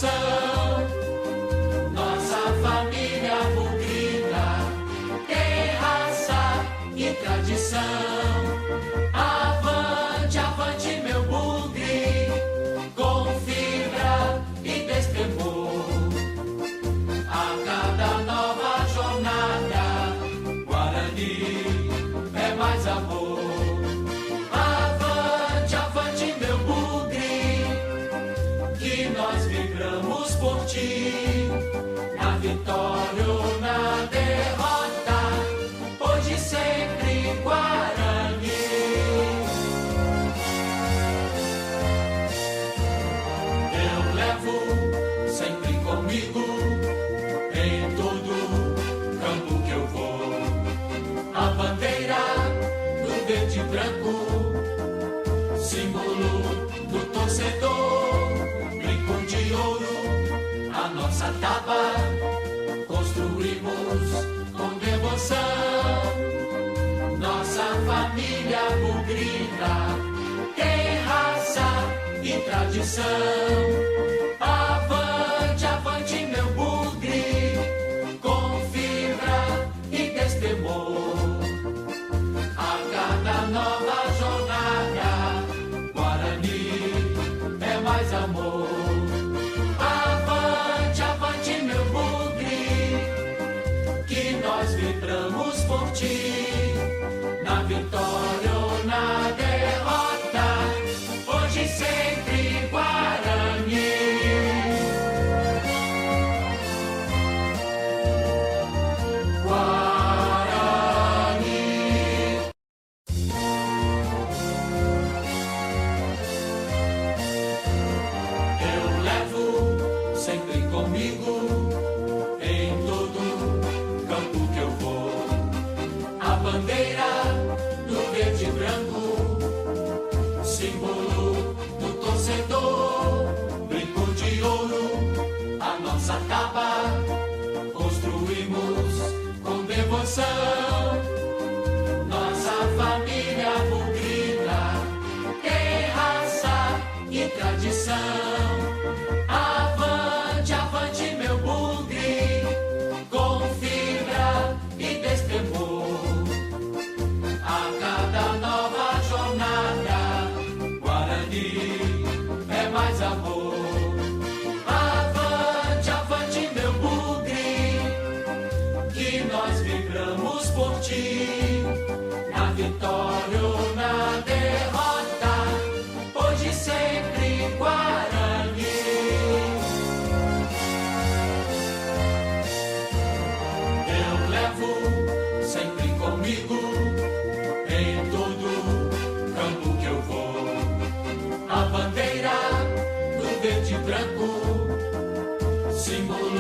devoção. Nossa família bugrina tem raça e tradição. Avante, avante, meu bugre, com fibra e destemor. A cada nova jornada, Guarani é mais amor. Avante, avante, meu bugre, que nós vibramos por ti, na vitória ou na derrota, hoje sempre Guarani. Eu levo sempre comigo, em todo campo que eu vou, a bandeira do verde e branco, símbolo do torcedor, brinco de ouro, a nossa taba, construímos com devoção. Nossa família bugrina tem raça e tradição. Avante, avante, meu bugre, com fibra e destemor. A cada nova jornada, Guarani é mais amor. Avante, avante, meu bugre, que nós vibramos por ti, na vitória ou na derrota, hoje sempre Guarani. Eu levo sempre comigo, em todo campo que eu vou, a bandeira do verde e branco, símbolo do torcedor, brinco de ouro, a nossa taba, construímos com devoção. Nossa família bugrina tem raça e tradição. Avante, avante, meu bugre, com fibra e destemor. A cada nova jornada, Guarani é mais amor. Avante, avante, meu bugre, que nós vibramos por ti, na vitória ou na derrota, hoje sempre Guarani. Eu levo sempre comigo, em todo campo que eu vou, a bandeira do verde e branco, símbolo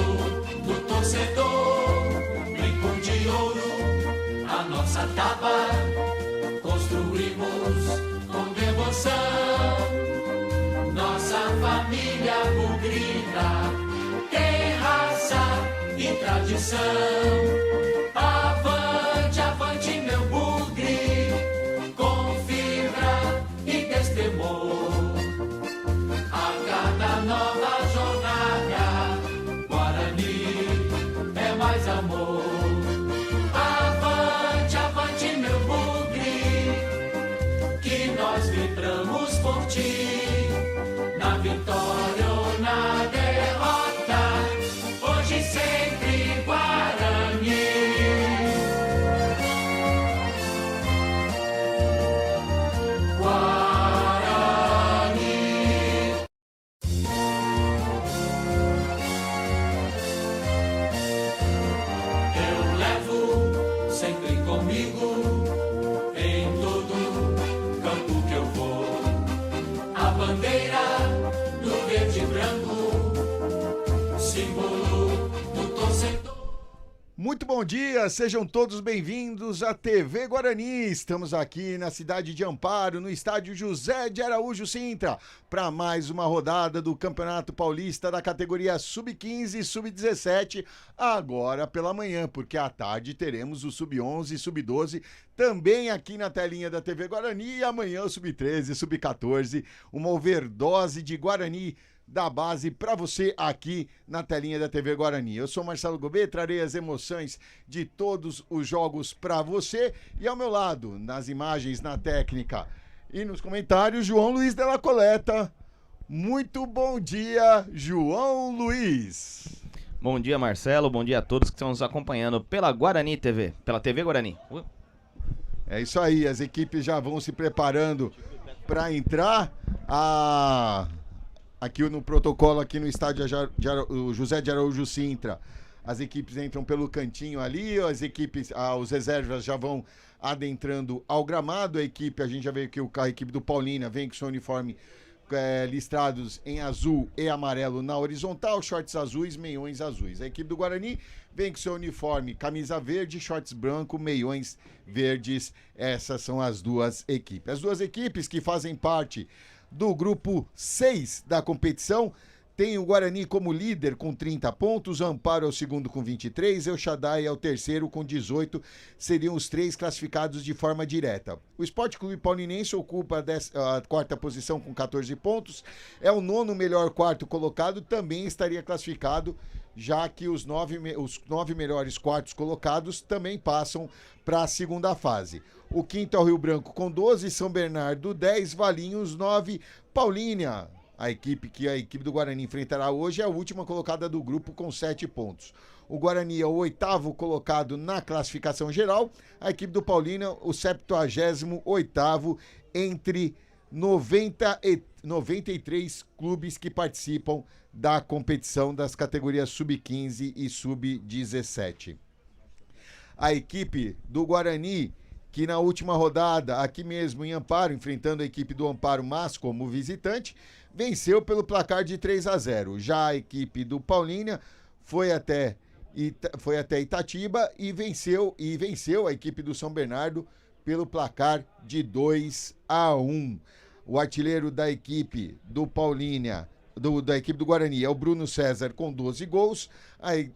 do torcedor, brinco de ouro, a nossa taba, construímos com devoção. Nossa família bugrina tem raça e tradição. Avante, avante, meu bugre, com fibra e destemor. A cada nova jornada, Guarani é mais amor. Avante, avante, meu bugre, que nós vibramos por ti, na vitória ou na derrota, hoje sempre Guarani. Eu levo sempre comigo, em todo campo que eu vou, a bandeira do verde e branco, símbolo do torcedor. Muito bom dia, sejam todos bem-vindos à TV Guarani. Estamos aqui na cidade de Amparo, no estádio José de Araújo Sintra, para mais uma rodada do Campeonato Paulista da categoria Sub-15 e Sub-17, agora pela manhã, porque à tarde teremos o Sub-11 e Sub-12 também aqui na telinha da TV Guarani, e amanhã o Sub-13 e Sub-14, uma overdose de Guarani da base para você aqui na telinha da TV Guarani. Eu sou Marcelo Gobet, trarei as emoções de todos os jogos para você e ao meu lado, nas imagens, na técnica e nos comentários, João Luiz Della Coleta. Muito bom dia, João Luiz. Bom dia, Marcelo, bom dia a todos que estão nos acompanhando pela Guarani TV, pela TV Guarani. É isso aí, as equipes já vão se preparando para entrar. Aqui no protocolo, aqui no estádio José de Araújo Sintra, as equipes entram pelo cantinho ali, os reservas já vão adentrando ao gramado. A gente já vê que a equipe do Paulínia vem com seu uniforme listrados em azul e amarelo na horizontal, shorts azuis, meiões azuis. A equipe do Guarani vem com seu uniforme camisa verde, shorts branco, meiões verdes. Essas são as duas equipes. As duas equipes que fazem parte do grupo 6 da competição, tem o Guarani como líder com 30 pontos, o Amparo é o segundo com 23, El Shaddai é o terceiro com 18, seriam os três classificados de forma direta. O Sport Clube Paulinense ocupa a quarta posição com 14 pontos, é o nono melhor quarto colocado, também estaria classificado, já que os nove melhores quartos colocados também passam para a segunda fase. O quinto é o Rio Branco com 12, São Bernardo 10, Valinhos 9, Paulínia, a equipe do Guarani enfrentará hoje, é a última colocada do grupo com 7 pontos. O Guarani é o oitavo colocado na classificação geral, a equipe do Paulínia o 78º entre 93 clubes que participam da competição das categorias sub-15 e sub-17. A equipe do Guarani, que na última rodada, aqui mesmo em Amparo, enfrentando a equipe do Amparo, mas como visitante, venceu pelo placar de 3-0. Já a equipe do Paulínia foi até Itatiba e venceu a equipe do São Bernardo pelo placar de 2-1. O artilheiro da equipe do Paulínia, da equipe do Guarani, é o Bruno César com 12 gols.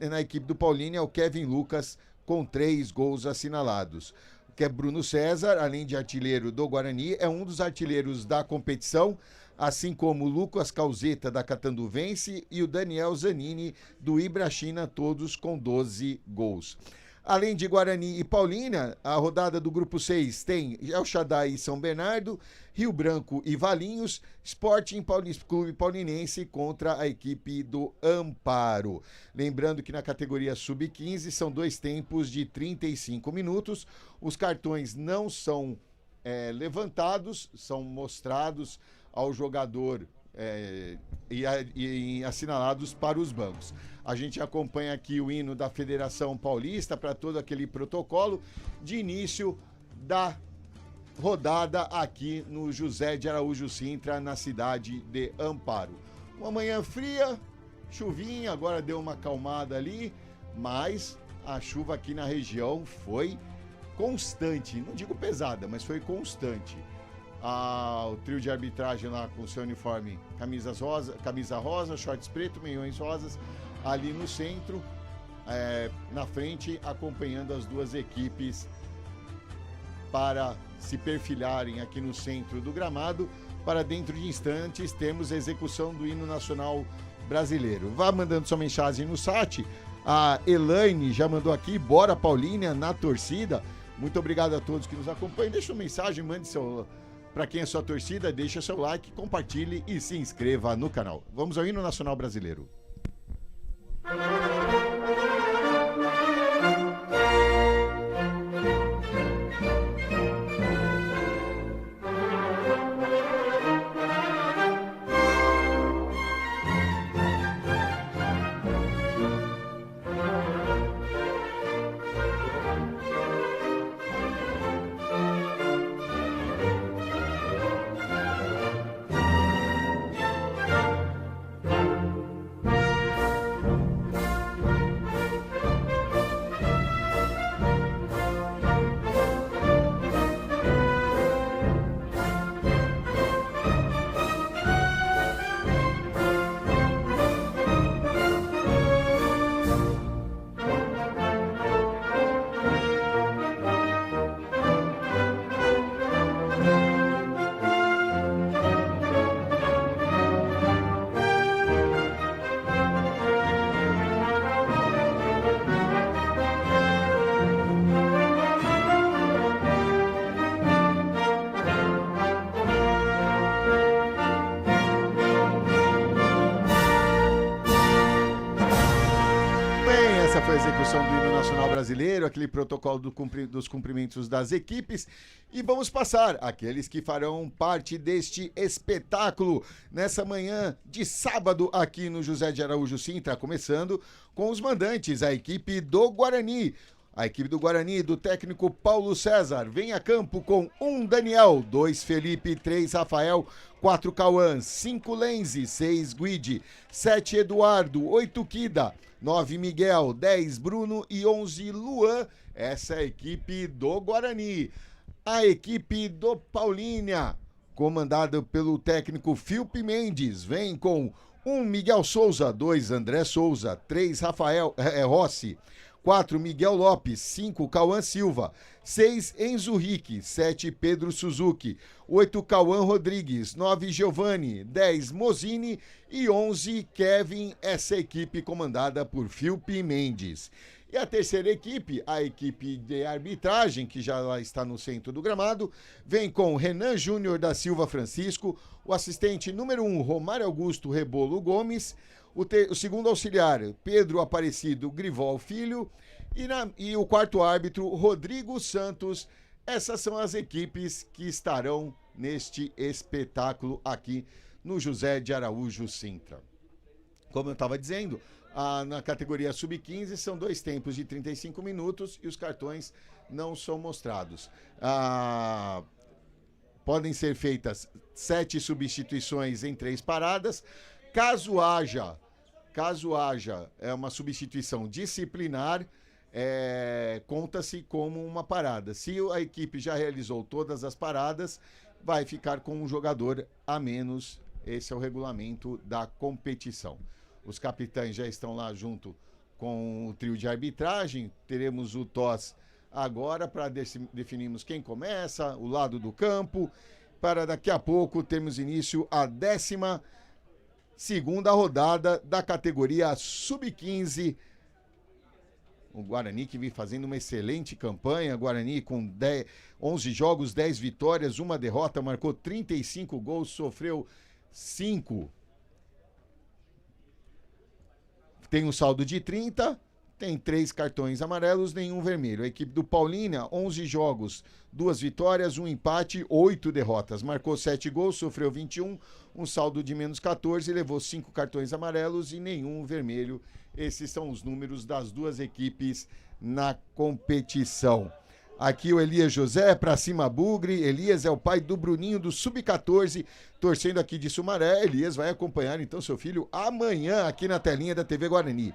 Na equipe do Paulínia é o Kevin Lucas com 3 gols assinalados. Que é Bruno César, além de artilheiro do Guarani, é um dos artilheiros da competição, assim como o Lucas Calzeta da Catanduvense e o Daniel Zanini do Ibrachina, todos com 12 gols. Além de Guarani e Paulínia, a rodada do grupo 6 tem El Shaddai e São Bernardo, Rio Branco e Valinhos, Sporting Clube Paulinense contra a equipe do Amparo. Lembrando que na categoria sub-15 são 2 tempos de 35 minutos, os cartões não são levantados, são mostrados ao jogador e assinalados para os bancos. A gente acompanha aqui o hino da Federação Paulista para todo aquele protocolo de início da rodada aqui no José de Araújo Sintra, na cidade de Amparo. Uma manhã fria, chuvinha, agora deu uma acalmada ali, mas a chuva aqui na região foi constante, não digo pesada, mas foi constante. O trio de arbitragem lá com seu uniforme camisa rosa, shorts preto, meiões rosas, ali no centro, na frente, acompanhando as duas equipes para se perfilharem aqui no centro do gramado, para dentro de instantes termos a execução do hino nacional brasileiro. Vá mandando sua mensagem no chat, a Elaine já mandou aqui, bora Paulínia na torcida. Muito obrigado a todos que nos acompanham, deixa uma mensagem, mande para quem é sua torcida, deixa seu like, compartilhe e se inscreva no canal. Vamos ao hino nacional brasileiro. aquele protocolo dos cumprimentos das equipes. E vamos passar aqueles que farão parte deste espetáculo nessa manhã de sábado aqui no José de Araújo Sintra, começando com os mandantes, a equipe do Guarani. A equipe do Guarani, do técnico Paulo César, vem a campo com 1 Daniel, 2 Felipe, 3 Rafael, 4 Cauã, 5 Lenzi, 6 Guide, 7 Eduardo, 8 Kida, 9 Miguel, 10 Bruno e 11 Luan. Essa é a equipe do Guarani. A equipe do Paulínia, comandada pelo técnico Filipe Mendes, vem com 1 Miguel Souza, 2 André Souza, 3 Rafael Rossi, 4 Miguel Lopes, 5 Cauã Silva, 6 Enzo Rique, 7 Pedro Suzuki, 8 Cauã Rodrigues, 9 Giovanni, 10 Mozini e 11 Kevin, essa equipe comandada por Filipe Mendes. E a terceira equipe, a equipe de arbitragem, que já lá está no centro do gramado, vem com Renan Júnior da Silva Francisco, o assistente número 1, Romário Augusto Rebolo Gomes, o segundo auxiliar, Pedro Aparecido Grivol Filho, e o quarto árbitro, Rodrigo Santos. Essas são as equipes que estarão neste espetáculo aqui no José de Araújo Sintra. Como eu estava dizendo, na categoria sub-15 são 2 tempos de 35 minutos e os cartões não são mostrados. Podem ser feitas 7 substituições em 3 paradas. Caso haja uma substituição disciplinar, conta-se como uma parada. Se a equipe já realizou todas as paradas, vai ficar com um jogador a menos. Esse é o regulamento da competição. Os capitães já estão lá junto com o trio de arbitragem. Teremos o TOS agora para definirmos quem começa, o lado do campo, para daqui a pouco termos início a 12ª rodada da categoria sub-15. O Guarani que vem fazendo uma excelente campanha. Guarani com 11 jogos, 10 vitórias, 1 derrota, marcou 35 gols, sofreu 5. Tem um saldo de 30, tem 3 cartões amarelos, nenhum vermelho. A equipe do Paulínia, 11 jogos, 2 vitórias, 1 empate, 8 derrotas. Marcou 7 gols, sofreu 21, um saldo de menos 14, levou 5 cartões amarelos e nenhum vermelho. Esses são os números das duas equipes na competição. Aqui o Elias José, pra cima Bugre. Elias é o pai do Bruninho do Sub-14, torcendo aqui de Sumaré. Elias vai acompanhar então seu filho amanhã aqui na telinha da TV Guarani.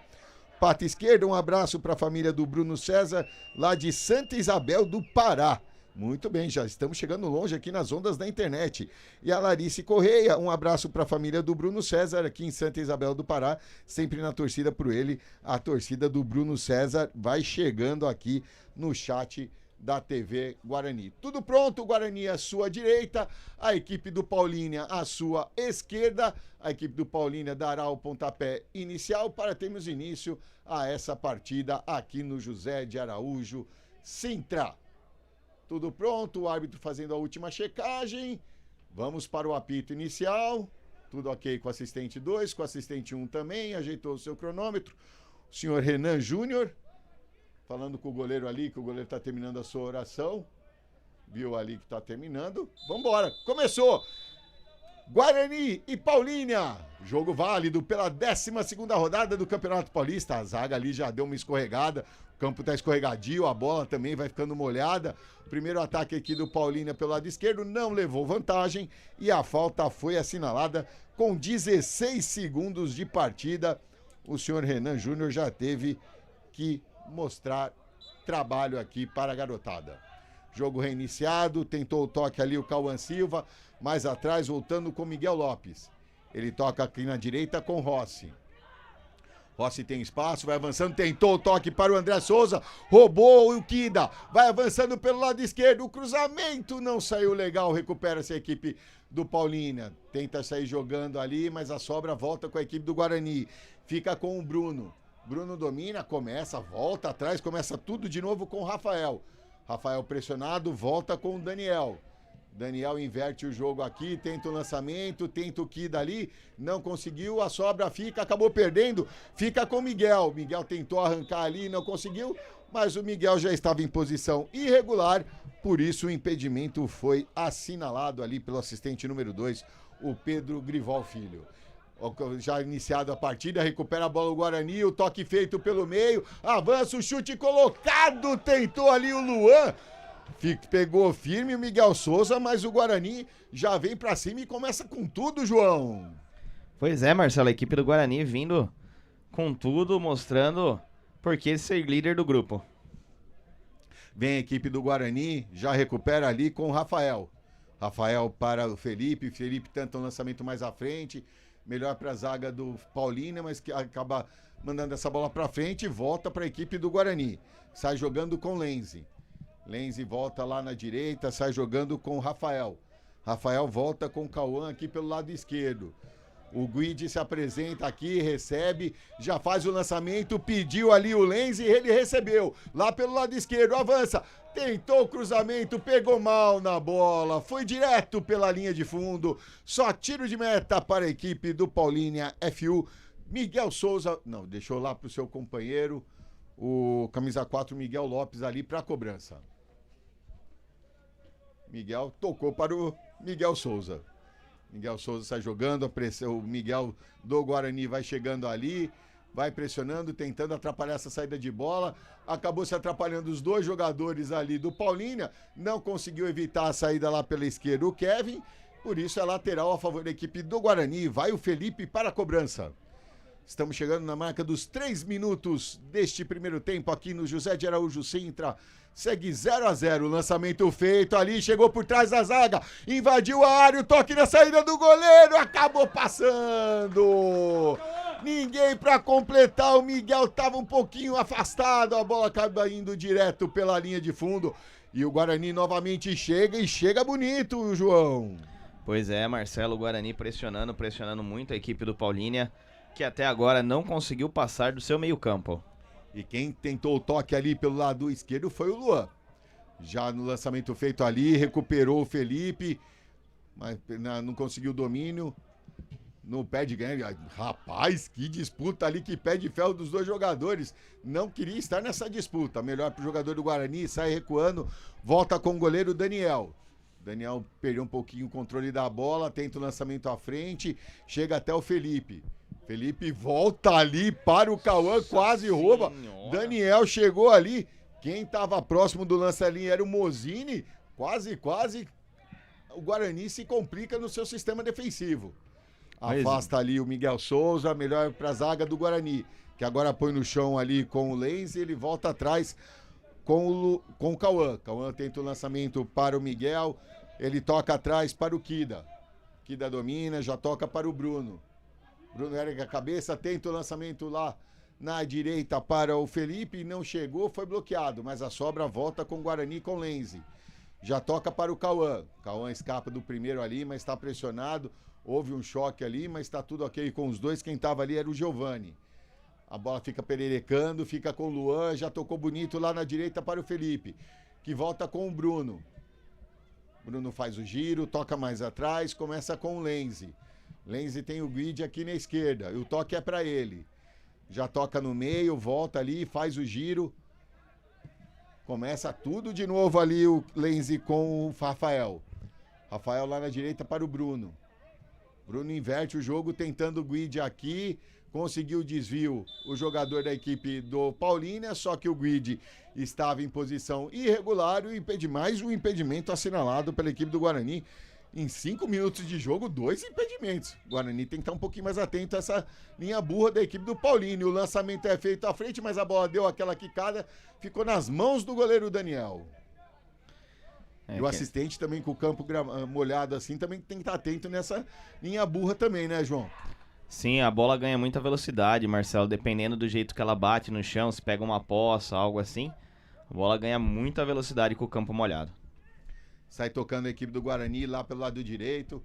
Pata esquerda, um abraço para a família do Bruno César, lá de Santa Isabel do Pará. Muito bem, já estamos chegando longe aqui nas ondas da internet. E a Larice Correia, um abraço para a família do Bruno César aqui em Santa Isabel do Pará, sempre na torcida por ele. A torcida do Bruno César vai chegando aqui no chat da TV Guarani. Tudo pronto, Guarani à sua direita, a equipe do Paulínia à sua esquerda. A equipe do Paulínia dará o pontapé inicial para termos início a essa partida aqui no José de Araújo Sintra. Tudo pronto, o árbitro fazendo a última checagem. Vamos para o apito inicial. Tudo ok com o assistente 2, com o assistente 1 também, ajeitou o seu cronômetro. O senhor Renan Júnior falando com o goleiro ali, que o goleiro está terminando a sua oração. Viu ali que está terminando. Vambora, começou! Guarani e Paulínia, jogo válido pela 12ª rodada do Campeonato Paulista. A zaga ali já deu uma escorregada, o campo tá escorregadio, a bola também vai ficando molhada. O primeiro ataque aqui do Paulínia pelo lado esquerdo não levou vantagem e a falta foi assinalada com 16 segundos de partida. O senhor Renan Júnior já teve que mostrar trabalho aqui para a garotada. Jogo reiniciado, tentou o toque ali o Cauã Silva, mais atrás voltando com Miguel Lopes. Ele toca aqui na direita com Rossi. Rossi tem espaço, vai avançando, tentou o toque para o André Souza, roubou o Kida, vai avançando pelo lado esquerdo, o cruzamento não saiu legal, recupera-se a equipe do Paulínia. Tenta sair jogando ali, mas a sobra volta com a equipe do Guarani. Fica com o Bruno. Bruno domina, começa, volta atrás, começa tudo de novo com o Rafael. Rafael pressionado, volta com o Daniel. Daniel inverte o jogo aqui, tenta o lançamento, tenta o Kida ali, não conseguiu, a sobra fica, acabou perdendo, fica com o Miguel. Miguel tentou arrancar ali, não conseguiu. mas o Miguel já estava em posição irregular, por isso o impedimento foi assinalado ali pelo assistente número 2, o Pedro Grival Filho. Já iniciado a partida, recupera a bola o Guarani, o toque feito pelo meio, avança o chute colocado, tentou ali o Luan, pegou firme o Miguel Souza, mas o Guarani já vem pra cima e começa com tudo, João. Pois é, Marcelo, a equipe do Guarani vindo com tudo, mostrando por que ser líder do grupo. Vem a equipe do Guarani, já recupera ali com o Rafael. Rafael para o Felipe tenta um lançamento mais à frente, melhor para a zaga do Paulínia, mas que acaba mandando essa bola para frente e volta para a equipe do Guarani. Sai jogando com Lenzi. Lenzi volta lá na direita, sai jogando com o Rafael. Rafael volta com o Cauã aqui pelo lado esquerdo. O Guidi se apresenta aqui, recebe, já faz o lançamento, pediu ali o Lenzi e ele recebeu. Lá pelo lado esquerdo, avança, tentou o cruzamento, pegou mal na bola, foi direto pela linha de fundo. Só tiro de meta para a equipe do Paulínia FU. Miguel Souza, não, deixou lá para o seu companheiro, o camisa 4, Miguel Lopes ali para a cobrança. Miguel tocou para o Miguel Souza. Miguel Souza sai jogando, o Miguel do Guarani vai chegando ali, vai pressionando, tentando atrapalhar essa saída de bola, acabou se atrapalhando os dois jogadores ali do Paulínia, não conseguiu evitar a saída lá pela esquerda o Kevin, por isso é lateral a favor da equipe do Guarani, vai o Felipe para a cobrança. Estamos chegando na marca dos 3 minutos deste primeiro tempo aqui no José de Araújo Sintra. Segue 0-0, lançamento feito ali, chegou por trás da zaga, invadiu a área, o toque na saída do goleiro, acabou passando. Ninguém para completar, o Miguel estava um pouquinho afastado, a bola acaba indo direto pela linha de fundo. E o Guarani novamente chega e chega bonito, João. Pois é, Marcelo, o Guarani pressionando muito a equipe do Paulínia, que até agora não conseguiu passar do seu meio-campo. E quem tentou o toque ali pelo lado esquerdo foi o Luan. Já no lançamento feito ali, recuperou o Felipe, mas não conseguiu o domínio. No pé de ganho. Rapaz, que disputa ali, que pé de ferro dos dois jogadores. Não queria estar nessa disputa. Melhor pro jogador do Guarani, sai recuando, volta com o goleiro Daniel. Daniel perdeu um pouquinho o controle da bola, tenta o lançamento à frente, chega até o Felipe. Felipe volta ali para o Cauã, quase rouba. Daniel chegou ali. Quem estava próximo do lance ali era o Mozini. Quase. O Guarani se complica no seu sistema defensivo. Afasta ali o Miguel Souza, melhor para a zaga do Guarani, que agora põe no chão ali com o Lenz e ele volta atrás com o Cauã. Cauã tenta o lançamento para o Miguel, ele toca atrás para o Kida. Kida domina, já toca para o Bruno. Bruno ergue a cabeça, tenta o lançamento lá na direita para o Felipe, não chegou, foi bloqueado, mas a sobra volta com o Guarani com Lenzi. Já toca para o Cauã. Cauã escapa do primeiro ali, mas está pressionado. Houve um choque ali, mas está tudo ok com os dois. Quem estava ali era o Giovani. A bola fica pererecando, fica com o Luan, já tocou bonito lá na direita para o Felipe, que volta com o Bruno. Bruno faz o giro, toca mais atrás, começa com o Lenzi. Lenzi tem o Guidi aqui na esquerda, e o toque é para ele. Já toca no meio, volta ali, faz o giro. Começa tudo de novo ali o Lenzi com o Rafael. Rafael lá na direita para o Bruno. Bruno inverte o jogo, tentando o Guidi aqui. Conseguiu o desvio o jogador da equipe do Paulínia, só que o Guidi estava em posição irregular e mais um impedimento assinalado pela equipe do Guarani. Em 5 minutos de jogo, 2 impedimentos. O Guarani tem que estar um pouquinho mais atento a essa linha burra da equipe do Paulínia. O lançamento é feito à frente, mas a bola deu aquela quicada, ficou nas mãos do goleiro Daniel. E o assistente também com o campo molhado assim, também tem que estar atento nessa linha burra também, né, João? Sim, a bola ganha muita velocidade, Marcelo, dependendo do jeito que ela bate no chão, se pega uma poça, algo assim, a bola ganha muita velocidade com o campo molhado. Sai tocando a equipe do Guarani lá pelo lado direito.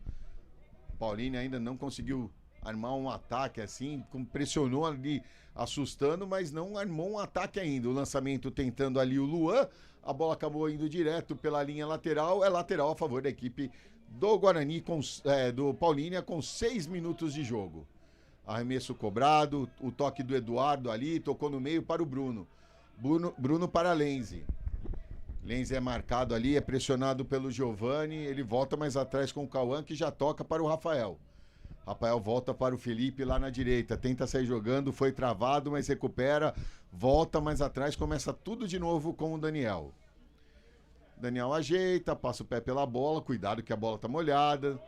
Paulínia ainda não conseguiu armar um ataque assim, pressionou ali, assustando, mas não armou um ataque ainda. O lançamento tentando ali o Luan, a bola acabou indo direto pela linha lateral, é lateral a favor da equipe do Guarani, do Paulínia, com 6 minutos de jogo. Arremesso cobrado, o toque do Eduardo ali, tocou no meio para o Bruno. Bruno para Lenzi. Lenzi é marcado ali, é pressionado pelo Giovani, ele volta mais atrás com o Cauã, que já toca para o Rafael. Rafael volta para o Felipe lá na direita, tenta sair jogando, foi travado, mas recupera, volta mais atrás, começa tudo de novo com o Daniel. Daniel ajeita, passa o pé pela bola, cuidado que a bola tá molhada,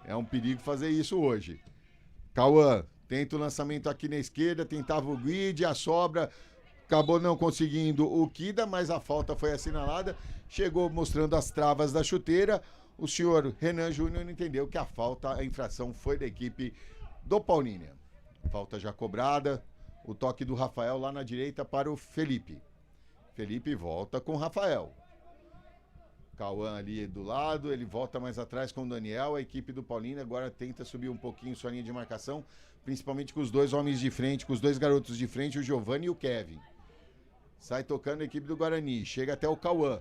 é um perigo fazer isso hoje. Cauã tenta o lançamento aqui na esquerda, tentava o Guide, a sobra, acabou não conseguindo o Kida, mas a falta foi assinalada, chegou mostrando as travas da chuteira. O senhor Renan Júnior entendeu que a infração foi da equipe do Paulínia. Falta já cobrada, o toque do Rafael lá na direita para o Felipe. Felipe volta com o Rafael. Cauã ali do lado, ele volta mais atrás com o Daniel. A equipe do Paulínia agora tenta subir um pouquinho sua linha de marcação, principalmente com os dois homens de frente, com os dois garotos de frente, o Giovani e o Kevin. Sai tocando a equipe do Guarani, chega até o Cauã.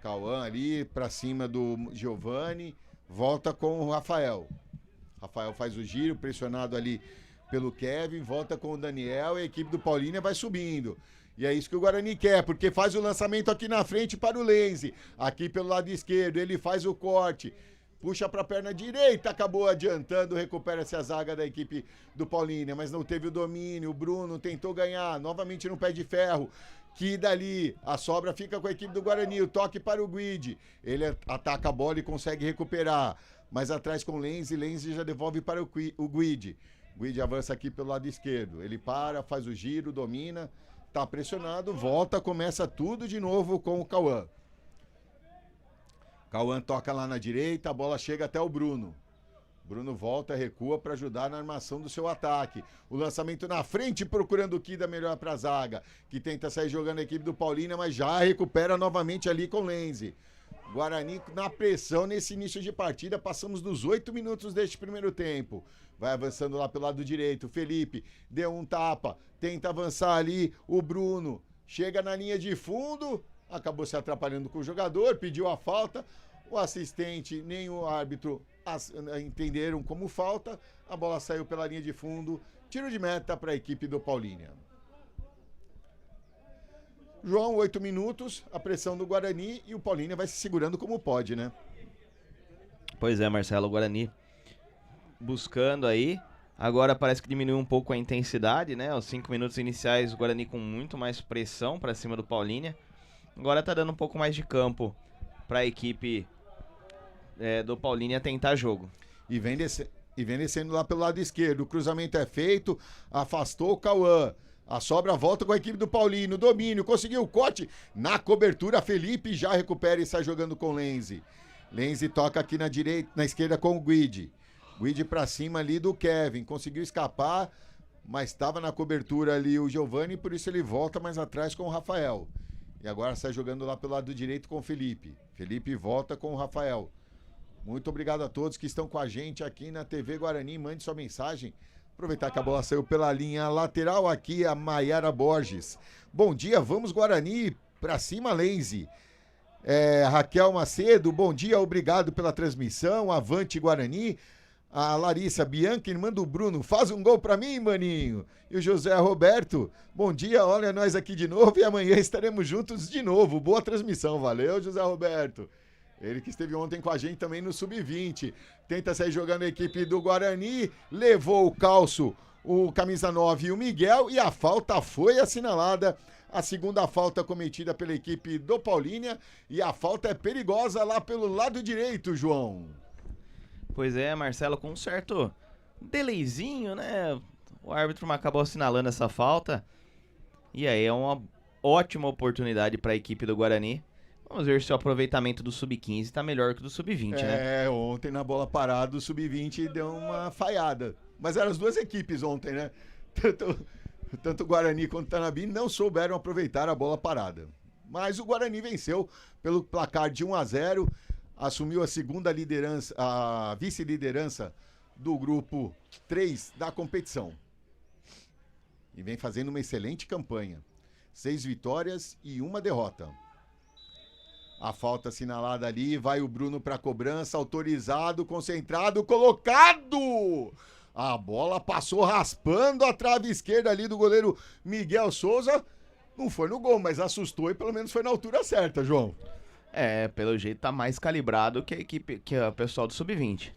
Cauã ali pra cima do Giovani, volta com o Rafael. Rafael faz o giro, pressionado ali pelo Kevin, volta com o Daniel e a equipe do Paulínia vai subindo. E é isso que o Guarani quer, porque faz o lançamento aqui na frente para o Lenzi. Aqui pelo lado esquerdo, ele faz o corte. Puxa para a perna direita, acabou adiantando, recupera-se a zaga da equipe do Paulínia, mas não teve o domínio, o Bruno tentou ganhar, novamente no pé de ferro, que dali a sobra fica com a equipe do Guarani, o toque para o Guide, ele ataca a bola e consegue recuperar, mas atrás com o Lenzi já devolve para o Guide. Guide avança aqui pelo lado esquerdo, ele para, faz o giro, domina, tá pressionado, volta, começa tudo de novo com o Cauã. Cauã toca lá na direita, a bola chega até o Bruno. Bruno volta, recua para ajudar na armação do seu ataque. O lançamento na frente, procurando o Kida melhor para a zaga, que tenta sair jogando a equipe do Paulínia, mas já recupera novamente ali com o Lenzi. Guarani na pressão nesse início de partida, passamos dos 8 minutos deste primeiro tempo. Vai avançando lá pelo lado direito, Felipe deu um tapa, tenta avançar ali o Bruno, chega na linha de fundo, acabou se atrapalhando com o jogador, pediu a falta, o assistente nem o árbitro entenderam como falta, a bola saiu pela linha de fundo, tiro de meta para a equipe do Paulínia. João, 8 minutos, a pressão do Guarani e o Paulínia vai se segurando como pode, né? Pois é, Marcelo, o Guarani buscando aí, agora parece que diminuiu um pouco a intensidade, né? Os 5 minutos iniciais, o Guarani com muito mais pressão para cima do Paulínia, agora tá dando um pouco mais de campo para a equipe do Paulínia tentar jogo. E vem descendo lá pelo lado esquerdo, o cruzamento é feito, afastou o Cauã, a sobra volta com a equipe do Paulínia, domínio, conseguiu o corte, na cobertura Felipe já recupera e sai jogando com o Lenzi. Lenzi toca aqui na direita, na esquerda com o Guide. Guide pra cima ali do Kevin, conseguiu escapar, mas estava na cobertura ali o Giovani, por isso ele volta mais atrás com o Rafael. E agora sai jogando lá pelo lado direito com o Felipe. Felipe volta com o Rafael. Muito obrigado a todos que estão com a gente aqui na TV Guarani. Mande sua mensagem. Aproveitar que a bola saiu pela linha lateral aqui, a Maiara Borges. Bom dia, vamos Guarani, pra cima Lenzi. Raquel Macedo, bom dia, obrigado pela transmissão. Avante Guarani. A Larissa Bianchi, irmã do Bruno, faz um gol pra mim, maninho. E o José Roberto, bom dia, olha nós aqui de novo e amanhã estaremos juntos de novo. Boa transmissão, valeu, José Roberto. Ele que esteve ontem com a gente também no Sub-20. Tenta sair jogando a equipe do Guarani, levou o calço, o camisa 9 e o Miguel, e a falta foi assinalada. A segunda falta cometida pela equipe do Paulínia, e a falta é perigosa lá pelo lado direito, João. Pois é, Marcelo, com um certo delayzinho, né? O árbitro acabou assinalando essa falta. E aí é uma ótima oportunidade para a equipe do Guarani. Vamos ver se o aproveitamento do Sub-15 está melhor que o do Sub-20, né? Ontem na bola parada o Sub-20 deu uma falhada. Mas eram as duas equipes ontem, né? Tanto o Guarani quanto o Tanabi não souberam aproveitar a bola parada. Mas o Guarani venceu pelo placar de 1-0. Assumiu a segunda liderança, a vice-liderança do grupo 3 da competição. E vem fazendo uma excelente campanha. 6 vitórias e 1 derrota. A falta assinalada ali, vai o Bruno para cobrança, autorizado, concentrado, colocado! A bola passou raspando a trave esquerda ali do goleiro Miguel Souza. Não foi no gol, mas assustou e pelo menos foi na altura certa, João. Pelo jeito tá mais calibrado que a equipe, que o pessoal do Sub-20.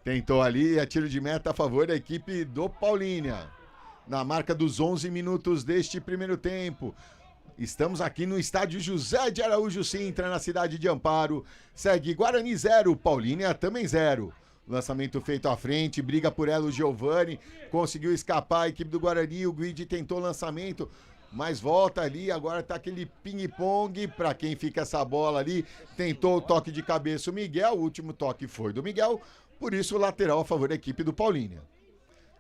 Tentou ali, a tiro de meta a favor da equipe do Paulínia. Na marca dos 11 minutos deste primeiro tempo. Estamos aqui no estádio José de Araújo Sintra, na cidade de Amparo. Segue Guarani 0, Paulínia também 0. Lançamento feito à frente, briga por ela o Giovani. Conseguiu escapar a equipe do Guarani, o Guide tentou lançamento. Mas volta ali, agora tá aquele ping-pong, pra quem fica essa bola ali, tentou o toque de cabeça o Miguel, o último toque foi do Miguel, por isso o lateral a favor da equipe do Paulínia.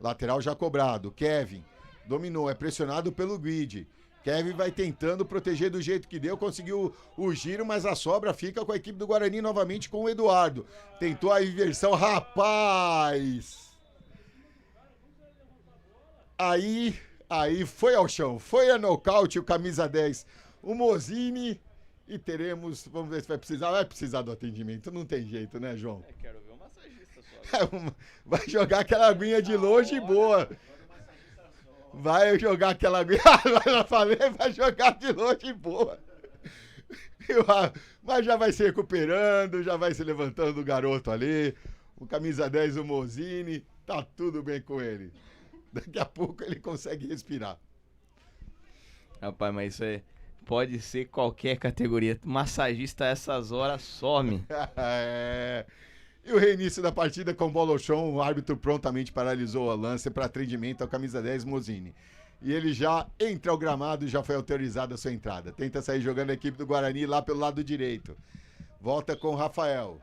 Lateral já cobrado, Kevin dominou, é pressionado pelo Guide. Kevin vai tentando proteger do jeito que deu, conseguiu o giro, mas a sobra fica com a equipe do Guarani novamente com o Eduardo. Tentou a inversão, rapaz! Aí foi ao chão, foi a nocaute o camisa 10, o Mozini, e teremos, vamos ver se vai precisar do atendimento, não tem jeito, né, João? Quero ver o massagista só. Vai jogar aquela aguinha de longe boa. Vai jogar aquela aguinha, vai jogar de longe boa. Mas já vai se recuperando, já vai se levantando o garoto ali, o camisa 10, o Mozini, tá tudo bem com ele. Daqui a pouco ele consegue respirar. Rapaz, mas isso aí pode ser qualquer categoria. Massagista a essas horas some. E o reinício da partida com bola ao chão, o árbitro prontamente paralisou o lance para atendimento ao camisa 10 Mozini. E ele já entra ao gramado e já foi autorizada a sua entrada. Tenta sair jogando a equipe do Guarani lá pelo lado direito. Volta com o Rafael.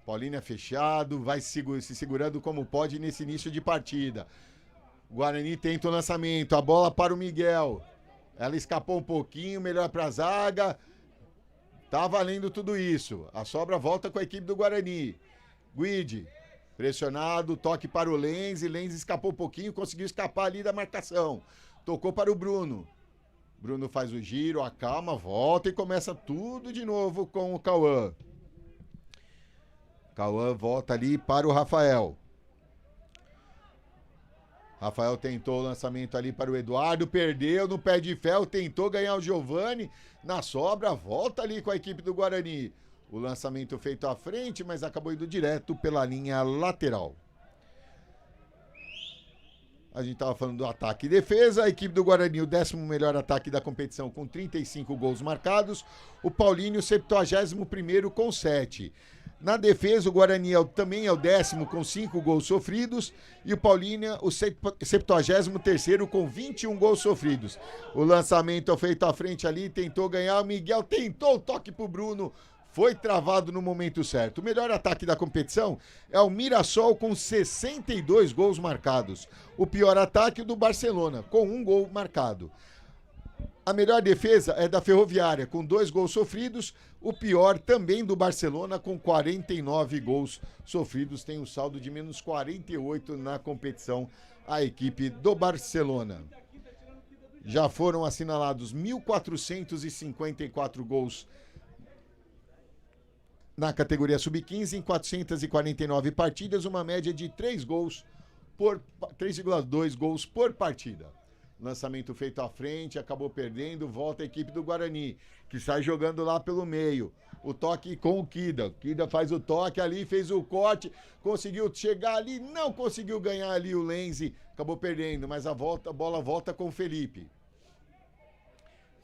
Paulínia fechado, vai se segurando como pode nesse início de partida. Guarani tenta o lançamento, a bola para o Miguel. Ela escapou um pouquinho, melhor para a zaga. Tá valendo tudo isso. A sobra volta com a equipe do Guarani. Guide, pressionado, toque para o Lenz. Lenz escapou um pouquinho, conseguiu escapar ali da marcação. Tocou para o Bruno. Bruno faz o giro, acalma, volta e começa tudo de novo com o Cauã. Cauã volta ali para o Rafael. Rafael tentou o lançamento ali para o Eduardo, perdeu no pé de ferro, tentou ganhar o Giovani, na sobra, volta ali com a equipe do Guarani. O lançamento feito à frente, mas acabou indo direto pela linha lateral. A gente estava falando do ataque e defesa, a equipe do Guarani, o 10º melhor ataque da competição com 35 gols marcados, o Paulínia, o 71º com 7. Na defesa, o Guarani também é o 10º com 5 gols sofridos e o Paulínia, o 73º com 21 gols sofridos. O lançamento feito à frente ali, tentou ganhar, o Miguel tentou o toque pro Bruno, foi travado no momento certo. O melhor ataque da competição é o Mirassol com 62 gols marcados. O pior ataque é o do Barcelona, com 1 gol marcado. A melhor defesa é da Ferroviária, com 2 gols sofridos. O pior também do Barcelona, com 49 gols sofridos. Tem um saldo de menos 48 na competição, a equipe do Barcelona. Já foram assinalados 1.454 gols na categoria Sub-15, em 449 partidas, uma média de 3,2 gols por partida. Lançamento feito à frente, acabou perdendo, volta a equipe do Guarani, que sai jogando lá pelo meio. O toque com o Kida. O Kida faz o toque ali, fez o corte, conseguiu chegar ali, não conseguiu ganhar ali o Lenzi, acabou perdendo, mas a bola volta com o Felipe.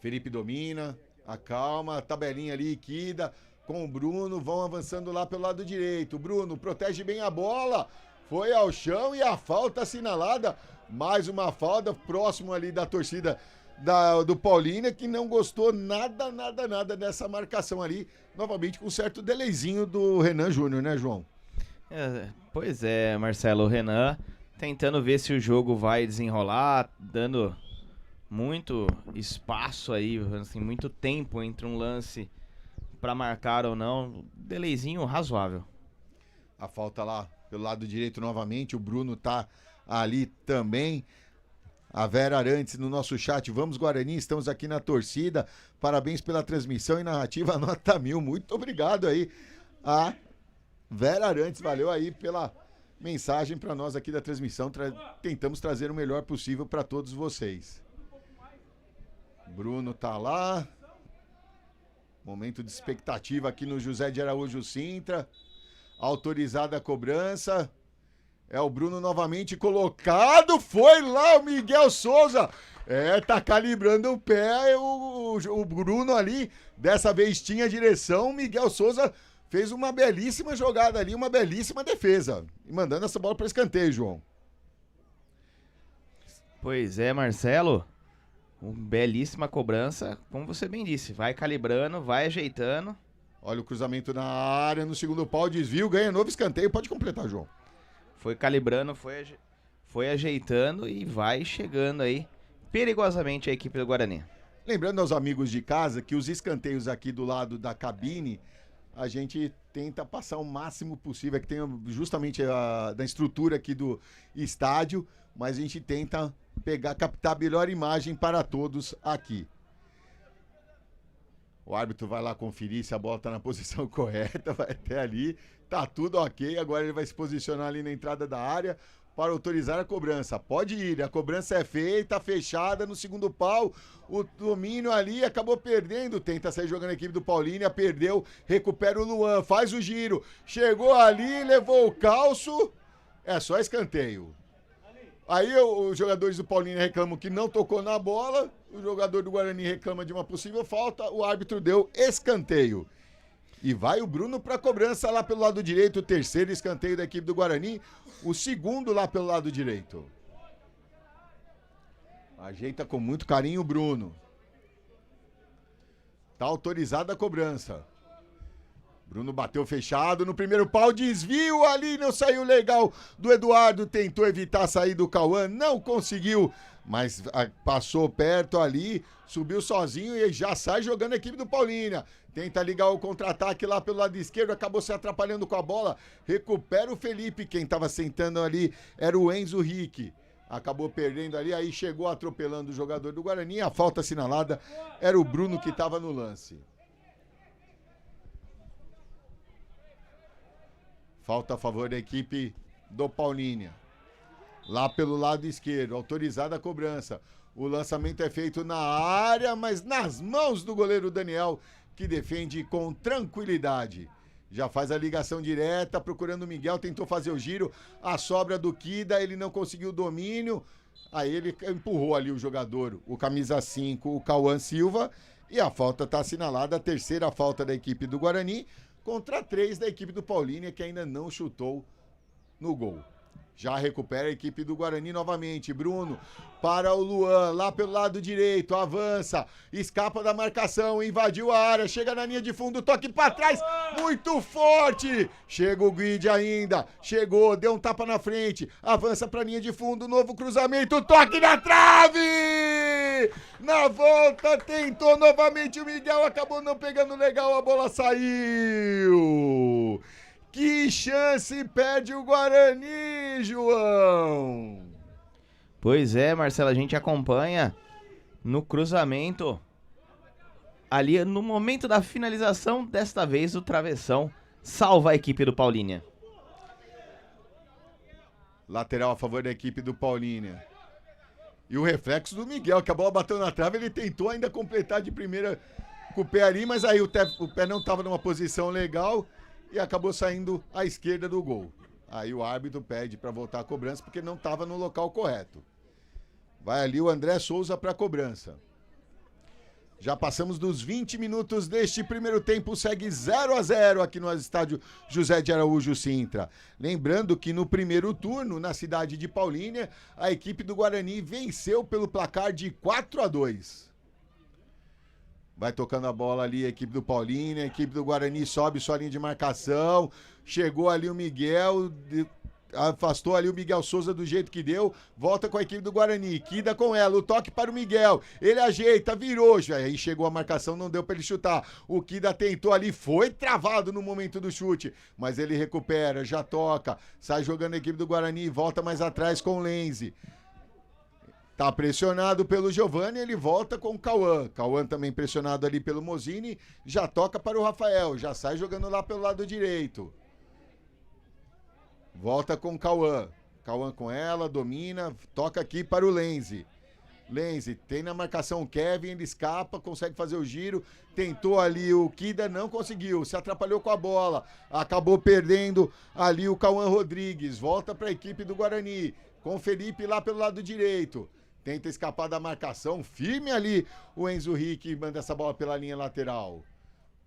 Felipe domina, acalma, tabelinha ali, Kida com o Bruno, vão avançando lá pelo lado direito. O Bruno protege bem a bola, foi ao chão e a falta assinalada. Mais uma falta próximo ali da torcida do Paulínia, que não gostou nada dessa marcação ali. Novamente com um certo delayzinho do Renan Júnior, né, João? Pois é, Marcelo. O Renan tentando ver se o jogo vai desenrolar, dando muito espaço aí, assim, muito tempo entre um lance para marcar ou não. Delayzinho razoável. A falta lá pelo lado direito novamente, o Bruno tá ali também. A Vera Arantes no nosso chat, vamos Guarani, estamos aqui na torcida, parabéns pela transmissão e narrativa nota 1000, muito obrigado aí a Vera Arantes, valeu aí pela mensagem para nós aqui da transmissão, tentamos trazer o melhor possível para todos vocês. Bruno tá lá. Momento de expectativa aqui no José de Araújo Sintra. Autorizada a cobrança. É o Bruno novamente colocado. Foi lá o Miguel Souza. Tá calibrando o pé. O Bruno ali, dessa vez tinha direção. O Miguel Souza fez uma belíssima jogada ali, uma belíssima defesa. E mandando essa bola para escanteio, João. Pois é, Marcelo. Uma belíssima cobrança, como você bem disse. Vai calibrando, vai ajeitando. Olha o cruzamento na área, no segundo pau, desvio, ganha novo escanteio. Pode completar, João. Foi calibrando, foi ajeitando e vai chegando aí perigosamente a equipe do Guarani. Lembrando aos amigos de casa que os escanteios aqui do lado da cabine, a gente tenta passar o máximo possível, que tem justamente da estrutura aqui do estádio, mas a gente tenta captar a melhor imagem para todos aqui. O árbitro vai lá conferir se a bola está na posição correta, vai até ali, tá tudo ok, agora ele vai se posicionar ali na entrada da área para autorizar a cobrança. Pode ir, a cobrança é feita, fechada no segundo pau, o domínio ali acabou perdendo, tenta sair jogando a equipe do Paulínia, perdeu, recupera o Luan, faz o giro, chegou ali, levou o calço, é só escanteio. Aí os jogadores do Paulínia reclamam que não tocou na bola, o jogador do Guarani reclama de uma possível falta, o árbitro deu escanteio. E vai o Bruno para a cobrança lá pelo lado direito, o terceiro escanteio da equipe do Guarani, o segundo lá pelo lado direito. Ajeita com muito carinho o Bruno. Tá autorizada a cobrança. Bruno bateu fechado no primeiro pau, desvio ali, não saiu legal do Eduardo, tentou evitar sair do Cauã, não conseguiu, mas passou perto ali, subiu sozinho e já sai jogando a equipe do Paulínia. Tenta ligar o contra-ataque lá pelo lado esquerdo, acabou se atrapalhando com a bola, recupera o Felipe, quem estava sentando ali era o Enzo Rick. Acabou perdendo ali, aí chegou atropelando o jogador do Guarani, a falta assinalada era o Bruno que estava no lance. Falta a favor da equipe do Paulínia. Lá pelo lado esquerdo, autorizada a cobrança. O lançamento é feito na área, mas nas mãos do goleiro Daniel, que defende com tranquilidade. Já faz a ligação direta, procurando o Miguel, tentou fazer o giro. A sobra do Kida, ele não conseguiu o domínio. Aí ele empurrou ali o jogador, o camisa 5, o Cauã Silva. E a falta está assinalada, a terceira falta da equipe do Guarani, contra 3 da equipe do Paulínia, que ainda não chutou no gol. Já recupera a equipe do Guarani novamente. Bruno para o Luan, lá pelo lado direito, avança, escapa da marcação, invadiu a área, chega na linha de fundo, toque para trás, muito forte. Chega o Guide ainda, chegou, deu um tapa na frente, avança para a linha de fundo, novo cruzamento, toque na trave! Na volta, tentou novamente o Miguel, acabou não pegando legal, a bola saiu. Que chance perde o Guarani, João? Pois é, Marcelo, a gente acompanha no cruzamento. Ali no momento da finalização, desta vez o travessão salva a equipe do Paulínia. Lateral a favor da equipe do Paulínia. E o reflexo do Miguel, que a bola bateu na trave, ele tentou ainda completar de primeira com o pé ali, mas aí o pé não estava numa posição legal e acabou saindo à esquerda do gol. Aí o árbitro pede para voltar a cobrança porque não estava no local correto. Vai ali o André Souza para a cobrança. Já passamos dos 20 minutos deste primeiro tempo, segue 0-0 aqui no estádio José de Araújo Sintra. Lembrando que no primeiro turno, na cidade de Paulínia, a equipe do Guarani venceu pelo placar de 4-2. Vai tocando a bola ali a equipe do Paulínia, a equipe do Guarani sobe sua linha de marcação, chegou ali o Miguel, afastou ali o Miguel Souza do jeito que deu, volta com a equipe do Guarani, Kida com ela, o toque para o Miguel, ele ajeita, virou, aí chegou a marcação, não deu para ele chutar, o Kida tentou ali, foi travado no momento do chute, mas ele recupera, já toca, sai jogando a equipe do Guarani, volta mais atrás com o Lenzi. Tá pressionado pelo Giovani, ele volta com o Cauã. Cauã também pressionado ali pelo Mozini, já toca para o Rafael, já sai jogando lá pelo lado direito. Volta com o Cauã. Cauã com ela, domina, toca aqui para o Lenzi. Lenzi tem na marcação o Kevin, ele escapa, consegue fazer o giro, tentou ali o Kida, não conseguiu, se atrapalhou com a bola, acabou perdendo ali o Cauã Rodrigues, volta para a equipe do Guarani, com o Felipe lá pelo lado direito, tenta escapar da marcação, firme ali o Enzo Rick, manda essa bola pela linha lateral.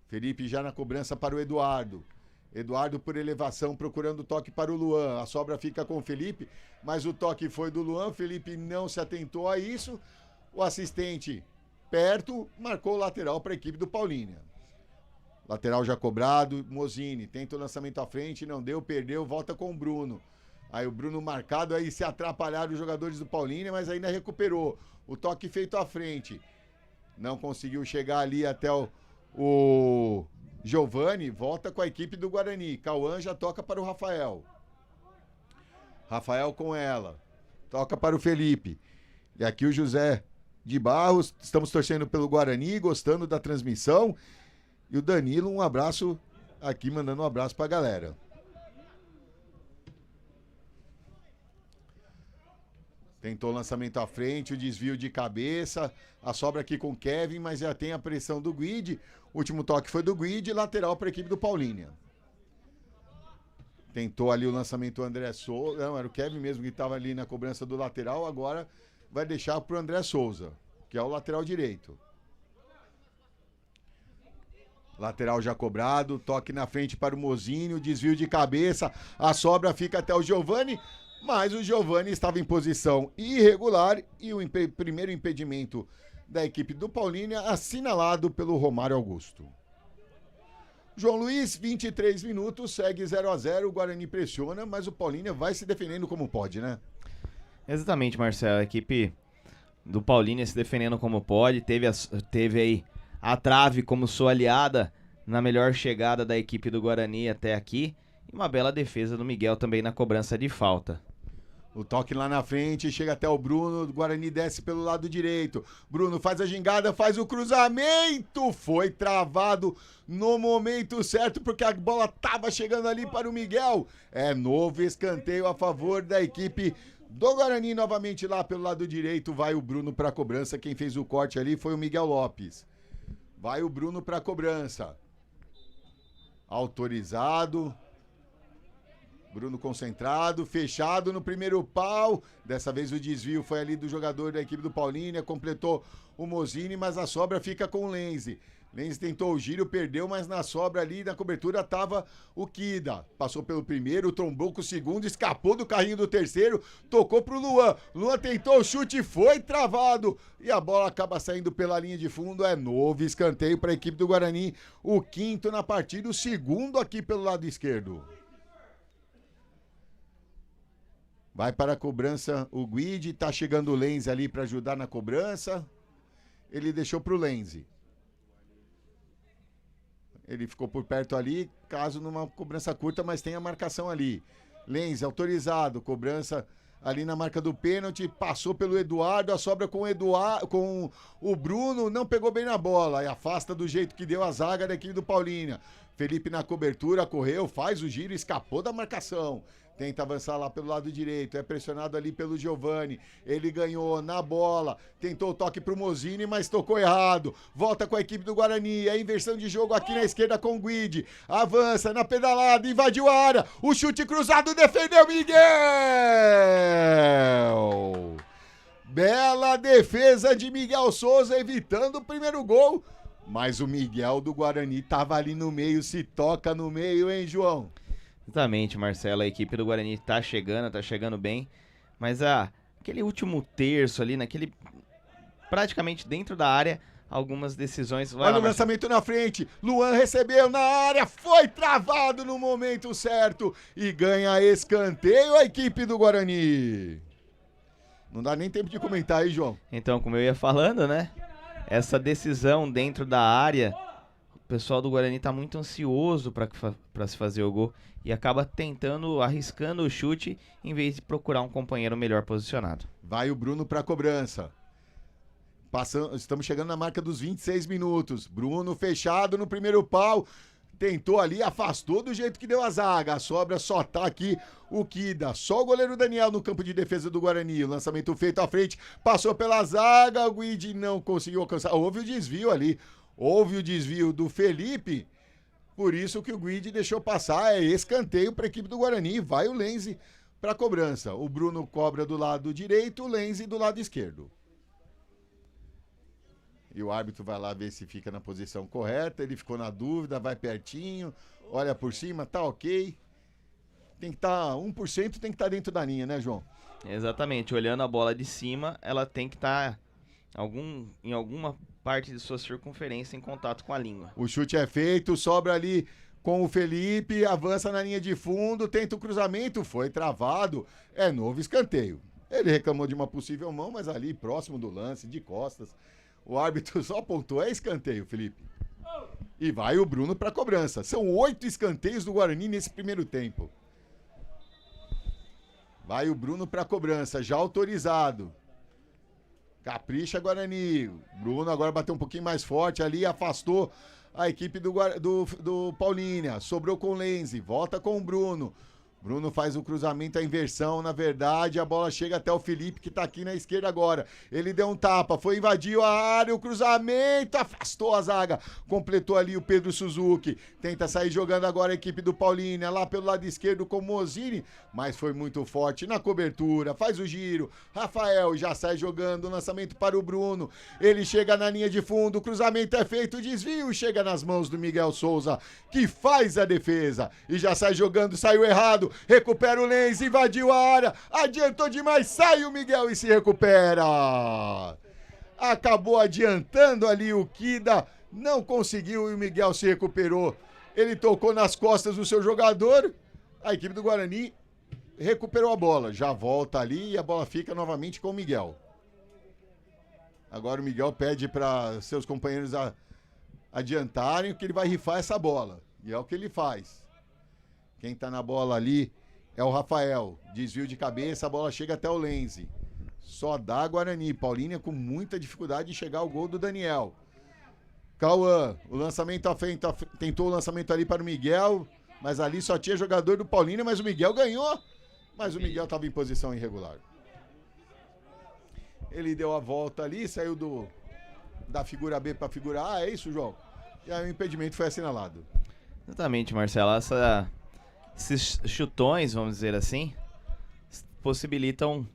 Felipe já na cobrança para o Eduardo. Eduardo por elevação procurando o toque para o Luan. A sobra fica com o Felipe, mas o toque foi do Luan. Felipe não se atentou a isso. O assistente perto marcou o lateral para a equipe do Paulínia. Lateral já cobrado. Mozini tenta o lançamento à frente, não deu, perdeu, volta com o Bruno. Aí o Bruno marcado, aí se atrapalharam os jogadores do Paulínia, mas ainda recuperou. O toque feito à frente. Não conseguiu chegar ali até o Giovani, volta com a equipe do Guarani. Cauã já toca para o Rafael. Rafael com ela. Toca para o Felipe. E aqui o José de Barros. Estamos torcendo pelo Guarani, gostando da transmissão. E o Danilo, um abraço aqui, mandando um abraço para a galera. Tentou o lançamento à frente, o desvio de cabeça, a sobra aqui com o Kevin, mas já tem a pressão do Guide. O último toque foi do Guide, lateral para a equipe do Paulínia. Tentou ali o lançamento do André Souza, não, era o Kevin mesmo que estava ali na cobrança do lateral, agora vai deixar para o André Souza, que é o lateral direito. Lateral já cobrado, toque na frente para o Mozinho, desvio de cabeça, a sobra fica até o Giovani, mas o Giovani estava em posição irregular e o primeiro impedimento da equipe do Paulínia assinalado pelo Romário Augusto. João Luiz, 23 minutos, segue 0-0, o Guarani pressiona, mas o Paulínia vai se defendendo como pode, né? Exatamente, Marcelo, a equipe do Paulínia se defendendo como pode, teve aí a trave como sua aliada na melhor chegada da equipe do Guarani até aqui, e uma bela defesa do Miguel também na cobrança de falta. O toque lá na frente, chega até o Bruno, o Guarani desce pelo lado direito. Bruno faz a gingada, faz o cruzamento. Foi travado no momento certo, porque a bola estava chegando ali para o Miguel. É novo escanteio a favor da equipe do Guarani, novamente lá pelo lado direito. Vai o Bruno para a cobrança, quem fez o corte ali foi o Miguel Lopes. Vai o Bruno para a cobrança. Autorizado. Bruno concentrado, fechado no primeiro pau. Dessa vez o desvio foi ali do jogador da equipe do Paulínia, completou o Mozini, mas a sobra fica com o Lenzi. Lenzi tentou o giro, perdeu, mas na sobra ali, na cobertura, estava o Kida. Passou pelo primeiro, trombou com o segundo, escapou do carrinho do terceiro, tocou pro Luan. Luan tentou o chute, foi travado. E a bola acaba saindo pela linha de fundo. É novo escanteio para a equipe do Guarani. O quinto na partida, o segundo aqui pelo lado esquerdo. Vai para a cobrança o Guide, tá chegando o Lenzi ali para ajudar na cobrança. Ele deixou pro Lenzi. Ele ficou por perto ali, caso numa cobrança curta, mas tem a marcação ali. Lenzi autorizado, cobrança ali na marca do pênalti, passou pelo Eduardo, a sobra com o Bruno, não pegou bem na bola, e afasta do jeito que deu a zaga da equipe do Paulínia. Felipe na cobertura, correu, faz o giro, escapou da marcação. Tenta avançar lá pelo lado direito, é pressionado ali pelo Giovani, ele ganhou na bola, tentou o toque pro Mozini, mas tocou errado, volta com a equipe do Guarani, é inversão de jogo aqui na esquerda com o Guide, avança na pedalada, invadiu a área, o chute cruzado, defendeu Miguel! Bela defesa de Miguel Souza, evitando o primeiro gol, mas o Miguel do Guarani tava ali no meio, se toca no meio, hein, João? Exatamente, Marcelo, a equipe do Guarani tá chegando bem, mas aquele último terço ali, praticamente dentro da área, algumas decisões... Olha o lançamento na frente, Luan recebeu na área, foi travado no momento certo e ganha escanteio a equipe do Guarani. Não dá nem tempo de comentar aí, João. Então, como eu ia falando, né, essa decisão dentro da área, o pessoal do Guarani tá muito ansioso para se fazer o gol e acaba arriscando o chute em vez de procurar um companheiro melhor posicionado. Vai o Bruno para a cobrança. Estamos chegando na marca dos 26 minutos. Bruno fechado no primeiro pau. tentou ali, afastou do jeito que deu a zaga. A sobra só tá aqui o Kida. Só o goleiro Daniel no campo de defesa do Guarani. O lançamento feito à frente, passou pela zaga. O Guidi não conseguiu alcançar. Houve o desvio ali. Houve o desvio do Felipe. Por isso que o Guidi deixou passar. É escanteio para a equipe do Guarani. Vai o Lenzi para cobrança. O Bruno cobra do lado direito, o Lenzi do lado esquerdo. E o árbitro vai lá ver se fica na posição correta. Ele ficou na dúvida, vai pertinho, olha por cima, tá ok. Tem que estar, 1% tem que estar dentro da linha, né, João? Exatamente, olhando a bola de cima, ela tem que estar em alguma parte de sua circunferência em contato com a língua. O chute é feito, sobra ali com o Felipe, avança na linha de fundo, tenta o cruzamento, foi travado, é novo escanteio. Ele reclamou de uma possível mão, mas ali próximo do lance, de costas, o árbitro só apontou, é escanteio, Felipe. E vai o Bruno para cobrança. São 8 escanteios do Guarani nesse primeiro tempo. Vai o Bruno para cobrança, já autorizado. Capricha Guarani. Bruno agora bateu um pouquinho mais forte ali, afastou a equipe do Paulínia. Sobrou com o Lenzi, volta com o Bruno. Bruno faz o cruzamento, a inversão, na verdade, a bola chega até o Felipe, que tá aqui na esquerda agora. Ele deu um tapa, foi, invadiu a área, o cruzamento, afastou a zaga, completou ali o Pedro Suzuki, tenta sair jogando agora a equipe do Paulínia, lá pelo lado esquerdo com o Mozini, mas foi muito forte na cobertura, faz o giro, Rafael já sai jogando, lançamento para o Bruno, ele chega na linha de fundo, o cruzamento é feito, o desvio chega nas mãos do Miguel Souza, que faz a defesa, e já sai jogando, saiu errado, recupera o Lenz, invadiu a área, adiantou demais, sai o Miguel e se recupera. Acabou adiantando ali o Kida, não conseguiu e o Miguel se recuperou. Ele tocou nas costas do seu jogador, a equipe do Guarani recuperou a bola, já volta ali e a bola fica novamente com o Miguel. Agora o Miguel pede para seus companheiros adiantarem que ele vai rifar essa bola, e é o que ele faz. Quem tá na bola ali é o Rafael. Desvio de cabeça, a bola chega até o Lenzi. Só dá Guarani. Paulínia com muita dificuldade de chegar ao gol do Daniel. Cauã, o lançamento à frente, tentou o lançamento ali para o Miguel, mas ali só tinha jogador do Paulínia, mas o Miguel ganhou. Mas o Miguel estava em posição irregular. Ele deu a volta ali, saiu da figura B para a figura A, é isso, João? E aí o impedimento foi assinalado. Exatamente, Marcelo. Esses chutões, vamos dizer assim, possibilitam,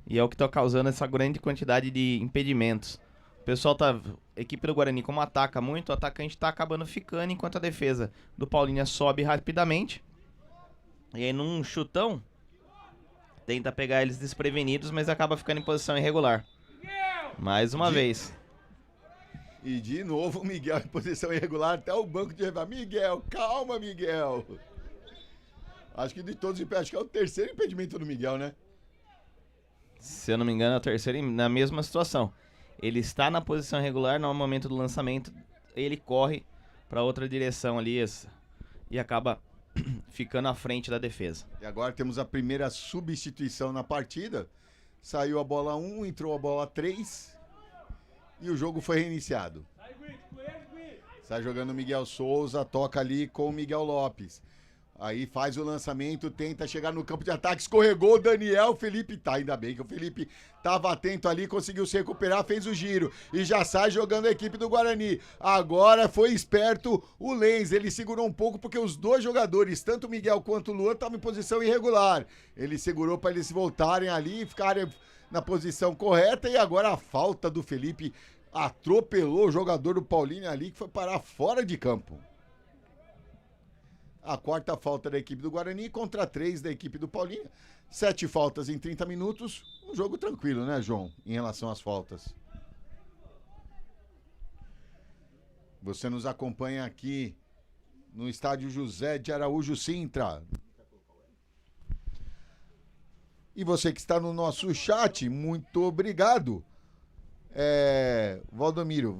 e é o que está causando essa grande quantidade de impedimentos. O pessoal a equipe do Guarani, como ataca muito, o atacante está acabando ficando, enquanto a defesa do Paulínia sobe rapidamente. E aí num chutão, tenta pegar eles desprevenidos, mas acaba ficando em posição irregular. Mais uma vez. E de novo o Miguel em posição irregular, até o banco de revar. Miguel, calma, Miguel. Acho que de todos os acho que é o terceiro impedimento do Miguel, né? Se eu não me engano, é o terceiro na mesma situação. Ele está na posição irregular, no momento do lançamento, ele corre para outra direção ali e acaba ficando à frente da defesa. E agora temos a primeira substituição na partida. Saiu a bola 1, entrou a bola 3 e o jogo foi reiniciado. Sai jogando o Miguel Souza, toca ali com o Miguel Lopes. Aí faz o lançamento, tenta chegar no campo de ataque, escorregou o Daniel, Felipe tá, ainda bem que o Felipe tava atento ali, conseguiu se recuperar, fez o giro e já sai jogando a equipe do Guarani. Agora foi esperto o Lenz, ele segurou um pouco porque os dois jogadores, tanto o Miguel quanto o Luan, estavam em posição irregular. Ele segurou para eles voltarem ali e ficarem na posição correta e agora a falta do Felipe atropelou o jogador do Paulínia ali que foi parar fora de campo. A quarta falta da equipe do Guarani contra 3 da equipe do Paulínia. 7 faltas em 30 minutos. Um jogo tranquilo, né, João? Em relação às faltas. Você nos acompanha aqui no estádio José de Araújo Sintra. E você que está no nosso chat, muito obrigado. Valdemiro,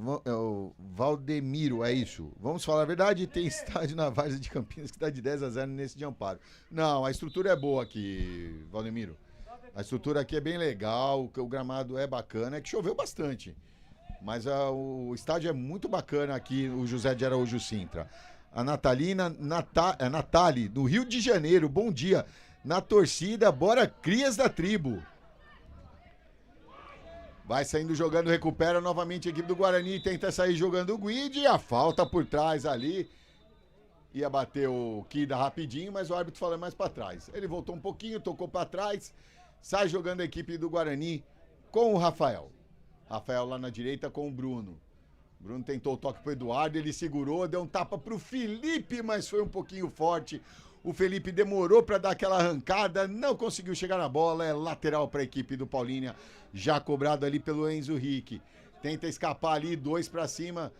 é isso. Vamos falar a verdade, tem estádio na Várzea de Campinas que está de 10-0 nesse de Amparo. Não, a estrutura é boa aqui, Valdemiro. A estrutura aqui é bem legal, o gramado é bacana, é que choveu bastante. Mas o estádio é muito bacana aqui, o José de Araújo Sintra. a Natali, do Rio de Janeiro. Bom dia. Na torcida, bora crias da tribo. Vai saindo jogando, recupera novamente a equipe do Guarani, tenta sair jogando o Guide, a falta por trás ali. Ia bater o Kida rapidinho, mas o árbitro falou mais pra trás. Ele voltou um pouquinho, tocou pra trás, sai jogando a equipe do Guarani com o Rafael. Rafael lá na direita com o Bruno. Bruno tentou o toque pro Eduardo, ele segurou, deu um tapa pro Felipe, mas foi um pouquinho forte. O Felipe demorou para dar aquela arrancada, não conseguiu chegar na bola, é lateral para a equipe do Paulínia, já cobrado ali pelo Enzo Rick. Tenta escapar ali, 2 para cima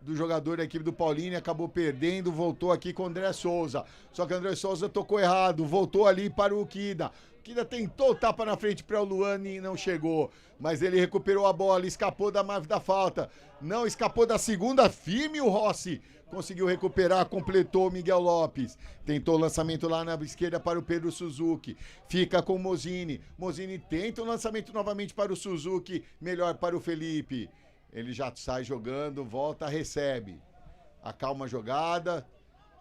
do jogador da equipe do Paulínia, acabou perdendo, voltou aqui com o André Souza. Só que o André Souza tocou errado, voltou ali para o Kida. O Kida tentou tapa na frente para o Luane e não chegou, mas ele recuperou a bola, escapou da falta, não escapou da segunda, firme o Rossi. Conseguiu recuperar, completou o Miguel Lopes. Tentou o lançamento lá na esquerda para o Pedro Suzuki. Fica com o Mosini. Mosini tenta o lançamento novamente para o Suzuki. Melhor para o Felipe. Ele já sai jogando, volta, recebe. Acalma a jogada.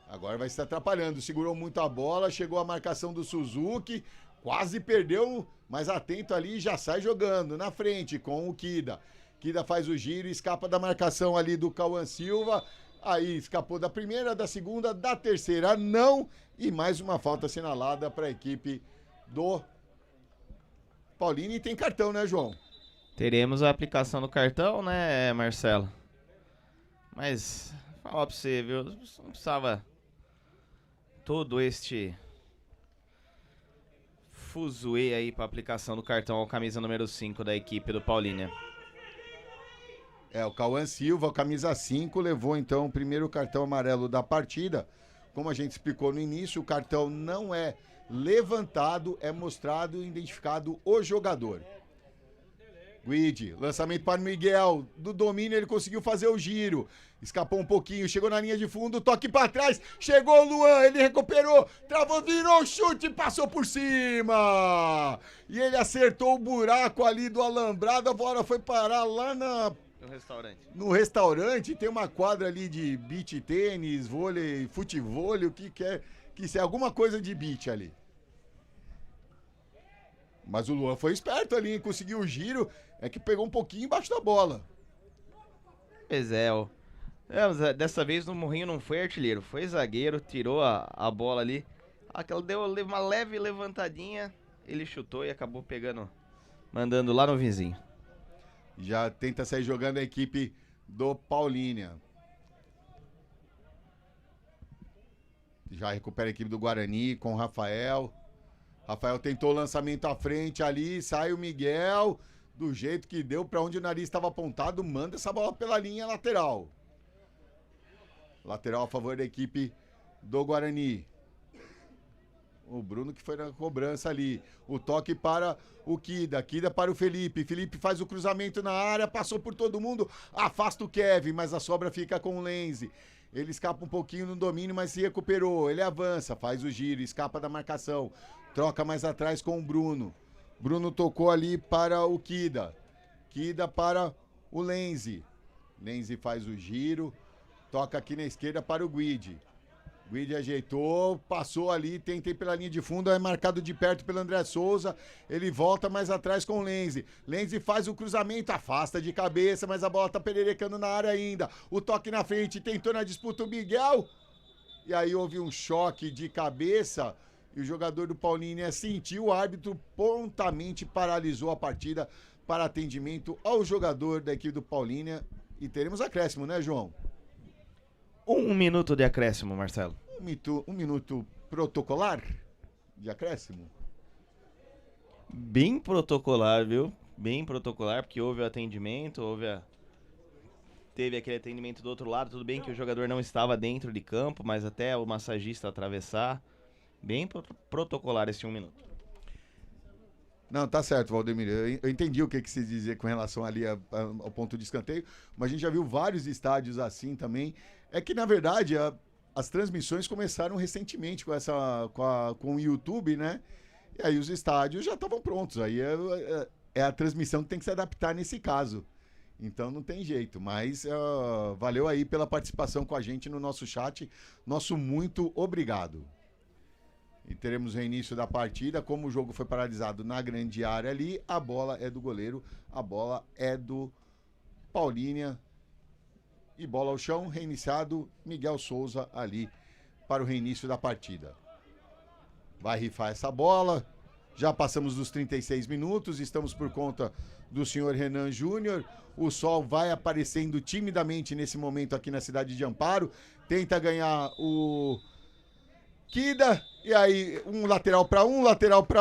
Agora vai se atrapalhando. Segurou muito a bola, chegou a marcação do Suzuki. Quase perdeu, mas atento ali, já sai jogando. Na frente com o Kida. Kida faz o giro, escapa da marcação ali do Cauã Silva. Aí escapou da primeira, da segunda, da terceira, não. E mais uma falta assinalada para a equipe do Paulínia. E tem cartão, né, João? Teremos a aplicação do cartão, né, Marcelo? Mas, falar pra você, viu? Não precisava todo este fuzuê aí pra aplicação do cartão ao camisa número 5 da equipe do Paulínia. O Cauã Silva, camisa 5, levou então o primeiro cartão amarelo da partida. Como a gente explicou no início, o cartão não é levantado, é mostrado e identificado o jogador. Guide, lançamento para o Miguel, do domínio ele conseguiu fazer o giro, escapou um pouquinho, chegou na linha de fundo, toque para trás, chegou o Luan, ele recuperou, travou, virou o chute, passou por cima, e ele acertou o buraco ali do alambrado, a bola foi parar lá no restaurante, tem uma quadra ali de beach tênis, vôlei, futevôlei, o que quer, que seja alguma coisa de beach ali. Mas o Luan foi esperto ali, hein? Conseguiu o giro, é que pegou um pouquinho embaixo da bola. Pois é, ó. Dessa vez o Morrinho não foi artilheiro, foi zagueiro, tirou a bola ali. Aquela deu uma leve levantadinha, ele chutou e acabou mandando lá no vizinho. Já tenta sair jogando a equipe do Paulínia. Já recupera a equipe do Guarani com o Rafael. Rafael tentou o lançamento à frente ali, sai o Miguel, do jeito que deu, para onde o nariz estava apontado, manda essa bola pela linha lateral. Lateral a favor da equipe do Guarani. O Bruno que foi na cobrança ali. O toque para o Kida. Kida para o Felipe. Felipe faz o cruzamento na área, passou por todo mundo, afasta o Kevin, mas a sobra fica com o Lenzi. Ele escapa um pouquinho no domínio, mas se recuperou. Ele avança, faz o giro, escapa da marcação. Troca mais atrás com o Bruno. Bruno tocou ali para o Kida. Kida para o Lenzi. Lenzi faz o giro. Toca aqui na esquerda para o Guide. Guide ajeitou, passou ali, tenta ir pela linha de fundo, é marcado de perto pelo André Souza. Ele volta mais atrás com o Lenzi. Lenzi faz o cruzamento, afasta de cabeça, mas a bola tá pererecando na área ainda. O toque na frente, tentou na disputa o Miguel. E aí houve um choque de cabeça e o jogador do Paulínia sentiu, o árbitro prontamente paralisou a partida para atendimento ao jogador da equipe do Paulínia. E teremos acréscimo, né, João? 1 minuto de acréscimo, Marcelo. Um minuto protocolar de acréscimo? Bem protocolar, viu? Bem protocolar, porque houve o atendimento, teve aquele atendimento do outro lado. Tudo bem que o jogador não estava dentro de campo, mas até o massagista atravessar. Bem protocolar esse 1 minuto. Não, tá certo, Valdemir. Eu entendi o que se dizia com relação ali ao ponto de escanteio, mas a gente já viu vários estádios assim também. É que, na verdade, as transmissões começaram recentemente com o YouTube, né? E aí os estádios já estavam prontos. Aí é a transmissão que tem que se adaptar nesse caso. Então não tem jeito, mas valeu aí pela participação com a gente no nosso chat. Nosso muito obrigado. E teremos o reinício da partida. Como o jogo foi paralisado na grande área ali, a bola é do goleiro, a bola é do Paulínia. E bola ao chão, reiniciado, Miguel Souza ali para o reinício da partida. Vai rifar essa bola. Já passamos dos 36 minutos, estamos por conta do senhor Renan Júnior. O sol vai aparecendo timidamente nesse momento aqui na cidade de Amparo. Tenta ganhar o Kida, e aí um lateral para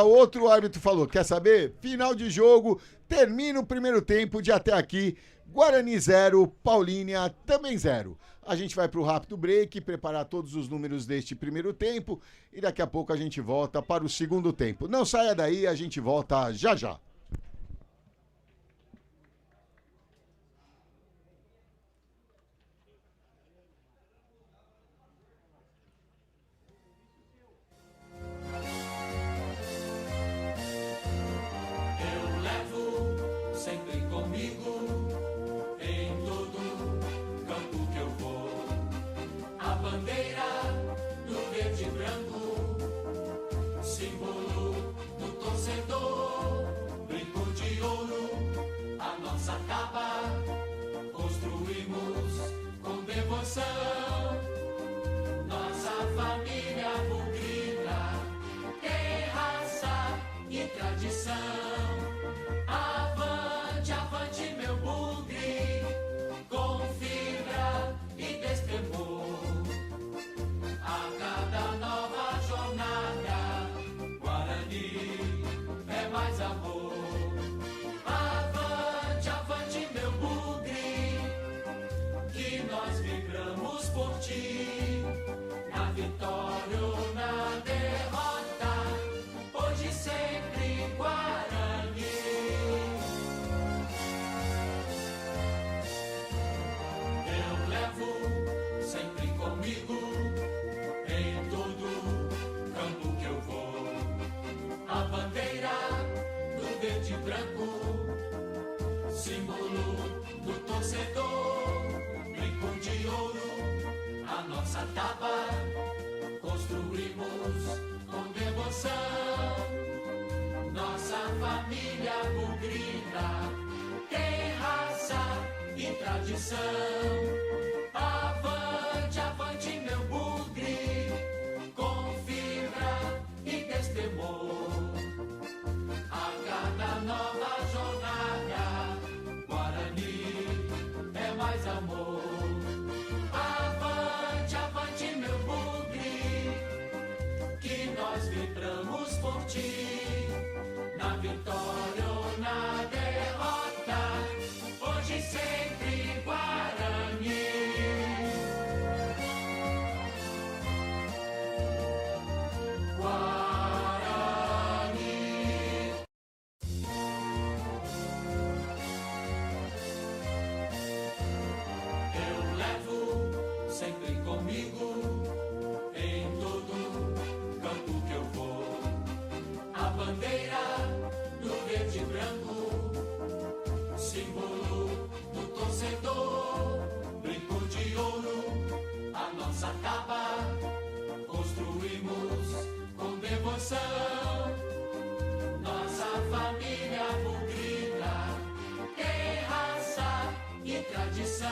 outro. O árbitro falou, quer saber? Final de jogo, termina o primeiro tempo de até aqui. Guarani 0, Paulínia também 0. A gente vai para o rápido break, preparar todos os números deste primeiro tempo e daqui a pouco a gente volta para o segundo tempo. Não saia daí, a gente volta já já. Eu levo sempre comigo em todo campo que eu vou a bandeira do verde e branco, símbolo do torcedor, brinco de ouro, a nossa capa construímos com devoção. Nossa família bugrina tem raça e tradição. Avante, avante, meu bugre, com fibra e destemor. A cada nova jornada, Guarani é mais amor. Avante, avante, meu bugre, que nós vibramos por ti. Na vitória ou na derrota, hoje sempre Guarani. Eu levo sempre comigo em todo campo que eu vou a bandeira do verde e branco, símbolo do torcedor, brinco de ouro, a nossa tapa construímos com devoção. Nossa família bugrina tem raça e tradição. Avante, avante, meu bugre, com fibra e destemor. A cada nova jornada, Guarani é mais amor. Avante, avante, meu bugre, que nós vibramos por ti. Na vitória ou na derrota, hoje sempre Guarani. Guarani. Eu levo sempre comigo em todo campo que eu vou a bandeira do verde e branco, símbolo do torcedor, brinco de ouro, a nossa capa construímos com devoção. Nossa família bugrina tem raça e tradição.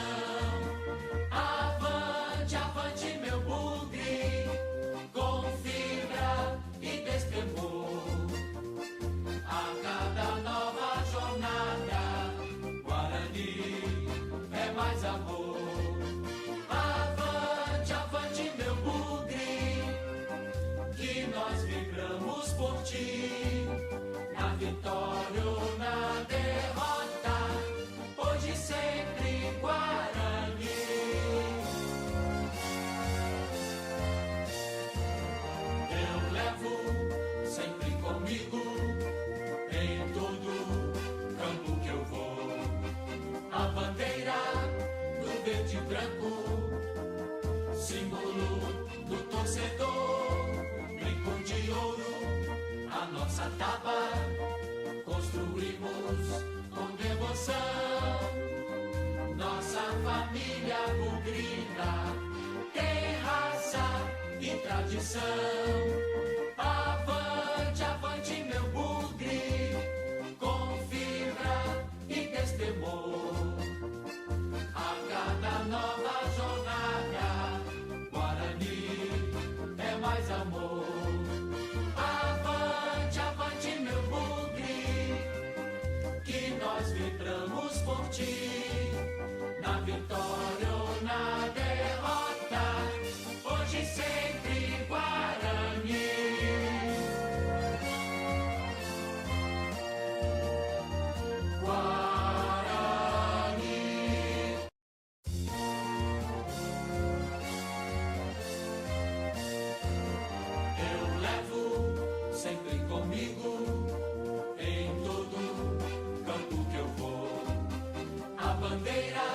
Avante, avante, meu bugre, com fibra e destemor. A cada nova jornada, Guarani é mais amor. Avante, avante, meu bugre, que nós vibramos por ti. Na vitória ou na derrota, hoje sempre Guarani. Eu levo sempre comigo em todo campo que eu vou a bandeira do verde e branco, símbolo do torcedor, brinco de ouro, a nossa tapa construímos tradição. Avante, avante, meu bugre, com fibra e destemor. A cada nova jornada, Guarani é mais amor. Avante, avante, meu bugre, que nós vibramos por ti. Na vitória ou na derrota, hoje sempre Guarani. Guarani. Eu levo sempre comigo, em todo campo que eu vou, a bandeira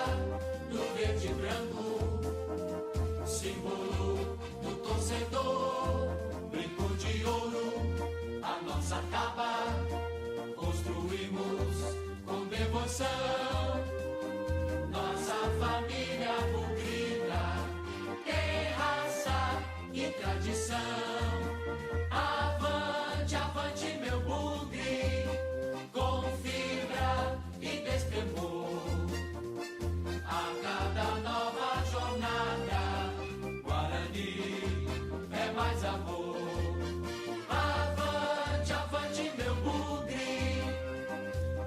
do verde e branco, símbolo do torcedor, brinco de ouro, a nossa taba, construímos com devoção, nossa família bugrina, tem raça e tradição. Avante, avante, meu bugre, com fibra e destemor. A cada nova jornada, Guarani é mais amor. Avante, avante, meu bugre,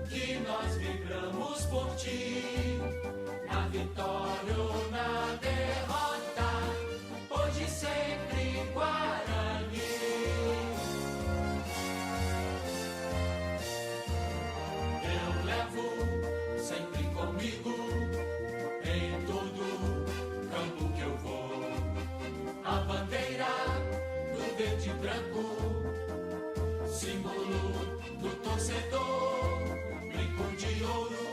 que nós vibramos por ti. Na vitória ou na derrota, hoje sempre Guarani. Eu levo sempre comigo, em todo campo que eu vou, a bandeira do verde e branco, símbolo do torcedor, brinco de ouro,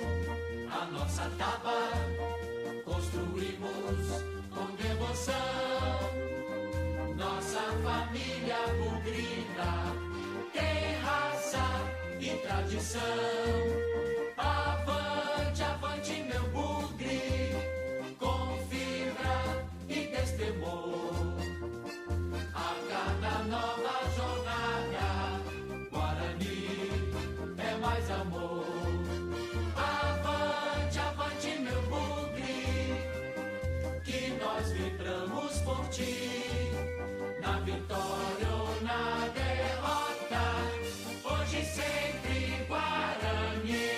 a nossa taba, construímos com devoção, nossa família bugrina, tem raça e tradição. Avante, avante, meu bugre, com fibra e destemor. A cada nova jornada, Guarani é mais amor. Avante, avante, meu bugre, que nós vibramos por ti. Na vitória ou na derrota, hoje sempre Guarani.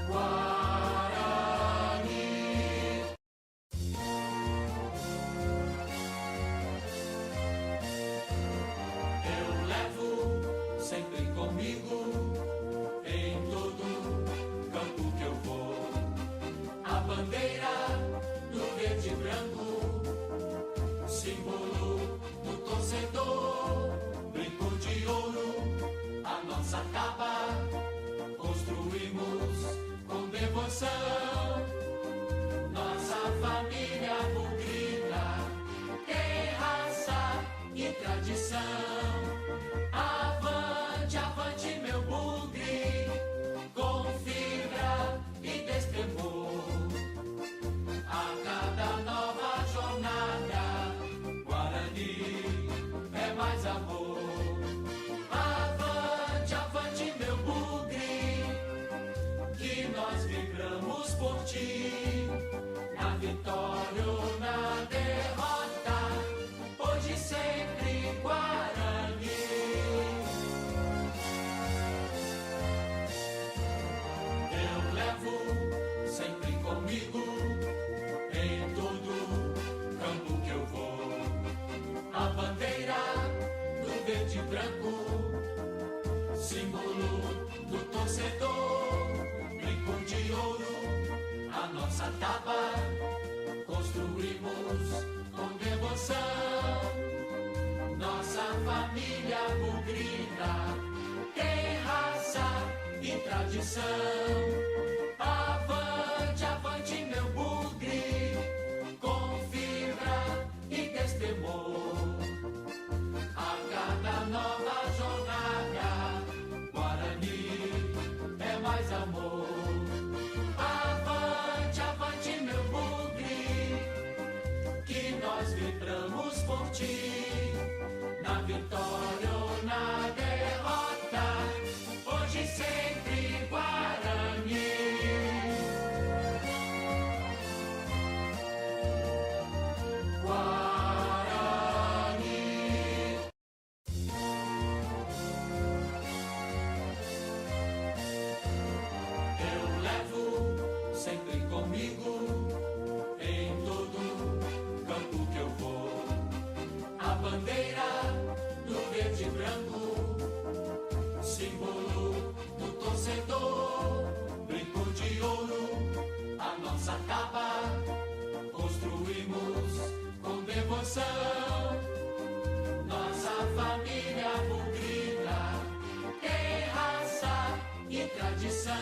Guarani. Eu levo sempre comigo, em todo campo que eu vou, a bandeira do verde e branco, símbolo do torcedor, brinco de ouro, a nossa taba, construímos com devoção, nossa família bugrina, tem raça e tradição. Avante, avante, meu bugre, com fibra e destemor. A cada nova jornada, Guarani é mais amor. Avante, avante, meu bugre, que nós vibramos por ti. Na vitória ou na derrota, hoje sempre Guarani. Eu levo sempre comigo, em todo campo que eu vou, a bandeira do verde e branco, símbolo do torcedor, brinco de ouro, a nossa taba, construímos com devoção, nossa família bugrina, tem raça e tradição. Avante, avante, meu bugre, com fibra e destemor. A cada nova nós vibramos por ti, na vitória ou na derrota, hoje e sempre Guarani. Sempre comigo, em todo campo que eu vou, a bandeira do verde e branco, símbolo do torcedor, brinco de ouro, a nossa taba, construímos com devoção, nossa família bugrina, tem raça e tradição.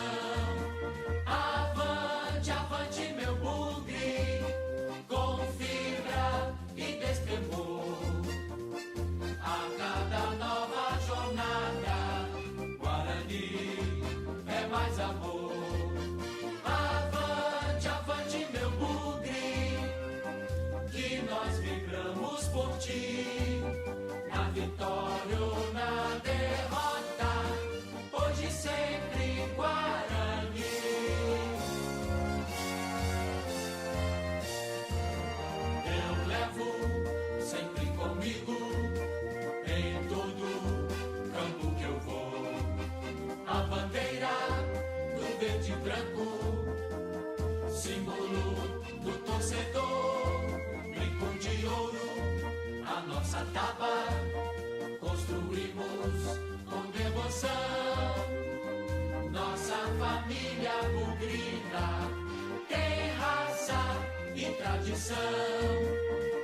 Avante, meu bugre, com fibra e destemor. A cada nova jornada, Guarani é mais amor. Avante, meu bugre, que nós vibramos por ti, na vitória ou na derrota, hoje e sempre Guarani. Sempre comigo, em todo campo que eu vou, a bandeira do verde e branco, símbolo do torcedor, brinco de ouro, a nossa taba, construímos com devoção, nossa família bugrina, tem raça e tradição.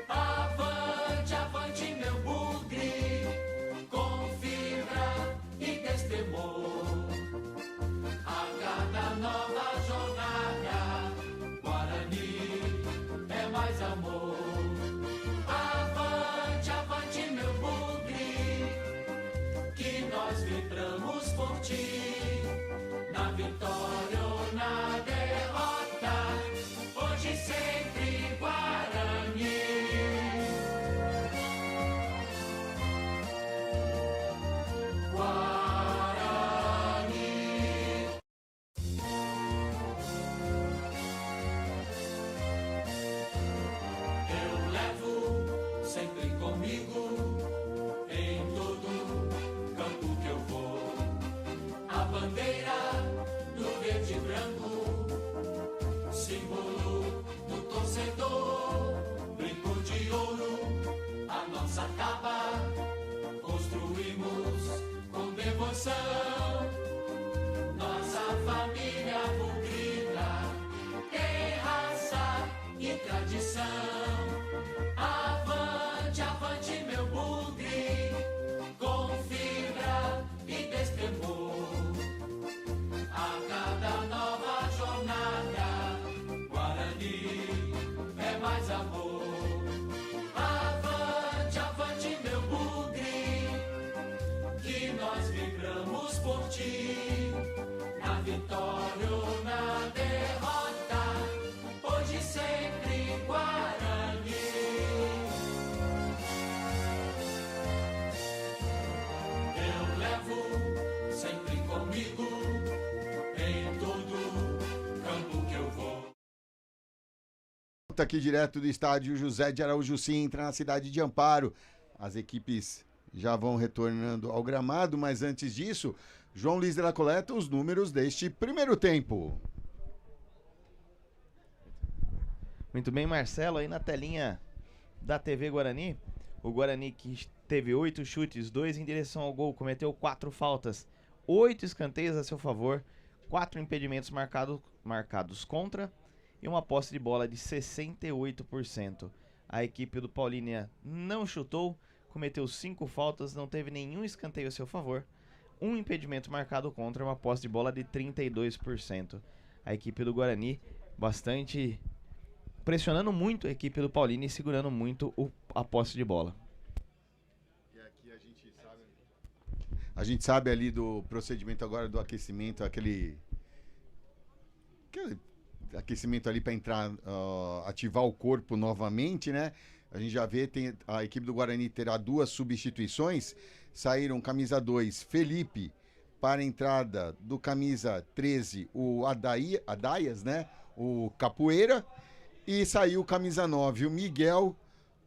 Avante, meu bugre, com fibra e destemor. A cada nova jornada, Guarani é mais amor. Avante, meu bugre, que nós vibramos por ti, na vitória ou na derrota, hoje e sempre Guarani. Sempre comigo, em todo campo que eu vou, a bandeira do verde e branco, símbolo do torcedor, brinco de ouro, a nossa taba, construímos com devoção, nossa família bugrina, tem raça e tradição. Avante, meu bugre, com fibra e destemor. A cada nova jornada, Guarani é mais amor. Avante, meu bugre, que nós vibramos por ti, na vitória ou na derrota, hoje e sempre Guarani. Sempre comigo, em todo campo que eu vou. Aqui direto do estádio José de Araújo Sintra, na cidade de Amparo. As equipes já vão retornando ao gramado, mas antes disso, João Luiz de la Coleta, os números deste primeiro tempo. Muito bem, Marcelo, aí na telinha da TV Guarani. O Guarani que teve 8 chutes, 2 em direção ao gol, cometeu 4 faltas, 8 escanteios a seu favor, 4 impedimentos marcados contra e uma posse de bola de 68%. A equipe do Paulínia não chutou, cometeu 5 faltas, não teve nenhum escanteio a seu favor, um impedimento marcado contra e uma posse de bola de 32%. A equipe do Guarani bastante pressionando muito a equipe do Paulínia e segurando muito a posse de bola. E aqui a gente sabe ali do procedimento agora do aquecimento, aquele aquecimento ali para entrar, ativar o corpo novamente, né? A gente já vê, a equipe do Guarani terá 2 substituições. Saíram camisa 2, Felipe, para a entrada do camisa 13, o Adaias, né? O Capoeira. E saiu camisa 9, o Miguel,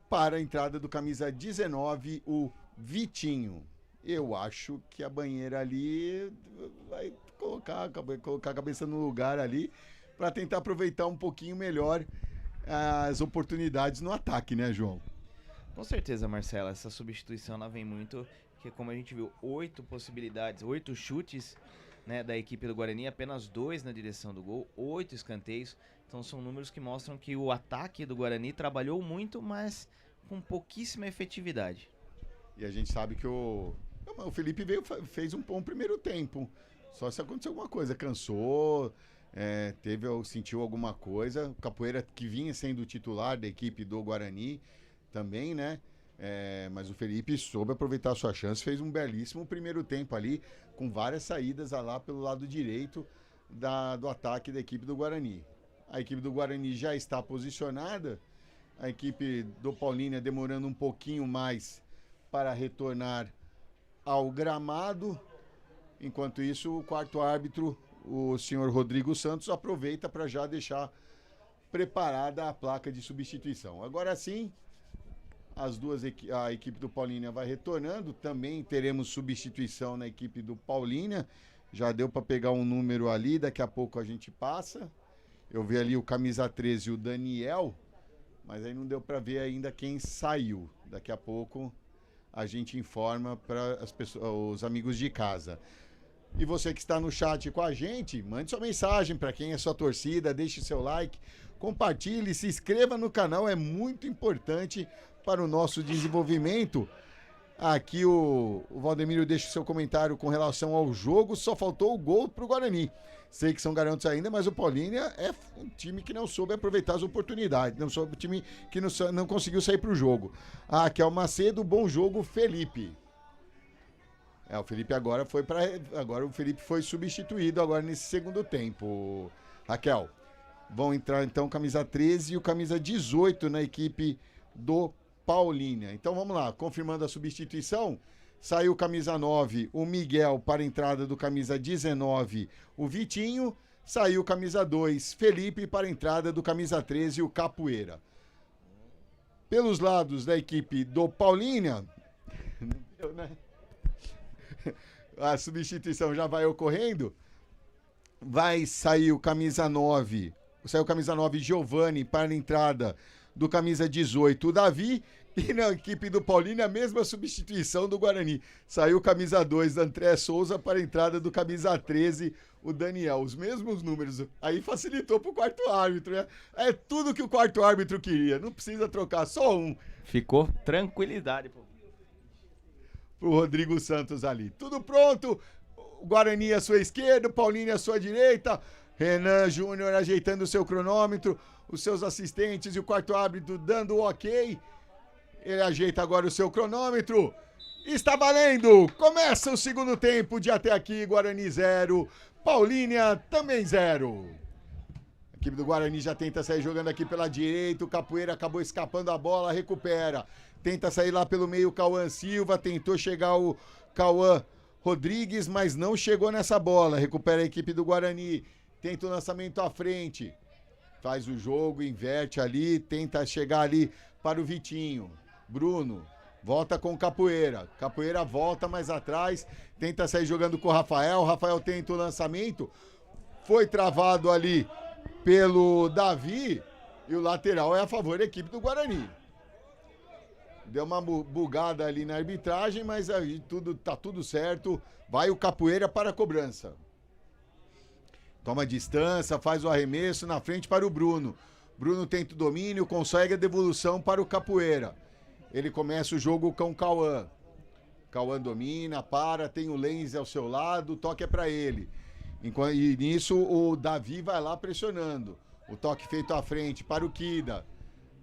para a entrada do camisa 19, o Vitinho. Eu acho que a banheira ali vai colocar a cabeça no lugar ali para tentar aproveitar um pouquinho melhor as oportunidades no ataque, né, João? Com certeza, Marcelo, essa substituição ela vem muito, que como a gente viu, 8 possibilidades, 8 chutes, né, da equipe do Guarani, apenas 2 na direção do gol, 8 escanteios. Então são números que mostram que o ataque do Guarani trabalhou muito, mas com pouquíssima efetividade. E a gente sabe que o Felipe fez um bom primeiro tempo. Só se aconteceu alguma coisa, cansou, sentiu alguma coisa. O Capoeira, que vinha sendo o titular da equipe do Guarani também, né? Mas o Felipe soube aproveitar a sua chance, fez um belíssimo primeiro tempo ali, com várias saídas lá pelo lado direito do ataque da equipe do Guarani. A equipe do Guarani já está posicionada, a equipe do Paulínia demorando um pouquinho mais para retornar ao gramado. Enquanto isso, o quarto árbitro, o senhor Rodrigo Santos, aproveita para já deixar preparada a placa de substituição. Agora sim, a equipe do Paulínia vai retornando. Também teremos substituição na equipe do Paulínia. Já deu para pegar um número ali, daqui a pouco a gente passa. Eu vi ali o camisa 13, o Daniel, mas aí não deu para ver ainda quem saiu. Daqui a pouco a gente informa para os amigos de casa. E você que está no chat com a gente, mande sua mensagem para quem é sua torcida, deixe seu like, compartilhe, se inscreva no canal, é muito importante para o nosso desenvolvimento. Aqui o Valdemiro deixa o seu comentário com relação ao jogo, só faltou o gol para o Guarani. Sei que são garantos ainda, mas o Paulínia é um time que não soube aproveitar as oportunidades, um time que não conseguiu sair para o jogo. Raquel Macedo, bom jogo, Felipe. O Felipe agora o Felipe foi substituído agora nesse segundo tempo. Raquel, vão entrar então o camisa 13 e o camisa 18 na equipe do Paulínia. Então vamos lá, confirmando a substituição. Saiu camisa 9, o Miguel, para a entrada do camisa 19, o Vitinho. Saiu camisa 2, Felipe, para a entrada do camisa 13, o Capoeira. Pelos lados da equipe do Paulínia, a substituição já vai ocorrendo. Vai sair o camisa 9, saiu o camisa 9, Giovani, para a entrada do camisa 18, o Davi. E na equipe do Paulínia, a mesma substituição do Guarani. Saiu o camisa 2, André Souza, para a entrada do camisa 13, o Daniel. Os mesmos números. Aí facilitou pro quarto árbitro, né? É tudo que o quarto árbitro queria. Não precisa trocar, só um. Ficou tranquilidade, pô. Pro Rodrigo Santos ali. Tudo pronto. O Guarani à sua esquerda, o Paulínia à sua direita. Renan Júnior ajeitando o seu cronômetro. Os seus assistentes e o quarto árbitro dando o ok. Ele ajeita agora o seu cronômetro. Está valendo! Começa o segundo tempo de até aqui. Guarani 0, Paulínia também 0. A equipe do Guarani já tenta sair jogando aqui pela direita. O Capoeira acabou escapando a bola, recupera. Tenta sair lá pelo meio o Cauã Silva. Tentou chegar o Cauã Rodrigues, mas não chegou nessa bola. Recupera a equipe do Guarani. Tenta o lançamento à frente. Faz o jogo, inverte ali. Tenta chegar ali para o Vitinho. Bruno, volta com o Capoeira. Capoeira volta mais atrás, tenta sair jogando com o Rafael. Rafael tenta o lançamento. Foi travado ali pelo Davi. E o lateral é a favor da equipe do Guarani. Deu uma bugada ali na arbitragem, mas aí tá tudo certo. Vai o Capoeira para a cobrança. Toma distância, faz o arremesso na frente para o Bruno. Bruno tenta o domínio, consegue a devolução para o Capoeira. Ele começa o jogo com o Cauã. Cauã domina, tem o Lenz ao seu lado, o toque é para ele. E nisso o Davi vai lá pressionando. O toque feito à frente para o Kida.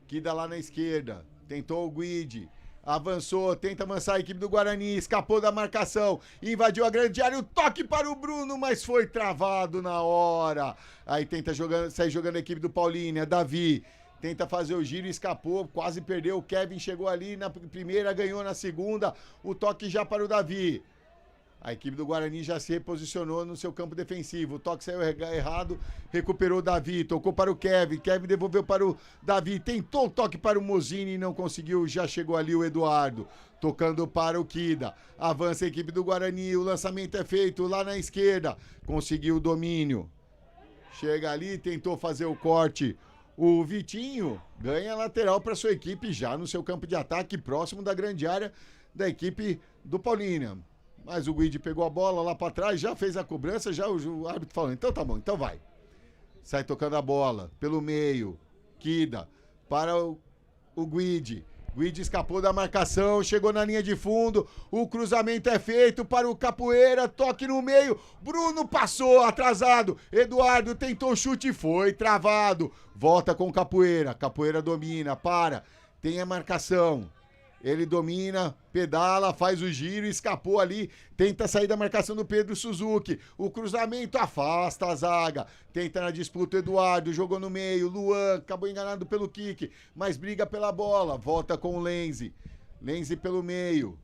Kida lá na esquerda. Tentou o Guide. Avançou, tenta avançar a equipe do Guarani. Escapou da marcação. Invadiu a grande área. O toque para o Bruno, mas foi travado na hora. Aí tenta sair jogando a equipe do Paulínia. Davi tenta fazer o giro, escapou, quase perdeu. O Kevin chegou ali na primeira, ganhou na segunda. O toque já para o Davi. A equipe do Guarani já se reposicionou no seu campo defensivo. O toque saiu errado, recuperou o Davi, tocou para o Kevin. Kevin devolveu para o Davi, tentou o toque para o Mozini e não conseguiu. Já chegou ali o Eduardo, tocando para o Kida. Avança a equipe do Guarani, o lançamento é feito lá na esquerda. Conseguiu o domínio. Chega ali, tentou fazer o corte. O Vitinho ganha lateral para sua equipe já no seu campo de ataque, próximo da grande área da equipe do Paulínia. Mas o Guide pegou a bola lá pra trás, já fez a cobrança, já o árbitro falou, então tá bom, então vai. Sai tocando a bola pelo meio, Kida para o Guide. Guide escapou da marcação, chegou na linha de fundo, o cruzamento é feito para o Capoeira, toque no meio, Bruno passou atrasado, Eduardo tentou o chute, foi travado, volta com o Capoeira, Capoeira domina, tem a marcação. Ele domina, pedala, faz o giro, escapou ali, tenta sair da marcação do Pedro Suzuki. O cruzamento afasta a zaga. Tenta na disputa o Eduardo, jogou no meio. Luan acabou enganado pelo kick, mas briga pela bola. Volta com o Lenzi. Lenzi pelo meio.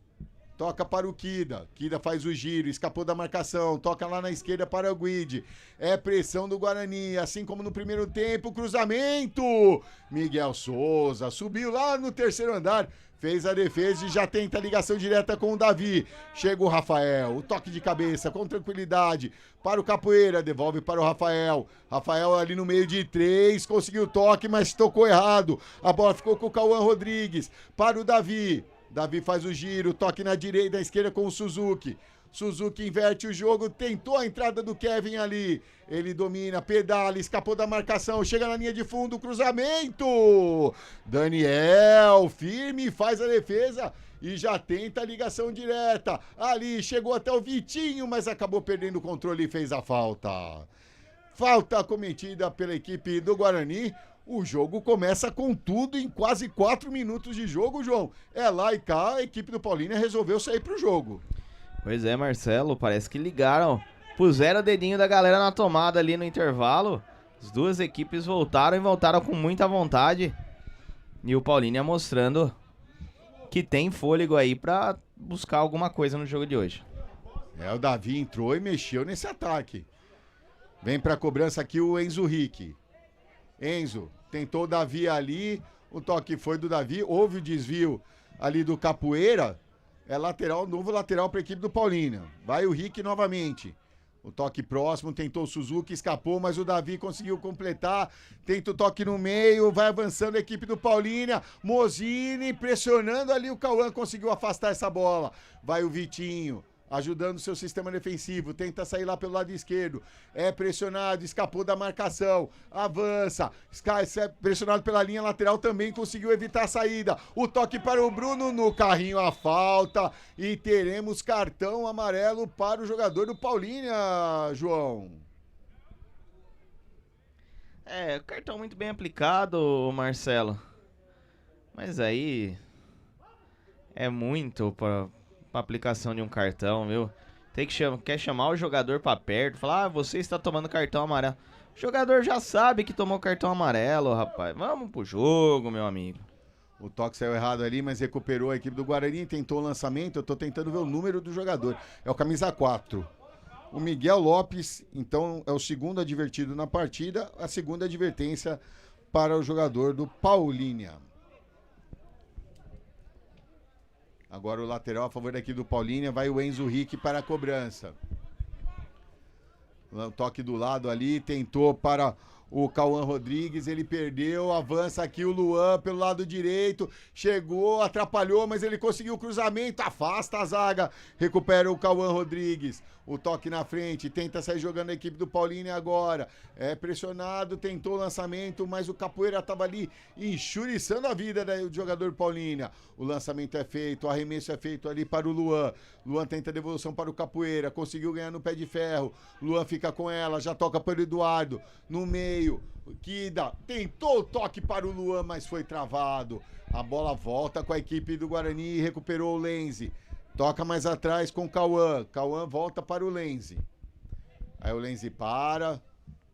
Toca para o Kida. Kida faz o giro, escapou da marcação. Toca lá na esquerda para o Guide. É pressão do Guarani, assim como no primeiro tempo. Cruzamento! Miguel Souza subiu lá no terceiro andar. Fez a defesa e já tenta a ligação direta com o Davi. Chega o Rafael, o toque de cabeça com tranquilidade para o Capoeira, devolve para o Rafael. Rafael ali no meio de 3, conseguiu o toque, mas tocou errado. A bola ficou com o Cauã Rodrigues para o Davi. Davi faz o giro, toque na direita, na esquerda com o Suzuki. Suzuki inverte o jogo, tentou a entrada do Kevin ali. Ele domina, pedala, escapou da marcação, chega na linha de fundo, cruzamento. Daniel, firme, faz a defesa e já tenta a ligação direta. Ali, chegou até o Vitinho, mas acabou perdendo o controle e fez a falta. Falta cometida pela equipe do Guarani. O jogo começa com tudo em quase 4 minutos de jogo, João. É lá e cá, a equipe do Paulínia resolveu sair pro jogo. Pois é, Marcelo, parece que ligaram, puseram o dedinho da galera na tomada ali no intervalo. As duas equipes voltaram e voltaram com muita vontade. E o Paulínia mostrando que tem fôlego aí pra buscar alguma coisa no jogo de hoje. O Davi entrou e mexeu nesse ataque. Vem pra cobrança aqui o Enzo Rick. Enzo tentou o Davi ali, o toque foi do Davi, houve o desvio ali do Capoeira. É lateral, novo lateral para a equipe do Paulínia. Vai o Rick novamente. O toque próximo, tentou o Suzuki, escapou, mas o Davi conseguiu completar. Tenta o toque no meio, vai avançando a equipe do Paulínia. Mozini pressionando ali o Cauã, conseguiu afastar essa bola. Vai o Vitinho, ajudando o seu sistema defensivo, tenta sair lá pelo lado esquerdo, é pressionado, escapou da marcação, avança, é pressionado pela linha lateral, também conseguiu evitar a saída, o toque para o Bruno, no carrinho a falta, e teremos cartão amarelo para o jogador do Paulínia, João. Cartão muito bem aplicado, Marcelo, mas aí é muito pra aplicação de um cartão, viu? Quer chamar o jogador pra perto, falar, você está tomando cartão amarelo. O jogador já sabe que tomou cartão amarelo, rapaz. Vamos pro jogo, meu amigo. O toque saiu errado ali, mas recuperou a equipe do Guarani, tentou o lançamento, eu tô tentando ver o número do jogador. É o camisa 4. O Miguel Lopes, então, é o segundo advertido na partida, a segunda advertência para o jogador do Paulínia. Agora o lateral a favor daqui do Paulínia, vai o Enzo Rick para a cobrança. O toque do lado ali, tentou para o Cauã Rodrigues, ele perdeu, avança aqui o Luan pelo lado direito, chegou, atrapalhou, mas ele conseguiu o cruzamento, afasta a zaga, recupera o Cauã Rodrigues, o toque na frente, tenta sair jogando a equipe do Paulínia agora, é pressionado, tentou o lançamento, mas o Capoeira estava ali enxuriçando a vida do jogador Paulínia. O lançamento é feito, o arremesso é feito ali para o Luan, Luan tenta a devolução para o Capoeira, conseguiu ganhar no pé de ferro, Luan fica com ela, já toca para o Eduardo, no meio, Kida tentou o toque para o Luan, mas foi travado. A bola volta com a equipe do Guarani e recuperou o Lenzi. Toca mais atrás com o Cauã. Cauã volta para o Lenzi. Aí o Lenzi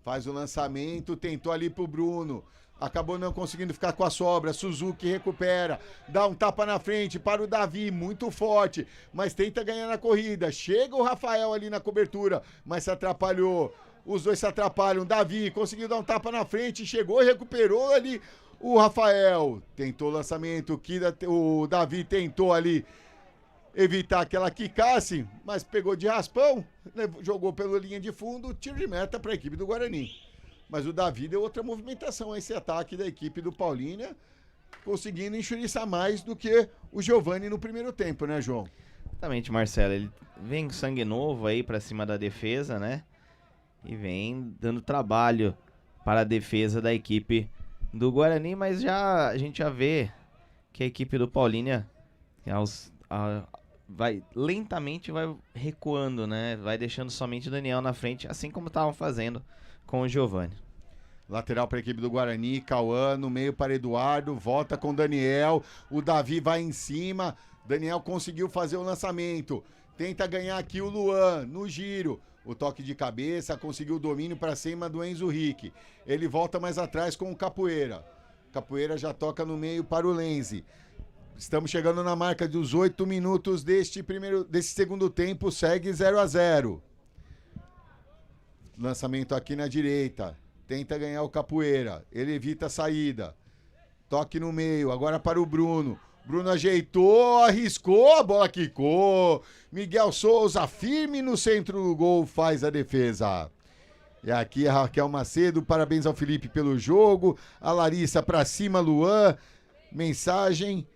faz o lançamento, tentou ali pro Bruno. acabou não conseguindo ficar com a sobra. Suzuki recupera, dá um tapa na frente para o Davi, muito forte, mas tenta ganhar na corrida. Chega o Rafael ali na cobertura, mas se atrapalhou. Os dois se atrapalham. Davi conseguiu dar um tapa na frente, chegou e recuperou ali o Rafael. Tentou o lançamento, o Davi tentou ali evitar que ela quicasse, mas pegou de raspão, jogou pela linha de fundo, tiro de meta para a equipe do Guarani. Mas o Davi deu outra movimentação a esse ataque da equipe do Paulínia, conseguindo enxuriçar mais do que o Giovani no primeiro tempo, né, João? Exatamente, Marcelo. Ele vem com sangue novo aí pra cima da defesa, né? E vem dando trabalho para a defesa da equipe do Guarani, mas a gente já vê que a equipe do Paulínia lentamente vai recuando, né? Vai deixando somente o Daniel na frente, assim como estavam fazendo com o Giovani. Lateral para a equipe do Guarani, Cauã no meio para Eduardo, volta com Daniel, o Davi vai em cima, Daniel conseguiu fazer o lançamento, tenta ganhar aqui o Luan no giro, o toque de cabeça, conseguiu o domínio para cima do Enzo Rick, ele volta mais atrás com o Capoeira, Capoeira já toca no meio para o Lenzi. Estamos chegando na marca dos 8 minutos desse segundo tempo, segue 0-0. Lançamento aqui na direita. Tenta ganhar o Capoeira. Ele evita a saída. Toque no meio. Agora para o Bruno. Bruno ajeitou, arriscou, a bola quicou. Miguel Souza, firme no centro do gol, faz a defesa. E aqui a Raquel Macedo. Parabéns ao Felipe pelo jogo. A Larissa pra cima, Luan. Mensagem.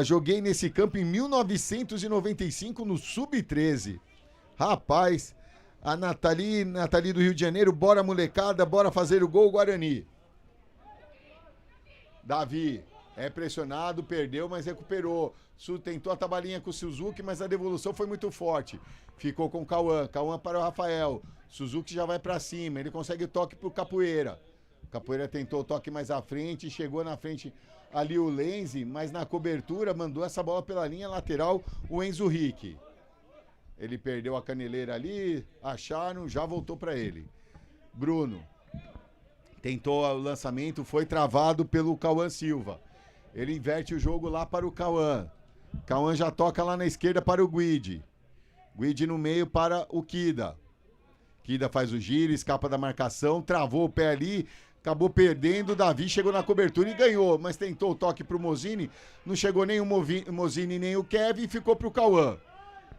Joguei nesse campo em 1995 no Sub-13. Rapaz... A Nathalie do Rio de Janeiro, bora molecada, bora fazer o gol Guarani. Davi, é pressionado, perdeu, mas recuperou. Tentou a tabelinha com o Suzuki, mas a devolução foi muito forte. Ficou com o Cauã, Cauã para o Rafael. Suzuki já vai para cima, ele consegue o toque pro Capoeira. Capoeira tentou o toque mais à frente, chegou na frente ali o Lenzi, mas na cobertura mandou essa bola pela linha lateral o Enzo Rick. Ele perdeu a caneleira ali, acharam, já voltou para ele. Bruno tentou o lançamento, foi travado pelo Cauã Silva. Ele inverte o jogo lá para o Cauã. Cauã já toca lá na esquerda para o Guide. Guide no meio para o Kida. Kida faz o giro, escapa da marcação, travou o pé ali, acabou perdendo. Davi chegou na cobertura e ganhou, mas tentou o toque para o Mosini. Não chegou nem o Mosini nem o Kevin e ficou para o Cauã.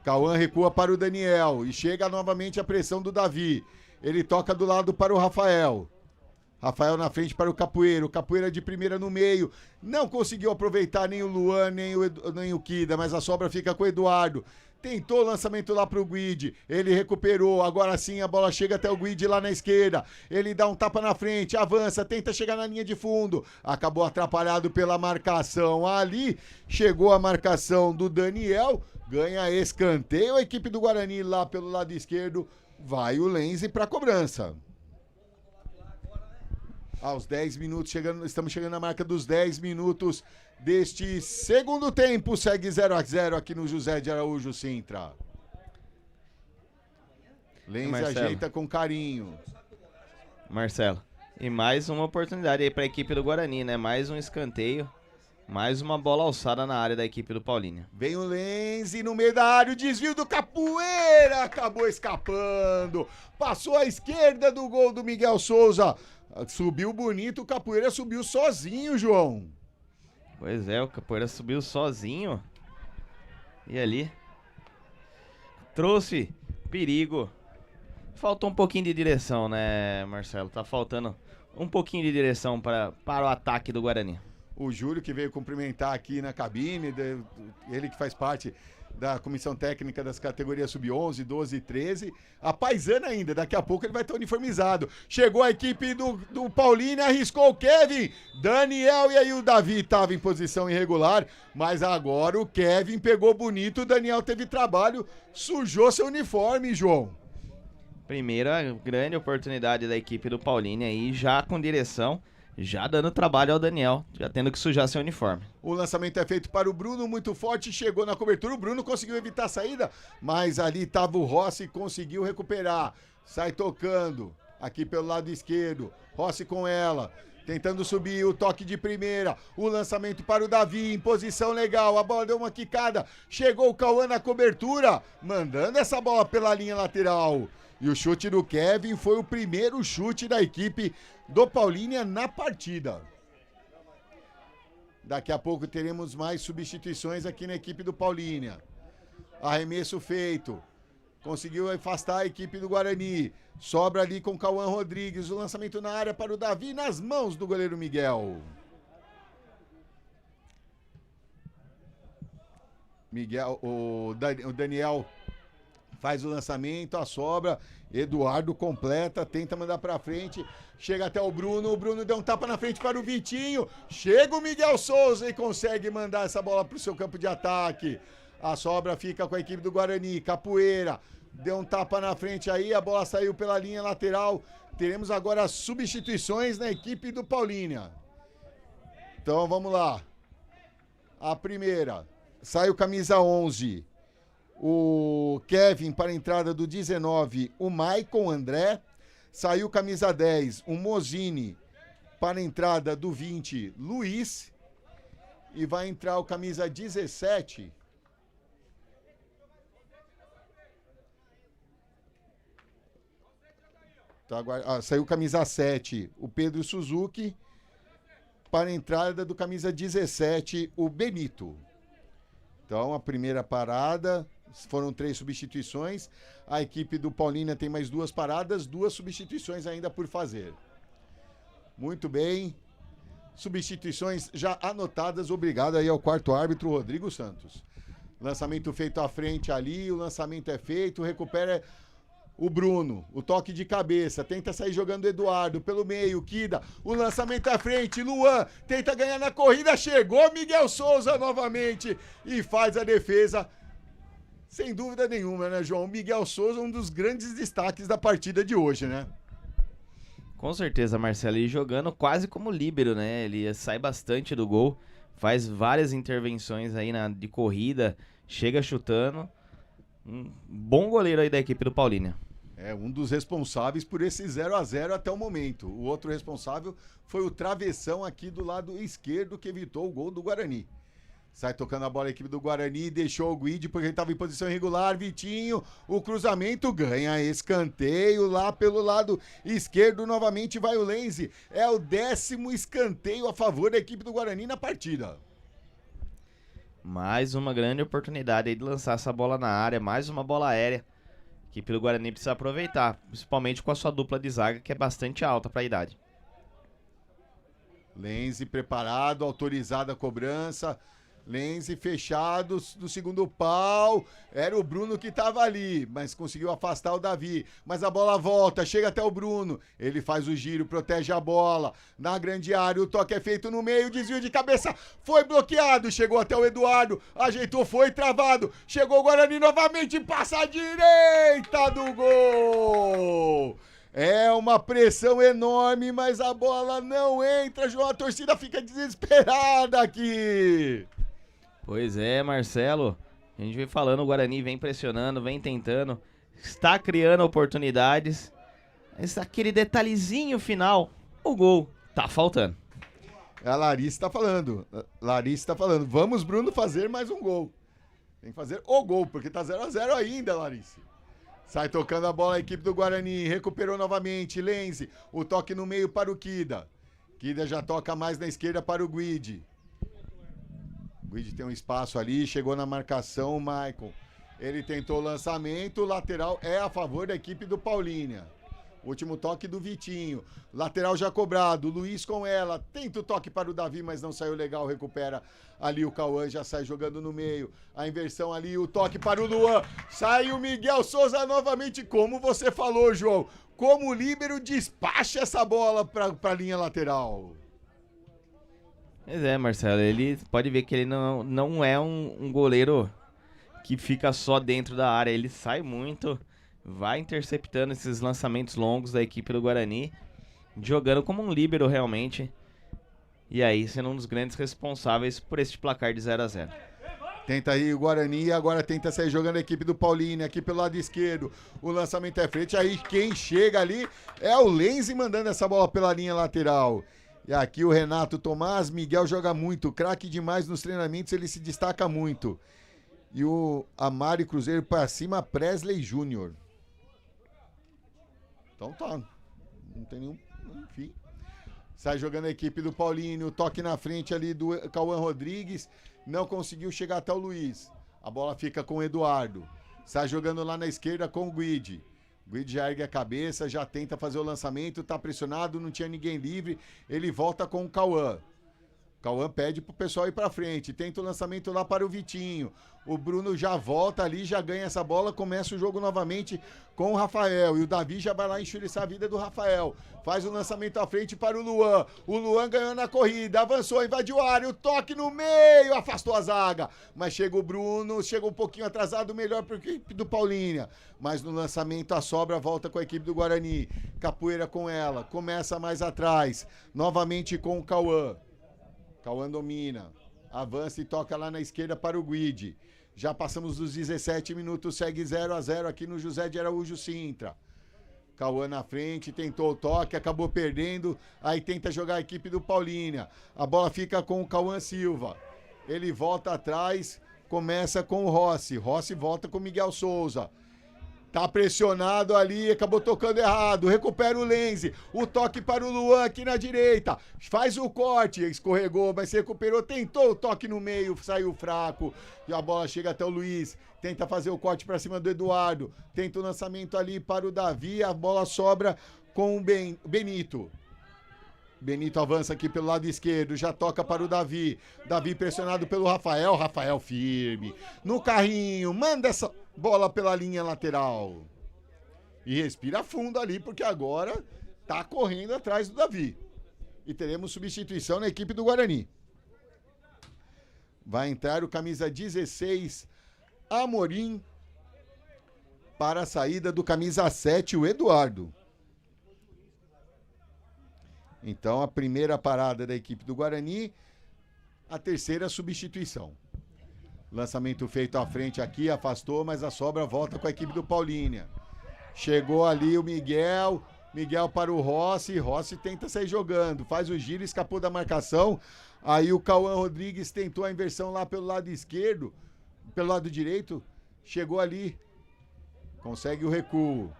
Cauã recua para o Daniel e chega novamente a pressão do Davi. Ele toca do lado para o Rafael. Rafael na frente para o Capoeira. O Capoeira de primeira no meio. Não conseguiu aproveitar nem o Luan, nem o Kida, mas a sobra fica com o Eduardo. Tentou o lançamento lá para o Guide. Ele recuperou. Agora sim a bola chega até o Guide lá na esquerda. Ele dá um tapa na frente, avança, tenta chegar na linha de fundo. Acabou atrapalhado pela marcação ali. Chegou a marcação do Daniel. Ganha escanteio a equipe do Guarani lá pelo lado esquerdo. Vai o Lenzi para a cobrança. Aos 10 minutos, estamos chegando na marca dos 10 minutos deste segundo tempo. Segue 0-0 aqui no José de Araújo Sintra. Lenzi ajeita com carinho. Marcelo, e mais uma oportunidade aí para a equipe do Guarani, né? Mais um escanteio. Mais uma bola alçada na área da equipe do Paulínia. Vem o Lenzi no meio da área, o desvio do Capoeira, acabou escapando. Passou à esquerda do gol do Miguel Souza. Subiu bonito, o Capoeira subiu sozinho, João. Pois é, o Capoeira subiu sozinho. E ali trouxe perigo. Faltou um pouquinho de direção, né, Marcelo? Tá faltando um pouquinho de direção para o ataque do Guarani. O Júlio, que veio cumprimentar aqui na cabine, ele que faz parte da comissão técnica das categorias sub-11, 12 e 13. A paisana ainda, daqui a pouco ele vai estar uniformizado. Chegou a equipe do Paulínia, arriscou o Kevin, Daniel, e aí o Davi estava em posição irregular, mas agora o Kevin pegou bonito, o Daniel teve trabalho, sujou seu uniforme, João. Primeira grande oportunidade da equipe do Paulínia aí, já com direção. Já dando trabalho ao Daniel, já tendo que sujar seu uniforme. O lançamento é feito para o Bruno, muito forte, chegou na cobertura, o Bruno conseguiu evitar a saída, mas ali estava o Rossi, conseguiu recuperar, sai tocando, aqui pelo lado esquerdo, Rossi com ela, Tentando subir, o toque de primeira, o lançamento para o Davi, em posição legal, a bola deu uma quicada, chegou o Cauã na cobertura, mandando essa bola pela linha lateral. E o chute do Kevin foi o primeiro chute da equipe do Paulínia na partida. Daqui a pouco teremos mais substituições aqui na equipe do Paulínia. Arremesso feito. Conseguiu afastar a equipe do Guarani. Sobra ali com o Cauã Rodrigues. O lançamento na área para o Davi, nas mãos do goleiro Miguel. O Daniel faz o lançamento, a sobra. Eduardo completa, tenta mandar pra frente. Chega até o Bruno deu um tapa na frente para o Vitinho. Chega o Miguel Souza e consegue mandar essa bola pro seu campo de ataque. A sobra fica com a equipe do Guarani. Capoeira deu um tapa na frente aí, a bola saiu pela linha lateral. Teremos agora as substituições na equipe do Paulínia. Então vamos lá. A primeira, sai o camisa 11, o Kevin para a entrada do 19, o Maicon André. Saiu camisa 10, o Mozini para a entrada do 20, Luiz. E vai entrar o camisa 17... saiu camisa 7, o Pedro Suzuki, para a entrada do camisa 17, o Benito. Então, a primeira parada, foram 3 substituições. A equipe do Paulínia tem mais 2 paradas, 2 substituições ainda por fazer. Muito bem. Substituições já anotadas. Obrigado aí ao quarto árbitro, Rodrigo Santos. Lançamento feito à frente ali, o lançamento é feito, recupera o Bruno, o toque de cabeça, tenta sair jogando o Eduardo pelo meio, Kida, o lançamento à frente, Luan, tenta ganhar na corrida, chegou Miguel Souza novamente e faz a defesa, sem dúvida nenhuma, né, João? Miguel Souza, um dos grandes destaques da partida de hoje, né? Com certeza, Marcelo, e jogando quase como líbero, né? Ele sai bastante do gol, faz várias intervenções aí de corrida, chega chutando. Um bom goleiro aí da equipe do Paulínia. É um dos responsáveis por esse 0-0 até o momento. O outro responsável foi o travessão aqui do lado esquerdo que evitou o gol do Guarani. Sai tocando a bola a equipe do Guarani, deixou o Guide porque ele estava em posição irregular. Vitinho, o cruzamento ganha escanteio lá pelo lado esquerdo. Novamente vai o Lenze. É o 10º escanteio a favor da equipe do Guarani na partida. Mais uma grande oportunidade aí de lançar essa bola na área, mais uma bola aérea. A equipe do Guarani precisa aproveitar, principalmente com a sua dupla de zaga, que é bastante alta para a idade. Lenze preparado, autorizada a cobrança. Lenze fechado do segundo pau. Era o Bruno que estava ali, mas conseguiu afastar o Davi. Mas a bola volta, chega até o Bruno. Ele faz o giro, protege a bola. Na grande área, o toque é feito no meio, desvio de cabeça. Foi bloqueado, chegou até o Eduardo. Ajeitou, foi travado. Chegou o Guarani novamente, passa à direita do gol. É uma pressão enorme, mas a bola não entra, João. A torcida fica desesperada aqui. Pois é, Marcelo. A gente vem falando, o Guarani vem pressionando, vem tentando, está criando oportunidades. Mas aquele detalhezinho final, o gol tá faltando. A Larissa tá falando. Vamos, Bruno, fazer mais um gol. Tem que fazer o gol, porque tá 0-0 ainda, Larissa. Sai tocando a bola a equipe do Guarani, recuperou novamente, Lenze, o toque no meio para o Kida. Kida já toca mais na esquerda para o Guide. O Guide tem um espaço ali, chegou na marcação o Maicon. Ele tentou o lançamento, o lateral é a favor da equipe do Paulínia. Último toque do Vitinho, lateral já cobrado, Luiz com ela, tenta o toque para o Davi, mas não saiu legal, recupera ali o Cauã, já sai jogando no meio, a inversão ali, o toque para o Luan, sai o Miguel Souza novamente, como você falou, João, como o líbero despacha essa bola para a linha lateral. Pois é, Marcelo, ele pode ver que ele não é um goleiro que fica só dentro da área, ele sai muito, vai interceptando esses lançamentos longos da equipe do Guarani, jogando como um líbero realmente, e aí sendo um dos grandes responsáveis por este placar de 0-0. Tenta aí o Guarani, agora tenta sair jogando a equipe do Paulínia, aqui pelo lado esquerdo, o lançamento é frente, aí quem chega ali é o Lenze mandando essa bola pela linha lateral. E aqui o Renato Tomás, Miguel joga muito, craque demais nos treinamentos, ele se destaca muito. E o Amari Cruzeiro pra cima, Presley Júnior. Então tá, não tem nenhum, enfim. Sai jogando a equipe do Paulinho, toque na frente ali do Cauã Rodrigues, não conseguiu chegar até o Luiz. A bola fica com o Eduardo. Sai jogando lá na esquerda com o Guide. Guide já ergue a cabeça, já tenta fazer o lançamento, tá pressionado, não tinha ninguém livre. Ele volta com o Cauã. Cauã pede pro pessoal ir pra frente, tenta o lançamento lá para o Vitinho. O Bruno já volta ali, já ganha essa bola, começa o jogo novamente com o Rafael. E o Davi já vai lá enxuriçar a vida do Rafael. Faz o lançamento à frente para o Luan. O Luan ganhou na corrida, avançou, invadiu a área, o toque no meio, afastou a zaga. Mas chega o Bruno, chega um pouquinho atrasado, melhor para a equipe do Paulínia. Mas no lançamento a sobra volta com a equipe do Guarani. Capoeira com ela, começa mais atrás, novamente com o Cauã. Cauã domina, avança e toca lá na esquerda para o Guide. Já passamos dos 17 minutos, segue 0-0 aqui no José de Araújo Sintra. Cauã na frente, tentou o toque, acabou perdendo, aí tenta jogar a equipe do Paulínia. A bola fica com o Cauã Silva. Ele volta atrás, começa com o Rossi. Rossi volta com o Miguel Souza. Tá pressionado ali, acabou tocando errado, recupera o Lenze, o toque para o Luan aqui na direita, faz o corte, escorregou, mas se recuperou, tentou o toque no meio, saiu fraco, e a bola chega até o Luiz, tenta fazer o corte para cima do Eduardo, tenta o lançamento ali para o Davi, a bola sobra com o Benito. Benito avança aqui pelo lado esquerdo, já toca para o Davi. Davi pressionado pelo Rafael, Rafael firme. No carrinho, manda essa bola pela linha lateral. E respira fundo ali, porque agora tá correndo atrás do Davi. E teremos substituição na equipe do Guarani. Vai entrar o camisa 16, Amorim, para a saída do camisa 7, o Eduardo. Então, a primeira parada da equipe do Guarani, a terceira substituição. Lançamento feito à frente aqui, afastou, mas a sobra volta com a equipe do Paulínia. Chegou ali o Miguel para o Rossi, Rossi tenta sair jogando, faz o giro, escapou da marcação. Aí o Cauã Rodrigues tentou a inversão lá pelo lado esquerdo, pelo lado direito, chegou ali, consegue o recuo.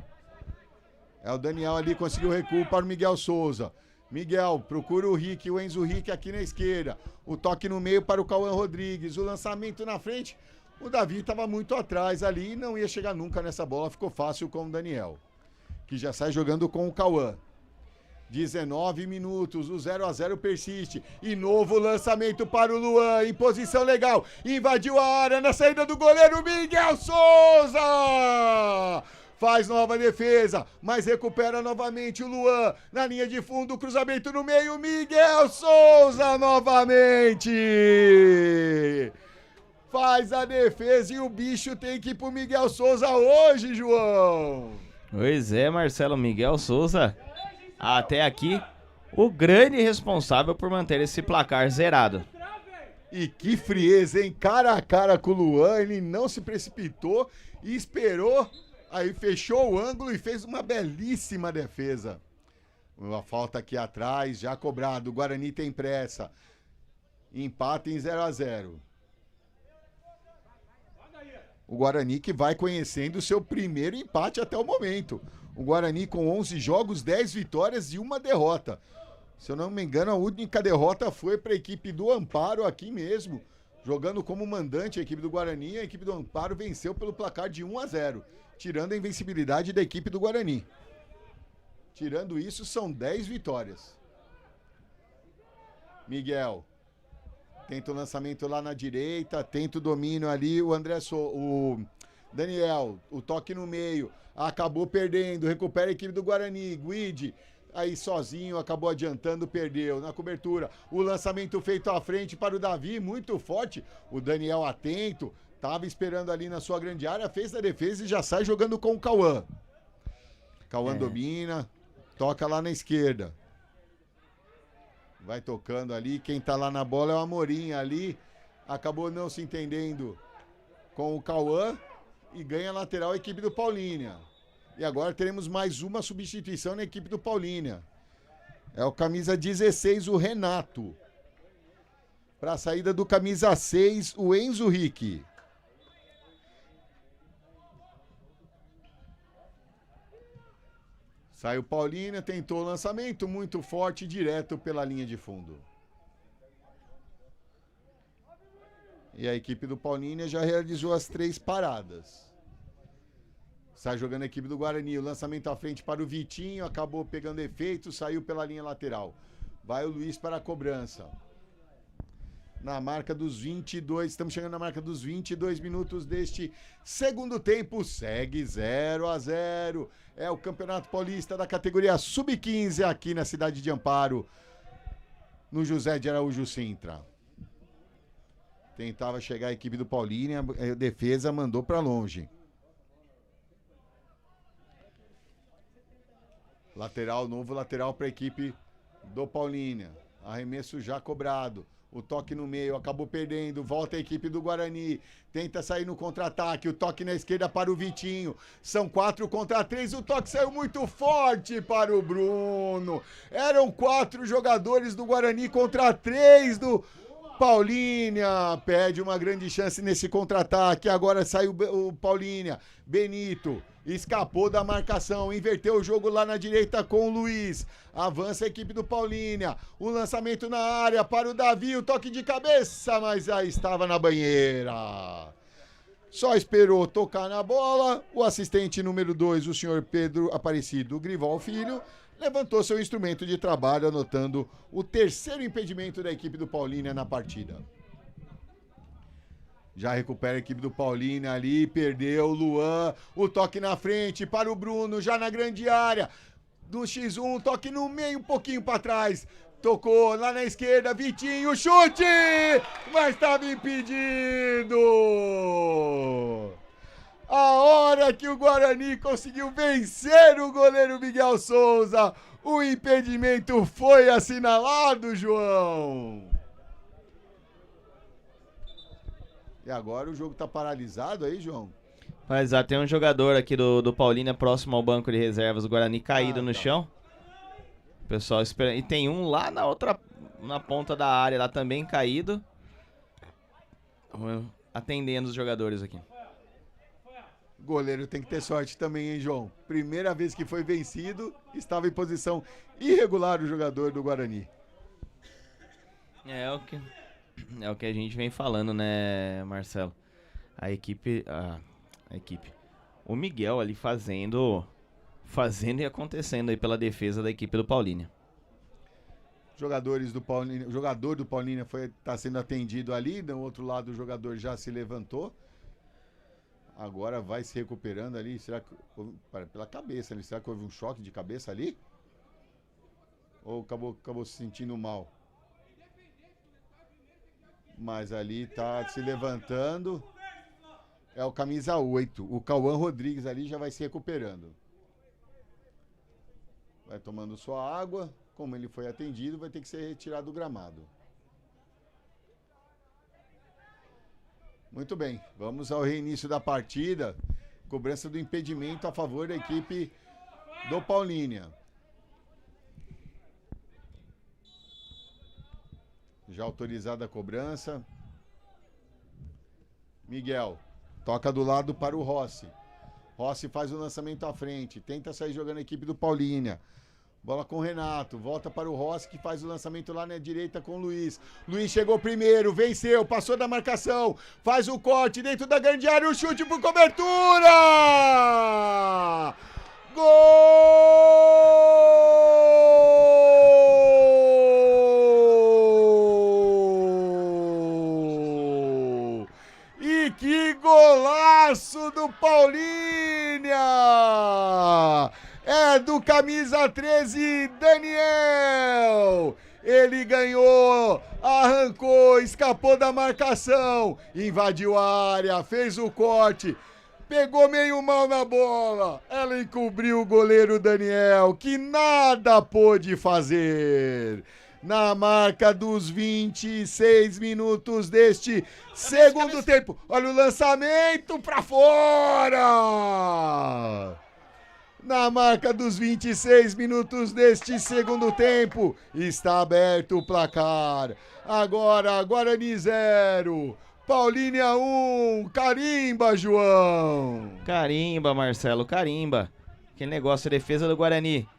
É o Daniel ali, conseguiu o recuo para o Miguel Souza. Miguel, procura o Rick, o Enzo Rick aqui na esquerda. O toque no meio para o Cauã Rodrigues. O lançamento na frente. O Davi estava muito atrás ali e não ia chegar nunca nessa bola. Ficou fácil com o Daniel, que já sai jogando com o Cauã. 19 minutos, o 0-0 persiste. E novo lançamento para o Luan, em posição legal. Invadiu a área na saída do goleiro Miguel Souza! Faz nova defesa, mas recupera novamente o Luan. Na linha de fundo, cruzamento no meio, Miguel Souza novamente. Faz a defesa e o bicho tem que ir pro Miguel Souza hoje, João. Pois é, Marcelo, Miguel Souza, até aqui, o grande responsável por manter esse placar zerado. E que frieza, hein? Cara a cara com o Luan, ele não se precipitou e esperou. Aí fechou o ângulo e fez uma belíssima defesa. Uma falta aqui atrás, já cobrado. O Guarani tem pressa. Empate em 0-0. O Guarani que vai conhecendo o seu primeiro empate até o momento. O Guarani com 11 jogos, 10 vitórias e uma derrota. Se eu não me engano, a única derrota foi para a equipe do Amparo aqui mesmo. Jogando como mandante a equipe do Guarani, a equipe do Amparo venceu pelo placar de 1-0. Tirando a invencibilidade da equipe do Guarani. Tirando isso, são 10 vitórias. Miguel. Tenta o lançamento lá na direita. Tenta o domínio ali. O o Daniel. O toque no meio. Acabou perdendo. Recupera a equipe do Guarani. Guide. Aí sozinho. Acabou adiantando. Perdeu. Na cobertura. O lançamento feito à frente para o Davi. Muito forte. O Daniel atento. Tava esperando ali na sua grande área, fez a defesa e já sai jogando com o Cauã. Cauã domina, toca lá na esquerda. Vai tocando ali, quem tá lá na bola é o Amorim ali. Acabou não se entendendo com o Cauã e ganha lateral a equipe do Paulínia. E agora teremos mais uma substituição na equipe do Paulínia. É o camisa 16, o Renato. Para a saída do camisa 6, o Enzo Rick. Sai o Paulínia, tentou o lançamento, muito forte, direto pela linha de fundo. E a equipe do Paulínia já realizou as 3 paradas. Sai jogando a equipe do Guarani, o lançamento à frente para o Vitinho, acabou pegando efeito, saiu pela linha lateral. Vai o Luiz para a cobrança. Na marca dos 22, estamos chegando na marca dos 22 minutos deste segundo tempo, segue 0-0. É o Campeonato Paulista da categoria Sub-15 aqui na cidade de Amparo, no José de Araújo Sintra. Tentava chegar a equipe do Paulínia, a defesa mandou para longe. Lateral, novo lateral para a equipe do Paulínia. Arremesso já cobrado. O toque no meio, acabou perdendo. Volta a equipe do Guarani. Tenta sair no contra-ataque. O toque na esquerda para o Vitinho. São 4 contra 3. O toque saiu muito forte para o Bruno. Eram 4 jogadores do Guarani contra 3 do Paulínia. Perde uma grande chance nesse contra-ataque. Agora saiu o Paulínia. Benito. Escapou da marcação, inverteu o jogo lá na direita com o Luiz. Avança a equipe do Paulínia. O lançamento na área para o Davi, o toque de cabeça, mas aí estava na banheira. Só esperou tocar na bola. O assistente número 2, o senhor Pedro Aparecido Grival Filho, levantou seu instrumento de trabalho, anotando o terceiro impedimento da equipe do Paulínia na partida. Já recupera a equipe do Paulínia ali, perdeu o Luan, o toque na frente para o Bruno, já na grande área, do X1, toque no meio, um pouquinho para trás, tocou lá na esquerda, Vitinho, chute, mas estava impedido. A hora que o Guarani conseguiu vencer o goleiro Miguel Souza, o impedimento foi assinalado, João. E agora o jogo tá paralisado aí, João? Mas tem um jogador aqui do Paulínia próximo ao banco de reservas do Guarani caído no chão. O pessoal esperando. E tem um lá na ponta da área lá também caído. Atendendo os jogadores aqui. Goleiro tem que ter sorte também, hein, João? Primeira vez que foi vencido, estava em posição irregular o jogador do Guarani. É o que a gente vem falando, né, Marcelo? A equipe. O Miguel ali fazendo e acontecendo aí pela defesa da equipe do Paulínia. O jogador do Paulínia tá sendo atendido ali, do outro lado o jogador já se levantou. Agora vai se recuperando ali. Será que. Pela cabeça ali. Será que houve um choque de cabeça ali? Ou acabou se sentindo mal? Mas ali tá se levantando. É o camisa 8. O Cauã Rodrigues ali já vai se recuperando. Vai tomando sua água. Como ele foi atendido, vai ter que ser retirado do gramado. Muito bem. Vamos ao reinício da partida. Cobrança do impedimento a favor da equipe do Paulínia. Já autorizada a cobrança. Miguel toca do lado para o Rossi. Rossi faz o lançamento à frente. Tenta sair jogando a equipe do Paulínia. Bola com o Renato. Volta para o Rossi que faz o lançamento lá na direita com o Luiz. Luiz chegou primeiro. Venceu. Passou da marcação. Faz o corte dentro da grande área. O chute por cobertura. Gol! E que golaço do Paulínia! É do camisa 13, Daniel! Ele ganhou, arrancou, escapou da marcação, invadiu a área, fez o corte, pegou meio mal na bola. Ela encobriu o goleiro Daniel, que nada pôde fazer. Na marca dos 26 minutos deste segundo tempo. Olha o lançamento pra fora! Na marca dos 26 minutos deste segundo tempo, está aberto o placar. Agora, Guarani 0, Paulínia 1, carimba, João. Carimba, Marcelo, carimba. Que negócio, a defesa do Guarani.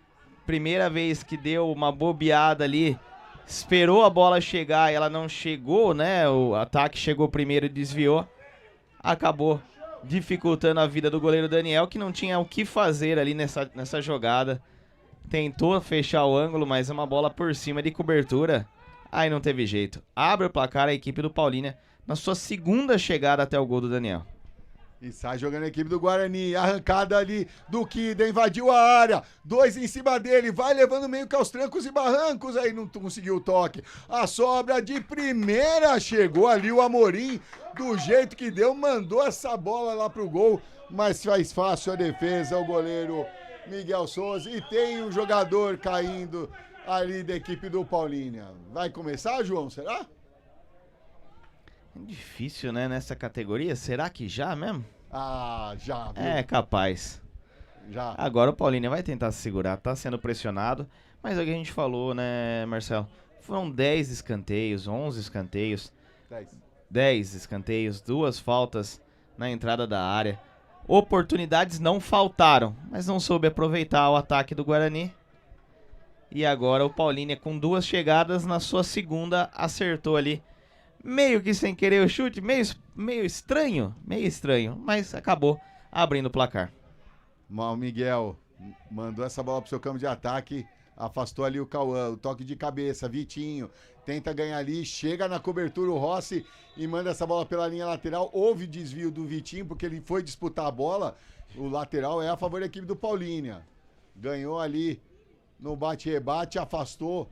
Primeira vez que deu uma bobeada ali, esperou a bola chegar e ela não chegou, né? O ataque chegou primeiro e desviou. Acabou dificultando a vida do goleiro Daniel, que não tinha o que fazer ali nessa jogada. Tentou fechar o ângulo, mas uma bola por cima de cobertura. Aí não teve jeito. Abre o placar a equipe do Paulínia na sua segunda chegada até o gol do Daniel. E sai jogando a equipe do Guarani, arrancada ali do Kida, invadiu a área, 2 em cima dele, vai levando meio que aos trancos e barrancos, aí não conseguiu o toque. A sobra de primeira, chegou ali o Amorim, do jeito que deu, mandou essa bola lá pro gol, mas faz fácil a defesa, o goleiro Miguel Souza, e tem um jogador caindo ali da equipe do Paulínia. Vai começar, João, será? Difícil, né, nessa categoria, será que já mesmo? Ah, já, viu? É capaz. Já. Agora o Paulínia vai tentar se segurar, tá sendo pressionado, mas é o que a gente falou, né, Marcelo? Foram 10 escanteios, 11 escanteios, 10 escanteios, 2 faltas na entrada da área. Oportunidades não faltaram, mas não soube aproveitar o ataque do Guarani. E agora o Paulínia com 2 chegadas, na sua segunda acertou ali. Meio que sem querer o chute, meio estranho, mas acabou abrindo o placar. O Miguel mandou essa bola pro seu campo de ataque, afastou ali o Cauã, o toque de cabeça, Vitinho, tenta ganhar ali, chega na cobertura o Rossi e manda essa bola pela linha lateral. Houve desvio do Vitinho, porque ele foi disputar a bola, o lateral é a favor da equipe do Paulínia. Ganhou ali no bate-rebate, afastou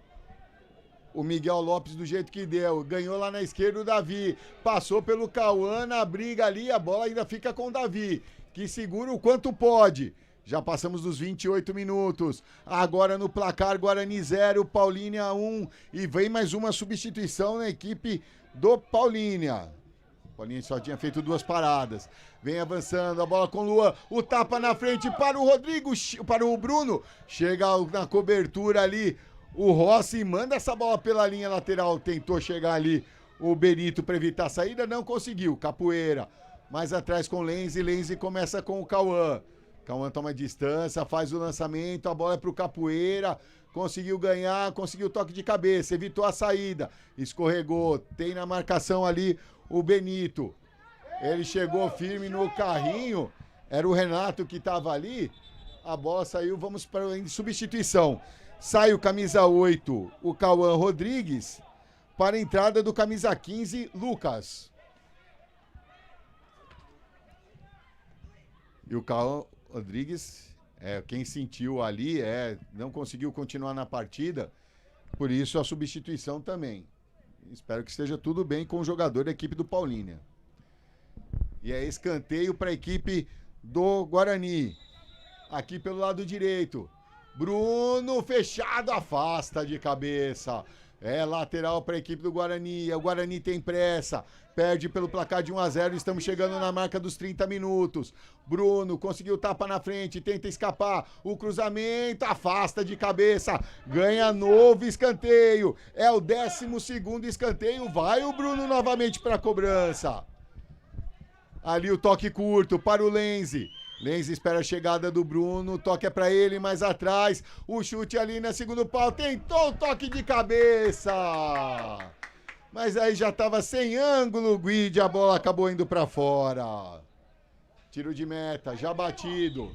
o Miguel Lopes do jeito que deu, ganhou lá na esquerda o Davi, passou pelo Cauã na briga ali, a bola ainda fica com o Davi, que segura o quanto pode. Já passamos dos 28 minutos, agora no placar Guarani 0, Paulínia 1, e vem mais uma substituição na equipe do Paulínia. O Paulínia só tinha feito 2 paradas, vem avançando, a bola com o Luan, o tapa na frente para o Rodrigo, para o Bruno, chega na cobertura ali, o Rossi manda essa bola pela linha lateral, tentou chegar ali o Benito para evitar a saída, não conseguiu, Capoeira, mais atrás com o Lenzi começa com o Cauã toma distância, faz o lançamento, a bola é pro Capoeira, conseguiu ganhar, conseguiu o toque de cabeça, evitou a saída, escorregou, tem na marcação ali o Benito, ele chegou firme no carrinho, era o Renato que tava ali, a bola saiu, vamos para a substituição. Sai o camisa 8, o Cauã Rodrigues, para a entrada do camisa 15, Lucas. E o Cauã Rodrigues, quem sentiu ali, não conseguiu continuar na partida, por isso a substituição também. Espero que esteja tudo bem com o jogador da equipe do Paulínia. E é escanteio para a equipe do Guarani. Aqui pelo lado direito. Bruno fechado, afasta de cabeça. É lateral para a equipe do Guarani. O Guarani tem pressa. Perde pelo placar de 1-0. Estamos chegando na marca dos 30 minutos. Bruno conseguiu tapa na frente. Tenta escapar. O cruzamento afasta de cabeça. Ganha novo escanteio. É o 12º escanteio. Vai o Bruno novamente para a cobrança. Ali o toque curto para o Lenzi. Lenzi espera a chegada do Bruno, toque é pra ele, mais atrás, o chute ali na segundo pau, tentou o toque de cabeça, mas aí já tava sem ângulo o Guide, a bola acabou indo pra fora. Tiro de meta, já batido,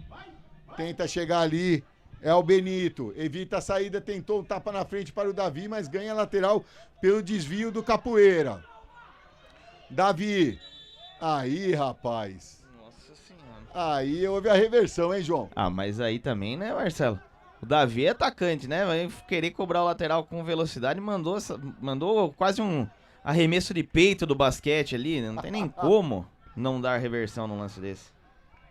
tenta chegar ali, é o Benito, evita a saída, tentou um tapa na frente para o Davi, mas ganha lateral pelo desvio do Capoeira. Davi, aí rapaz... Aí houve a reversão, hein, João? Ah, mas aí também, né, Marcelo? O Davi é atacante, né? Vai querer cobrar o lateral com velocidade, mandou quase um arremesso de peito do basquete ali. Não tem nem como não dar reversão num lance desse.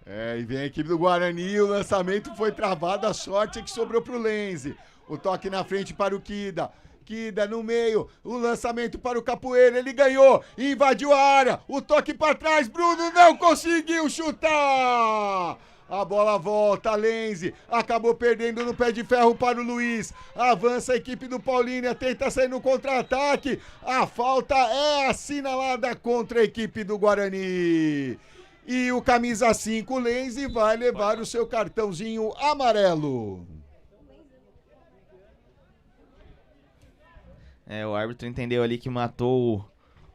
E vem a equipe do Guarani, o lançamento foi travado, a sorte é que sobrou pro Lenzi. O toque na frente para o Kida. Kida no meio, o lançamento para o Capoeira, ele ganhou, invadiu a área, o toque para trás, Bruno não conseguiu chutar! A bola volta, Lenzi acabou perdendo no pé de ferro para o Luiz. Avança a equipe do Paulínia, tenta sair no contra-ataque. A falta é assinalada contra a equipe do Guarani. E o camisa 5, Lenzi, vai levar o seu cartãozinho amarelo. O árbitro entendeu ali que matou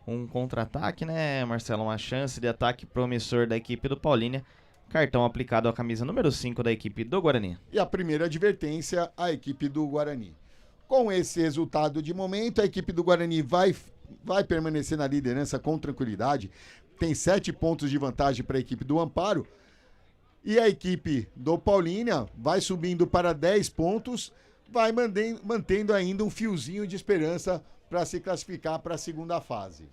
um contra-ataque, né, Marcelo? Uma chance de ataque promissor da equipe do Paulínia. Cartão aplicado à camisa número 5 da equipe do Guarani. E a primeira advertência à equipe do Guarani. Com esse resultado de momento, a equipe do Guarani vai permanecer na liderança com tranquilidade. Tem 7 pontos de vantagem para a equipe do Amparo. E a equipe do Paulínia vai subindo para 10 pontos, vai mantendo ainda um fiozinho de esperança para se classificar para a segunda fase.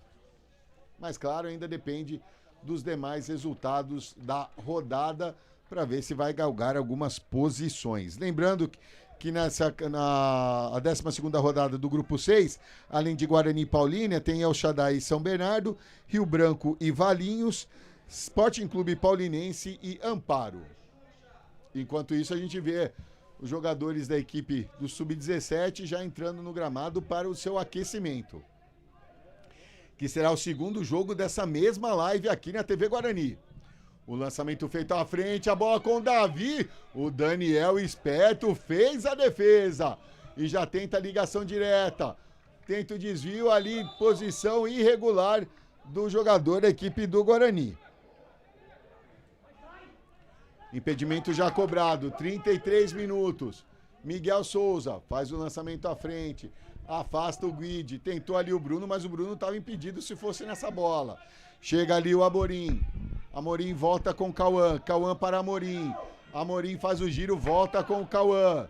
Mas claro, ainda depende dos demais resultados da rodada para ver se vai galgar algumas posições. Lembrando que na 12ª rodada do grupo 6, além de Guarani e Paulínia, tem El Shaddai e São Bernardo, Rio Branco e Valinhos, Sporting Clube Paulinense e Amparo. Enquanto isso, a gente vê os jogadores da equipe do Sub-17 já entrando no gramado para o seu aquecimento, que será o segundo jogo dessa mesma live aqui na TV Guarani. O lançamento feito à frente, a bola com o Davi, o Daniel esperto fez a defesa e já tenta a ligação direta, tenta o desvio ali, posição irregular do jogador da equipe do Guarani. Impedimento já cobrado, 33 minutos. Miguel Souza faz o lançamento à frente, afasta o Guide, tentou ali o Bruno, mas o Bruno estava impedido se fosse nessa bola. Chega ali o Amorim. Amorim volta com o Cauã. Cauã para Amorim. Amorim faz o giro, volta com o Cauã.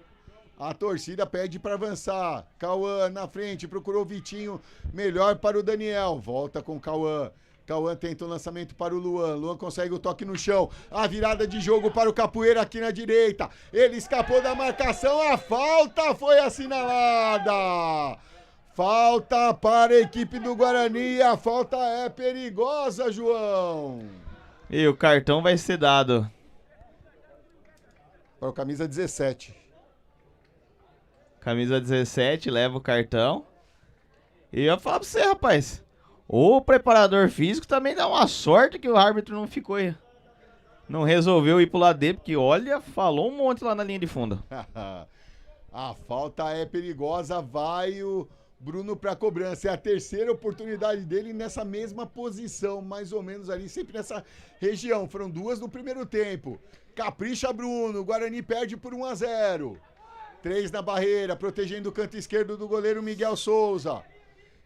A torcida pede para avançar. Cauã na frente, procurou o Vitinho, melhor para o Daniel. Volta com o Cauã. Cauã tenta o lançamento para o Luan. Luan consegue o toque no chão. A virada de jogo para o Capoeira aqui na direita. Ele escapou da marcação. A falta foi assinalada. Falta para a equipe do Guarani. A falta é perigosa, João. E o cartão vai ser dado para o camisa 17. Camisa 17 leva o cartão. E eu falo pra você, rapaz. O preparador físico também dá uma sorte que o árbitro não resolveu ir pro lado dele, porque olha, falou um monte lá na linha de fundo. A falta é perigosa, vai o Bruno pra cobrança. É a terceira oportunidade dele nessa mesma posição, mais ou menos ali, sempre nessa região. Foram 2 no primeiro tempo. Capricha Bruno, o Guarani perde por 1-0. 3 na barreira, protegendo o canto esquerdo do goleiro Miguel Souza.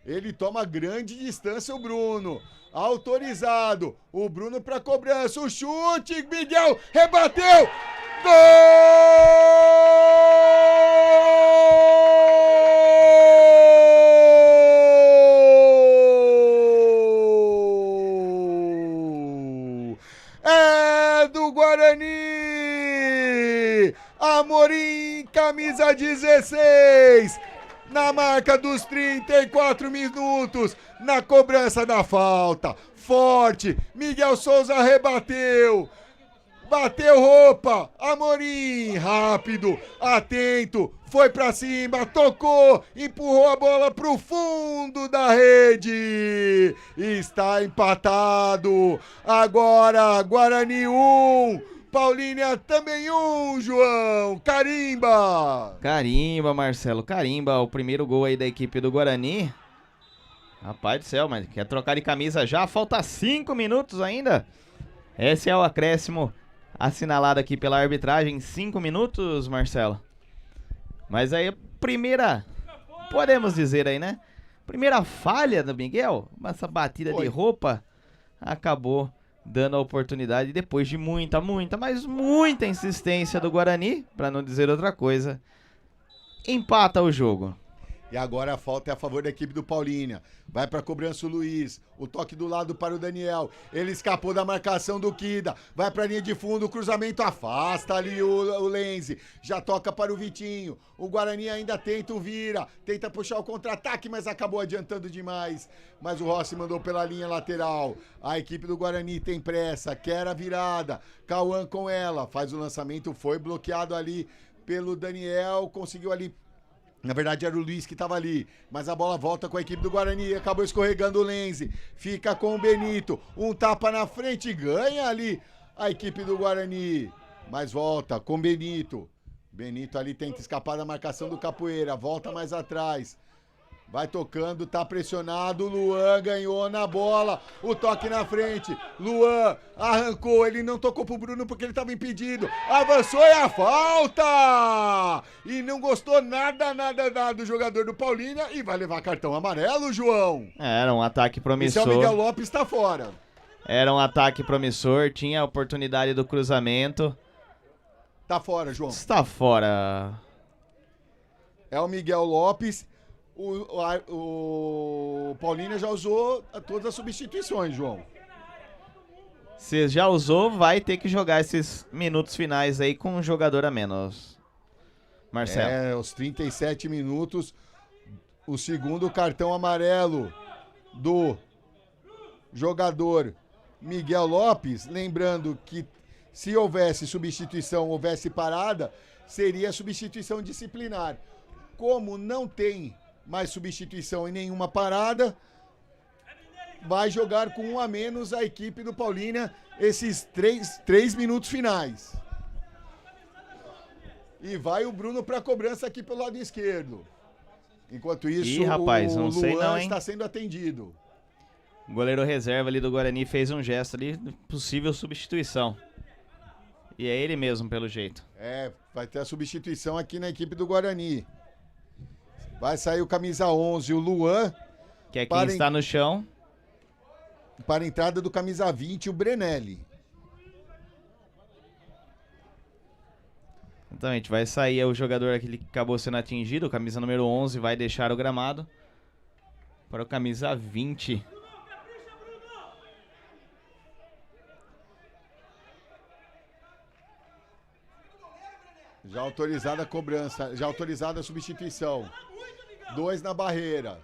Ele toma grande distância, o Bruno. Autorizado. O Bruno para cobrança. O chute. Miguel rebateu. Gol! É do Guarani. Amorim, camisa 16. Na marca dos 34 minutos, na cobrança da falta, forte, Miguel Souza rebateu, bateu roupa, Amorim, rápido, atento, foi pra cima, tocou, empurrou a bola pro fundo da rede, está empatado, agora Guarani 1, Paulínia também 1, João. Carimba! Carimba, Marcelo. Carimba. O primeiro gol aí da equipe do Guarani. Rapaz do céu, mas quer trocar de camisa já? Falta 5 minutos ainda. Esse é o acréscimo assinalado aqui pela arbitragem. 5 minutos, Marcelo. Mas aí a primeira, podemos dizer aí, né? Primeira falha do Miguel. Essa batida de roupa acabou dando a oportunidade, depois de muita insistência do Guarani, para não dizer outra coisa, empata o jogo. E agora a falta é a favor da equipe do Paulínia. Vai pra cobrança o Luiz. O toque do lado para o Daniel. Ele escapou da marcação do Kida. Vai pra linha de fundo, o cruzamento afasta ali o Lenzi. Já toca para o Vitinho. O Guarani ainda tenta o vira. Tenta puxar o contra-ataque, mas acabou adiantando demais. Mas o Rossi mandou pela linha lateral. A equipe do Guarani tem pressa, quer a virada. Cauã com ela. Faz o lançamento, foi bloqueado ali pelo Daniel. Conseguiu ali. Na verdade era o Luiz que estava ali, mas a bola volta com a equipe do Guarani, acabou escorregando o Lenzi, fica com o Benito, um tapa na frente, ganha ali a equipe do Guarani, mas volta com o Benito. Benito ali tenta escapar da marcação do Capoeira, volta mais atrás. Vai tocando, tá pressionado, o Luan ganhou na bola, o toque na frente, Luan arrancou, ele não tocou pro Bruno porque ele tava impedido, avançou e a falta! E não gostou nada do jogador do Paulínia e vai levar cartão amarelo, João. Era um ataque promissor. Esse é o Miguel Lopes, tá fora. Era um ataque promissor, tinha a oportunidade do cruzamento. Tá fora, João. Está fora. É o Miguel Lopes. O Paulínia já usou todas as substituições, João. Se já usou, vai ter que jogar esses minutos finais aí com um jogador a menos. Marcelo. É, os 37 minutos, o segundo cartão amarelo do jogador Miguel Lopes. Lembrando que se houvesse substituição, houvesse parada, seria substituição disciplinar. Como não tem mais substituição em nenhuma parada, vai jogar com um a menos a equipe do Paulínia esses três minutos finais. E vai o Bruno para cobrança aqui pelo lado esquerdo. Enquanto isso, rapaz, não o sei Luan não, hein? está sendo atendido. O goleiro reserva ali do Guarani fez um gesto ali, possível substituição. E é ele mesmo, pelo jeito. É, vai ter a substituição aqui na equipe do Guarani. Vai sair o camisa 11, o Luan. Que é quem está no chão. Para a entrada do camisa 20, o Brenelli. Exatamente, vai sair o jogador aquele que acabou sendo atingido, o camisa número 11 vai deixar o gramado. Para o camisa 20. Já autorizada a cobrança, já autorizada a substituição. 2 na barreira.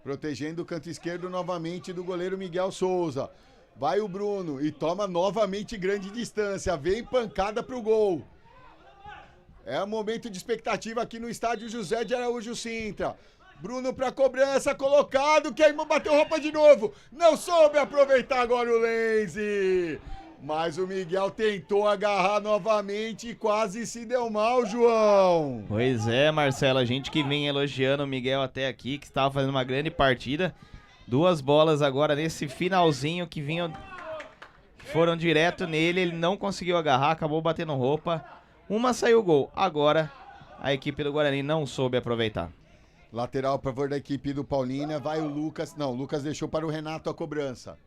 Protegendo o canto esquerdo novamente do goleiro Miguel Souza. Vai o Bruno e toma novamente grande distância. Vem pancada pro gol. É um momento de expectativa aqui no estádio José de Araújo Sintra. Bruno pra cobrança, colocado, queimou, bateu roupa de novo. Não soube aproveitar agora o Lenzi. Mas o Miguel tentou agarrar novamente e quase se deu mal, João. Pois é, Marcelo, a gente que vem elogiando o Miguel até aqui, que estava fazendo uma grande partida. 2 bolas agora nesse finalzinho que foram direto nele, ele não conseguiu agarrar, acabou batendo roupa. Uma saiu gol. Agora a equipe do Guarani não soube aproveitar. Lateral a favor da equipe do Paulínia, vai o Lucas. Não, o Lucas deixou para o Renato a cobrança.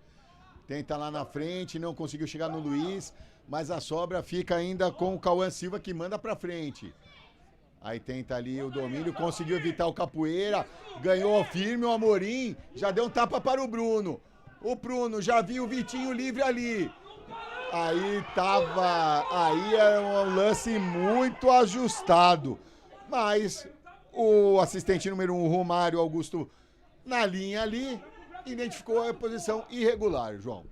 Tenta lá na frente, não conseguiu chegar no Luiz, mas a sobra fica ainda com o Cauã Silva que manda pra frente. Aí tenta ali o domínio, conseguiu evitar o Capoeira, ganhou firme o Amorim, já deu um tapa para o Bruno. O Bruno já viu o Vitinho livre ali. Aí era um lance muito ajustado. Mas o assistente número 1, Romário Augusto, na linha ali, identificou a posição irregular, João.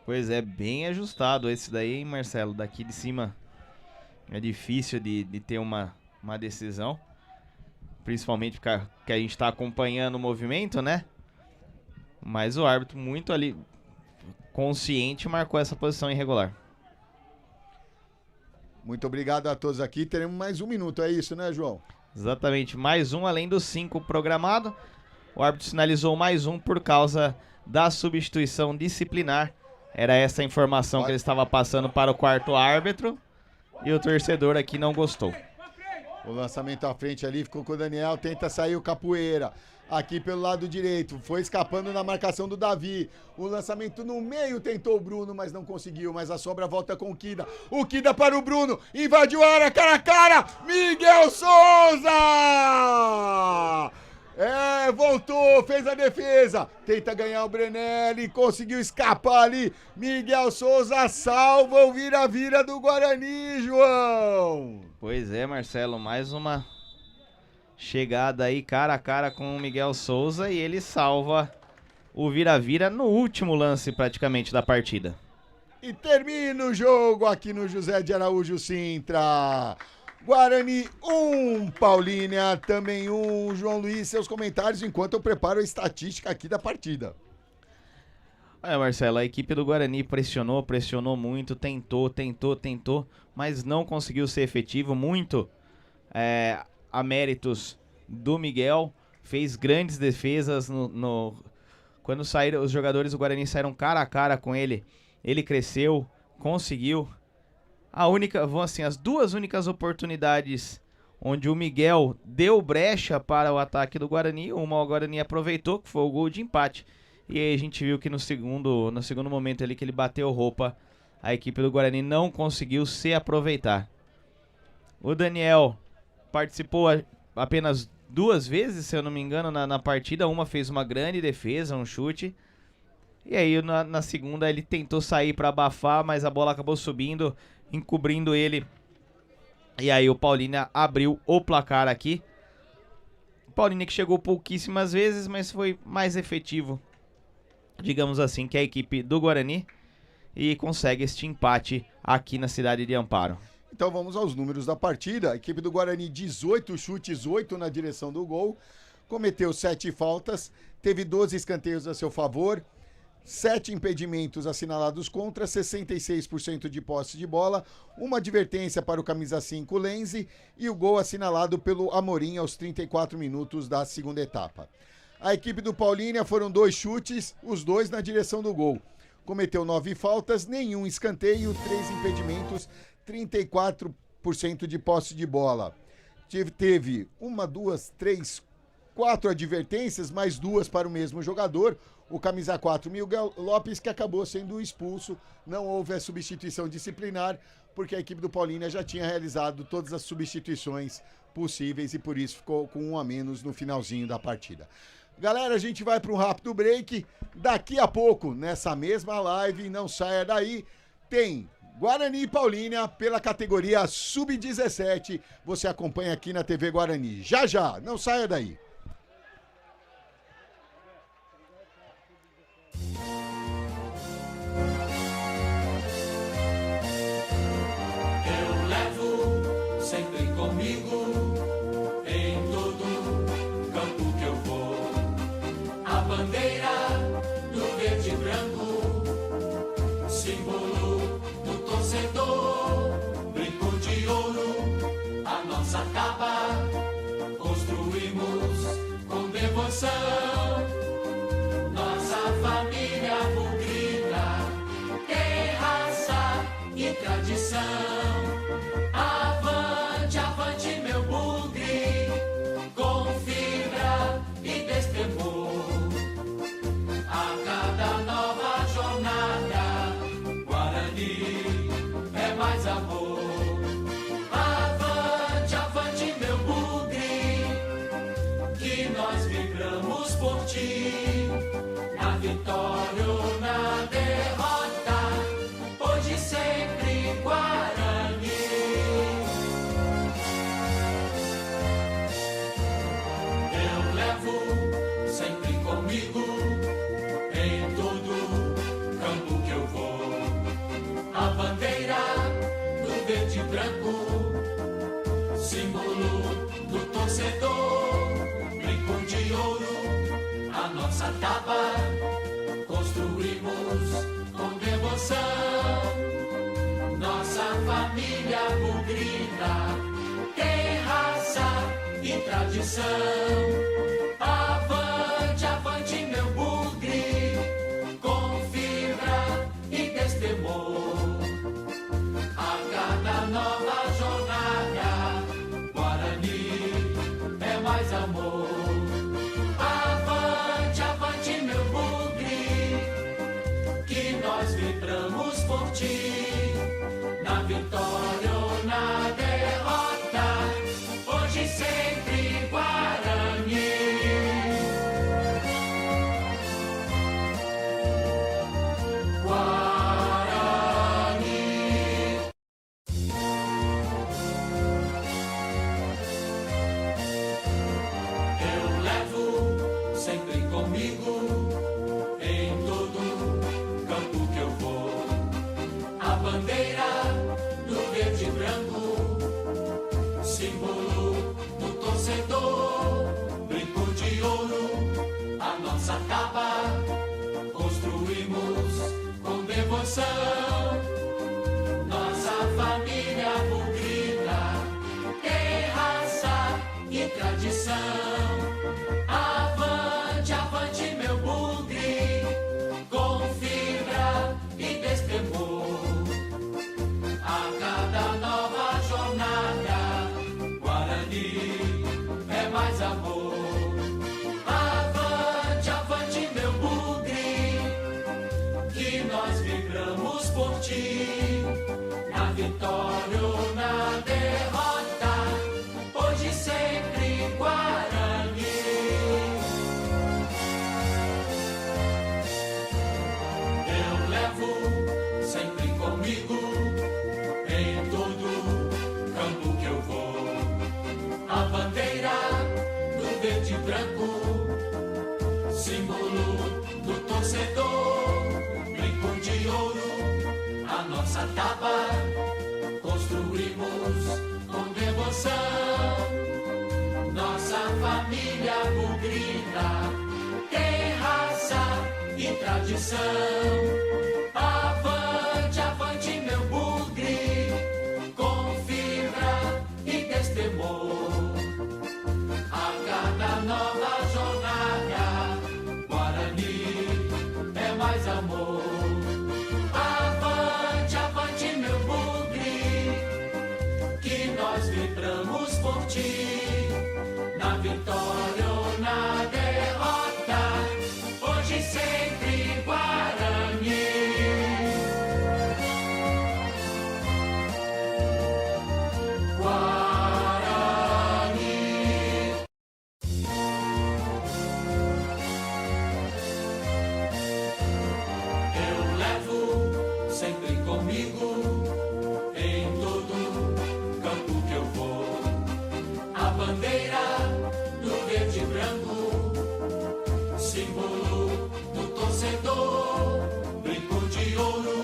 Pois é, bem ajustado esse daí, hein, Marcelo? Daqui de cima é difícil de ter uma decisão. Principalmente porque a gente está acompanhando o movimento, né? Mas o árbitro muito ali consciente marcou essa posição irregular. Muito obrigado a todos aqui. Teremos mais 1 minuto, é isso, né, João? Exatamente, mais um além dos 5 programado. O árbitro sinalizou mais um por causa da substituição disciplinar. Era essa a informação que ele estava passando para o quarto árbitro. E o torcedor aqui não gostou. O lançamento à frente ali ficou com o Daniel, tenta sair o Capoeira. Aqui pelo lado direito, foi escapando na marcação do Davi. O lançamento no meio tentou o Bruno, mas não conseguiu. Mas a sobra volta com o Kida. O Kida para o Bruno, invadiu a área, cara a cara. Miguel Souza! Voltou, fez a defesa. Tenta ganhar o Brenelli, conseguiu escapar ali. Miguel Souza salva o vira-vira do Guarani, João. Pois é, Marcelo, mais uma chegada aí cara a cara com o Miguel Souza e ele salva o vira-vira no último lance praticamente da partida. E termina o jogo aqui no José de Araújo Sintra. Guarani 1, Paulínia também 1. João Luiz, seus comentários enquanto eu preparo a estatística aqui da partida. Olha, Marcelo, a equipe do Guarani pressionou muito, tentou, mas não conseguiu ser efetivo, muito a méritos do Miguel, fez grandes defesas quando saíram, os jogadores do Guarani saíram cara a cara com ele cresceu, conseguiu. As duas únicas oportunidades onde o Miguel deu brecha para o ataque do Guarani, uma o Guarani aproveitou, que foi o gol de empate, e aí a gente viu que no segundo momento ali que ele bateu roupa, a equipe do Guarani não conseguiu se aproveitar. O Daniel participou apenas 2 vezes, se eu não me engano, na partida. Uma fez uma grande defesa, um chute. E aí na segunda ele tentou sair para abafar, mas a bola acabou subindo, encobrindo ele. E aí o Paulínia abriu o placar aqui. O Paulínia que chegou pouquíssimas vezes, mas foi mais efetivo, digamos assim, que a equipe do Guarani. E consegue este empate aqui na cidade de Amparo. Então vamos aos números da partida. A equipe do Guarani, 18 chutes, 8 na direção do gol. Cometeu 7 faltas, teve 12 escanteios a seu favor, 7 impedimentos assinalados contra, 66% de posse de bola, uma advertência para o camisa 5 Lenzi e o gol assinalado pelo Amorim aos 34 minutos da segunda etapa. A equipe do Paulínia foram 2 chutes, os 2 na direção do gol. Cometeu 9 faltas, nenhum escanteio, 3 impedimentos, 34% de posse de bola. Teve 1, 2, 3, 4 advertências, mais 2 para o mesmo jogador, o camisa 4, Miguel Lopes, que acabou sendo expulso. Não houve a substituição disciplinar, porque a equipe do Paulínia já tinha realizado todas as substituições possíveis e por isso ficou com 1 a menos no finalzinho da partida. Galera, a gente vai para um rápido break. Daqui a pouco, nessa mesma live, não saia daí, tem Guarani e Paulínia pela categoria Sub-17. Você acompanha aqui na TV Guarani. Já, não saia daí. Eu levo sempre comigo em todo campo que eu vou a bandeira do verde e branco, símbolo do torcedor, brinco de ouro, a nossa capa construímos com devoção. Nossa família bugrina tem raça e tradição. Avante, avante, meu bugre, com fibra e destemor. A cada nova jornada, Guarani é mais amor. Avante, avante, meu bugre, que nós vibramos por ti. Na vitória ou na derrota, hoje sempre Guarani. Eu levo sempre comigo em todo campo que eu vou a bandeira do verde e branco, símbolo do torcedor, brinco de ouro, a nossa tapa construímos com devoção. Nossa família bugrina tem raça e tradição. Avante, avante, meu bugre, com fibra e destemor. A cada nova jornada, Guarani nós vibramos por ti. Na vitória ou na derrota, hoje e sempre Guarani. Eu levo sempre comigo, em todo campo que eu vou, a bandeira do verde e branco, símbolo do torcedor, brinco de ouro, a nossa taba, construímos com devoção. Nossa família bugrina tem raça e tradição. Avante, avante, meu bugre, com fibra e destemor. A cada nova jornada, Guarani é mais amor. Avante, avante, meu bugre, que nós vibramos por ti. Na vitória ou na derrota, hoje e sempre Guarani. Eu levo sempre comigo, em todo campo que eu vou, a bandeira do verde e branco, símbolo do torcedor, brinco de ouro, a nossa taba, construímos com devoção. Nossa família bugrina tem raça e tradição. Avante, avante, meu bugre, com fibra e destemor. A cada nova jornada, Guarani é mais amor. Avante, avante, meu bugre, que nós vibramos por ti. Na vitória ou na derrota, hoje e sempre Guarani. Guarani. Eu levo sempre comigo, em todo campo que eu vou, a bandeira do verde e branco, símbolo do torcedor, brinco de ouro,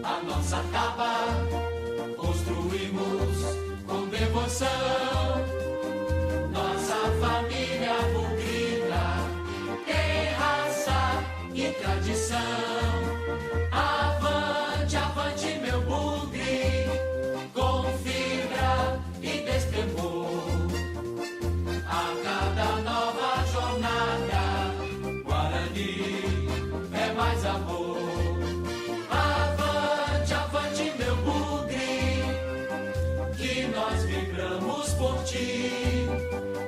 a nossa taba, construímos com devoção. Nossa família bugrina tem raça e tradição. Avante, avante, meu bugre, com fibra e destemor. A cada nova jornada, Guarani é mais amor. Avante, avante, meu bugre, que nós vibramos por ti.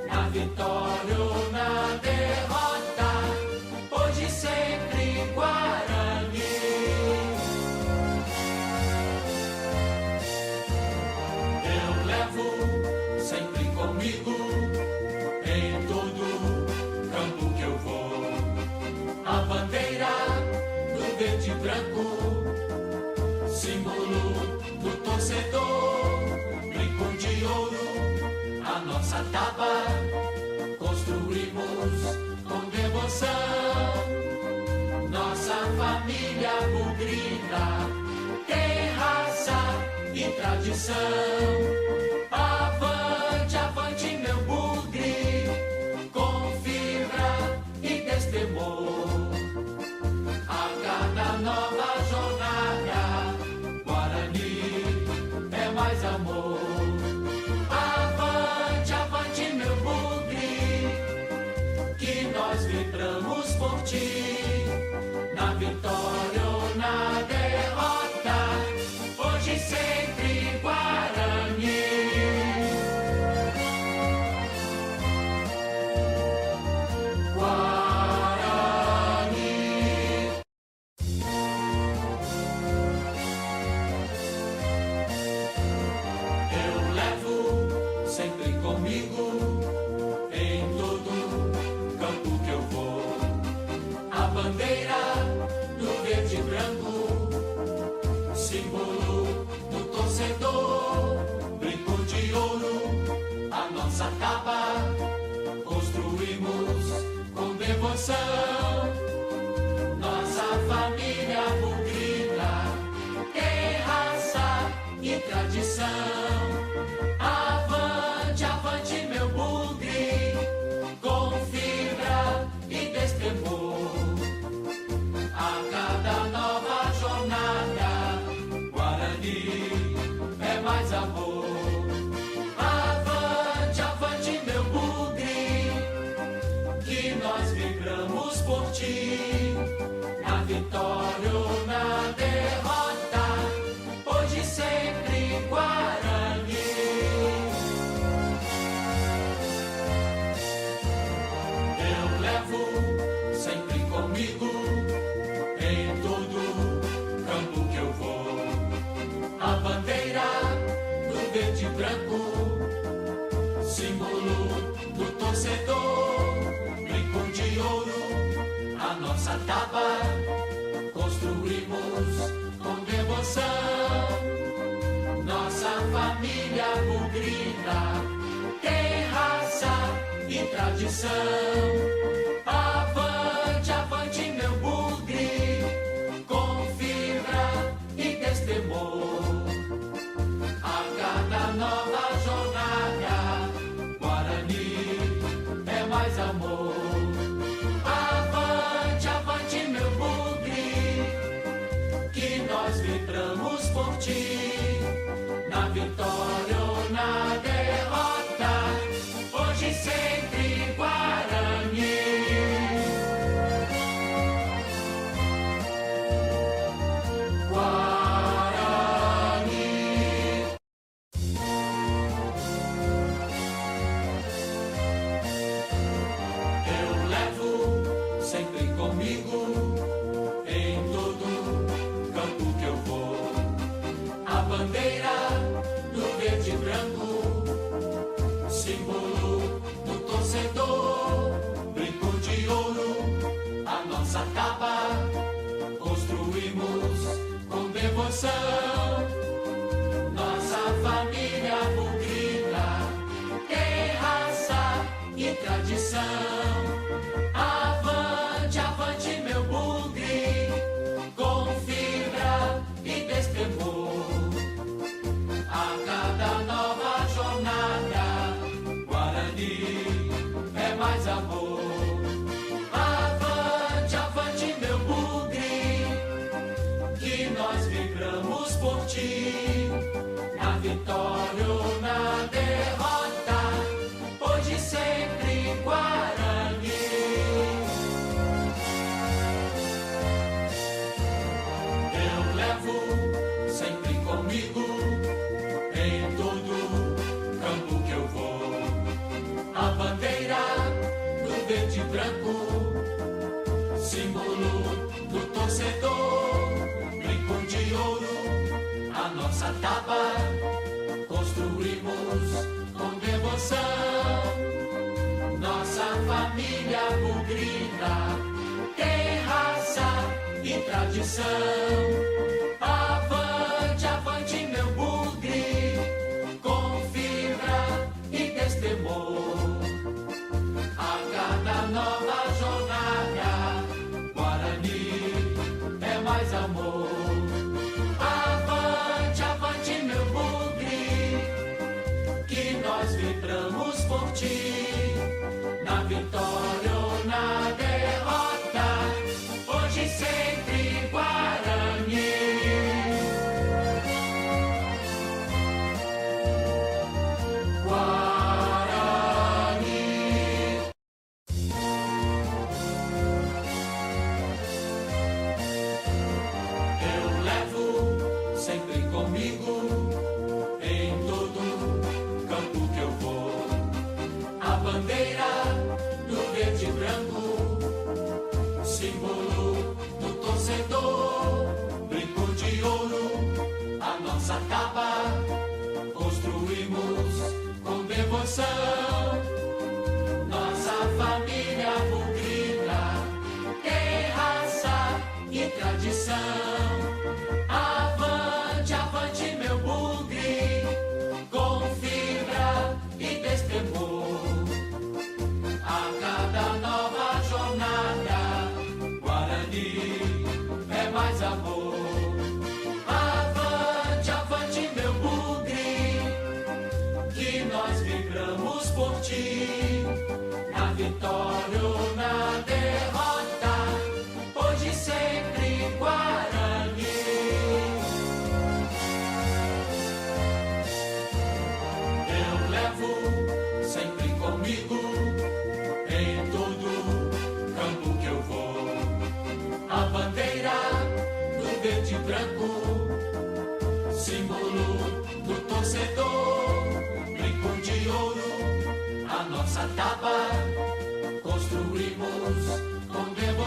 Na vitória ou na derrota, hoje e sempre Guarani. Eu levo sempre comigo, em todo campo que eu vou, a bandeira do verde e branco, símbolo do torcedor, brinco de ouro, a nossa taba, construímos com devoção. Nossa família bugrina tem raça e tradição. Avante, avante, meu bugre, com fibra e destemor. A cada nova jornada, Guarani é mais amor. Avante, avante, meu bugre, que nós vibramos por ti. Na vitória ou na derrota, hoje e sempre Guarani. Guarani. bandeira do verde e branco, símbolo do torcedor, brinco de ouro, a nossa taba, construímos com devoção, nossa família bugrina tem raça e tradição. Avante, avante, meu bugre, com fibra e destemor. A cada nova jornada, Guarani é mais amor. Avante, avante, meu bugre, que nós vibramos por ti. Na vitória ou na derrota, hoje sempre Guarani. Eu levo sempre comigo, em todo campo que eu vou, a bandeira do verde e branco, símbolo do torcedor, brinco de ouro, a nossa taba, construímos com devoção, nossa família bugrina tem raça e tradição. Avante, avante, meu bugre, com fibra e destemor. A cada nova jornada, Guarani é mais amor. Avante, avante, meu bugre, que nós vibramos por ti. Na vitória ou na derrota, hoje sempre Guarani. Guarani. Eu levo sempre comigo, em todo campo que eu vou, a bandeira do verde e branco, símbolo do torcedor, brinco de ouro, a nossa taba, construímos com devoção, nossa família bugrina tem raça e tradição. Avante, avante, meu bugre, com fibra e destemor. A cada nova jornada, Guarani é mais amor. Avante, avante, meu bugre, que nós vibramos por ti. Na vitória ou na derrota, hoje sempre Guarani. Eu levo sempre comigo, em todo campo que eu vou, a bandeira do verde e branco, símbolo do torcedor, brinco de ouro, a nossa taba, construímos com devoção, nossa família bugrina tem raça e tradição. Avante, avante, meu bugre, com fibra e destemor. A cada nova jornada, Guarani é mais amor. Avante, avante, meu bugre, que nós vibramos por ti. Na vitória ou na derrota, hoje sempre Guarani.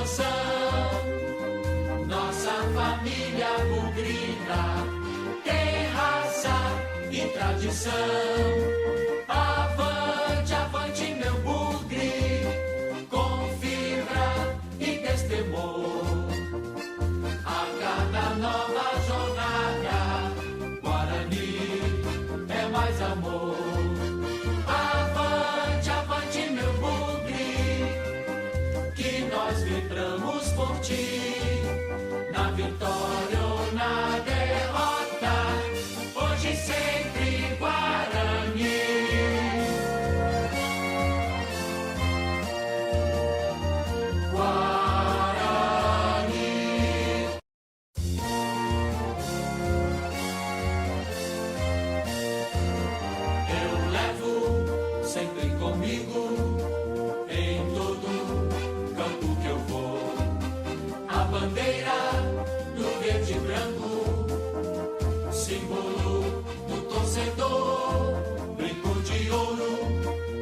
devoção. Nossa família bugrina tem raça e tradição. Avante, avante, meu bugre, com fibra e destemor. A cada nova jornada, Guarani é mais amor. Avante, avante, meu bugre, que nós vibramos por ti. Na vitória ou na derrota, hoje e sempre Guarani. Guarani. Eu levo sempre comigo, em todo campo que eu vou, a bandeira do verde e branco, símbolo do torcedor, brinco de ouro,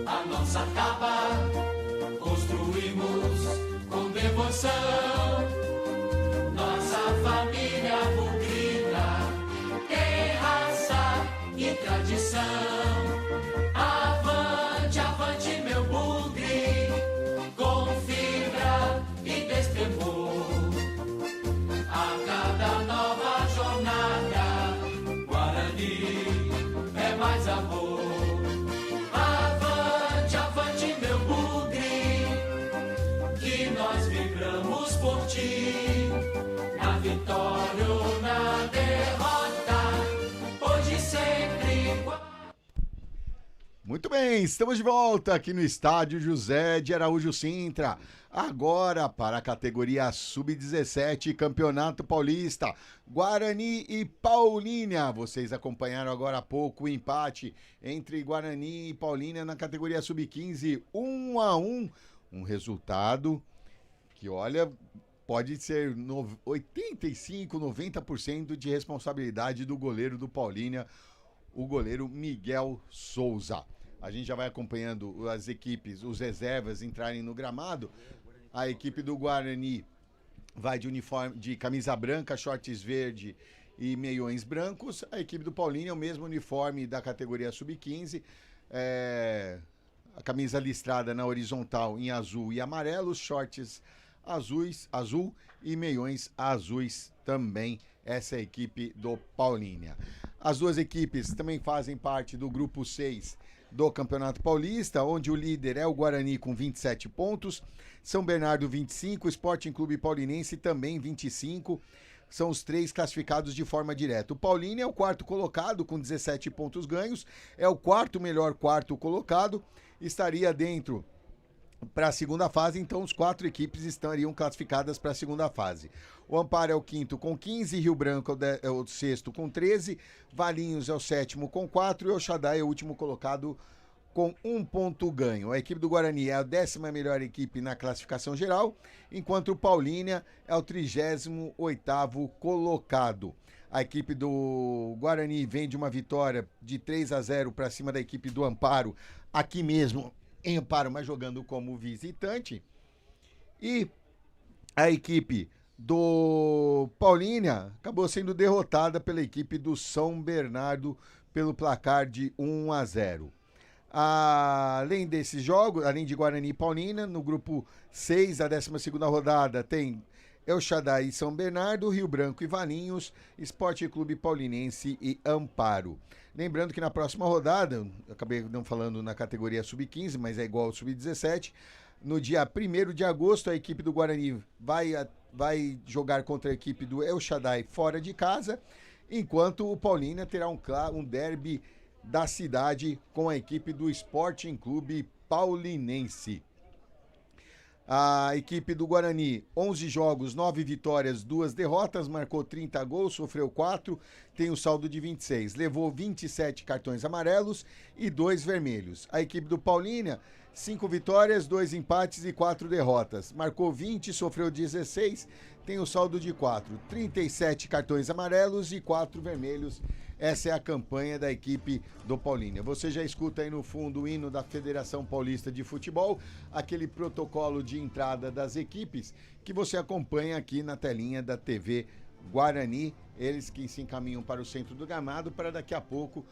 a nossa capa, construímos com devoção. Nossa família bugrina tem raça e tradição. Avante, avante, meu bugre, com fibra e destemor. A cada nova jornada, Guarani é mais amor. Avante, avante, meu bugre, que nós vibramos por ti. Na vitória ou na derrota, hoje e sempre Guarani. Muito bem, estamos de volta aqui no estádio José de Araújo Sintra. Agora para a categoria Sub-17, Campeonato Paulista, Guarani e Paulínia. Vocês acompanharam agora há pouco o empate entre Guarani e Paulínia na categoria Sub-15, 1-1. Um resultado que, olha, pode ser 85, 90% de responsabilidade do goleiro do Paulínia, o goleiro Miguel Souza. A gente já vai acompanhando as equipes, os reservas entrarem no gramado. A equipe do Guarani vai de uniforme, de camisa branca, shorts verde e meiões brancos. A equipe do Paulínia é o mesmo uniforme da categoria Sub-15. A camisa listrada na horizontal em azul e amarelo, shorts azul e meiões azuis também. Essa é a equipe do Paulínia. As duas equipes também fazem parte do grupo 6 do Campeonato Paulista, onde o líder é o Guarani com 27 pontos, São Bernardo 25, Sporting Clube Paulinense também 25, são os três classificados de forma direta. O Paulínia é o quarto colocado com 17 pontos ganhos, é o quarto melhor quarto colocado, estaria dentro para a segunda fase, então os 4 equipes estariam classificadas para a segunda fase. O Amparo é o quinto com 15, Rio Branco é o sexto com 13, Valinhos é o sétimo com 4 e o Xadá é o último colocado com 1 ponto ganho. A equipe do Guarani é a 10ª melhor equipe na classificação geral, enquanto o Paulínia é o 38º colocado. A equipe do Guarani vem de uma vitória de 3-0 para cima da equipe do Amparo, aqui mesmo em Amparo, mas jogando como visitante. E a equipe do Paulínia acabou sendo derrotada pela equipe do São Bernardo pelo placar de 1-0. Além desses jogos, além de Guarani e Paulínia, no grupo 6, a 12ª rodada, tem El Shaddai e São Bernardo, Rio Branco e Valinhos, Esporte Clube Paulinense e Amparo. Lembrando que na próxima rodada, eu acabei não falando na categoria Sub-15, mas é igual ao Sub-17, no dia 1º de agosto, a equipe do Guarani vai jogar contra a equipe do El Shaddai fora de casa, enquanto o Paulínia terá um derby da cidade com a equipe do Sporting Clube Paulinense. A equipe do Guarani, 11 jogos, 9 vitórias, 2 derrotas, marcou 30 gols, sofreu 4, tem um saldo de 26. Levou 27 cartões amarelos e 2 vermelhos. A equipe do Paulínia, 5 vitórias, 2 empates e 4 derrotas. Marcou 20, sofreu 16, tem um saldo de 4. 37 cartões amarelos e 4 vermelhos. Essa é a campanha da equipe do Paulínia. Você já escuta aí no fundo o hino da Federação Paulista de Futebol, aquele protocolo de entrada das equipes que você acompanha aqui na telinha da TV Guarani. Eles que se encaminham para o centro do gramado para daqui a pouco,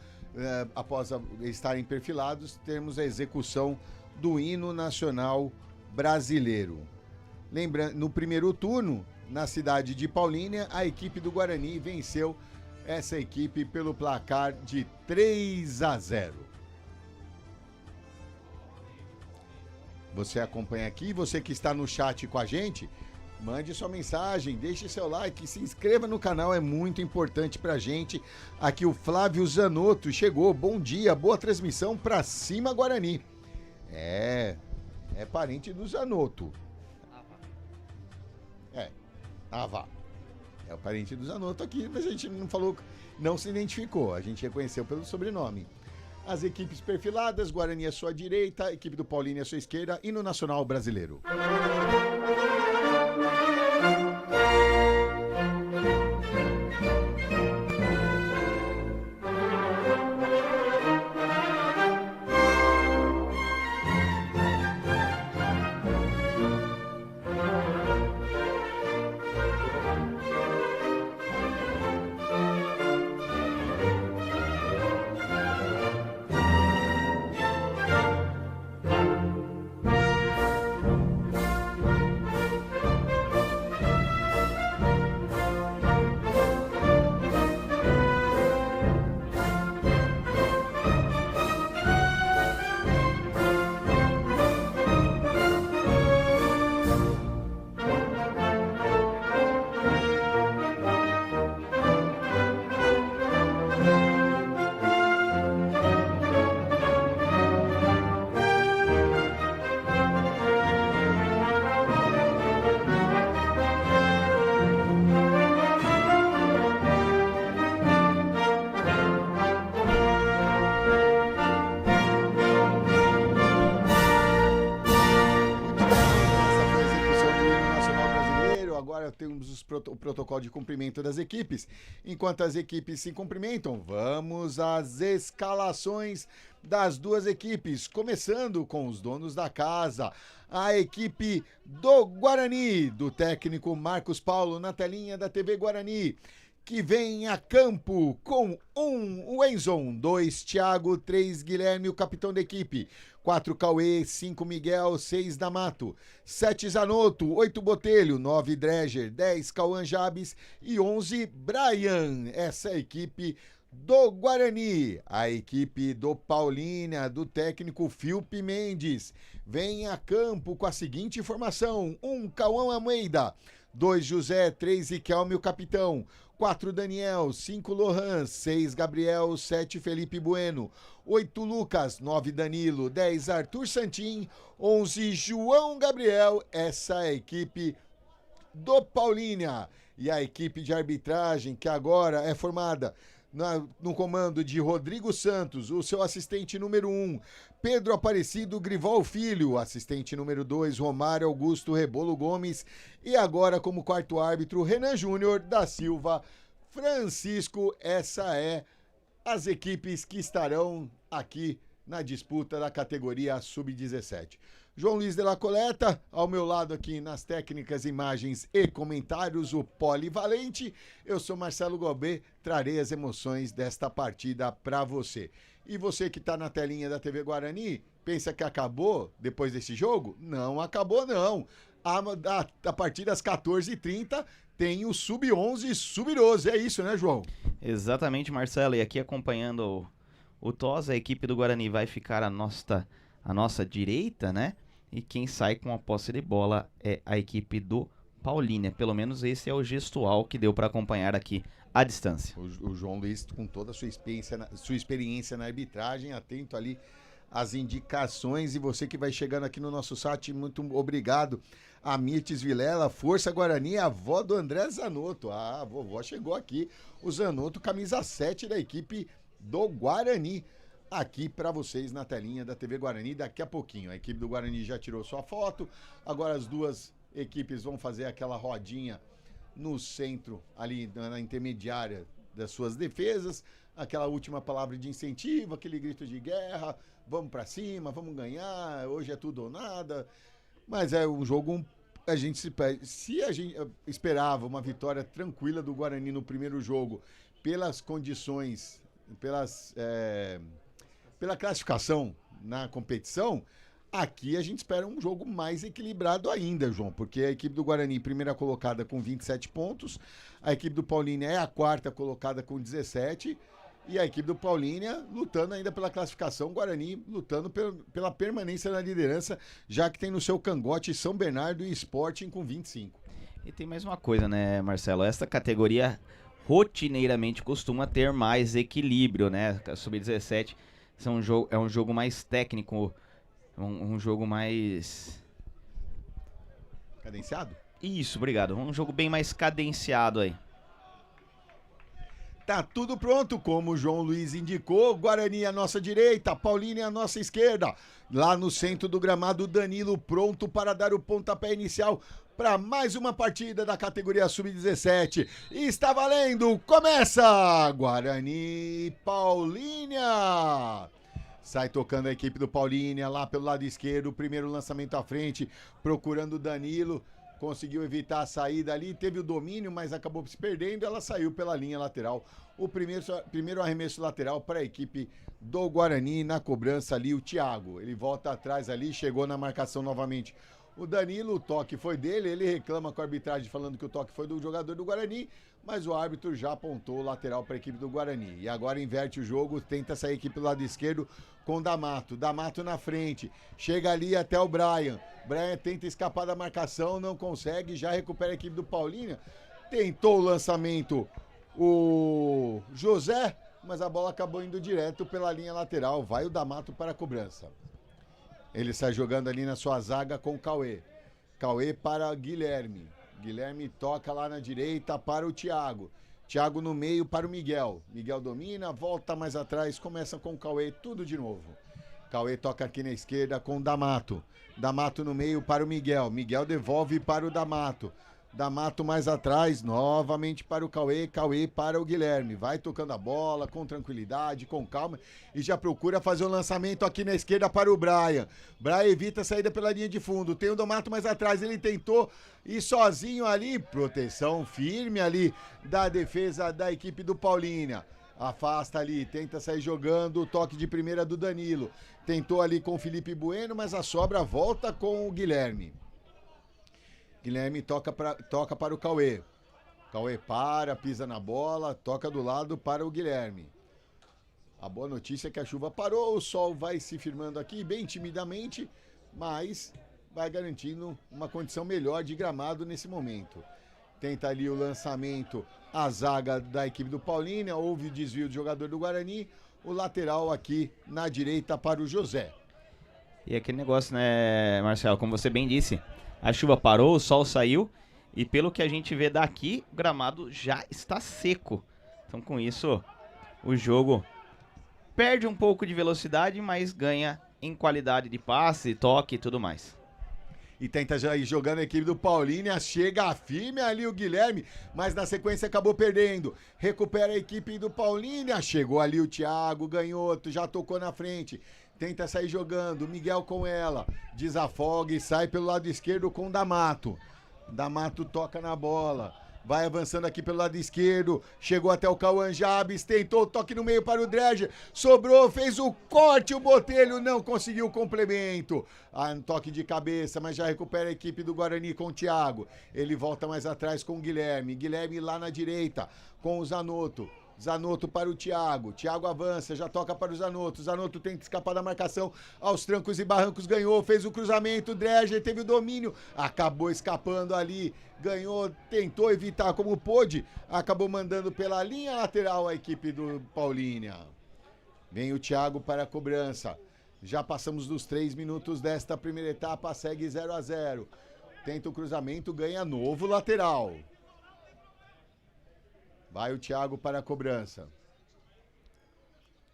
após estarem perfilados, termos a execução do hino nacional brasileiro. Lembrando, no primeiro turno, na cidade de Paulínia, a equipe do Guarani venceu essa equipe pelo placar de 3-0. Você acompanha aqui, você que está no chat com a gente, mande sua mensagem, deixe seu like, se inscreva no canal, é muito importante pra gente. Aqui o Flávio Zanotto chegou, bom dia, boa transmissão pra cima Guarani. É parente do Zanotto. Vá. É o parente do Zanotto aqui, mas a gente não falou, não se identificou, a gente reconheceu pelo sobrenome. As equipes perfiladas, Guarani à sua direita, equipe do Paulínia à sua esquerda e no Nacional Brasileiro. Temos o protocolo de cumprimento das equipes. Enquanto as equipes se cumprimentam, vamos às escalações das duas equipes, começando com os donos da casa. A equipe do Guarani, do técnico Marcos Paulo, na telinha da TV Guarani, que vem a campo com 1 Wenzon, 2 Thiago, 3 Guilherme, o capitão da equipe, 4 Cauê, 5 Miguel, 6 D'Amato, 7 Zanotto, 8 Botelho, 9 Dreger, 10 Cauã Jabes e 11 Brian. Essa é a equipe do Guarani. A equipe do Paulínia, do técnico Filipe Mendes, vem a campo com a seguinte formação: 1 Cauã Almeida, 2 José, 3 Riquelme, o capitão, 4 Daniel, 5 Lohan, 6 Gabriel, 7 Felipe Bueno, 8 Lucas, 9 Danilo, 10 Arthur Santin, 11 João Gabriel. Essa é a equipe do Paulínia. E a equipe de arbitragem, que agora é formada no comando de Rodrigo Santos, o seu assistente número 1, Pedro Aparecido Grivol Filho, assistente número 2, Romário Augusto Rebolo Gomes, e agora como quarto árbitro, Renan Júnior da Silva Francisco. Essa é as equipes que estarão aqui na disputa da categoria Sub-17. João Luiz de la Coleta, ao meu lado aqui nas técnicas, imagens e comentários, o polivalente. Eu sou Marcelo Gobet, trarei as emoções desta partida para você. E você que está na telinha da TV Guarani, pensa que acabou depois desse jogo? Não acabou não. A partir das 14h30 tem o Sub-11 e Sub-12, é isso, né, João? Exatamente, Marcelo, e aqui acompanhando o TOS, a equipe do Guarani vai ficar à nossa direita, né? E quem sai com a posse de bola é a equipe do Paulínia. Pelo menos esse é o gestual que deu para acompanhar aqui à distância. O João Luiz, com toda a sua experiência na arbitragem, atento ali às indicações. E você que vai chegando aqui no nosso site, muito obrigado. A Mirtes Vilela, Força Guarani, a avó do André Zanotto. A vovó chegou aqui. O Zanotto, camisa 7 da equipe do Guarani. Aqui para vocês na telinha da TV Guarani daqui a pouquinho. A equipe do Guarani já tirou sua foto, agora as duas equipes vão fazer aquela rodinha no centro, ali na intermediária das suas defesas, aquela última palavra de incentivo, aquele grito de guerra, vamos pra cima, vamos ganhar, hoje é tudo ou nada. Mas é um jogo, se a gente esperava uma vitória tranquila do Guarani no primeiro jogo, pelas condições, pela classificação na competição, aqui a gente espera um jogo mais equilibrado ainda, João, porque a equipe do Guarani, primeira colocada com 27 pontos, a equipe do Paulínia é a quarta colocada com 17, e a equipe do Paulínia lutando ainda pela classificação, Guarani lutando pela permanência na liderança, já que tem no seu cangote São Bernardo e Sporting com 25. E tem mais uma coisa, né, Marcelo? Essa categoria rotineiramente costuma ter mais equilíbrio, né? Sub-17 é um jogo mais técnico, um jogo mais... Cadenciado? Isso, obrigado. Um jogo bem mais cadenciado aí. Tá tudo pronto, como o João Luiz indicou, Guarani à nossa direita, Paulínia à nossa esquerda. Lá no centro do gramado, Danilo pronto para dar o pontapé inicial para mais uma partida da categoria Sub-17. E está valendo, começa! Guarani Paulínia! Sai tocando a equipe do Paulínia lá pelo lado esquerdo, o primeiro lançamento à frente, procurando o Danilo. Conseguiu evitar a saída ali, teve o domínio, mas acabou se perdendo, ela saiu pela linha lateral. O primeiro arremesso lateral para a equipe do Guarani, na cobrança ali, o Thiago. Ele volta atrás ali, chegou na marcação novamente. O Danilo, o toque foi dele, ele reclama com a arbitragem falando que o toque foi do jogador do Guarani, mas o árbitro já apontou o lateral para a equipe do Guarani. E agora inverte o jogo, tenta sair a equipe do lado esquerdo com D'Amato. D'Amato na frente, chega ali até o Brian. Brian tenta escapar da marcação, não consegue, já recupera a equipe do Paulínia. Tentou o lançamento o José, mas a bola acabou indo direto pela linha lateral. Vai o D'Amato para a cobrança. Ele sai jogando ali na sua zaga com o Cauê. Cauê para Guilherme. Guilherme toca lá na direita para o Thiago. Thiago no meio para o Miguel. Miguel domina, volta mais atrás, começa com o Cauê, tudo de novo. Cauê toca aqui na esquerda com o D'Amato. D'Amato no meio para o Miguel. Miguel devolve para o D'Amato. D'Amato mais atrás, novamente para o Cauê. Cauê para o Guilherme. Vai tocando a bola com tranquilidade, com calma. E já procura fazer o lançamento aqui na esquerda para o Brian. Brian evita a saída pela linha de fundo. Tem o D'Amato mais atrás. Ele tentou ir sozinho ali. Proteção firme ali da defesa da equipe do Paulínia. Afasta ali, tenta sair jogando. O toque de primeira do Danilo. Tentou ali com o Felipe Bueno, mas a sobra volta com o Guilherme. Guilherme toca para o Cauê. Cauê pisa na bola, toca do lado para o Guilherme. A boa notícia é que a chuva parou, o sol vai se firmando aqui bem timidamente, mas vai garantindo uma condição melhor de gramado nesse momento. Tenta ali o lançamento, a zaga da equipe do Paulínia, houve o desvio do jogador do Guarani, o lateral aqui na direita para o José. E aquele negócio, né, Marcelo, como você bem disse, a chuva parou, o sol saiu e pelo que a gente vê daqui, o gramado já está seco. Então com isso, o jogo perde um pouco de velocidade, mas ganha em qualidade de passe, toque e tudo mais. E tenta já ir jogando a equipe do Paulínia, chega firme ali o Guilherme, mas na sequência acabou perdendo. Recupera a equipe do Paulínia, chegou ali o Thiago, ganhou, já tocou na frente. Tenta sair jogando, Miguel com ela, desafoga e sai pelo lado esquerdo com o D'Amato. D'Amato toca na bola, vai avançando aqui pelo lado esquerdo, chegou até o Cauã Jabes, tentou o toque no meio para o Dredger, sobrou, fez o corte, o Botelho não conseguiu o complemento. Um toque de cabeça, mas já recupera a equipe do Guarani com o Thiago. Ele volta mais atrás com o Guilherme, Guilherme lá na direita com o Zanotto. Zanotto para o Thiago, Thiago avança, já toca para o Zanotto, Zanotto tenta escapar da marcação, aos trancos e barrancos ganhou, fez o cruzamento, Dredger teve o domínio, acabou escapando ali, ganhou, tentou evitar como pôde, acabou mandando pela linha lateral a equipe do Paulínia. Vem o Thiago para a cobrança, já passamos dos 3 minutos desta primeira etapa, segue 0-0, tenta o cruzamento, ganha novo lateral. Vai o Thiago para a cobrança.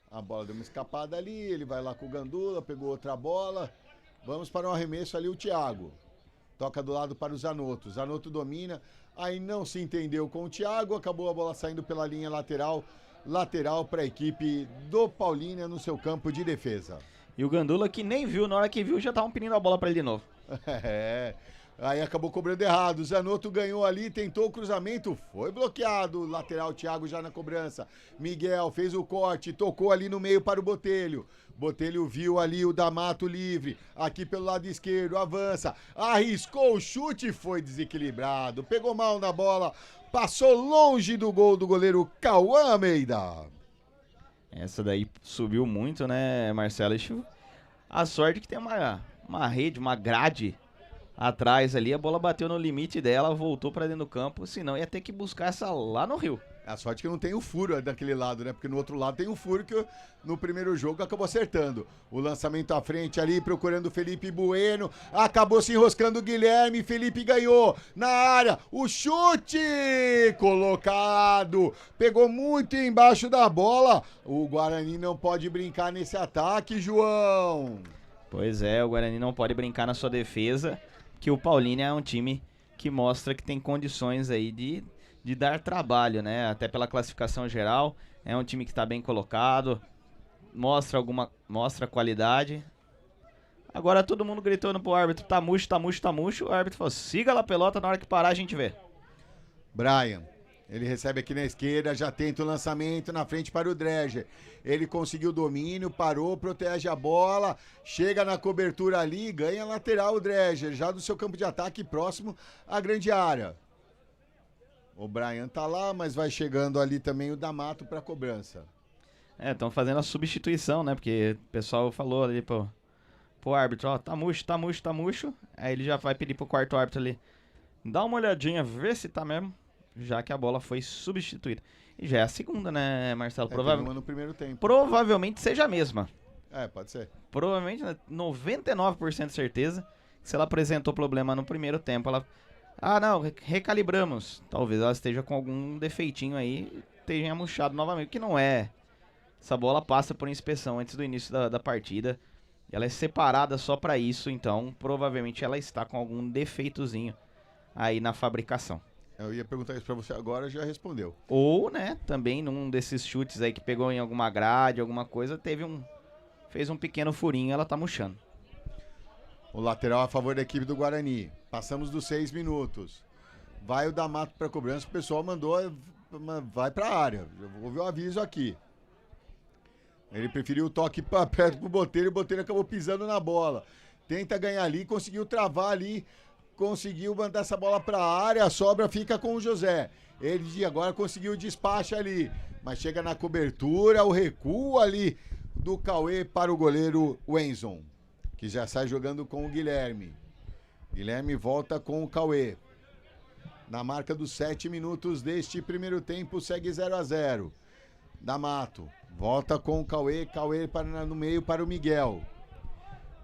A bola deu uma escapada ali, ele vai lá com o Gandula, pegou outra bola. Vamos para o arremesso ali o Thiago. Toca do lado para o Zanotto. Zanotto domina, aí não se entendeu com o Thiago, acabou a bola saindo pela linha lateral. Lateral para a equipe do Paulínia no seu campo de defesa. E o Gandula, que nem viu, na hora que viu, já estavam pedindo a bola para ele de novo. É, aí acabou cobrando errado. Zanotto ganhou ali, tentou o cruzamento, foi bloqueado. Lateral, Thiago já na cobrança. Miguel fez o corte, tocou ali no meio para o Botelho. Botelho viu ali o D'Amato livre, aqui pelo lado esquerdo, avança, arriscou o chute e foi desequilibrado. Pegou mal na bola, passou longe do gol do goleiro Cauã Almeida. Essa daí subiu muito, né, Marcelo? A sorte que tem uma rede, uma grade atrás ali, a bola bateu no limite dela, voltou pra dentro do campo, senão ia ter que buscar essa lá no Rio. A sorte que não tem o furo daquele lado, né? Porque no outro lado tem o furo que no primeiro jogo acabou acertando. O lançamento à frente ali, procurando o Felipe Bueno. Acabou se enroscando o Guilherme. Felipe ganhou na área. O chute colocado. Pegou muito embaixo da bola. O Guarani não pode brincar nesse ataque, João. Pois é, o Guarani não pode brincar na sua defesa, que o Paulínia é um time que mostra que tem condições aí de dar trabalho, né? Até pela classificação geral, é um time que está bem colocado, mostra qualidade. Agora todo mundo gritando pro árbitro, tá murcho, tá murcho, tá murcho. O árbitro falou, siga lá a pelota, na hora que parar a gente vê. Brian, ele recebe aqui na esquerda, já tenta o lançamento na frente para o Dreger. Ele conseguiu o domínio, parou, protege a bola, chega na cobertura ali, ganha lateral o Dreger, já do seu campo de ataque próximo à grande área. O Brian tá lá, mas vai chegando ali também o D'Amato pra cobrança. Estão fazendo a substituição, né? Porque o pessoal falou ali pro árbitro, ó, tá murcho, tá murcho, tá murcho. Aí ele já vai pedir pro quarto árbitro ali, dá uma olhadinha, vê se tá mesmo, já que a bola foi substituída. E já é a segunda, né, Marcelo? Uma no primeiro tempo. Provavelmente seja a mesma. Pode ser. Provavelmente, 99% de certeza, que se ela apresentou problema no primeiro tempo, ela... Ah, não, recalibramos. Talvez ela esteja com algum defeitinho aí, tenha murchado novamente, que não é. Essa bola passa por inspeção antes do início da partida. Ela é separada só pra isso, então provavelmente ela está com algum defeitozinho aí na fabricação. Eu ia perguntar isso pra você agora, já respondeu. Ou, né, também num desses chutes aí que pegou em alguma grade, alguma coisa, fez um pequeno furinho, ela tá murchando. O lateral a favor da equipe do Guarani. Passamos dos 6 minutos. Vai o D'Amato para cobrança. O pessoal mandou, vai para a área. Houve um aviso aqui. Ele preferiu o toque para perto pro Botelho. O Botelho acabou pisando na bola. Tenta ganhar ali, conseguiu travar ali. Conseguiu mandar essa bola para a área. A sobra fica com o José. Ele agora conseguiu o despacho ali. Mas chega na cobertura, o recuo ali do Cauê para o goleiro Wenzon, que já sai jogando com o Guilherme. Guilherme volta com o Cauê. Na marca dos 7 minutos deste primeiro tempo, segue 0-0. D'Amato volta com o Cauê. Cauê no meio para o Miguel.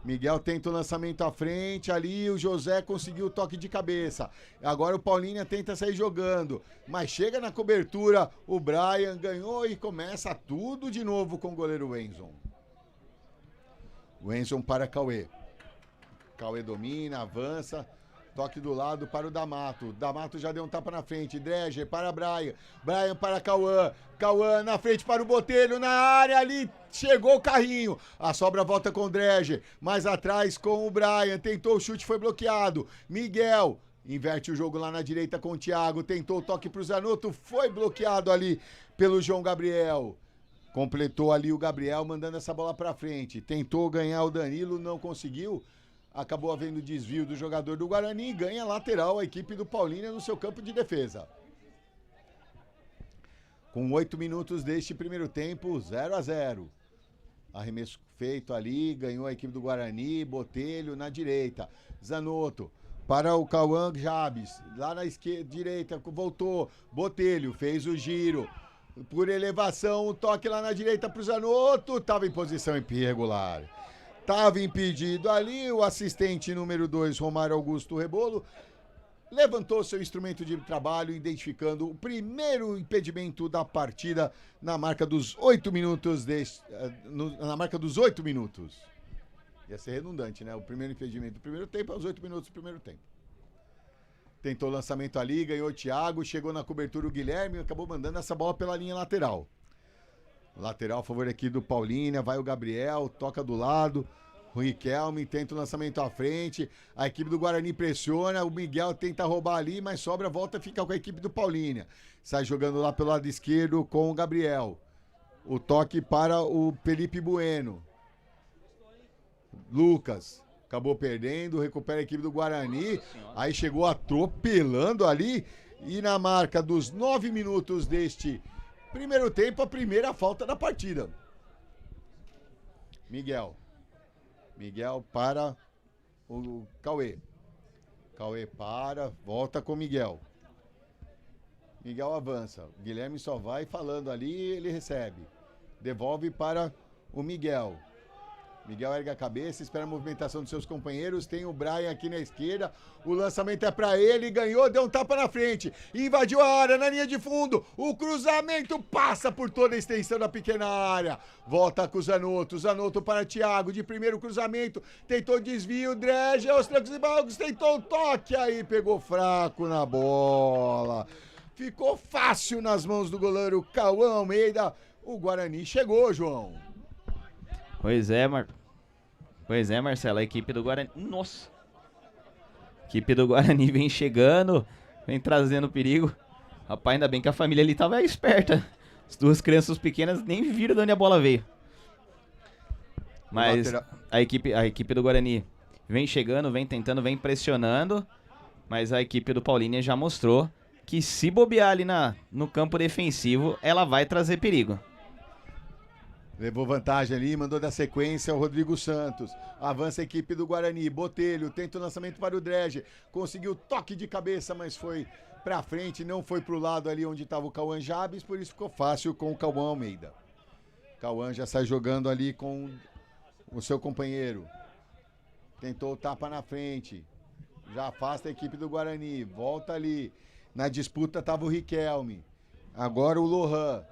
Miguel tenta o lançamento à frente. Ali o José conseguiu o toque de cabeça. Agora o Paulínia tenta sair jogando. Mas chega na cobertura. O Brian ganhou e começa tudo de novo com o goleiro Wenzon. Wenzon para Cauê. Cauê domina, avança. Toque do lado para o D'Amato. D'Amato já deu um tapa na frente. Dreger para Brian. Brian para Cauã. Cauã na frente para o Botelho. Na área ali. Chegou o carrinho. A sobra volta com o Dreger. Mais atrás com o Brian. Tentou o chute, foi bloqueado. Miguel inverte o jogo lá na direita com o Thiago. Tentou o toque para o Zanotto. Foi bloqueado ali pelo João Gabriel. Completou ali o Gabriel, mandando essa bola pra frente. Tentou ganhar o Danilo, não conseguiu. Acabou havendo desvio do jogador do Guarani e ganha lateral a equipe do Paulínia no seu campo de defesa. Com 8 minutos deste primeiro tempo, 0-0. Arremesso feito ali, ganhou a equipe do Guarani, Botelho na direita. Zanotto para o Cauã Jabes, lá na esquerda, direita, voltou. Botelho fez o giro. Por elevação, o toque lá na direita pro Zanotto, estava em posição irregular. Estava impedido ali, o assistente número 2, Romário Augusto Rebolo, levantou seu instrumento de trabalho, identificando o primeiro impedimento da partida na marca dos 8 minutos. Na marca dos 8 minutos. Ia ser redundante, né? O primeiro impedimento do primeiro tempo é os 8 minutos do primeiro tempo. Tentou o lançamento ali, ganhou o Thiago, chegou na cobertura o Guilherme, acabou mandando essa bola pela linha lateral. Lateral a favor aqui do Paulínia, vai o Gabriel, toca do lado. O Riquelme tenta o lançamento à frente. A equipe do Guarani pressiona. O Miguel tenta roubar ali, mas sobra, volta, fica com a equipe do Paulínia. Sai jogando lá pelo lado esquerdo com o Gabriel. O toque para o Felipe Bueno. Lucas acabou perdendo, recupera a equipe do Guarani. Aí chegou atropelando ali. E na marca dos 9 minutos deste primeiro tempo, a primeira falta da partida. Miguel para o Cauê. Cauê para, volta com o Miguel. Miguel avança. O Guilherme só vai falando ali, ele recebe. Devolve para o Miguel. Miguel ergue a cabeça, espera a movimentação dos seus companheiros. Tem o Brian aqui na esquerda. O lançamento é para ele, ganhou, deu um tapa na frente. Invadiu a área, na linha de fundo. O cruzamento passa por toda a extensão da pequena área. Volta com o Zanotto. Zanotto para Thiago, de primeiro cruzamento. Tentou desvio, Dreja, aos trancos e barrancos. Tentou o toque, aí pegou fraco na bola. Ficou fácil nas mãos do goleiro Cauã Almeida. O Guarani chegou, João. Pois é, Marcelo, a equipe do Guarani... Nossa! A equipe do Guarani vem chegando, vem trazendo perigo. Rapaz, ainda bem que a família ali tava esperta. As duas crianças pequenas nem viram de onde a bola veio. Mas a equipe do Guarani vem chegando, vem tentando, vem pressionando. Mas a equipe do Paulínia já mostrou que se bobear ali no campo defensivo, ela vai trazer perigo. Levou vantagem ali, mandou da sequência o Rodrigo Santos. Avança a equipe do Guarani. Botelho tenta o lançamento para o Dreje. Conseguiu toque de cabeça, mas foi pra frente, não foi pro lado ali onde estava o Cauã Jabes, por isso ficou fácil com o Cauã Almeida. Cauã já sai jogando ali com o seu companheiro. Tentou o tapa na frente. Já afasta a equipe do Guarani. Volta ali. Na disputa estava o Riquelme. Agora o Lohan.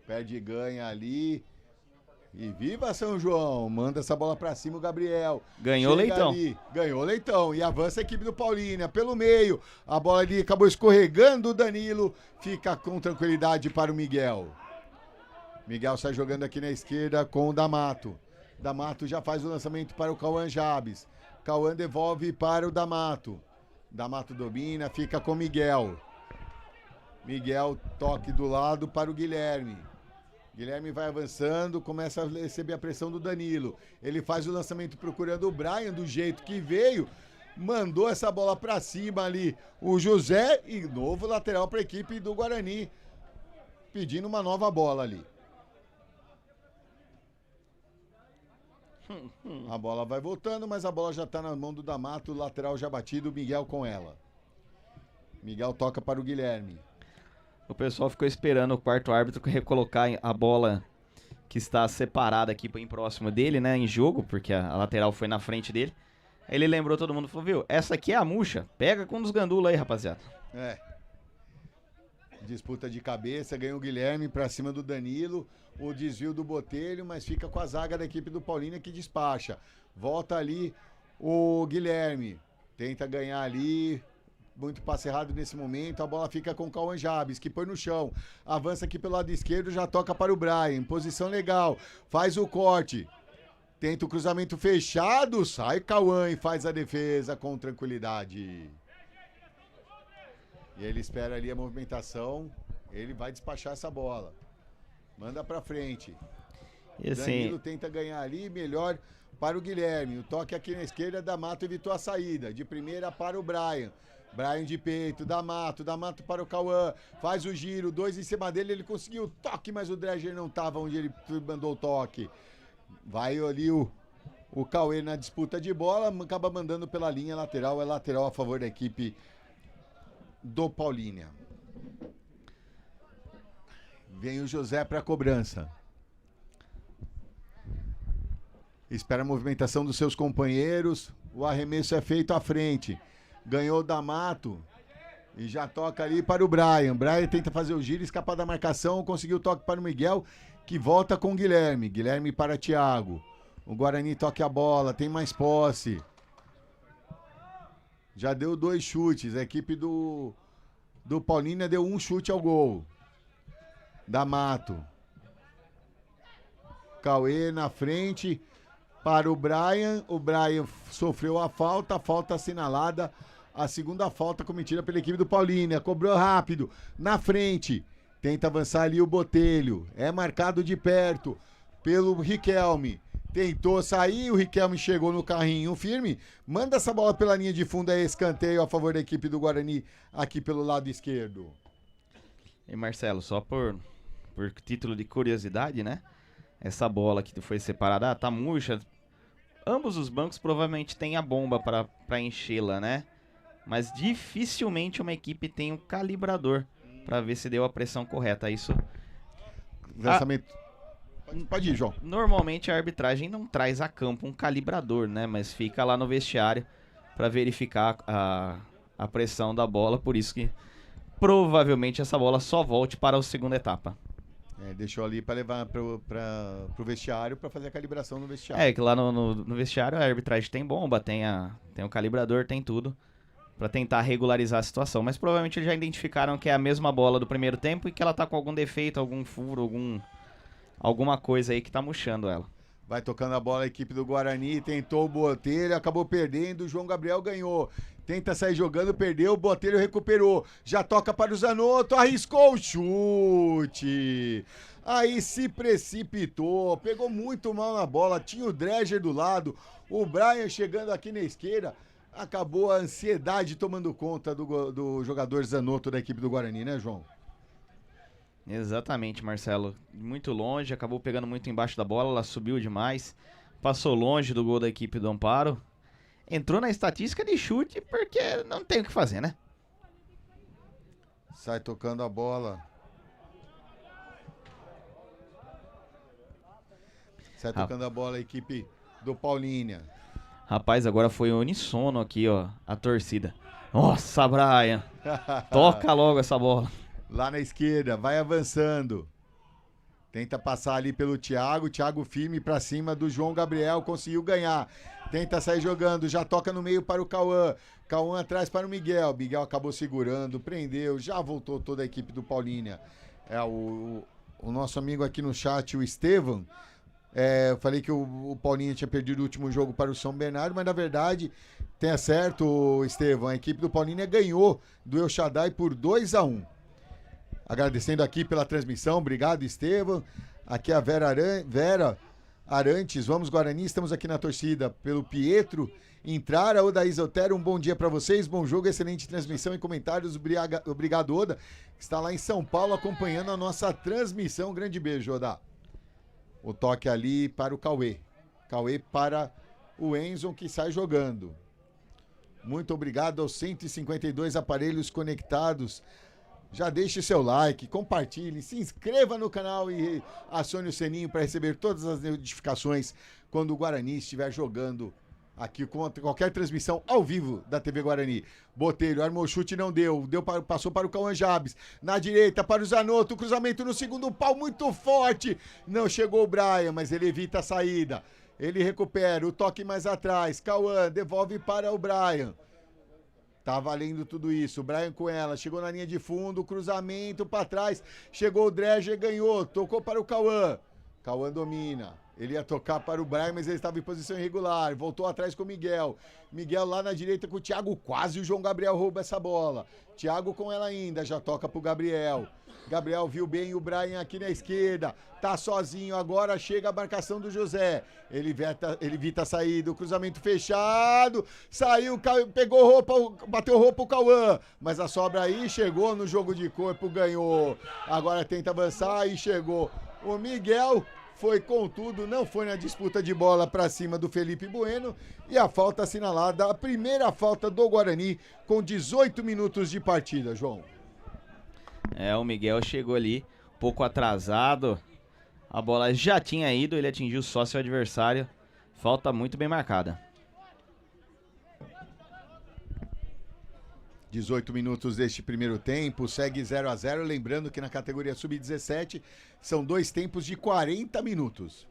Perde e ganha ali. E viva São João. Manda essa bola pra cima o Gabriel. Ganhou o Leitão. Ali, ganhou o Leitão. E avança a equipe do Paulínia pelo meio. A bola ali acabou escorregando o Danilo. Fica com tranquilidade para o Miguel. Miguel sai jogando aqui na esquerda com o D'Amato. D'Amato já faz o lançamento para o Cauã Jabes. Cauã devolve para o D'Amato. D'Amato domina, fica com o Miguel. Miguel toque do lado para o Guilherme. Guilherme vai avançando, começa a receber a pressão do Danilo. Ele faz o lançamento procurando o Brian do jeito que veio. Mandou essa bola para cima ali o José e novo lateral para a equipe do Guarani. Pedindo uma nova bola ali. A bola vai voltando, mas a bola já está na mão do D'Amato, o lateral já batido, o Miguel com ela. Miguel toca para o Guilherme. O pessoal ficou esperando o quarto árbitro recolocar a bola que está separada aqui bem próximo dele, né, em jogo, porque a lateral foi na frente dele. Aí ele lembrou todo mundo, falou, viu, essa aqui é a murcha, pega com um dos gandula aí, rapaziada. É. Disputa de cabeça, ganha o Guilherme pra cima do Danilo, o desvio do Botelho, mas fica com a zaga da equipe do Paulínia que despacha. Volta ali o Guilherme, tenta ganhar ali, muito passe errado nesse momento, a bola fica com o Cauã Jabes, que põe no chão, avança aqui pelo lado esquerdo, já toca para o Brian, posição legal, faz o corte, tenta o cruzamento fechado, sai Cauã e faz a defesa com tranquilidade. E ele espera ali a movimentação, ele vai despachar essa bola, manda pra frente. E assim, Danilo tenta ganhar ali, melhor para o Guilherme, o toque aqui na esquerda, D'Amato evitou a saída, de primeira para o Brian. Brian de peito, D'Amato para o Cauã, faz o giro, 2 em cima dele, ele conseguiu o toque, mas o Dreger não estava onde ele mandou o toque. Vai ali o Cauê na disputa de bola, acaba mandando pela linha lateral, é lateral a favor da equipe do Paulínia. Vem o José para a cobrança. Espera a movimentação dos seus companheiros, o arremesso é feito à frente. Ganhou o D'Amato e já toca ali para o Brian. Brian tenta fazer o giro, escapar da marcação, conseguiu o toque para o Miguel, que volta com o Guilherme. Guilherme para Thiago. O Guarani toca a bola, tem mais posse. Já deu 2 chutes. A equipe do Paulínia deu 1 chute ao gol. Da Mato. Cauê na frente para o Brian. O Brian sofreu a falta assinalada. A segunda falta cometida pela equipe do Paulínia. Cobrou rápido. Na frente. Tenta avançar ali o Botelho. É marcado de perto pelo Riquelme. Tentou sair, o Riquelme chegou no carrinho firme. Manda essa bola pela linha de fundo, é escanteio a favor da equipe do Guarani, aqui pelo lado esquerdo. E Marcelo, só por título de curiosidade, né? Essa bola que foi separada, tá murcha. Ambos os bancos provavelmente têm a bomba para enchê-la, né? Mas dificilmente uma equipe tem um calibrador para ver se deu a pressão correta. Isso. Lançamento. Pode ir, João. Normalmente a arbitragem não traz a campo um calibrador, né? Mas fica lá no vestiário para verificar a pressão da bola. Por isso que provavelmente essa bola só volte para a segunda etapa. Deixou ali para levar pro vestiário para fazer a calibração no vestiário. É, que lá no vestiário a arbitragem tem bomba, tem o calibrador, tem tudo para tentar regularizar a situação. Mas provavelmente eles já identificaram que é a mesma bola do primeiro tempo e que ela tá com algum defeito, algum furo, alguma coisa aí que tá murchando ela. Vai tocando a bola a equipe do Guarani, tentou o Botelho, acabou perdendo, o João Gabriel ganhou. Tenta sair jogando, perdeu, o Botelho recuperou. Já toca para o Zanotto, arriscou o chute. Aí se precipitou, pegou muito mal na bola, tinha o Dreger do lado, o Brian chegando aqui na esquerda. Acabou a ansiedade tomando conta do jogador Zanotto da equipe do Guarani, né, João? Exatamente, Marcelo. Muito longe, acabou pegando muito embaixo da bola, ela subiu demais, passou longe do gol da equipe do Amparo. Entrou na estatística de chute porque não tem o que fazer, né? Sai tocando a bola. Sai tocando a bola a equipe do Paulínia. Rapaz, agora foi unissono aqui, ó, a torcida. Nossa, Brian, toca logo essa bola. Lá na esquerda, vai avançando. Tenta passar ali pelo Thiago firme pra cima do João Gabriel, conseguiu ganhar. Tenta sair jogando, já toca no meio para o Cauã. Cauã atrás para o Miguel. Miguel acabou segurando, prendeu, já voltou toda a equipe do Paulínia. O nosso amigo aqui no chat, o Estevam, eu falei que o Paulínia tinha perdido o último jogo para o São Bernardo, mas na verdade, tenha certo, Estevam, a equipe do Paulínia ganhou do El Shaddai por 2-1. Agradecendo aqui pela transmissão, obrigado, Estevam. Aqui a Vera Arantes, vamos Guarani, estamos aqui na torcida pelo Pietro. Entrar, a Oda Isotero, um bom dia para vocês, bom jogo, excelente transmissão e comentários, obrigado, Oda, que está lá em São Paulo acompanhando a nossa transmissão. Grande beijo, Oda. O toque ali para o Cauê. Cauê para o Enzo, que sai jogando. Muito obrigado aos 152 aparelhos conectados. Já deixe seu like, compartilhe, se inscreva no canal e acione o sininho para receber todas as notificações quando o Guarani estiver jogando aqui com qualquer transmissão ao vivo da TV Guarani. Botelho, armou o chute, não deu, passou para o Cauã Jabes, na direita para o Zanotto, cruzamento no segundo pau muito forte, não chegou o Brian, mas ele evita a saída, ele recupera, o toque mais atrás, Cauã devolve para o Brian. Tá valendo tudo isso, o Brian com ela, chegou na linha de fundo, cruzamento para trás, chegou o Dreger, ganhou, tocou para o Cauã. Cauã domina, ele ia tocar para o Brian, mas ele estava em posição irregular, voltou atrás com o Miguel. Miguel lá na direita com o Thiago, quase o João Gabriel rouba essa bola. Thiago com ela ainda, já toca pro Gabriel. Gabriel viu bem o Brian aqui na esquerda, tá sozinho, agora chega a marcação do José. Ele evita a saída, o cruzamento fechado, saiu, pegou roupa, bateu roupa o Cauã, mas a sobra aí chegou no jogo de corpo, ganhou. Agora tenta avançar e chegou. O Miguel foi com tudo, não foi na disputa de bola pra cima do Felipe Bueno e a falta assinalada, a primeira falta do Guarani com 18 minutos de partida, João. O Miguel chegou ali um pouco atrasado, a bola já tinha ido, ele atingiu só seu adversário, falta muito bem marcada. 18 minutos deste primeiro tempo, segue 0-0, lembrando que na categoria sub-17 são 2 tempos de 40 minutos.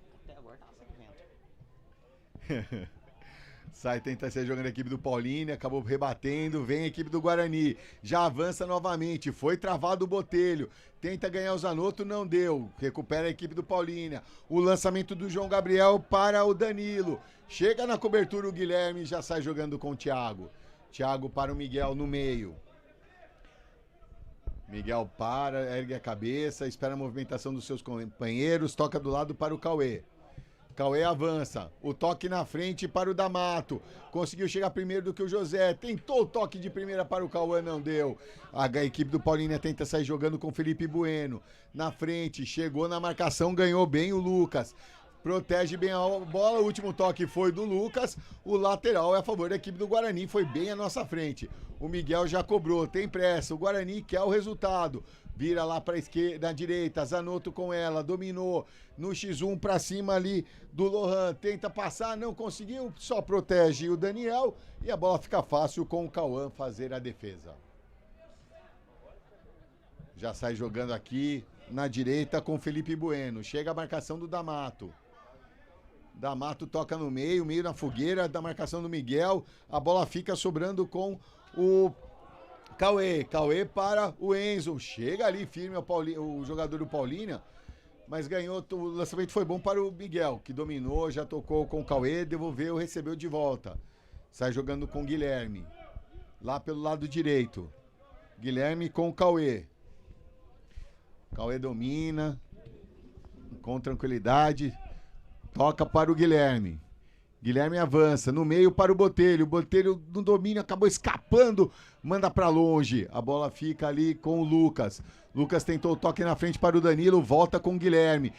Sai, tenta ser jogando a equipe do Paulínia, acabou rebatendo, vem a equipe do Guarani, já avança novamente, foi travado o Botelho, tenta ganhar o Zanotto, não deu, recupera a equipe do Paulínia, o lançamento do João Gabriel para o Danilo, chega na cobertura o Guilherme e já sai jogando com o Thiago para o Miguel no meio. Miguel para, ergue a cabeça, espera a movimentação dos seus companheiros, toca do lado para o Cauê. Cauê avança, o toque na frente para o D'Amato, conseguiu chegar primeiro do que o José, tentou o toque de primeira para o Cauê, não deu. A equipe do Paulínia tenta sair jogando com Felipe Bueno, na frente, chegou na marcação, ganhou bem o Lucas, protege bem a bola, o último toque foi do Lucas, o lateral é a favor da equipe do Guarani, foi bem à nossa frente. O Miguel já cobrou, tem pressa, o Guarani quer o resultado. Vira lá para esquerda, na direita, Zanotto com ela, dominou no X1 para cima ali do Lohan, tenta passar, não conseguiu, só protege o Daniel e a bola fica fácil com o Cauã fazer a defesa. Já sai jogando aqui na direita com Felipe Bueno, chega a marcação do D'Amato. D'Amato toca no meio na fogueira da marcação do Miguel, a bola fica sobrando com o Cauê para o Enzo, chega ali firme o jogador do Paulínia, mas ganhou, o lançamento foi bom para o Miguel, que dominou, já tocou com o Cauê, devolveu, recebeu de volta, sai jogando com o Guilherme, lá pelo lado direito, Guilherme com o Cauê domina, com tranquilidade, toca para o Guilherme avança, no meio para o Botelho no domínio, acabou escapando, manda pra longe, a bola fica ali com o Lucas tentou o toque na frente para o Danilo, volta com o Guilherme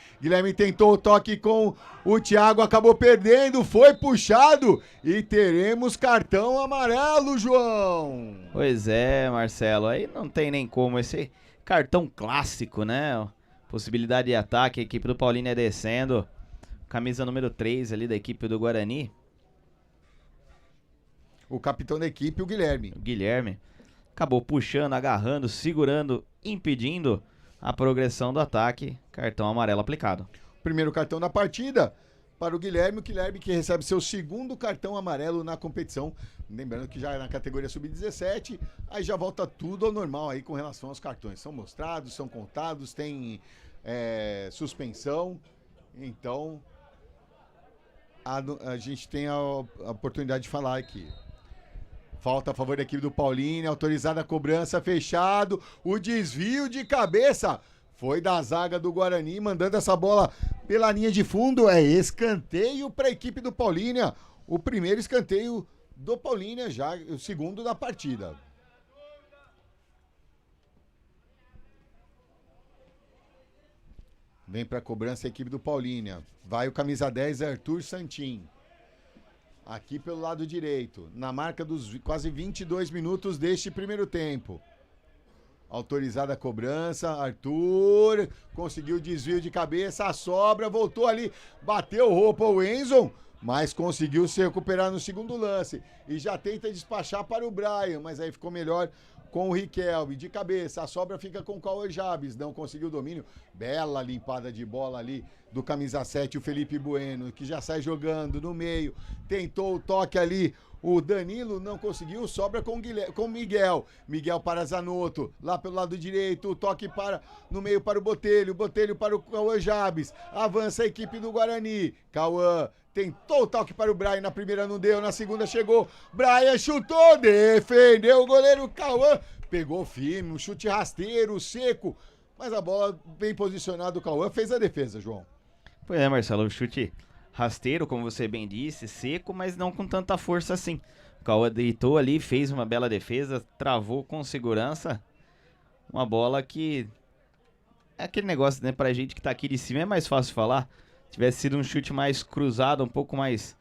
tentou o toque com o Thiago, acabou perdendo, foi puxado e teremos cartão amarelo, João. Pois é, Marcelo, aí não tem nem como, esse cartão clássico, né? Possibilidade de ataque, a equipe do Paulínia descendo. Camisa número 3 ali da equipe do Guarani. O capitão da equipe, o Guilherme. Acabou puxando, agarrando, segurando, impedindo a progressão do ataque. Cartão amarelo aplicado. Primeiro cartão da partida para o Guilherme que recebe seu segundo cartão amarelo na competição. Lembrando que já é na categoria sub-17, aí já volta tudo ao normal aí com relação aos cartões. São mostrados, são contados, tem suspensão. Então a gente tem a oportunidade de falar aqui. Falta a favor da equipe do Paulínia, autorizada a cobrança, fechado, o desvio de cabeça foi da zaga do Guarani, mandando essa bola pela linha de fundo, é escanteio para a equipe do Paulínia, o primeiro escanteio do Paulínia, já o segundo da partida. Vem para a cobrança a equipe do Paulínia. Vai o camisa 10, Arthur Santin. Aqui pelo lado direito. Na marca dos quase 22 minutos deste primeiro tempo. Autorizada a cobrança. Arthur conseguiu o desvio de cabeça. A sobra, voltou ali. Bateu roupa o Enzo, mas conseguiu se recuperar no segundo lance. E já tenta despachar para o Brian, mas aí ficou melhor com o Riquelme, de cabeça, a sobra fica com o Cauê Jabes, não conseguiu o domínio, bela limpada de bola ali do camisa 7, o Felipe Bueno, que já sai jogando no meio, tentou o toque ali, o Danilo não conseguiu, sobra com o Miguel para Zanotto, lá pelo lado direito, o toque no meio para o Botelho para o Cauê Jabes, avança a equipe do Guarani, Cauã tentou o toque para o Brian, na primeira não deu, na segunda chegou, Brian chutou, defendeu o goleiro Cauã, pegou firme, um chute rasteiro, seco, mas a bola bem posicionada, o Cauã fez a defesa, João. Pois é, Marcelo, o chute rasteiro, como você bem disse, seco, mas não com tanta força assim. O Cauã deitou ali, fez uma bela defesa, travou com segurança, uma bola que é aquele negócio, né, pra gente que tá aqui de cima é mais fácil falar. Tivesse sido um chute mais cruzado, um pouco mais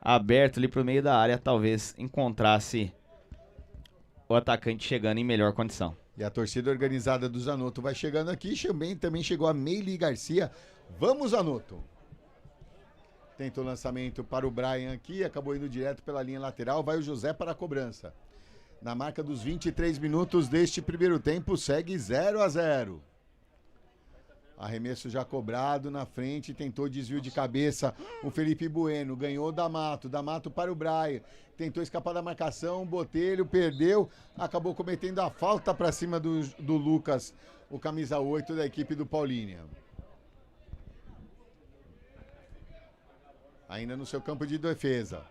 aberto ali pro meio da área, talvez encontrasse o atacante chegando em melhor condição. E a torcida organizada do Zanotto vai chegando aqui, também chegou a Meili Garcia. Vamos, Zanotto! Tenta o lançamento para o Brian aqui, acabou indo direto pela linha lateral, vai o José para a cobrança. Na marca dos 23 minutos deste primeiro tempo, segue 0-0. Arremesso já cobrado na frente, tentou desvio de cabeça o Felipe Bueno, ganhou o D'Amato para o Brian, tentou escapar da marcação, Botelho perdeu, acabou cometendo a falta para cima do Lucas, o camisa 8 da equipe do Paulínia. Ainda no seu campo de defesa.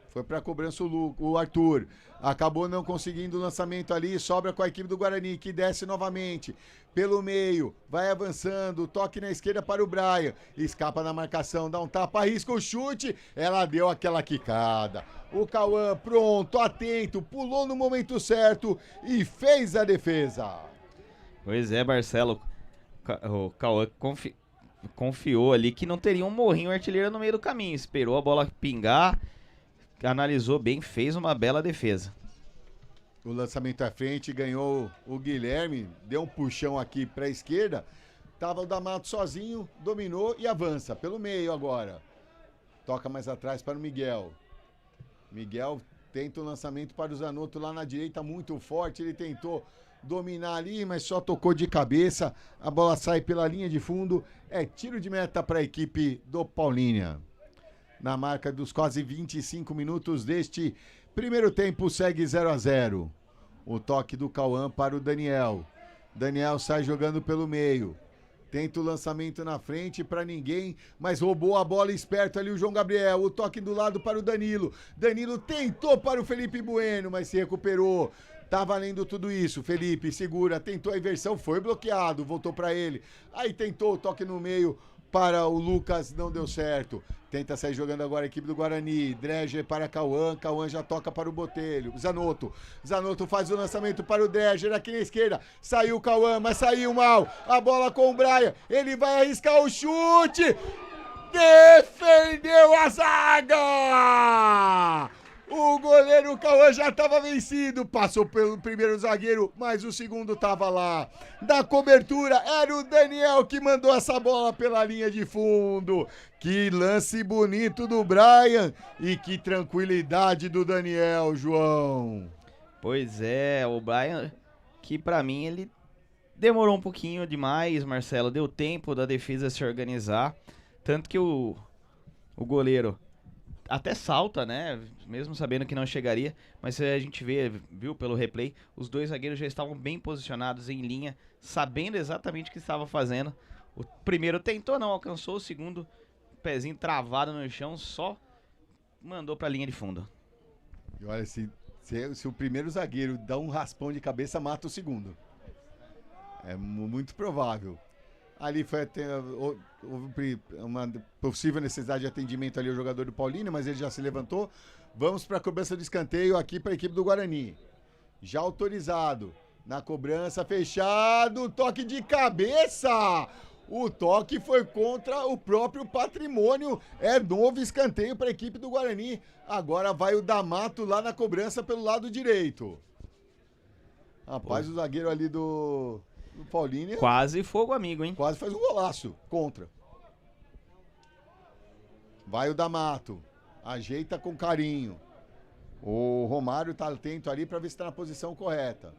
Foi para a cobrança o Arthur. Acabou não conseguindo o lançamento ali. Sobra com a equipe do Guarani, que desce novamente pelo meio. Vai avançando. Toque na esquerda para o Brian. Escapa na marcação. Dá um tapa. Arrisca o chute. Ela deu aquela quicada. O Cauã pronto, atento. Pulou no momento certo e fez a defesa. Pois é, Marcelo. O Cauã confiou ali que não teria um morrinho artilheiro no meio do caminho. Esperou a bola pingar. Analisou bem, fez uma bela defesa. O lançamento à frente, ganhou o Guilherme, deu um puxão aqui para a esquerda. Tava o D'Amato sozinho, dominou e avança pelo meio agora. Toca mais atrás para o Miguel. Miguel tenta o lançamento para o Zanotto lá na direita, muito forte. Ele tentou dominar ali, mas só tocou de cabeça. A bola sai pela linha de fundo. É tiro de meta para a equipe do Paulínia. Na marca dos quase 25 minutos deste primeiro tempo, segue 0-0. O toque do Cauã para o Daniel. Daniel sai jogando pelo meio. Tenta o lançamento na frente para ninguém, mas roubou a bola esperto ali o João Gabriel. O toque do lado para o Danilo. Danilo tentou para o Felipe Bueno, mas se recuperou. Tá valendo tudo isso. Felipe segura, tentou a inversão, foi bloqueado, voltou para ele. Aí tentou o toque no meio para o Lucas, não deu certo. Tenta sair jogando agora a equipe do Guarani. Dreger para Cauã. Cauã já toca para o Botelho. Zanotto faz o lançamento para o Dreger aqui na esquerda. Saiu o Cauã, mas saiu mal. A bola com o Brian. Ele vai arriscar o chute. Defendeu a zaga! O goleiro Cauã já estava vencido, passou pelo primeiro zagueiro, mas o segundo estava lá. Da cobertura, era o Daniel que mandou essa bola pela linha de fundo. Que lance bonito do Brian e que tranquilidade do Daniel, João. Pois é, o Brian, que pra mim ele demorou um pouquinho demais, Marcelo, deu tempo da defesa se organizar, tanto que o goleiro até salta, né? Mesmo sabendo que não chegaria, mas a gente viu pelo replay, os dois zagueiros já estavam bem posicionados em linha, sabendo exatamente o que estava fazendo. O primeiro tentou, não alcançou, o segundo, pezinho travado no chão, só mandou pra linha de fundo. E olha, se o primeiro zagueiro dá um raspão de cabeça, mata o segundo. É muito provável. Ali foi houve uma possível necessidade de atendimento ali ao jogador do Paulínia, mas ele já se levantou. Vamos para a cobrança de escanteio aqui para a equipe do Guarani. Já autorizado. Na cobrança, fechado. Toque de cabeça. O toque foi contra o próprio Patrimônio. É novo escanteio para a equipe do Guarani. Agora vai o D'Amato lá na cobrança pelo lado direito. Rapaz, o zagueiro ali do Paulínia. Quase fogo amigo, hein? Quase faz um golaço contra. Vai o D'Amato. Ajeita com carinho. O Romário tá atento ali para ver se tá na posição correta.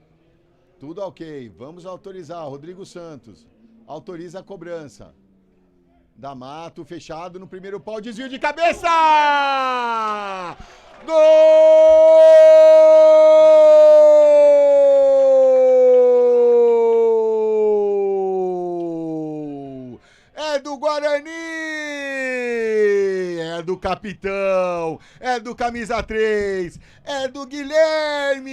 Tudo ok. Vamos autorizar. Rodrigo Santos autoriza a cobrança. D'Amato fechado no primeiro pau. Desvio de cabeça! Gol! É do Guarani! É do capitão, é do camisa 3, é do Guilherme,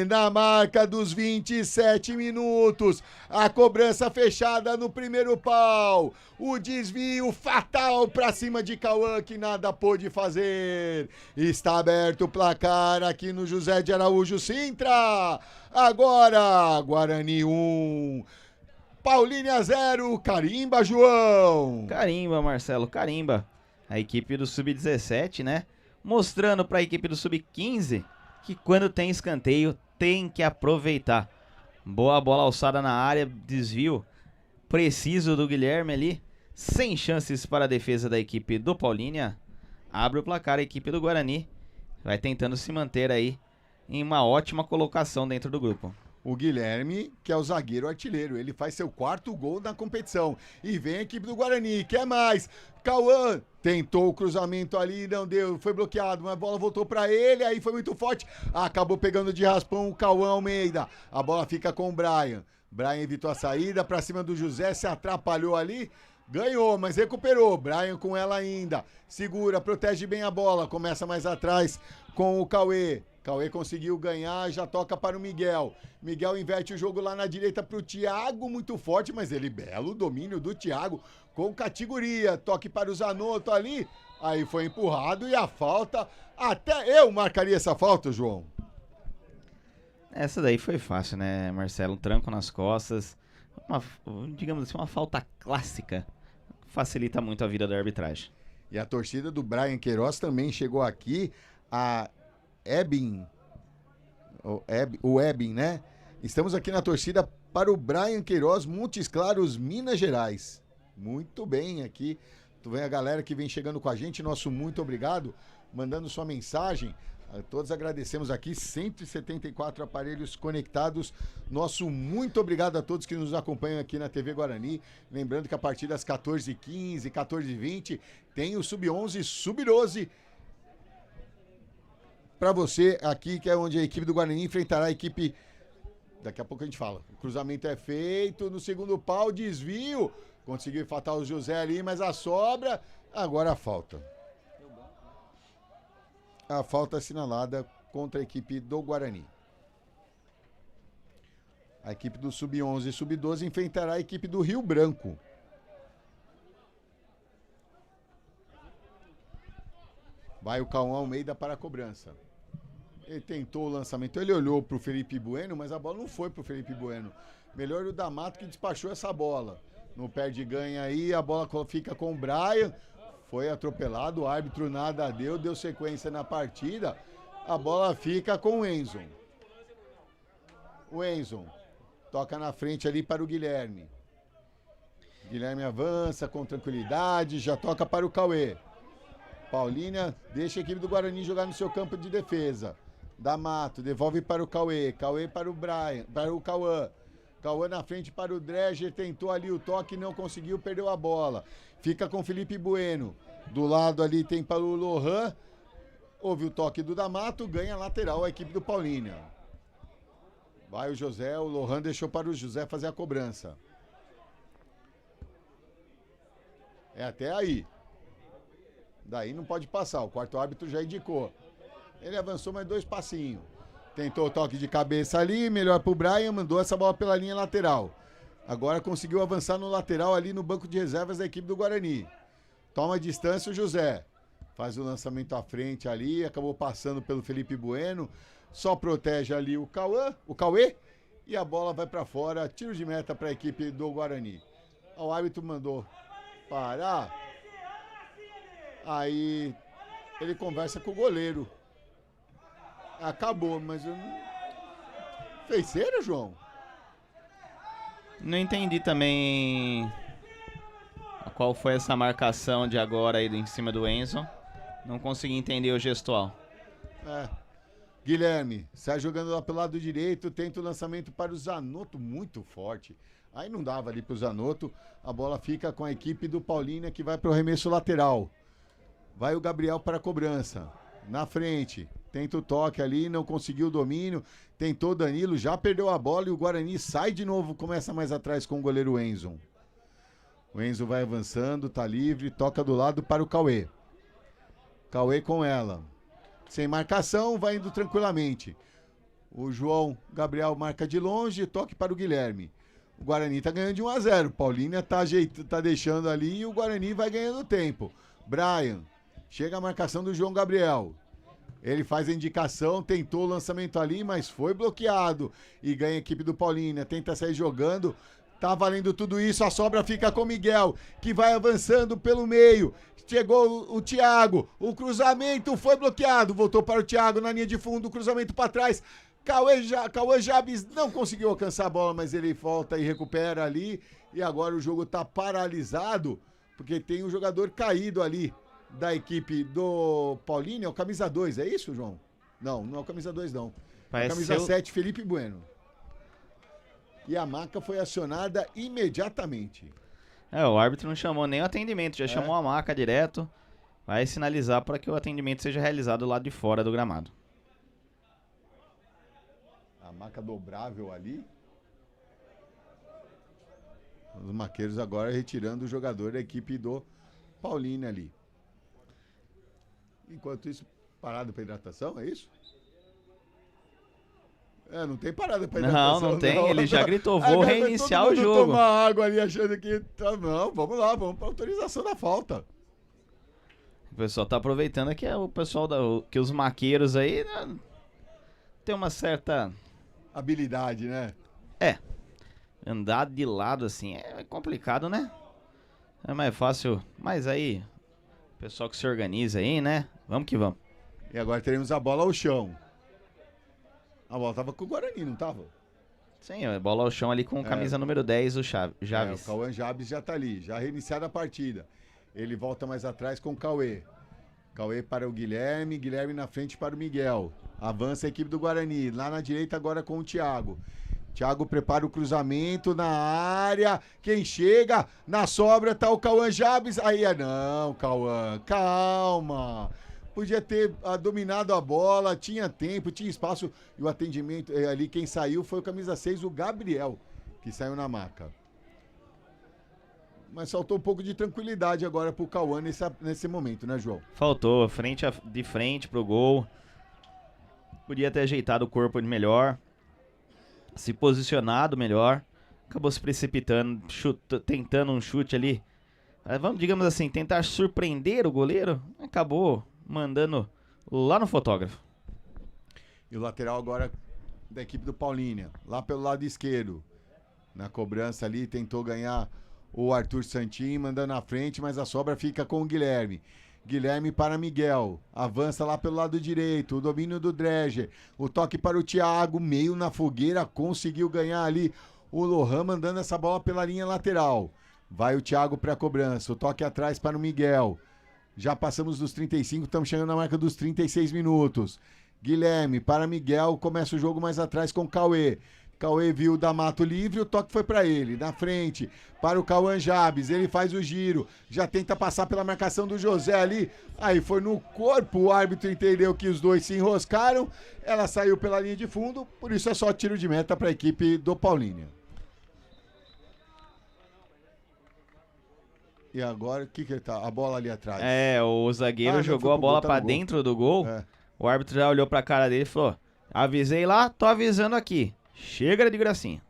na marca dos 27 minutos, a cobrança fechada no primeiro pau, o desvio fatal pra cima de Cauã que nada pôde fazer, está aberto o placar aqui no José de Araújo Sintra, agora Guarani 1, Paulínia 0, carimba, João. Carimba, Marcelo, carimba. A equipe do Sub-17, né? Mostrando para a equipe do Sub-15 que quando tem escanteio tem que aproveitar. Boa bola alçada na área, desvio preciso do Guilherme ali. Sem chances para a defesa da equipe do Paulínia. Abre o placar a equipe do Guarani. Vai tentando se manter aí em uma ótima colocação dentro do grupo. O Guilherme, que é o zagueiro artilheiro, ele faz seu 4º gol na competição. E vem a equipe do Guarani, quer mais. Cauã tentou o cruzamento ali, não deu, foi bloqueado, mas a bola voltou pra ele, aí foi muito forte. Acabou pegando de raspão o Cauã Almeida. A bola fica com o Brian. Brian evitou a saída, pra cima do José, se atrapalhou ali. Ganhou, mas recuperou. Brian com ela ainda. Segura, protege bem a bola. Começa mais atrás com o Cauê. Cauê conseguiu ganhar, já toca para o Miguel. Miguel inverte o jogo lá na direita para o Thiago, muito forte, mas ele, belo domínio do Thiago, com categoria. Toque para o Zanotto ali, aí foi empurrado e a falta, até eu marcaria essa falta, João. Essa daí foi fácil, né, Marcelo? Um tranco nas costas, digamos assim, uma falta clássica. Facilita muito a vida da arbitragem. E a torcida do Brian Queiroz também chegou aqui, a Ebin, o Ebin, né? Estamos aqui na torcida para o Brian Queiroz, Montes Claros, Minas Gerais. Muito bem aqui. Tu vem a galera que vem chegando com a gente, nosso muito obrigado, mandando sua mensagem. Todos agradecemos aqui, 174 aparelhos conectados. Nosso muito obrigado a todos que nos acompanham aqui na TV Guarani. Lembrando que a partir das 14h15, 14h20, tem o Sub-11, Sub-12, para você aqui, que é onde a equipe do Guarani enfrentará a equipe... Daqui a pouco a gente fala. O cruzamento é feito no segundo pau, desvio. Conseguiu enfatar o José ali, mas a sobra... Agora a falta. A falta assinalada contra a equipe do Guarani. A equipe do Sub-11 e Sub-12 enfrentará a equipe do Rio Branco. Vai o Cauã Almeida para a cobrança. Ele tentou o lançamento, ele olhou pro Felipe Bueno, mas a bola não foi pro Felipe Bueno. Melhor o D'Amato que despachou essa bola. No perde ganha aí, a bola fica com o Brian. Foi atropelado, o árbitro nada deu sequência na partida. A bola fica com o Enzo. O Enzo toca na frente ali para o Guilherme. Guilherme avança com tranquilidade, já toca para o Cauê. Paulínia deixa a equipe do Guarani jogar no seu campo de defesa. D'Amato devolve para o Cauê. Cauê para o Brian, para o Cauã. Cauã na frente para o Dreger, tentou ali o toque, não conseguiu, perdeu a bola. Fica com Felipe Bueno. Do lado ali tem para o Lohan. Houve o toque do D'Amato, ganha lateral a equipe do Paulínia. Vai o José, o Lohan deixou para o José fazer a cobrança. É até aí. Daí não pode passar, o quarto árbitro já indicou. Ele avançou mais 2 passinhos. Tentou o toque de cabeça ali, melhor pro Brian, mandou essa bola pela linha lateral. Agora conseguiu avançar no lateral ali no banco de reservas da equipe do Guarani. Toma a distância o José. Faz o lançamento à frente ali, acabou passando pelo Felipe Bueno. Só protege ali o Cauê, e a bola vai pra fora. Tiro de meta pra equipe do Guarani. O árbitro mandou parar. Aí ele conversa com o goleiro. Acabou, mas eu não... Fez cera, João? Não entendi também qual foi essa marcação de agora aí em cima do Enzo. Não consegui entender o gestual. Guilherme, sai jogando lá pelo lado direito, tenta o lançamento para o Zanotto, muito forte. Aí não dava ali pro Zanotto, a bola fica com a equipe do Paulínia que vai pro arremesso lateral. Vai o Gabriel para a cobrança. Na frente, tenta o toque ali, não conseguiu o domínio. Tentou o Danilo, já perdeu a bola e o Guarani sai de novo, começa mais atrás com o goleiro Enzo. O Enzo vai avançando, tá livre, toca do lado para o Cauê. Cauê com ela. Sem marcação, vai indo tranquilamente. O João Gabriel marca de longe, toque para o Guilherme. O Guarani tá ganhando de 1-0. Paulínia tá deixando ali e o Guarani vai ganhando tempo. Brian. Chega a marcação do João Gabriel. Ele faz a indicação, tentou o lançamento ali, mas foi bloqueado. E ganha a equipe do Paulínia, tenta sair jogando. Tá valendo tudo isso, a sobra fica com o Miguel, que vai avançando pelo meio. Chegou o Thiago, o cruzamento foi bloqueado. Voltou para o Thiago na linha de fundo, o cruzamento para trás. Cauã Jabes não conseguiu alcançar a bola, mas ele volta e recupera ali. E agora o jogo tá paralisado, porque tem um jogador caído ali da equipe do Paulínia, é o camisa 2, é isso, João? Não, não é o camisa 2, não. É o camisa 7, Felipe Bueno. e a maca foi acionada imediatamente. O árbitro não chamou nem o atendimento, já chamou a maca direto. Vai sinalizar para que o atendimento seja realizado do lado de fora do gramado. A maca dobrável ali. Os maqueiros agora retirando o jogador da equipe do Paulínia ali. Enquanto isso, parada para hidratação, é isso? Não tem parada para hidratação. Não tem, ele já gritou, vou reiniciar o jogo. Tomar água ali achando que... Não, vamos lá, vamos para autorização da falta. O pessoal tá aproveitando que o pessoal, que os maqueiros aí, né, tem uma certa... habilidade, né? Andar de lado assim é complicado, né? É mais fácil, mas aí, o pessoal que se organiza aí, né? Vamos que vamos. E agora teremos a bola ao chão. A bola tava com o Guarani, não tava? Sim, a bola ao chão ali com camisa número 10, o Javes. O Cauã Javes já tá ali, já reiniciada a partida. Ele volta mais atrás com o Cauê. Cauê para o Guilherme, Guilherme na frente para o Miguel. Avança a equipe do Guarani, lá na direita agora com o Thiago. Thiago prepara o cruzamento na área. Quem chega na sobra tá o Cauã Jabes. Aí não, Cauã, calma. Podia ter dominado a bola, tinha tempo, tinha espaço. E o atendimento ali, quem saiu foi o camisa 6, o Gabriel, que saiu na maca. Mas faltou um pouco de tranquilidade agora pro Cauã nesse momento, né, João? Faltou, de frente pro gol. Podia ter ajeitado o corpo melhor. Se posicionado melhor, acabou se precipitando, tentando um chute ali, vamos, digamos assim, tentar surpreender o goleiro, acabou mandando lá no fotógrafo. E o lateral agora da equipe do Paulínia, lá pelo lado esquerdo, na cobrança ali, tentou ganhar o Arthur Santin, mandando na frente, mas a sobra fica com o Guilherme. Guilherme para Miguel, avança lá pelo lado direito, o domínio do Dreger, o toque para o Thiago, meio na fogueira, conseguiu ganhar ali o Lohan, mandando essa bola pela linha lateral. Vai o Thiago para a cobrança, o toque atrás para o Miguel. Já passamos dos 35, estamos chegando na marca dos 36 minutos. Guilherme para Miguel, começa o jogo mais atrás com o Cauê. Cauê viu o D'Amato livre, o toque foi para ele, na frente, para o Cauã Jabes, ele faz o giro, já tenta passar pela marcação do José ali, aí foi no corpo, o árbitro entendeu que os dois se enroscaram, ela saiu pela linha de fundo, por isso é só tiro de meta para a equipe do Paulínia. E agora, o que ele tá? A bola ali atrás. O zagueiro jogou a bola para dentro do gol, o árbitro já olhou para a cara dele e falou, avisei lá, tô avisando aqui. Chega de gracinha.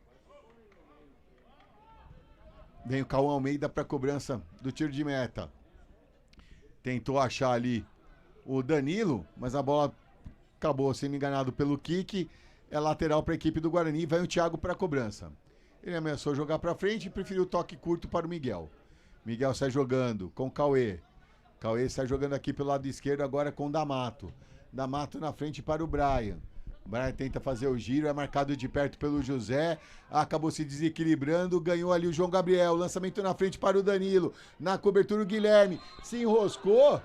Vem o Cauã Almeida para cobrança do tiro de meta. Tentou achar ali o Danilo, mas a bola acabou sendo enganado pelo Kiki. É lateral para a equipe do Guarani. Vai o Thiago para cobrança. Ele ameaçou jogar para frente e preferiu toque curto para o Miguel. Miguel sai jogando com o Cauê. Cauê sai jogando aqui pelo lado esquerdo agora com o D'Amato. D'Amato na frente para o Brian. O Brian tenta fazer o giro, é marcado de perto pelo José, acabou se desequilibrando, ganhou ali o João Gabriel, lançamento na frente para o Danilo, na cobertura o Guilherme, se enroscou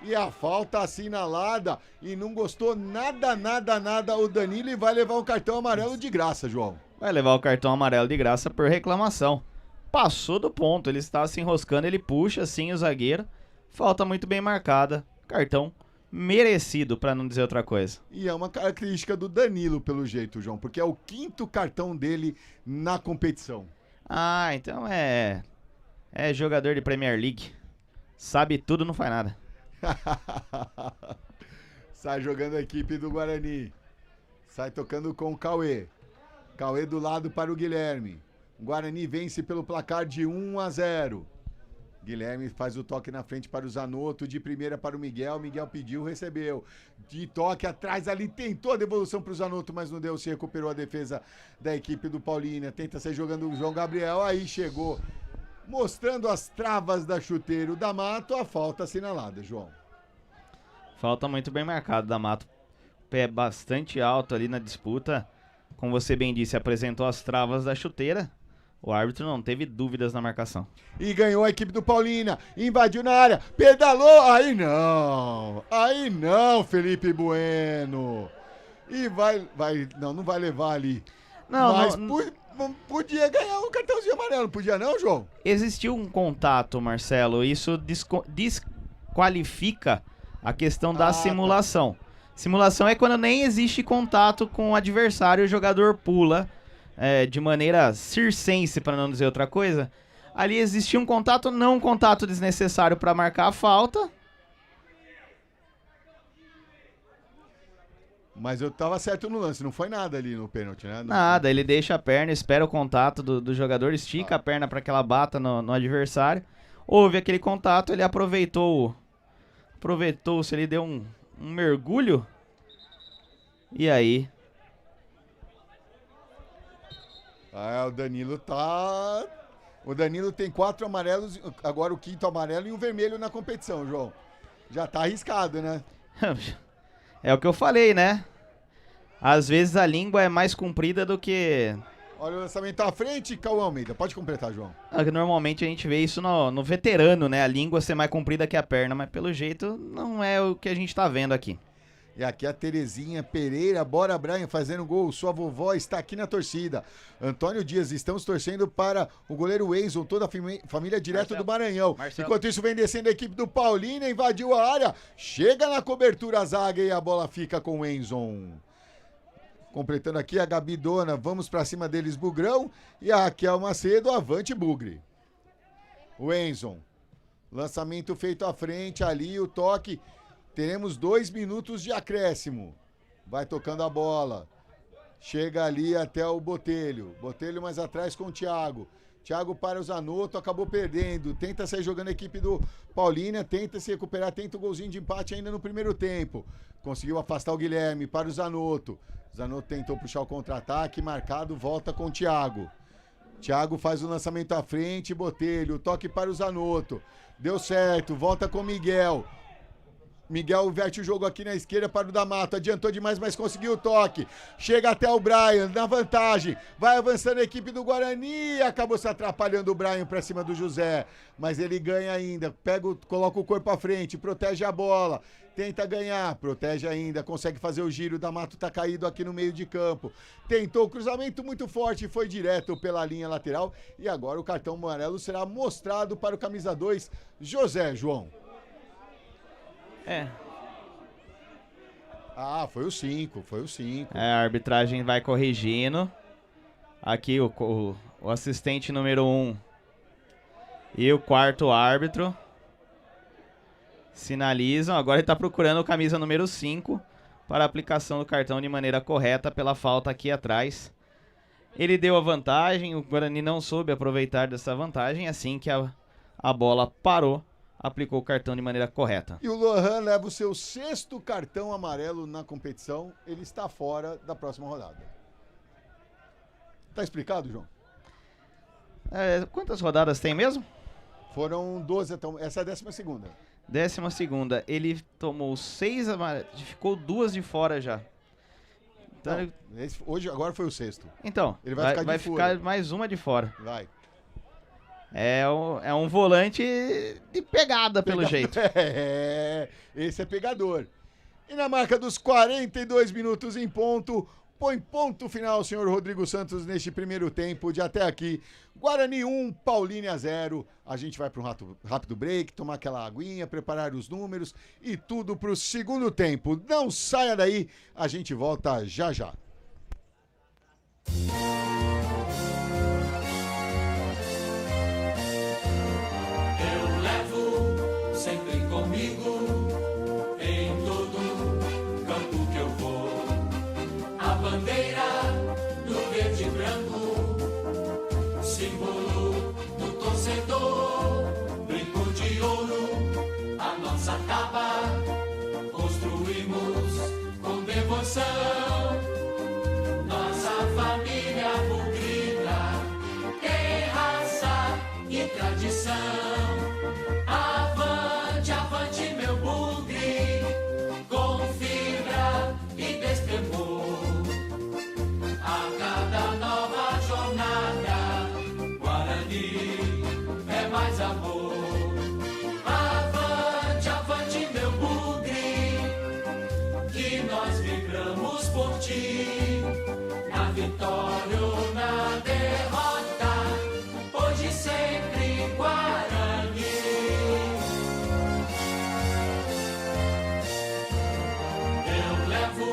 e a falta assinalada e não gostou nada o Danilo e vai levar um cartão amarelo de graça, João. Vai levar o cartão amarelo de graça por reclamação. Passou do ponto, ele estava se enroscando, ele puxa assim o zagueiro, falta muito bem marcada, cartão merecido, pra não dizer outra coisa. E é uma característica do Danilo, pelo jeito, João, porque é o 5º cartão dele na competição. Então é jogador de Premier League. Sabe tudo, não faz nada. Sai jogando a equipe do Guarani. Sai tocando com o Cauê. Cauê do lado para o Guilherme. O Guarani vence pelo placar de 1-0. Guilherme faz o toque na frente para o Zanotto, de primeira para o Miguel, Miguel pediu, recebeu, de toque atrás ali, tentou a devolução para o Zanotto, mas não deu, se recuperou a defesa da equipe do Paulínia, tenta sair jogando o João Gabriel, aí chegou, mostrando as travas da chuteira, o D'Amato, a falta assinalada, João. Falta muito bem marcado, D'Amato, pé bastante alto ali na disputa, como você bem disse, apresentou as travas da chuteira. O árbitro não teve dúvidas na marcação. E ganhou a equipe do Paulínia, invadiu na área, pedalou, aí não, Felipe Bueno. E não vai levar ali. Não, Mas não, podia ganhar um cartãozinho amarelo, podia não, João? existiu um contato, Marcelo. Isso desqualifica a questão da Ah, simulação. Simulação é quando nem existe contato com o adversário, o jogador pula de maneira circense, para não dizer outra coisa. Ali existia um contato, não um contato desnecessário para marcar a falta. Mas eu tava certo no lance, não foi nada ali no pênalti, né? Nada, ele deixa a perna, espera o contato do jogador, estica a perna para que ela bata no adversário. Houve aquele contato, ele aproveitou-se, ele deu um mergulho. E aí? O Danilo tá... O Danilo tem 4 amarelos, agora o 5º amarelo e um vermelho na competição, João. Já tá arriscado, né? É o que eu falei, né? Às vezes a língua é mais comprida do que... Olha o lançamento à frente, Cauã Almeida. Pode completar, João. Normalmente a gente vê isso no veterano, né? A língua ser mais comprida que a perna, mas pelo jeito não é o que a gente tá vendo aqui. E aqui a Terezinha Pereira, bora Brian, fazendo gol. Sua vovó está aqui na torcida. Antônio Dias, estamos torcendo para o goleiro Enzo, toda a família direto do Maranhão. Enquanto isso, vem descendo a equipe do Paulínia, invadiu a área. Chega na cobertura a zaga e a bola fica com o Enzo. Completando aqui a Gabi Dona, vamos para cima deles, Bugrão. E a Raquel Macedo, avante Bugre. O Enzo. Lançamento feito à frente, ali o toque. Teremos 2 minutos de acréscimo. Vai tocando a bola. Chega ali até o Botelho. Botelho mais atrás com o Thiago. Thiago para o Zanotto, acabou perdendo. Tenta sair jogando a equipe do Paulínia. Tenta se recuperar, tenta o golzinho de empate ainda no primeiro tempo. Conseguiu afastar o Guilherme para o Zanotto. Zanotto tentou puxar o contra-ataque. Marcado, volta com o Thiago. Thiago faz o lançamento à frente. Botelho, toque para o Zanotto. Deu certo, volta com o Miguel. Miguel inverte o jogo aqui na esquerda para o D'Amato. Adiantou demais, mas conseguiu o toque. Chega até o Brian, na vantagem. Vai avançando a equipe do Guarani. Acabou se atrapalhando o Brian para cima do José. Mas ele ganha ainda. Coloca o corpo à frente, protege a bola. Tenta ganhar, protege ainda, consegue fazer o giro. D'Amato tá caído aqui no meio de campo. Tentou o cruzamento muito forte, foi direto pela linha lateral. E agora o cartão amarelo será mostrado para o camisa 2, José João. Foi o 5. A arbitragem vai corrigindo. Aqui o assistente número 1 e o 4º árbitro sinalizam. Agora ele está procurando o camisa número 5 para a aplicação do cartão de maneira correta pela falta aqui atrás. Ele deu a vantagem, o Guarani não soube aproveitar dessa vantagem. Assim que a bola parou, aplicou o cartão de maneira correta. E o Lohan leva o seu 6º cartão amarelo na competição. Ele está fora da próxima rodada. Tá explicado, João? Quantas rodadas tem mesmo? Foram 12, então essa é a 12ª. 12ª. Ele tomou 6 amarelos, ficou 2 de fora já. Então, agora foi o 6º. Então, ele vai ficar mais uma de fora. Vai. É um volante de pegada, pelo jeito. Esse é pegador. E na marca dos 42 minutos em ponto, põe ponto final, senhor Rodrigo Santos, neste primeiro tempo de até aqui. Guarani 1, Paulínia 0. A gente vai para um rápido break, tomar aquela aguinha, preparar os números e tudo para o segundo tempo. Não saia daí, a gente volta já já. Sempre comigo, em todo campo que eu vou, a bandeira do verde e branco, símbolo do torcedor, brinco de ouro, a nossa capa, construímos com devoção, vitória ou na derrota, hoje e sempre Guarani. Eu levo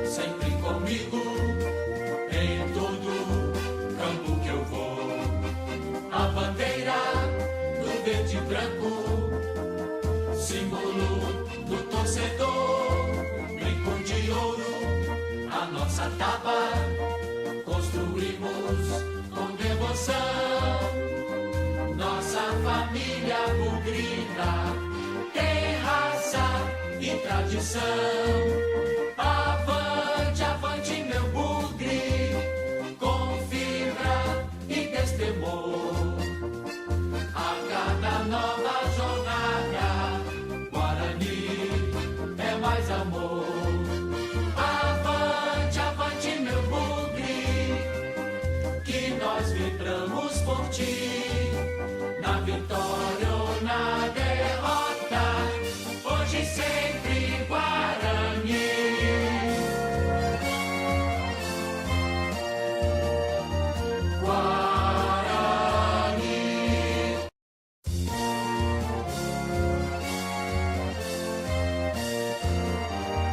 sempre comigo em todo campo que eu vou a bandeira do verde e branco, símbolo do torcedor, brinco de ouro, a nossa taba construímos com devoção. Nossa família bugrina tem raça e tradição. Avante, avante meu bugre, com fibra e destemor. A cada nova jornada, Guarani é mais amor. Avante, avante meu bugre, que nós vibramos por ti. Na vitória ou na derrota, hoje e sempre Guarani.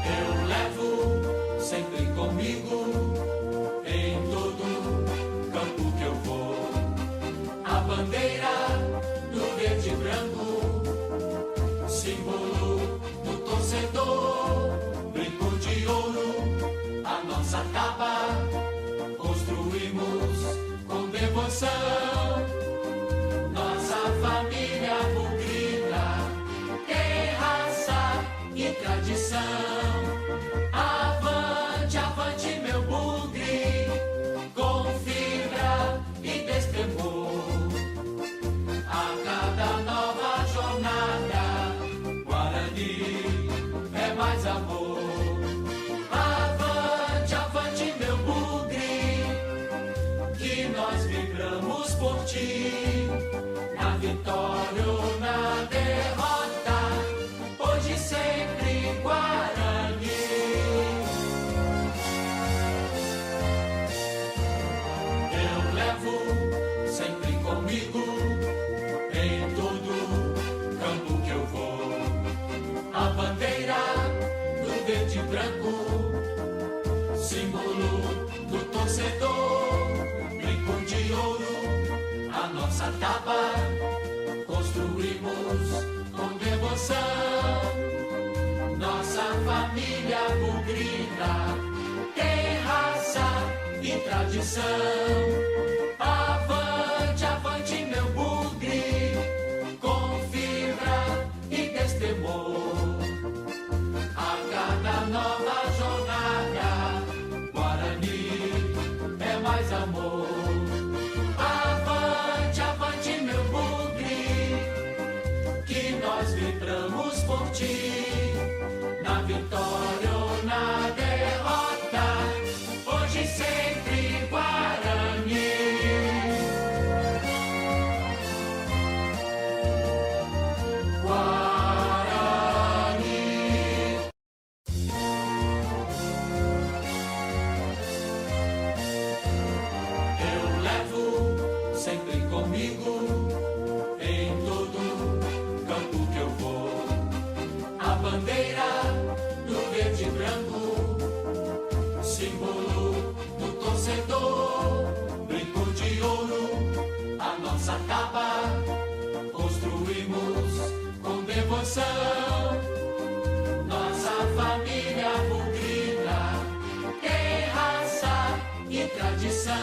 Eu levo sempre comigo em todo campo que eu vou a bandeira do verde e branco, símbolo do torcedor, brinco de ouro, a nossa taba construímos com devoção. Nossa família bugrina tem raça e tradição. Avante, avante meu bugre, com fibra e destemor. A cada nova jornada, Guarani é mais amor. Avante, avante meu bugre, que nós vibramos por ti. Na vitória ou na derrota, hoje e sempre Guarani. Eu levo sempre comigo em todo campo que eu vou a bandeira do verde e branco, símbolo do torcedor, brinco de ouro, a nossa taba construímos com devoção. Nossa família bugrina tem raça e tradição. Avante, avante meu bugre, com fibra e destemor. A cada nova jornada, Guarani é mais amor. Avante, avante meu bugre, que nós vibramos por ti. Na vitória ou na derrota, hoje e sempre Guarani. Eu levo sempre comigo em todo campo que eu vou a bandeira do verde e branco, símbolo do torcedor, brinco de ouro, a nossa taba construímos com devoção. Nossa família bugrina tem raça e tradição.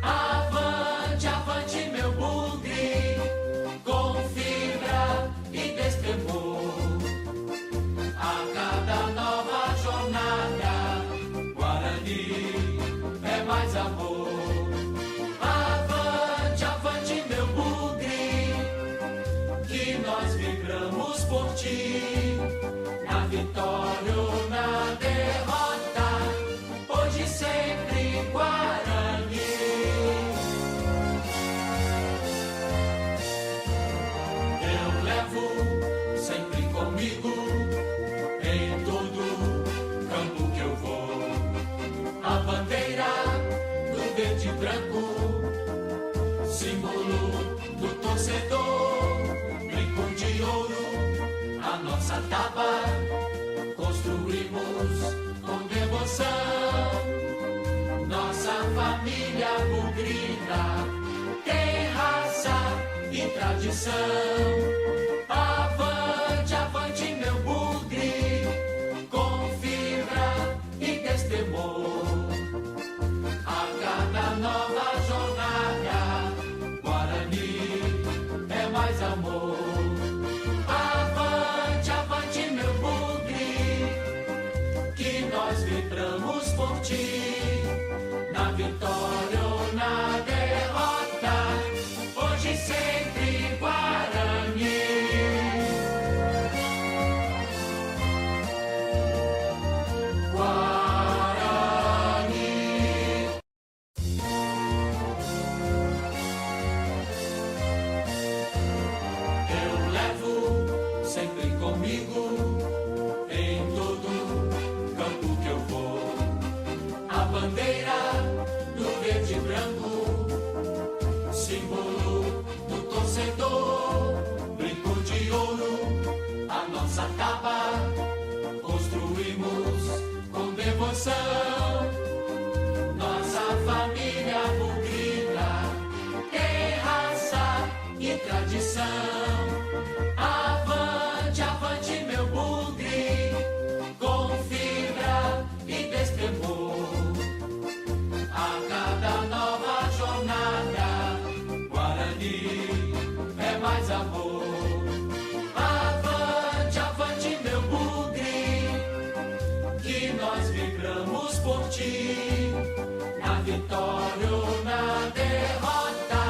Avante, avante meu bugre, com fibra e destemor. A cada nova jornada, Guarani é mais amor. Avante, avante meu bugre, que nós vibramos por ti. Na vitória ou na derrota, hoje e sempre Guarani. Eu levo sempre comigo em todo campo que eu vou a bandeira branco, símbolo do torcedor, brinco de ouro, a nossa taba, construímos com devoção. Nossa família bugrina tem raça e tradição. Avante, avante, meu bugre, com fibra e destemor. A cada nova jornada, Guarani é mais amor. Avante, avante, meu bugre, que nós vibramos por ti. Na vitória ou na derrota, hoje sempre Guarani. Sempre comigo, em todo campo que eu vou, a bandeira do verde e branco, símbolo do torcedor, brinco de ouro, a nossa taba, construímos com devoção. Nossa família bugrina tem raça e tradição. Avante, avante, meu bugre, com fibra e destemor. A cada nova jornada, Guarani é mais amor. Avante, avante, meu bugre, que nós vibramos por ti. Na vitória ou na derrota,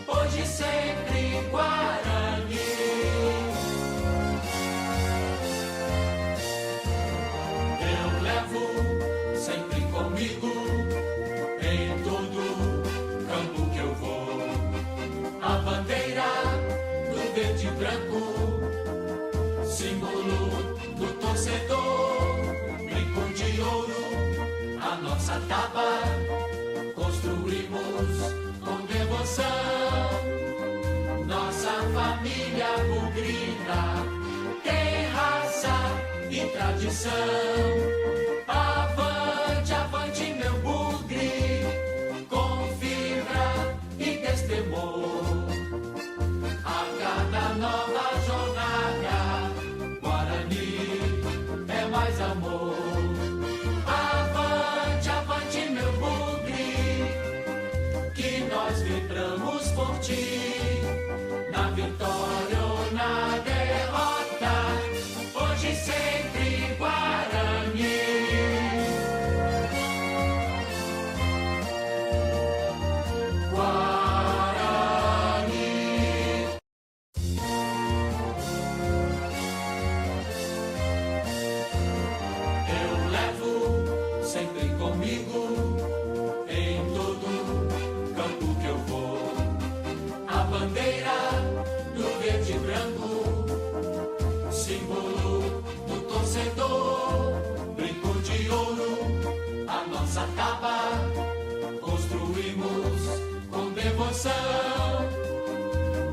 hoje sempre Guarani. Sempre comigo, em todo campo que eu vou, a bandeira do verde e branco, símbolo do torcedor, brinco de ouro, a nossa taba, construímos com devoção. Nossa família bugrina tem raça e tradição. Avante, avante, meu bugre, com fibra e destemor. A cada nova jornada, Guarani é mais amor. Avante, avante, meu bugre, que nós vibramos por ti. Na vitória ou na derrota, hoje sempre Guarani. Sempre comigo, em todo campo que eu vou, a bandeira do verde e branco, símbolo do torcedor, brinco de ouro, a nossa taba, construímos com devoção.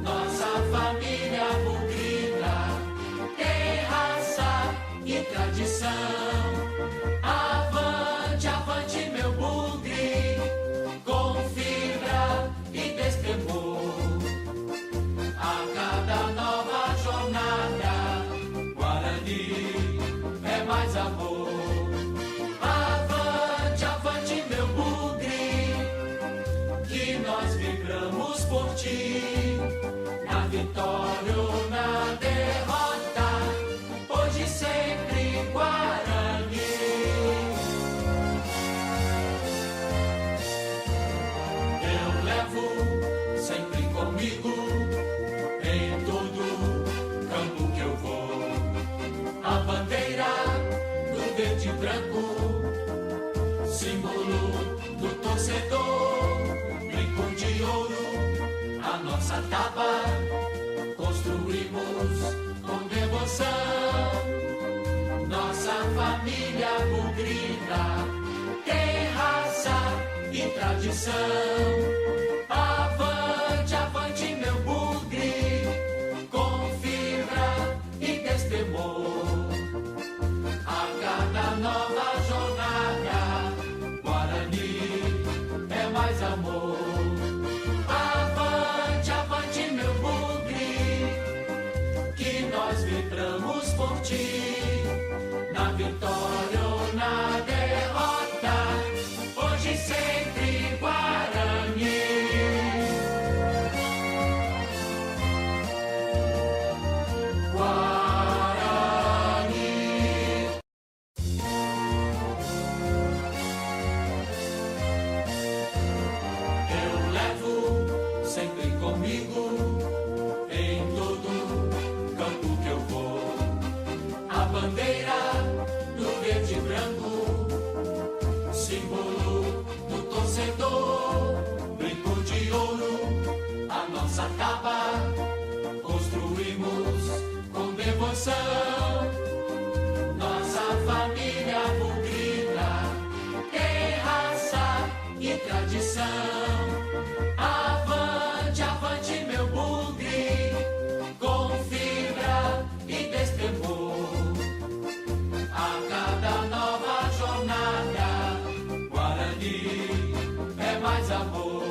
Nossa família bugrina tem raça e tradição. Avante, avante, meu bugre, com fibra e destemor. A cada nova jornada, Guarani é mais amor. Avante, avante, meu bugre, que nós vibramos por ti. Na vitória ou na derrota, hoje sempre Guarani. Sempre comigo, em todo campo que eu vou, a bandeira do verde e branco, símbolo do torcedor, brinco de ouro, a nossa taba, construímos com devoção. Nossa família bugrina tem raça e e tradição. Avante, avante, meu bugre, com fibra e destemor. A cada nova jornada, Guarani é mais amor. Avante, avante, meu bugre, que nós vibramos por ti. Na vitória ou na derrota, hoje sempre Guarani. Guarani. Eu levo sempre comigo, em todo campo que eu vou, a bandeira do verde e branco, símbolo do torcedor, brinco de ouro, a nossa taba, construímos com devoção, nossa família bugrina, tem raça e tradição. Avante, avante, meu bugre, com fibra e destemor. A cada nova jornada, Guarani é mais amor.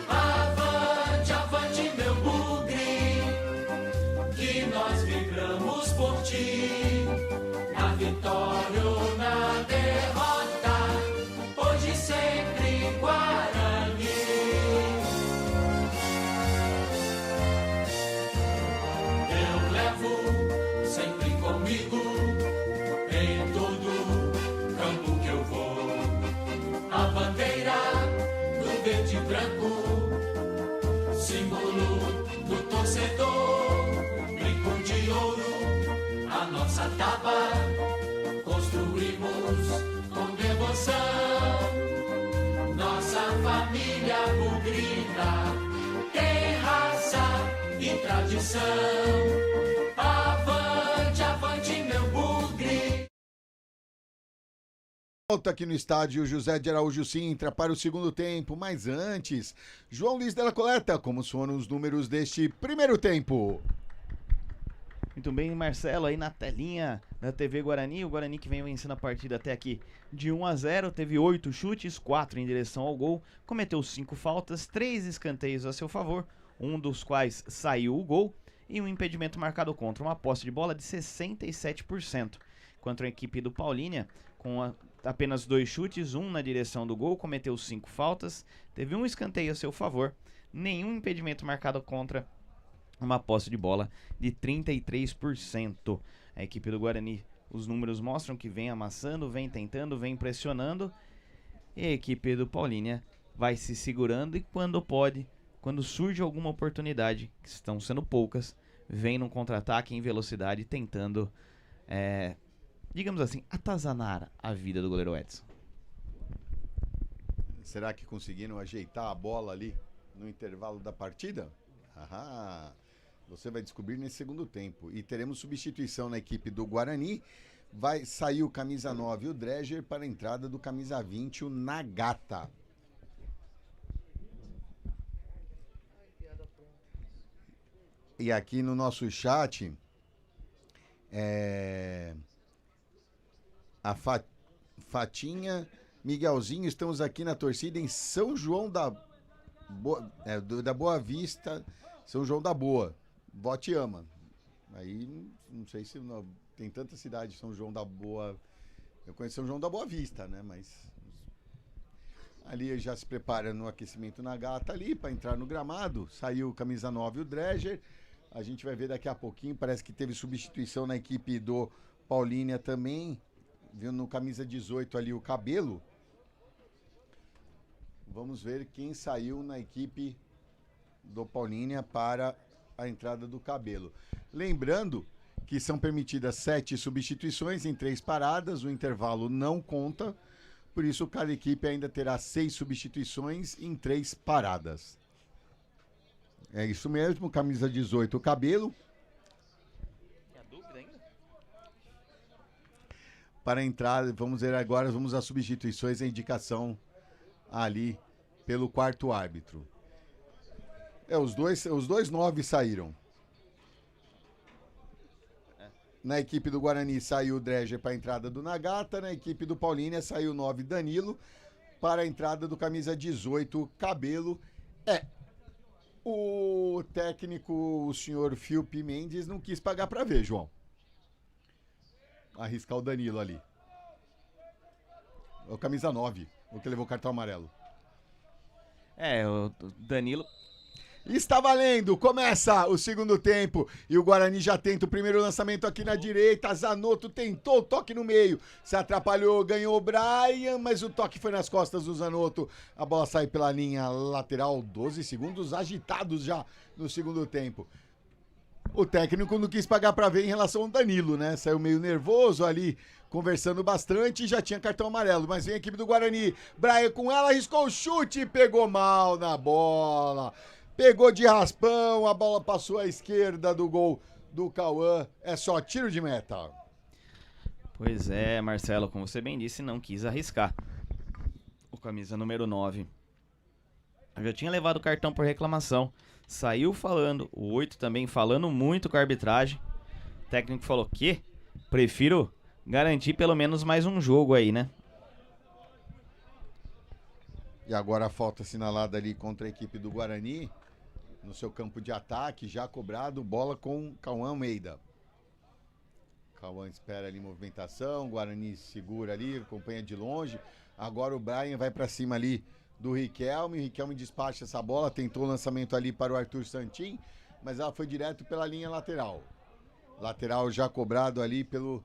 Avante, avante, meu bugre, que nós vibramos por ti. Na vitória ou na derrota, hoje sempre Guarani. Eu levo sempre comigo, em todo campo que eu vou, a bandeira do verde e branco, símbolo do torcedor, brinco de ouro, a nossa taba, construímos com devoção, nossa família bugrina, tem raça e tradição. Avante, avante, meu bugre. Volta aqui no estádio José de Araújo Sintra para o segundo tempo, mas antes, João Luiz Della Coleta, como foram os números deste primeiro tempo? Muito bem, Marcelo, aí na telinha da TV Guarani, o Guarani que vem vencendo a partida até aqui de 1-0, teve 8 chutes, 4 em direção ao gol, cometeu 5 faltas, 3 escanteios a seu favor, um dos quais saiu o gol, e um impedimento marcado contra, uma posse de bola de 67%, contra a equipe do Paulínia, com apenas 2 chutes, 1 na direção do gol, cometeu 5 faltas, teve um escanteio a seu favor, nenhum impedimento marcado contra, uma posse de bola de 33%. A equipe do Guarani, os números mostram que vem amassando, vem tentando, vem pressionando. E a equipe do Paulínia vai se segurando e quando pode, quando surge alguma oportunidade, que estão sendo poucas, vem num contra-ataque em velocidade tentando, digamos assim, atazanar a vida do goleiro Edson. Será que conseguiram ajeitar a bola ali no intervalo da partida? Aham. Você vai descobrir nesse segundo tempo. E teremos substituição na equipe do Guarani. Vai sair o camisa 9, o Dreger, para a entrada do camisa 20, o Nagata. E aqui no nosso chat, a Fatinha, Miguelzinho, estamos aqui na torcida em São João da Boa Vista, São João da Boa. Vó te ama. Aí, não sei se tem tanta cidade, São João da Boa. Eu conheço São João da Boa Vista, né? Mas ali já se prepara no aquecimento na gata ali para entrar no gramado. Saiu o camisa 9, o Dreger. A gente vai ver daqui a pouquinho. Parece que teve substituição na equipe do Paulínia também. Viu no camisa 18 ali o Cabelo. Vamos ver quem saiu na equipe do Paulínia para a entrada do Cabelo. Lembrando que são permitidas 7 substituições em 3 paradas, o intervalo não conta, por isso cada equipe ainda terá 6 substituições em 3 paradas. É isso mesmo, camisa 18, o Cabelo. Tem a dúvida ainda? Para a entrada, vamos ver agora, vamos às substituições, a indicação ali pelo quarto árbitro. Os dois 9 saíram. Na equipe do Guarani saiu o Dreger para a entrada do Nagata. Na equipe do Paulínia saiu o 9 Danilo para a entrada do camisa 18 Cabelo. O técnico, o senhor Filipe Mendes, não quis pagar para ver, João. Arriscar o Danilo ali. O camisa 9, o que levou o cartão amarelo. O Danilo... Está valendo, começa o segundo tempo e o Guarani já tenta o primeiro lançamento aqui na direita. Zanotto tentou o toque no meio, se atrapalhou, ganhou o Brian, mas o toque foi nas costas do Zanotto. A bola sai pela linha lateral, 12 segundos agitados já no segundo tempo. O técnico não quis pagar para ver em relação ao Danilo, né? Saiu meio nervoso ali, conversando bastante e já tinha cartão amarelo. Mas vem a equipe do Guarani, Brian com ela, arriscou o chute e pegou mal na bola. Pegou de raspão, a bola passou à esquerda do gol do Cauã. É só tiro de meta. Pois é, Marcelo, como você bem disse, não quis arriscar. O camisa número 9. Eu já tinha levado o cartão por reclamação. Saiu falando, o 8 também falando muito com a arbitragem. O técnico falou que prefiro garantir pelo menos mais um jogo aí, né? E agora a falta assinalada ali contra a equipe do Guarani. No seu campo de ataque, já cobrado, bola com Cauã Almeida. Cauã espera ali movimentação, Guarani segura ali, acompanha de longe. Agora o Brian vai pra cima ali do Riquelme. O Riquelme despacha essa bola, tentou o lançamento ali para o Arthur Santin, mas ela foi direto pela linha lateral. Lateral já cobrado ali pelo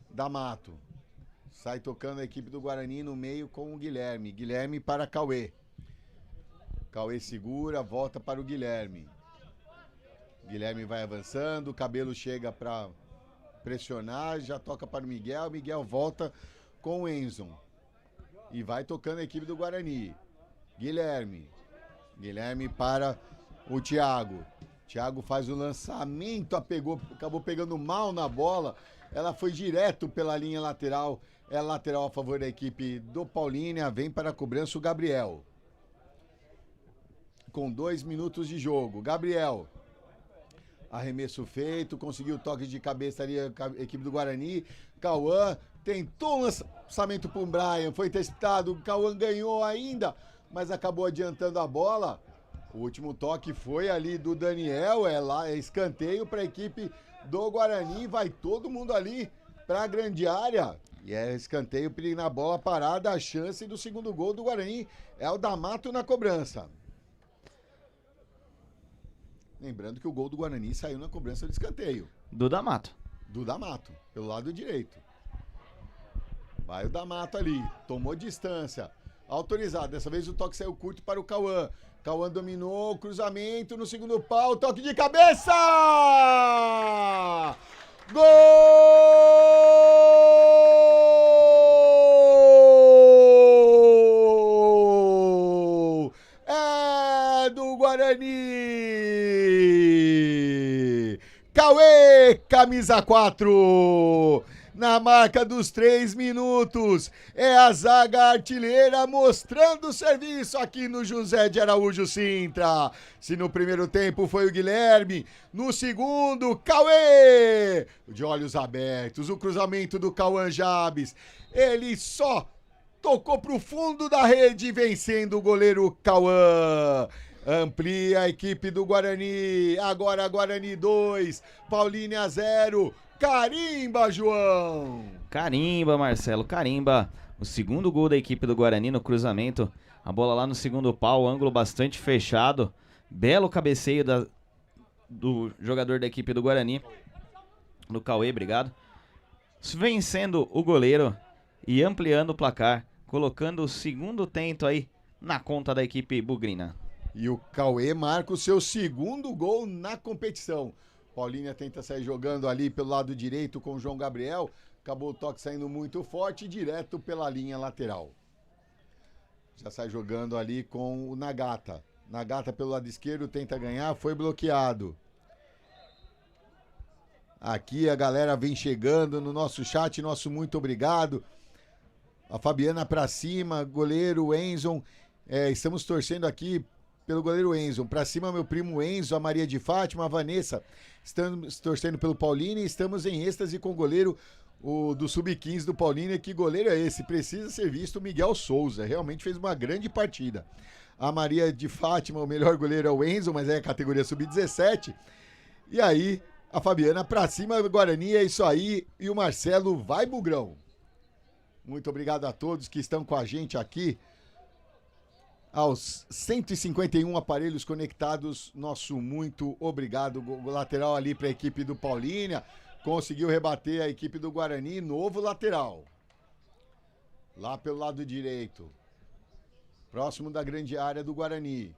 D'Amato. Sai tocando a equipe do Guarani no meio com o Guilherme. Guilherme para Cauê. Cauê segura, volta para o Guilherme. Guilherme vai avançando, o Cabelo chega para pressionar, já toca para o Miguel. Miguel volta com o Enzo. E vai tocando a equipe do Guarani. Guilherme. Guilherme para o Thiago. Thiago faz o lançamento, acabou pegando mal na bola. Ela foi direto pela linha lateral. É lateral a favor da equipe do Paulínia. Vem para a cobrança o Gabriel. Com 2 minutos de jogo. Gabriel. Arremesso feito. Conseguiu o toque de cabeça ali a equipe do Guarani. Cauã tentou um lançamento para o Brian. Foi testado. O Cauã ganhou ainda, mas acabou adiantando a bola. O último toque foi ali do Daniel. É escanteio para a equipe do Guarani. Vai todo mundo ali para a grande área. E é escanteio na bola parada. A chance do segundo gol do Guarani é o D'Amato na cobrança. Lembrando que o gol do Guarani saiu na cobrança de escanteio. Do D'Amato. Do D'Amato, pelo lado direito. Vai o D'Amato ali. Tomou distância. Autorizado. Dessa vez o toque saiu curto para o Cauã. Cauã dominou. Cruzamento no segundo pau. Toque de cabeça! Gol! É do Guarani! Cauê, camisa 4! Na marca dos 3 minutos, é a zaga artilheira mostrando serviço aqui no José de Araújo Sintra. Se no primeiro tempo foi o Guilherme, no segundo, Cauê! De olhos abertos, o cruzamento do Cauã Jabes. Ele só tocou pro fundo da rede, vencendo o goleiro Cauã. Amplia a equipe do Guarani. Agora Guarani 2, Paulínia 0. Carimba, João! Carimba, Marcelo, carimba. O segundo gol da equipe do Guarani no cruzamento. A bola lá no segundo pau, ângulo bastante fechado. Belo cabeceio do jogador da equipe do Guarani. Do Cauê, obrigado. Vencendo o goleiro e ampliando o placar. Colocando o segundo tento aí na conta da equipe bugrina. E o Cauê marca o seu segundo gol na competição. Paulínia tenta sair jogando ali pelo lado direito com o João Gabriel. Acabou o toque saindo muito forte, direto pela linha lateral. Já sai jogando ali com o Nagata. Nagata pelo lado esquerdo tenta ganhar, foi bloqueado. Aqui a galera vem chegando no nosso chat, nosso muito obrigado. A Fabiana pra cima, goleiro Enzo. Estamos torcendo aqui pelo goleiro Enzo. Pra cima, meu primo Enzo, a Maria de Fátima, a Vanessa. Estamos torcendo pelo Paulínia e estamos em êxtase com o goleiro do Sub-15 do Paulínia. Que goleiro é esse? Precisa ser visto o Miguel Souza. Realmente fez uma grande partida. A Maria de Fátima, o melhor goleiro é o Enzo, mas é a categoria Sub-17. E aí, a Fabiana pra cima, Guarani, é isso aí. E o Marcelo vai bugrão. Muito obrigado a todos que estão com a gente aqui. Aos 151 aparelhos conectados, nosso muito obrigado. O lateral ali para a equipe do Paulínia. Conseguiu rebater a equipe do Guarani. Novo lateral. Lá pelo lado direito. Próximo da grande área do Guarani.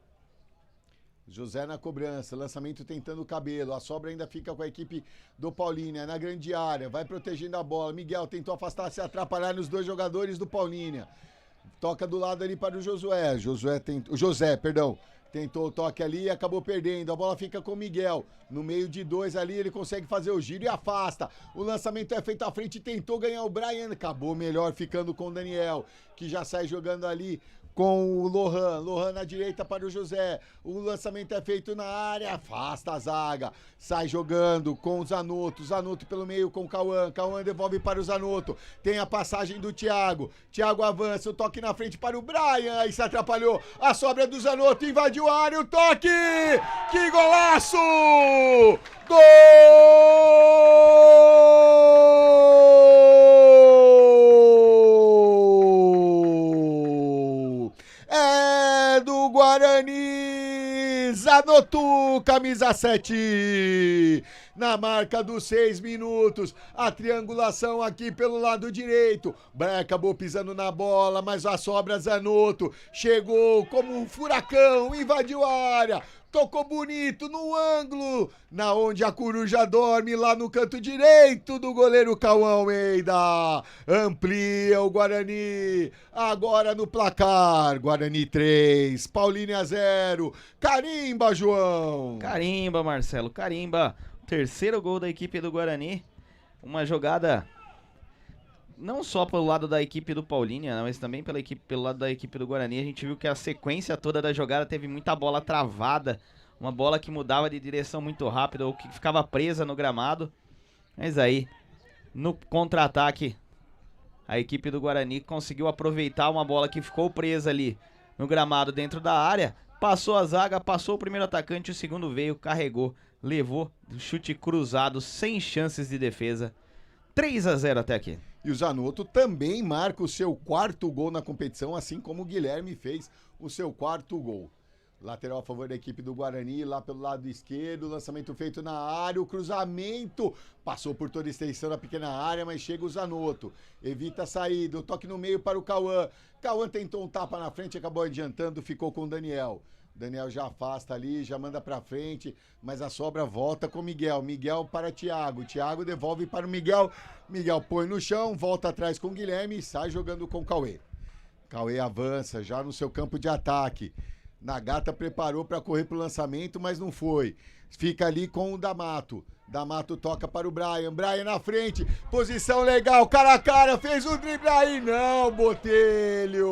José na cobrança. Lançamento tentando o cabelo. A sobra ainda fica com a equipe do Paulínia. Na grande área. Vai protegendo a bola. Miguel tentou afastar, se atrapalhar nos dois jogadores do Paulínia. Toca do lado ali para o Josué. José, tentou o toque ali e acabou perdendo. A bola fica com o Miguel. No meio de dois ali, ele consegue fazer o giro e afasta. O lançamento é feito à frente, tentou ganhar o Brian. Acabou melhor ficando com o Daniel, que já sai jogando ali com o Lohan. Lohan na direita para o José. O lançamento é feito na área, afasta a zaga. Sai jogando com o Zanotto. Zanotto pelo meio com o Cauã. Cauã devolve para o Zanotto. Tem a passagem do Thiago. Thiago avança, o toque na frente para o Brian. Aí se atrapalhou. A sobra do Zanotto invadiu a área. O toque! Que golaço! Gol! Do Guarani, Zanotto, camisa 7, na marca dos 6 minutos, a triangulação aqui pelo lado direito, acabou pisando na bola, mas a sobra Zanotto, chegou como um furacão, invadiu a área, tocou bonito no ângulo, na onde a coruja dorme, lá no canto direito do goleiro Cauã Almeida. Amplia o Guarani, agora no placar, Guarani 3, Paulínia 0. Carimba, João! Carimba, Marcelo, carimba. Terceiro gol da equipe do Guarani. Uma jogada não só pelo lado da equipe do Paulínia, mas também pelo lado da equipe do Guarani. A gente viu que a sequência toda da jogada teve muita bola travada, uma bola que mudava de direção muito rápido ou que ficava presa no gramado. Mas aí, no contra-ataque, a equipe do Guarani conseguiu aproveitar uma bola que ficou presa ali no gramado dentro da área, passou a zaga, passou o primeiro atacante, o segundo veio, carregou, levou, chute cruzado, sem chances de defesa. 3-0 até aqui. E o Zanotto também marca o seu quarto gol na competição, assim como o Guilherme fez o seu quarto gol. Lateral a favor da equipe do Guarani, lá pelo lado esquerdo, lançamento feito na área, o cruzamento passou por toda a extensão da pequena área, mas chega o Zanotto, evita a saída, o toque no meio para o Cauã. Cauã tentou um tapa na frente, acabou adiantando, ficou com o Daniel. Daniel já afasta ali, já manda pra frente, mas a sobra volta com o Miguel. Miguel para Thiago. Thiago devolve para o Miguel. Miguel põe no chão, volta atrás com o Guilherme e sai jogando com o Cauê. Cauê avança já no seu campo de ataque. Nagata preparou para correr pro lançamento, mas não foi. Fica ali com o D'Amato. D'Amato toca para o Brian. Brian na frente. Posição legal, cara a cara. Fez o drible aí. Não, Botelho.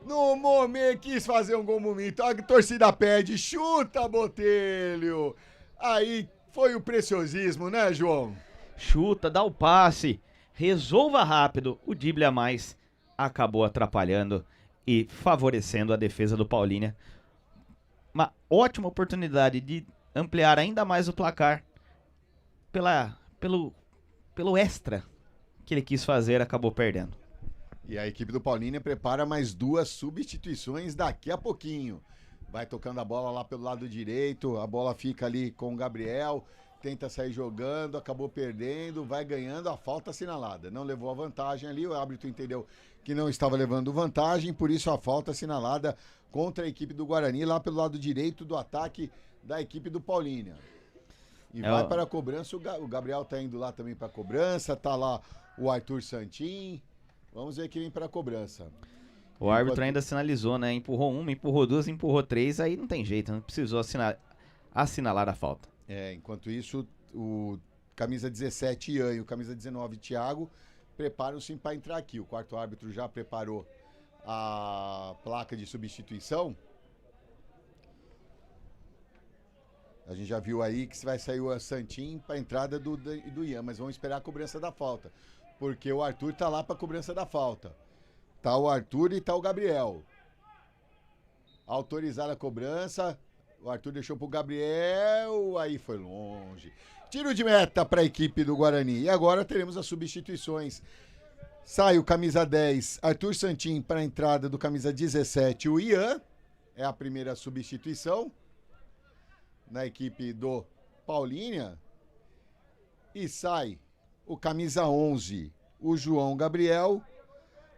No momento quis fazer um gol bonito, a torcida pede, chuta, Botelho. Aí foi o preciosismo, né, João? Chuta, dá o passe, resolva rápido, o drible a mais acabou atrapalhando e favorecendo a defesa do Paulínia. Uma ótima oportunidade de ampliar ainda mais o placar pelo extra que ele quis fazer, acabou perdendo. E a equipe do Paulínia prepara mais 2 substituições daqui a pouquinho. Vai tocando a bola lá pelo lado direito, a bola fica ali com o Gabriel, tenta sair jogando, acabou perdendo, vai ganhando, a falta assinalada. Não levou a vantagem ali, o árbitro entendeu que não estava levando vantagem, por isso a falta assinalada contra a equipe do Guarani, lá pelo lado direito do ataque da equipe do Paulínia. E vai para a cobrança, o Gabriel tá indo lá também para a cobrança, tá lá o Arthur Santin. Vamos ver quem vem para a cobrança. O árbitro ainda sinalizou, né? Empurrou uma, empurrou 2, empurrou 3, aí não tem jeito, não precisou assinalar a falta. Enquanto isso, o camisa 17, Ian, e o camisa 19, Thiago, preparam-se para entrar aqui. O quarto árbitro já preparou a placa de substituição. A gente já viu aí que vai sair o Santim para a entrada do Ian, mas vamos esperar a cobrança da falta, porque o Arthur tá lá para a cobrança da falta. Tá o Arthur e tá o Gabriel. Autorizada a cobrança, o Arthur deixou pro Gabriel, aí foi longe. Tiro de meta para a equipe do Guarani. E agora teremos as substituições. Sai o camisa 10, Arthur Santim, para a entrada do camisa 17, o Ian. É a primeira substituição na equipe do Paulínia. E sai o camisa 11, o João Gabriel,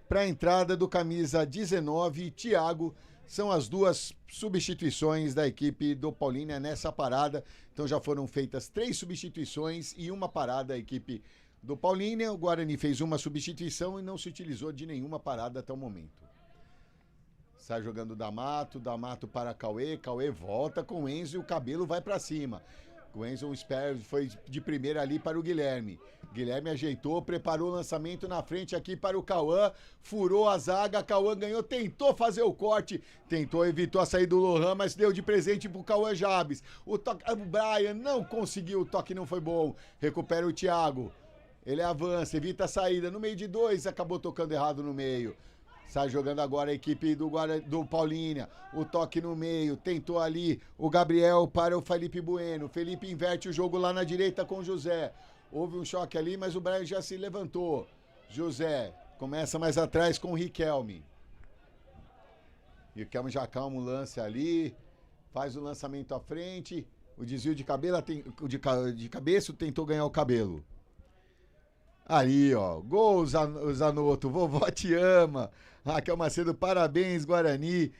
para a entrada do camisa 19, Thiago. São as duas substituições da equipe do Paulínia nessa parada. Então já foram feitas 3 substituições e uma parada da equipe do Paulínia. O Guarani fez uma substituição e não se utilizou de nenhuma parada até o momento. Sai jogando D'Amato para Cauê. Cauê volta com o Enzo e o Cabelo vai para cima. O Enzo foi de primeira ali para o Guilherme. Guilherme ajeitou, preparou o lançamento na frente aqui para o Cauã. Furou a zaga, Cauã ganhou, tentou fazer o corte. Evitou a saída do Lohan, mas deu de presente para o Cauã Jabes. O Brian não conseguiu, o toque não foi bom. Recupera o Thiago. Ele avança, evita a saída. No meio de 2, acabou tocando errado no meio. Sai jogando agora a equipe do Paulínia. O toque no meio. Tentou ali o Gabriel para o Felipe Bueno. Felipe inverte o jogo lá na direita com o José. Houve um choque ali, mas o Brian já se levantou. José começa mais atrás com o Riquelme. Riquelme já calma o lance ali. Faz o lançamento à frente. O desvio de cabeça tentou ganhar o Cabelo. Aí, ó, gol Zanotto, vovó te ama. Raquel Macedo, parabéns, Guarani.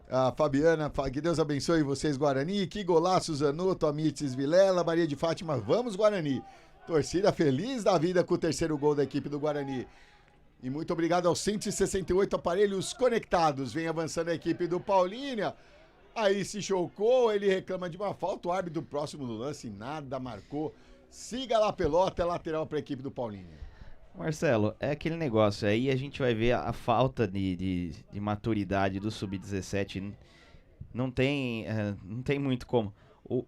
A Fabiana, que Deus abençoe vocês, Guarani. Que golaço, Zanotto, Amites Vilela, Maria de Fátima, vamos, Guarani. Torcida feliz da vida com o terceiro gol da equipe do Guarani. E muito obrigado aos 168 aparelhos conectados. Vem avançando a equipe do Paulínia. Aí se chocou, ele reclama de uma falta. O árbitro próximo do lance, nada marcou. Siga lá a pelota, é lateral para a equipe do Paulínia. Marcelo, é aquele negócio, aí a gente vai ver a falta de maturidade do Sub-17, não tem muito como.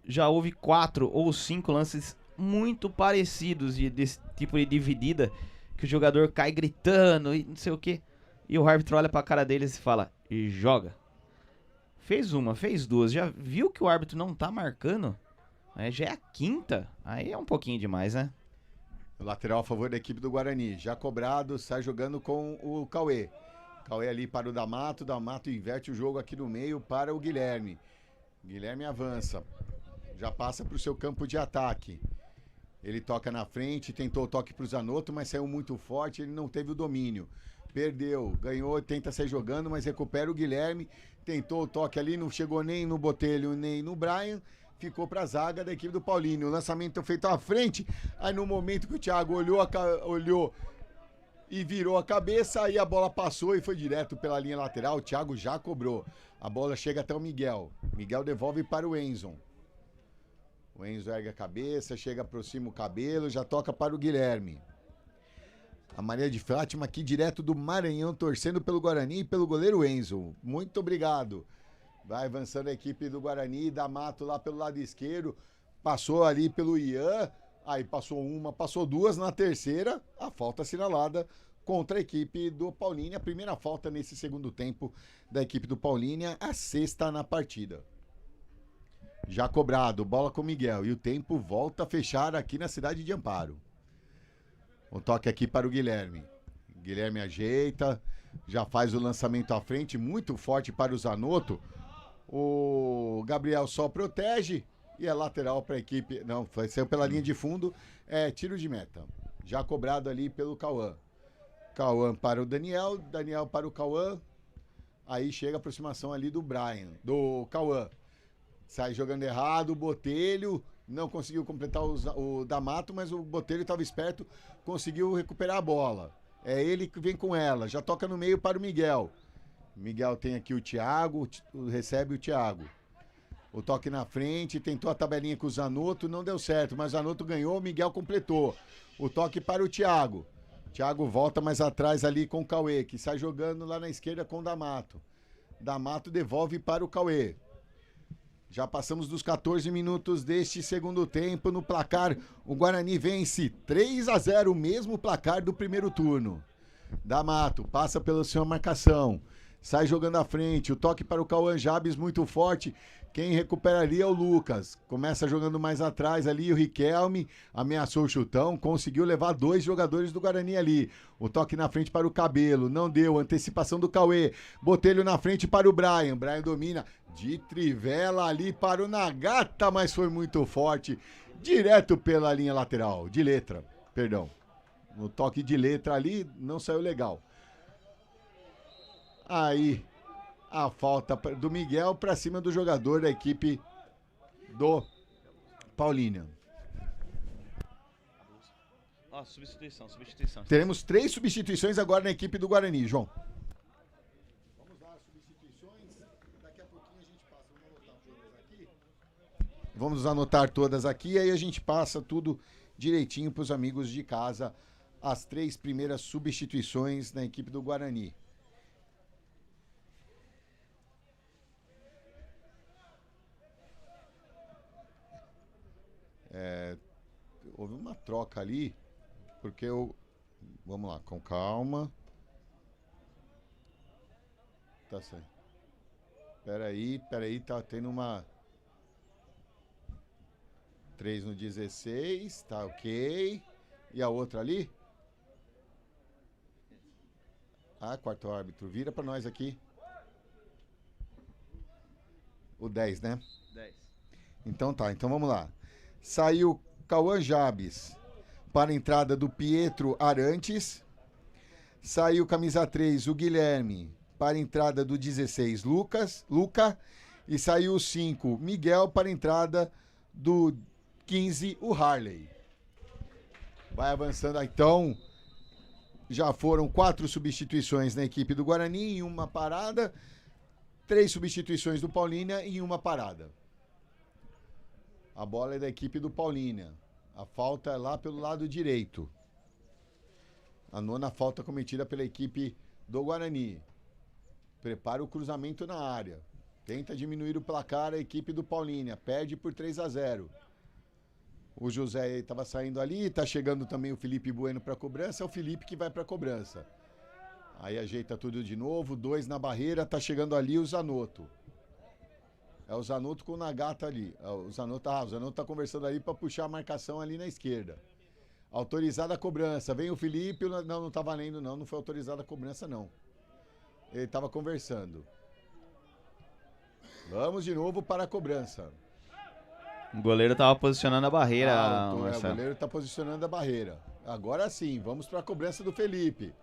Já houve 4 ou 5 lances muito parecidos desse tipo de dividida, que o jogador cai gritando e não sei o que, e o árbitro olha pra cara deles e fala, e joga. Fez uma, fez duas, já viu que o árbitro não tá marcando? Já é a 5ª, aí é um pouquinho demais, né? Lateral a favor da equipe do Guarani, já cobrado, sai jogando com o Cauê. Cauê ali para o D'Amato inverte o jogo aqui no meio para o Guilherme. Guilherme avança, já passa para o seu campo de ataque. Ele toca na frente, tentou o toque para o Zanotto, mas saiu muito forte, ele não teve o domínio. Perdeu, ganhou, tenta sair jogando, mas recupera o Guilherme. Tentou o toque ali, não chegou nem no Botelho, nem no Brian. Ficou para a zaga da equipe do Paulínia. O lançamento feito à frente. Aí no momento que o Thiago olhou e virou a cabeça, aí a bola passou e foi direto pela linha lateral. O Thiago já cobrou. A bola chega até o Miguel. Miguel devolve para o Enzo. O Enzo ergue a cabeça, chega, aproxima o Cabelo, já toca para o Guilherme. A Maria de Fátima aqui direto do Maranhão, torcendo pelo Guarani e pelo goleiro Enzo. Muito obrigado. Vai avançando a equipe do Guarani, D'Amato lá pelo lado esquerdo, passou ali pelo Ian, aí passou uma, passou duas, na terceira, a falta assinalada contra a equipe do Paulínia, a primeira falta nesse segundo tempo da equipe do Paulínia, a 6ª na partida. Já cobrado, bola com o Miguel, e o tempo volta a fechar aqui na cidade de Amparo. O toque aqui para o Guilherme. Guilherme ajeita, já faz o lançamento à frente, muito forte para o Zanotto. O Gabriel só protege e é lateral para a equipe. Não, saiu pela linha de fundo. É tiro de meta. Já cobrado ali pelo Cauã. Cauã para o Daniel. Daniel para o Cauã. Aí chega a aproximação ali do Cauã. Sai jogando errado. O Botelho não conseguiu completar o D'Amato, mas o Botelho estava esperto. Conseguiu recuperar a bola. É ele que vem com ela. Já toca no meio para o Miguel. Miguel tem aqui o Thiago, recebe o Thiago. O toque na frente, tentou a tabelinha com o Zanotto, não deu certo, mas o Zanotto ganhou, o Miguel completou. O toque para o Thiago. Thiago volta mais atrás ali com o Cauê, que sai jogando lá na esquerda com o D'Amato. D'Amato devolve para o Cauê. Já passamos dos 14 minutos deste segundo tempo. No placar, o Guarani vence 3-0, o mesmo placar do primeiro turno. D'Amato passa pela sua marcação, sai jogando à frente, o toque para o Cauã Jabes muito forte. Quem recupera ali é o Lucas. Começa jogando mais atrás ali o Riquelme, ameaçou o chutão, conseguiu levar 2 jogadores do Guarani ali. O toque na frente para o Cabelo, não deu, antecipação do Cauê. Botelho na frente para o Brian. Brian domina de trivela ali para o Nagata, mas foi muito forte, direto pela linha lateral, de letra, perdão. No toque de letra ali, não saiu legal. Aí, a falta do Miguel para cima do jogador da equipe do Paulínia. Ó, substituição. Teremos 3 substituições agora na equipe do Guarani, João. Vamos lá, substituições. Daqui a pouquinho a gente passa. Vamos anotar todas aqui, aí a gente passa tudo direitinho para os amigos de casa. As 3 primeiras substituições na equipe do Guarani. Houve uma troca ali, porque eu... Vamos lá, com calma. Tá certo. Peraí, tá tendo uma... 3 no 16, tá ok. E a outra ali? Quarto árbitro, vira pra nós aqui. O 10, né? 10. Então tá, então vamos lá. Saiu Cauã Jabes para a entrada do Pietro Arantes. Saiu camisa 3, o Guilherme, para a entrada do 16, Luca. E saiu o 5, Miguel, para a entrada do 15, o Harley. Vai avançando, então. Já foram 4 substituições na equipe do Guarani em uma parada. 3 substituições do Paulínia em uma parada. A bola é da equipe do Paulínia. A falta é lá pelo lado direito. A 9ª falta cometida pela equipe do Guarani. Prepara o cruzamento na área. Tenta diminuir o placar a equipe do Paulínia. Perde por 3-0. O José estava saindo ali, está chegando também o Felipe Bueno para a cobrança, é o Felipe que vai para a cobrança. Aí ajeita tudo de novo, 2 na barreira, está chegando ali o Zanotto. É o Zanotto com o Nagata ali. O Zanotto está conversando ali para puxar a marcação ali na esquerda. Autorizada a cobrança, vem o Felipe, não está valendo não foi autorizada a cobrança não. Ele estava conversando. Vamos de novo para a cobrança. O goleiro tava posicionando a barreira, O Marcelo. goleiro tá posicionando a barreira. Agora sim, vamos para a cobrança do Felipe.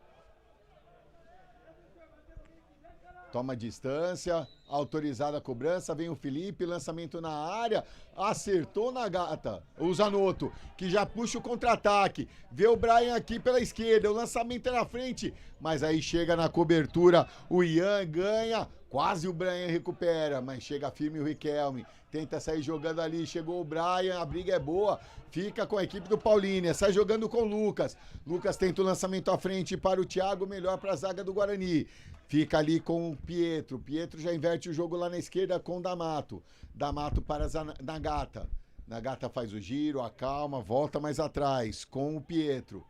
Toma distância, autorizada a cobrança, vem o Felipe, lançamento na área, acertou na gata, o Zanotto, que já puxa o contra-ataque, vê o Brian aqui pela esquerda, o lançamento é na frente, mas aí chega na cobertura, o Ian ganha, quase o Brian recupera, mas chega firme o Riquelme, tenta sair jogando ali, chegou o Brian, a briga é boa, fica com a equipe do Paulínia, sai jogando com o Lucas, Lucas tenta o lançamento à frente para o Thiago, melhor para a zaga do Guarani. Fica ali com o Pietro. Pietro já inverte o jogo lá na esquerda com o D'Amato. D'Amato para Nagata. Nagata faz o giro, acalma, volta mais atrás com o Pietro.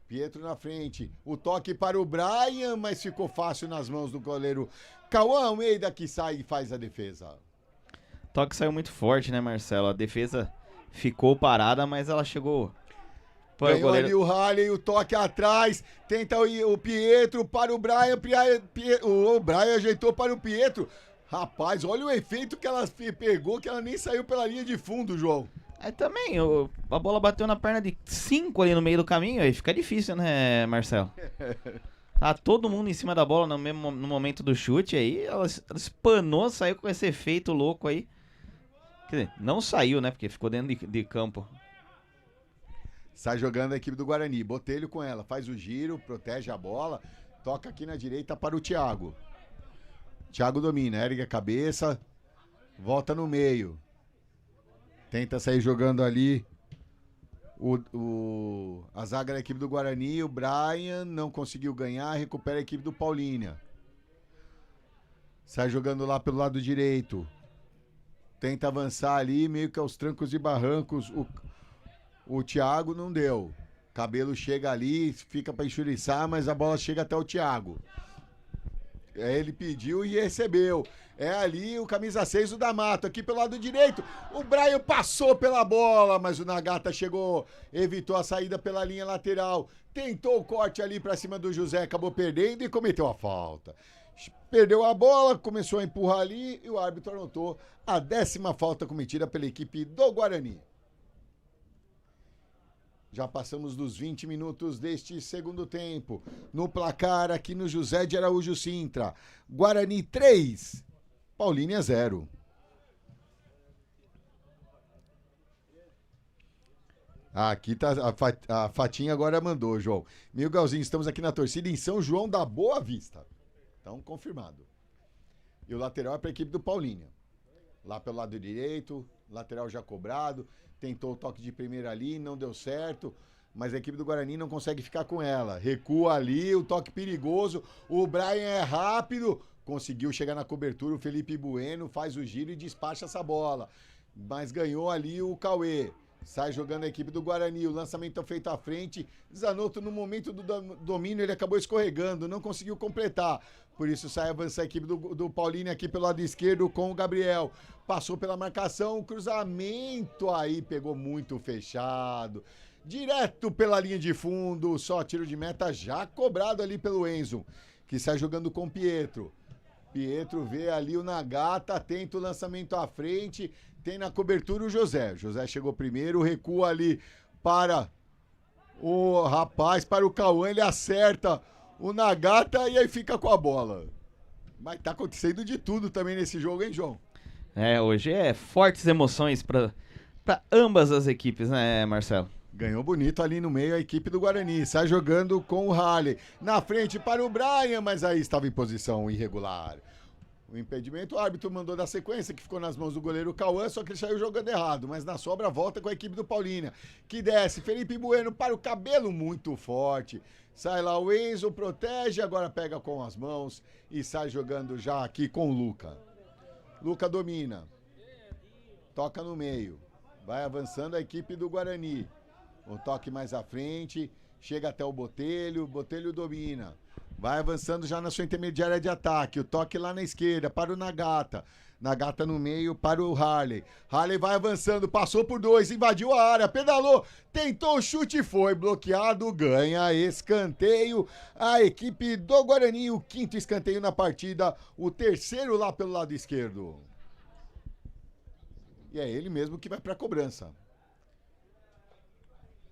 Pietro na frente. O toque para o Brian, mas ficou fácil nas mãos do goleiro Cauã Almeida, que sai e faz a defesa. O toque saiu muito forte, né, Marcelo? A defesa ficou parada, mas ela chegou... Ganhou ali o Harley, o toque atrás, tenta o Pietro para o Brian, o Brian ajeitou para o Pietro. Rapaz, olha o efeito que ela pegou, que ela nem saiu pela linha de fundo, João. Também, a bola bateu na perna de 5 ali no meio do caminho, aí fica difícil, né, Marcelo? Tá todo mundo em cima da bola no momento do chute, aí ela espanou, saiu com esse efeito louco aí. Quer dizer, não saiu, né, porque ficou dentro de campo. Sai jogando a equipe do Guarani. Botelho com ela. Faz o giro, protege a bola. Toca aqui na direita para o Thiago. Thiago domina, ergue a cabeça. Volta no meio. Tenta sair jogando ali A zaga da equipe do Guarani, o Brian não conseguiu ganhar, recupera a equipe do Paulínia. Sai jogando lá pelo lado direito. Tenta avançar ali, meio que aos trancos e barrancos. O Thiago não deu. Cabelo chega ali, fica para enxuriçar, mas a bola chega até o Thiago. Ele pediu e recebeu. É ali o camisa 6, o D'Amato, aqui pelo lado direito. O Brian passou pela bola, mas o Nagata chegou, evitou a saída pela linha lateral. Tentou o corte ali para cima do José, acabou perdendo e cometeu a falta. Perdeu a bola, começou a empurrar ali e o árbitro anotou a 10ª falta cometida pela equipe do Guarani. Já passamos dos 20 minutos deste segundo tempo. No placar aqui no José de Araújo Sintra. Guarani 3, Paulínia 0. Aqui tá a Fatinha agora mandou, João. Meu Galzinho, estamos aqui na torcida em São João da Boa Vista. Então, confirmado. E o lateral é para a equipe do Paulínia. Lá pelo lado direito, lateral já cobrado. Tentou o toque de primeira ali, não deu certo. Mas a equipe do Guarani não consegue ficar com ela. Recua ali, o toque perigoso. O Brian é rápido. Conseguiu chegar na cobertura. O Felipe Bueno faz o giro e despacha essa bola. Mas ganhou ali o Cauê. Sai jogando a equipe do Guarani, o lançamento feito à frente, Zanotto no momento do domínio, ele acabou escorregando, não conseguiu completar, por isso sai avançar a equipe do Paulínia aqui pelo lado esquerdo com o Gabriel, passou pela marcação, o cruzamento aí pegou muito fechado, direto pela linha de fundo, só tiro de meta já cobrado ali pelo Enzo, que sai jogando com o Pietro. Pietro vê ali o Nagata, tenta o lançamento à frente, tem na cobertura o José. José chegou primeiro, recua ali para o rapaz, para o Cauã, ele acerta o Nagata e aí fica com a bola. Mas tá acontecendo de tudo também nesse jogo, hein, João? Hoje é fortes emoções para ambas as equipes, né, Marcelo? Ganhou bonito ali no meio a equipe do Guarani, sai jogando com o Harley, na frente para o Brian, mas aí estava em posição irregular. O impedimento, o árbitro mandou da sequência, que ficou nas mãos do goleiro Cauã, só que ele saiu jogando errado, mas na sobra volta com a equipe do Paulínia, que desce, Felipe Bueno para o cabelo muito forte, sai lá o Enzo, protege, agora pega com as mãos e sai jogando já aqui com o Luca. Luca domina, toca no meio, vai avançando a equipe do Guarani. Um toque mais à frente, chega até o Botelho domina. Vai avançando já na sua intermediária de ataque. O toque lá na esquerda para o Nagata. Nagata no meio para o Harley. Harley vai avançando, passou por 2, invadiu a área, pedalou, tentou o chute, foi bloqueado, ganha escanteio. A equipe do Guarani, o 5º escanteio na partida, o 3º lá pelo lado esquerdo. E é ele mesmo que vai para a cobrança.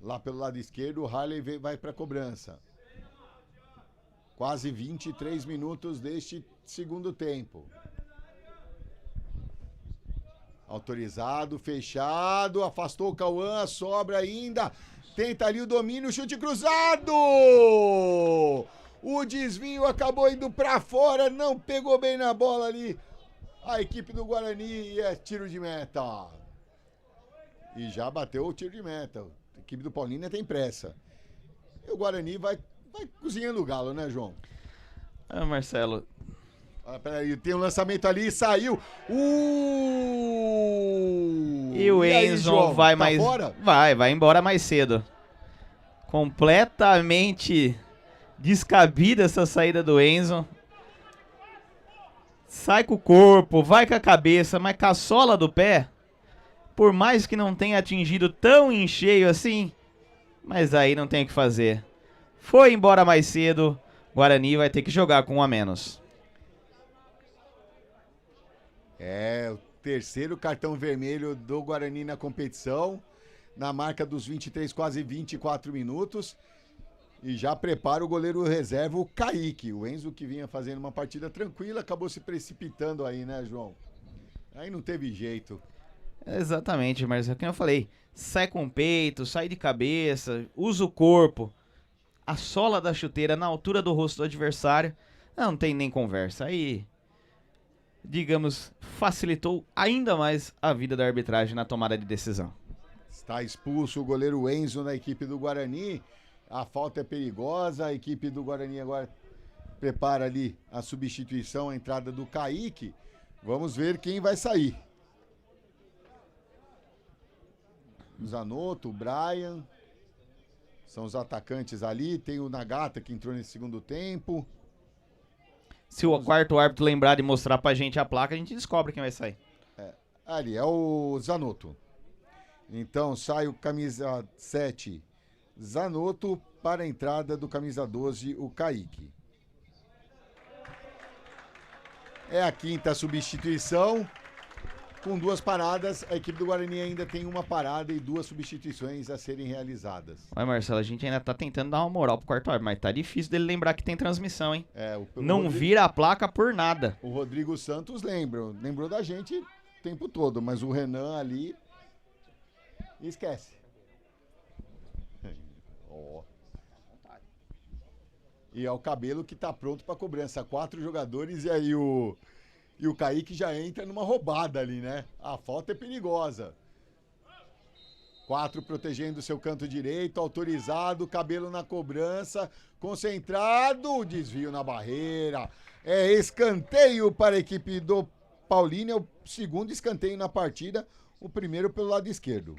Lá pelo lado esquerdo, o Harley vai para a cobrança. Quase 23 minutos deste segundo tempo. Autorizado, fechado, afastou o Cauã, sobra ainda. Tenta ali o domínio, chute cruzado! O desvio acabou indo para fora, não pegou bem na bola ali. A equipe do Guarani é tiro de meta. E já bateu o tiro de meta. A equipe do Paulínia tem pressa. E o Guarani vai cozinhando o galo, né, João? Marcelo. Peraí, tem um lançamento ali, saiu. E o Enzo aí, vai mais. Fora? Vai embora mais cedo. Completamente descabida essa saída do Enzo. Sai com o corpo, vai com a cabeça, mas com a sola do pé. Por mais que não tenha atingido tão em cheio assim, mas aí não tem o que fazer. Foi embora mais cedo, Guarani vai ter que jogar com um a menos. É, o 3º cartão vermelho do Guarani na competição, na marca dos 23, quase 24 minutos. E já prepara o goleiro reserva, o Kaique. O Enzo, que vinha fazendo uma partida tranquila, acabou se precipitando aí, né, João? Aí não teve jeito. Exatamente, mas é o que eu falei. Sai com o peito, sai de cabeça, usa o corpo. A sola da chuteira na altura do rosto do adversário, não tem nem conversa. Aí, digamos, facilitou ainda mais a vida da arbitragem na tomada de decisão. Está expulso o goleiro Enzo na equipe do Guarani. A falta é perigosa. A equipe do Guarani agora prepara ali a substituição, a entrada do Kaique. Vamos ver quem vai sair. O Zanotto, o Brian. São os atacantes ali. Tem o Nagata que entrou nesse segundo tempo. Se o quarto árbitro lembrar de mostrar pra gente a placa, a gente descobre quem vai sair. Ali é o Zanotto. Então sai o camisa 7 Zanotto para a entrada do camisa 12, o Kaique. É a quinta substituição. Com 2 paradas, a equipe do Guarani ainda tem 1 parada e 2 substituições a serem realizadas. Olha, Marcelo, a gente ainda tá tentando dar uma moral pro quarto árbitro, mas tá difícil dele lembrar que tem transmissão, hein? Não vira a placa por nada. O Rodrigo Santos lembrou da gente o tempo todo, mas o Renan ali esquece. E é o Cabelo que tá pronto pra cobrança. 4 jogadores e aí o Kaique já entra numa roubada ali, né? A falta é perigosa. 4 protegendo seu canto direito, autorizado, Cabelo na cobrança, concentrado, desvio na barreira. É escanteio para a equipe do Paulínia, o segundo escanteio na partida, o primeiro pelo lado esquerdo.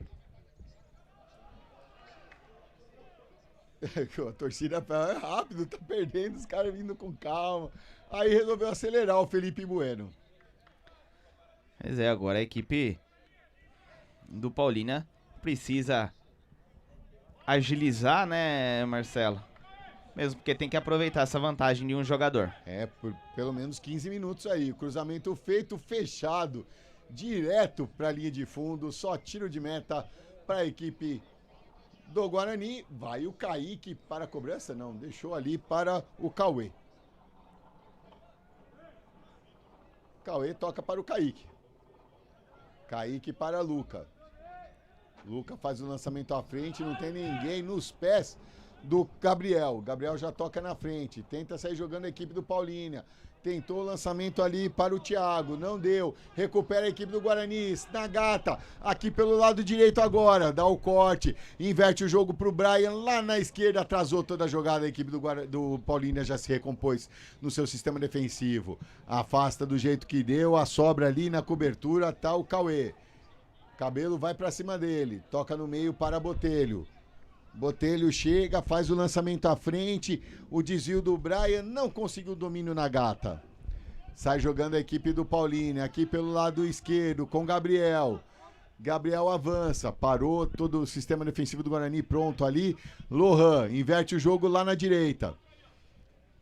A torcida é rápido, tá perdendo, os caras vindo com calma. Aí resolveu acelerar o Felipe Bueno. Pois é, agora a equipe do Paulínia precisa agilizar, né, Marcelo? Mesmo porque tem que aproveitar essa vantagem de um jogador. Por pelo menos 15 minutos aí. Cruzamento feito, fechado, direto para a linha de fundo. Só tiro de meta para a equipe do Guarani. Vai o Kaique para a cobrança? Não, deixou ali para o Cauê. Cauê toca para o Kaique. Kaique para Luca. Luca faz o lançamento à frente, não tem ninguém nos pés do Gabriel. Gabriel já toca na frente, tenta sair jogando a equipe do Paulínia. Tentou o lançamento ali para o Thiago, não deu. Recupera a equipe do Guarani, Nagata, aqui pelo lado direito agora, dá o corte, inverte o jogo para o Brian, lá na esquerda atrasou toda a jogada, a equipe do Paulínia já se recompôs no seu sistema defensivo. Afasta do jeito que deu, a sobra ali na cobertura, tá o Cauê. Cabelo vai para cima dele, toca no meio para Botelho. Botelho chega, faz o lançamento à frente, o desvio do Brian, não conseguiu o domínio na gata. Sai jogando a equipe do Paulínia, aqui pelo lado esquerdo, com Gabriel. Gabriel avança, parou todo o sistema defensivo do Guarani pronto ali. Lohan inverte o jogo lá na direita.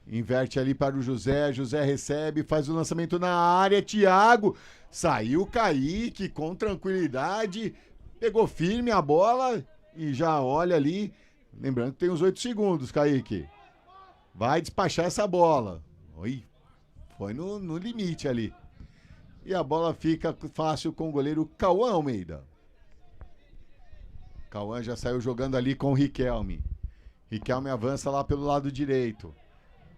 Inverte ali para o José, José recebe, faz o lançamento na área, Thiago. Saiu Kaique com tranquilidade, pegou firme a bola e já olha ali, lembrando que tem uns 8 segundos, Kaique. Vai despachar essa bola. Oi, foi no limite ali. E a bola fica fácil com o goleiro Cauã Almeida. Cauã já saiu jogando ali com o Riquelme. Riquelme avança lá pelo lado direito.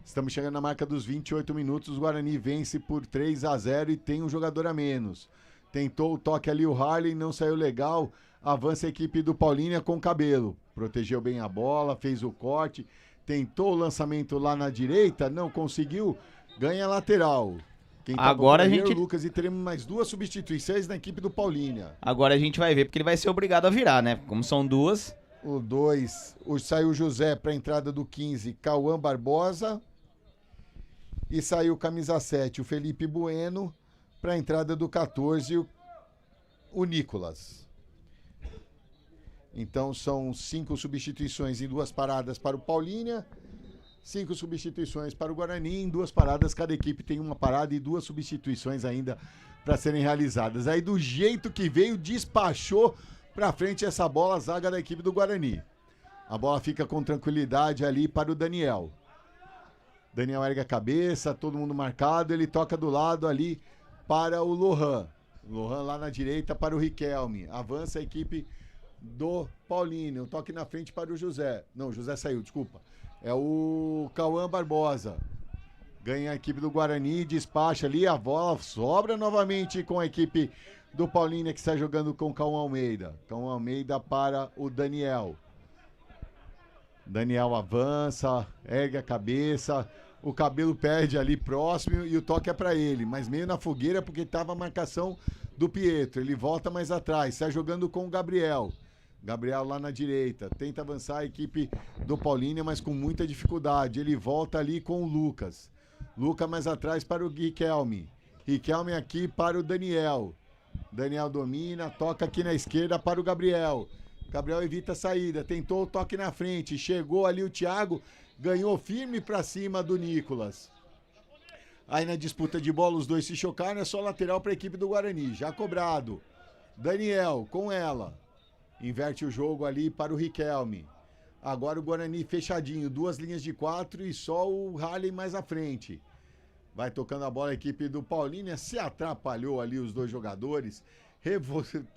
Estamos chegando na marca dos 28 minutos. O Guarani vence por 3-0 e tem um jogador a menos. Tentou o toque ali o Harley, não saiu legal. Avança a equipe do Paulínia com Cabelo. Protegeu bem a bola, fez o corte. Tentou o lançamento lá na direita, não conseguiu. Ganha lateral. Quem tá agora a é gente... o Lucas, e teremos mais 2 substituições na equipe do Paulínia. Agora a gente vai ver, porque ele vai ser obrigado a virar, né? Como são 2. O 2, saiu o José para a entrada do 15, Cauã Barbosa. E saiu camisa 7, o Felipe Bueno, para a entrada do 14, o Nicolas. Então são 5 substituições em 2 paradas para o Paulínia, 5 substituições para o Guarani, em 2 paradas, cada equipe tem 1 parada e 2 substituições ainda para serem realizadas. Aí do jeito que veio, despachou para frente essa bola, a zaga da equipe do Guarani. A bola fica com tranquilidade ali para o Daniel. Daniel ergue a cabeça, todo mundo marcado, ele toca do lado ali para o Lohan. Lohan lá na direita para o Riquelme. Avança a equipe do Paulínia. Um toque na frente para o José. Não, o José saiu, desculpa. É o Cauã Barbosa. Ganha a equipe do Guarani, despacha ali, a bola sobra novamente com a equipe do Paulínia que está jogando com o Cauã Almeida. Cauã Almeida para o Daniel. Daniel avança, ergue a cabeça, o Cabelo perde ali próximo e o toque é para ele, mas meio na fogueira porque estava a marcação do Pietro. Ele volta mais atrás, sai jogando com o Gabriel. Gabriel lá na direita, tenta avançar a equipe do Paulínia, mas com muita dificuldade. Ele volta ali com o Lucas. Lucas mais atrás para o Riquelme. Riquelme aqui para o Daniel. Daniel domina, toca aqui na esquerda para o Gabriel. Gabriel evita a saída, tentou o toque na frente, chegou ali o Thiago, ganhou firme pra cima do Nicolas. Aí na disputa de bola os dois se chocaram, é só lateral para a equipe do Guarani, já cobrado. Daniel com ela, inverte o jogo ali para o Riquelme. Agora o Guarani fechadinho, 2 linhas de 4 e só o Halley mais à frente. Vai tocando a bola a equipe do Paulínia, se atrapalhou ali os dois jogadores.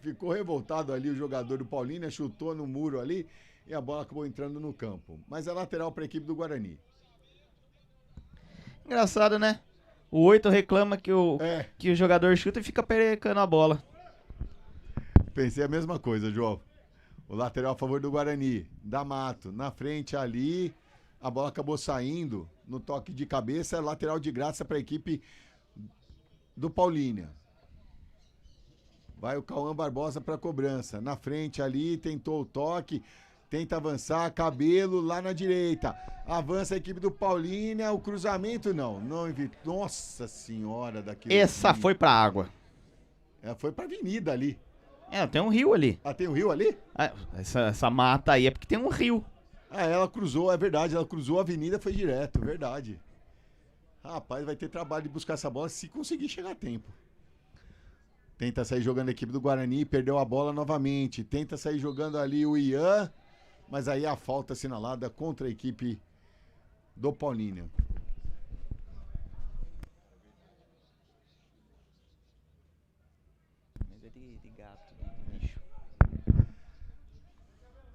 Ficou revoltado ali o jogador do Paulínia, chutou no muro ali e a bola acabou entrando no campo. Mas é lateral para a equipe do Guarani. Engraçado, né? O 8 reclama que o jogador chuta e fica perecando a bola. Pensei a mesma coisa, João. O lateral a favor do Guarani. D'Amato na frente ali. A bola acabou saindo no toque de cabeça. Lateral de graça para a equipe do Paulínia. Vai o Cauã Barbosa para a cobrança. Na frente ali, tentou o toque. Tenta avançar, Cabelo lá na direita. Avança a equipe do Paulínia. O cruzamento não evitou. Nossa senhora daquele. Essa time. foi pra água. Foi pra avenida ali. Tem um rio ali. Ah, tem um rio ali? Essa mata aí é porque tem um rio. Ela cruzou, é verdade. Ela cruzou a avenida, foi direto, verdade. Rapaz, vai ter trabalho de buscar essa bola se conseguir chegar a tempo. Tenta sair jogando a equipe do Guarani, perdeu a bola novamente. Tenta sair jogando ali o Ian, mas aí a falta assinalada contra a equipe do Paulínia.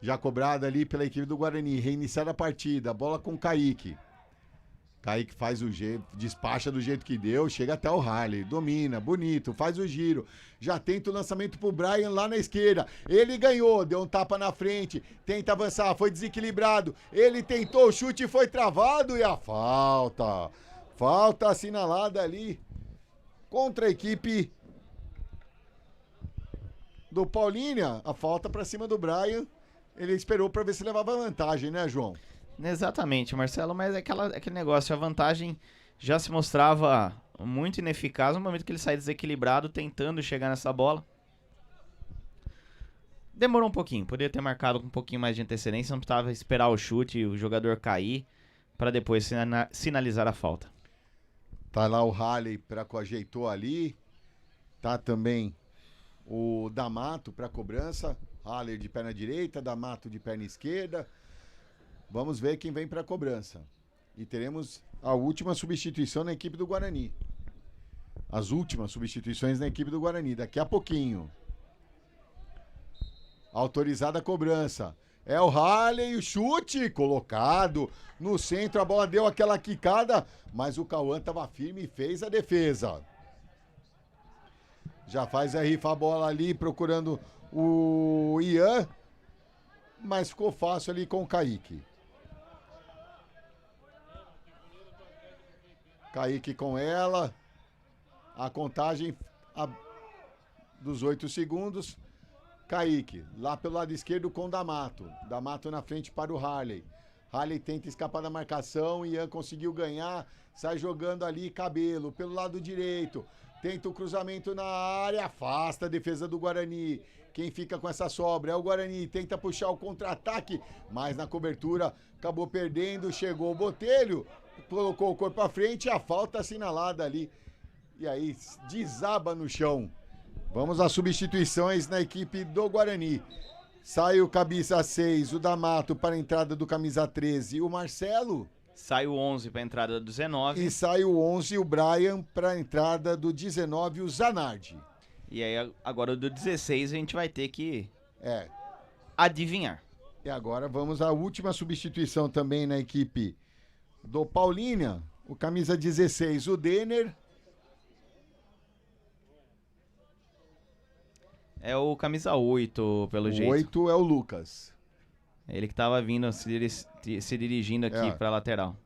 Já cobrada ali pela equipe do Guarani, reiniciada a partida, bola com o Kaique. Kaique faz o jeito, despacha do jeito que deu, chega até o Halley, domina, bonito, faz o giro, já tenta o lançamento pro Brian lá na esquerda, ele ganhou, deu um tapa na frente, tenta avançar, foi desequilibrado, ele tentou o chute e foi travado e a falta assinalada ali contra a equipe do Paulínia, a falta pra cima do Brian, ele esperou pra ver se levava vantagem, né, João? Exatamente, Marcelo, mas aquele negócio, a vantagem já se mostrava muito ineficaz no momento que ele sai desequilibrado, tentando chegar nessa bola. Demorou um pouquinho, poderia ter marcado com um pouquinho mais de antecedência, não precisava esperar o chute, o jogador cair, para depois sinalizar a falta. Tá lá o Halley ajeitou ali, tá também o D'Amato para cobrança, Halley de perna direita, D'Amato de perna esquerda. Vamos ver quem vem para a cobrança. E teremos a última substituição na equipe do Guarani. As últimas substituições na equipe do Guarani. Daqui a pouquinho. Autorizada a cobrança. É o Halley, o chute colocado no centro. A bola deu aquela quicada, mas o Cauã estava firme e fez a defesa. Já faz a rifa a bola ali, procurando o Ian. Mas ficou fácil ali com o Kaique. Kaique com ela. A contagem dos 8 segundos. Kaique, lá pelo lado esquerdo com o D'Amato. D'Amato na frente para o Halley. Halley tenta escapar da marcação. Ian conseguiu ganhar. Sai jogando ali Cabelo pelo lado direito. Tenta o cruzamento na área. Afasta a defesa do Guarani. Quem fica com essa sobra é o Guarani. Tenta puxar o contra-ataque. Mas na cobertura acabou perdendo. Chegou o Botelho. Colocou o corpo à frente, a falta assinalada ali. E aí desaba no chão. Vamos às substituições na equipe do Guarani. Sai o camisa 6, o D'Amato para a entrada do camisa 13, o Marcelo. Sai o 11 para a entrada do 19. E sai o 11, o Brian, para a entrada do 19, o Zanardi. E aí agora do 16 a gente vai ter que adivinhar. E agora vamos à última substituição também na equipe do Paulínia, o camisa 16, o Denner. É o camisa 8, pelo O jeito. 8 é o Lucas. Ele que tava vindo, se dirigindo aqui pra lateral.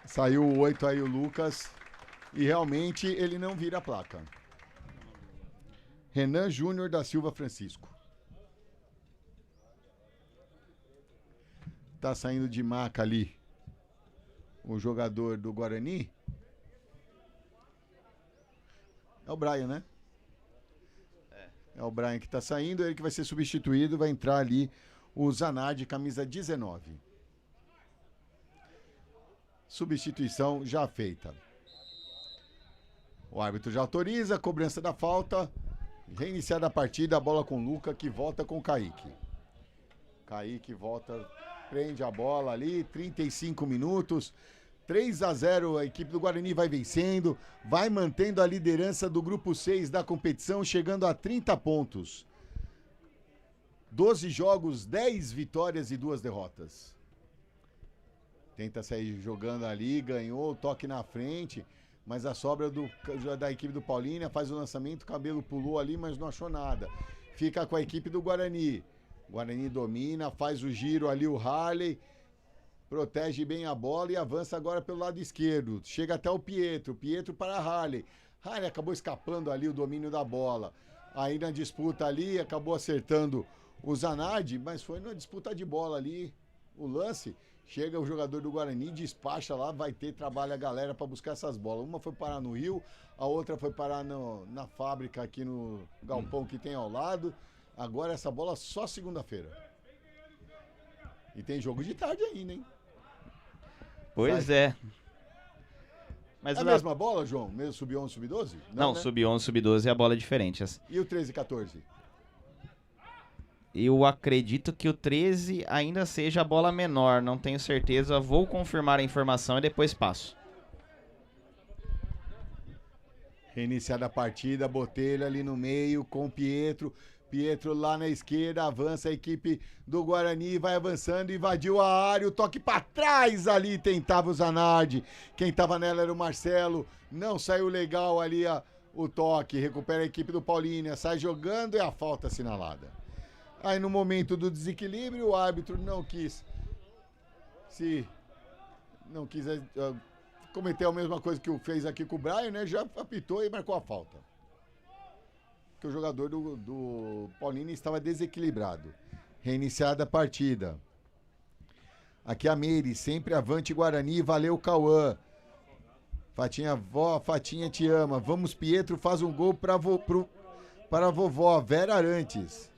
Saiu o 8 aí, o Lucas. E realmente ele não vira a placa. Renan Júnior da Silva Francisco. Tá saindo de maca ali o jogador do Guarani. É o Brian, né? É o Brian que tá saindo, ele que vai ser substituído, vai entrar ali o Zanardi, camisa 19. Substituição já feita. O árbitro já autoriza a cobrança da falta. Reiniciada a partida, a bola com o Luca, que volta com o Kaique. Kaique volta, prende a bola ali, 35 minutos. 3-0, a equipe do Guarani vai vencendo, vai mantendo a liderança do grupo 6 da competição, chegando a 30 pontos. 12 jogos, 10 vitórias e 2 derrotas. Tenta sair jogando ali, ganhou o toque na frente, mas a sobra da equipe do Paulínia faz o lançamento, o cabelo pulou ali, mas não achou nada. Fica com a equipe do Guarani. O Guarani domina, faz o giro ali, o Harley, protege bem a bola e avança agora pelo lado esquerdo. Chega até o Pietro para a Harley. Harley acabou escapando ali o domínio da bola. Aí na disputa ali, acabou acertando o Zanardi, mas foi na disputa de bola ali, o lance. Chega o jogador do Guarani, despacha lá, vai ter trabalho a galera para buscar essas bolas. Uma foi parar no Rio, a outra foi parar na fábrica aqui no galpão que tem ao lado. Agora essa bola só segunda-feira. E tem jogo de tarde ainda, hein? Pois é. Mas é a mesma bola, João? Mesmo sub-11, sub-12? Não, né? Sub-11, sub-12 é a bola diferente. E o 13 e 14? Eu acredito que o 13 ainda seja a bola menor, não tenho certeza. Vou confirmar a informação e depois passo. Reiniciada a partida, Botelho ali no meio com o Pietro. Pietro lá na esquerda, avança a equipe do Guarani, vai avançando, invadiu a área, o toque para trás ali, tentava o Zanardi. Quem tava nela era o Marcelo, não saiu legal ali o toque, recupera a equipe do Paulínia, sai jogando e a falta assinalada. Aí no momento do desequilíbrio, o árbitro não quis cometer a mesma coisa que fez aqui com o Brian, né? Já apitou e marcou a falta. Que o jogador do Paulínia estava desequilibrado. Reiniciada a partida. Aqui a Meire, sempre avante Guarani, valeu Cauã. Fatinha, vó, Fatinha te ama. Vamos Pietro, faz um gol para a vovó, Vera Arantes.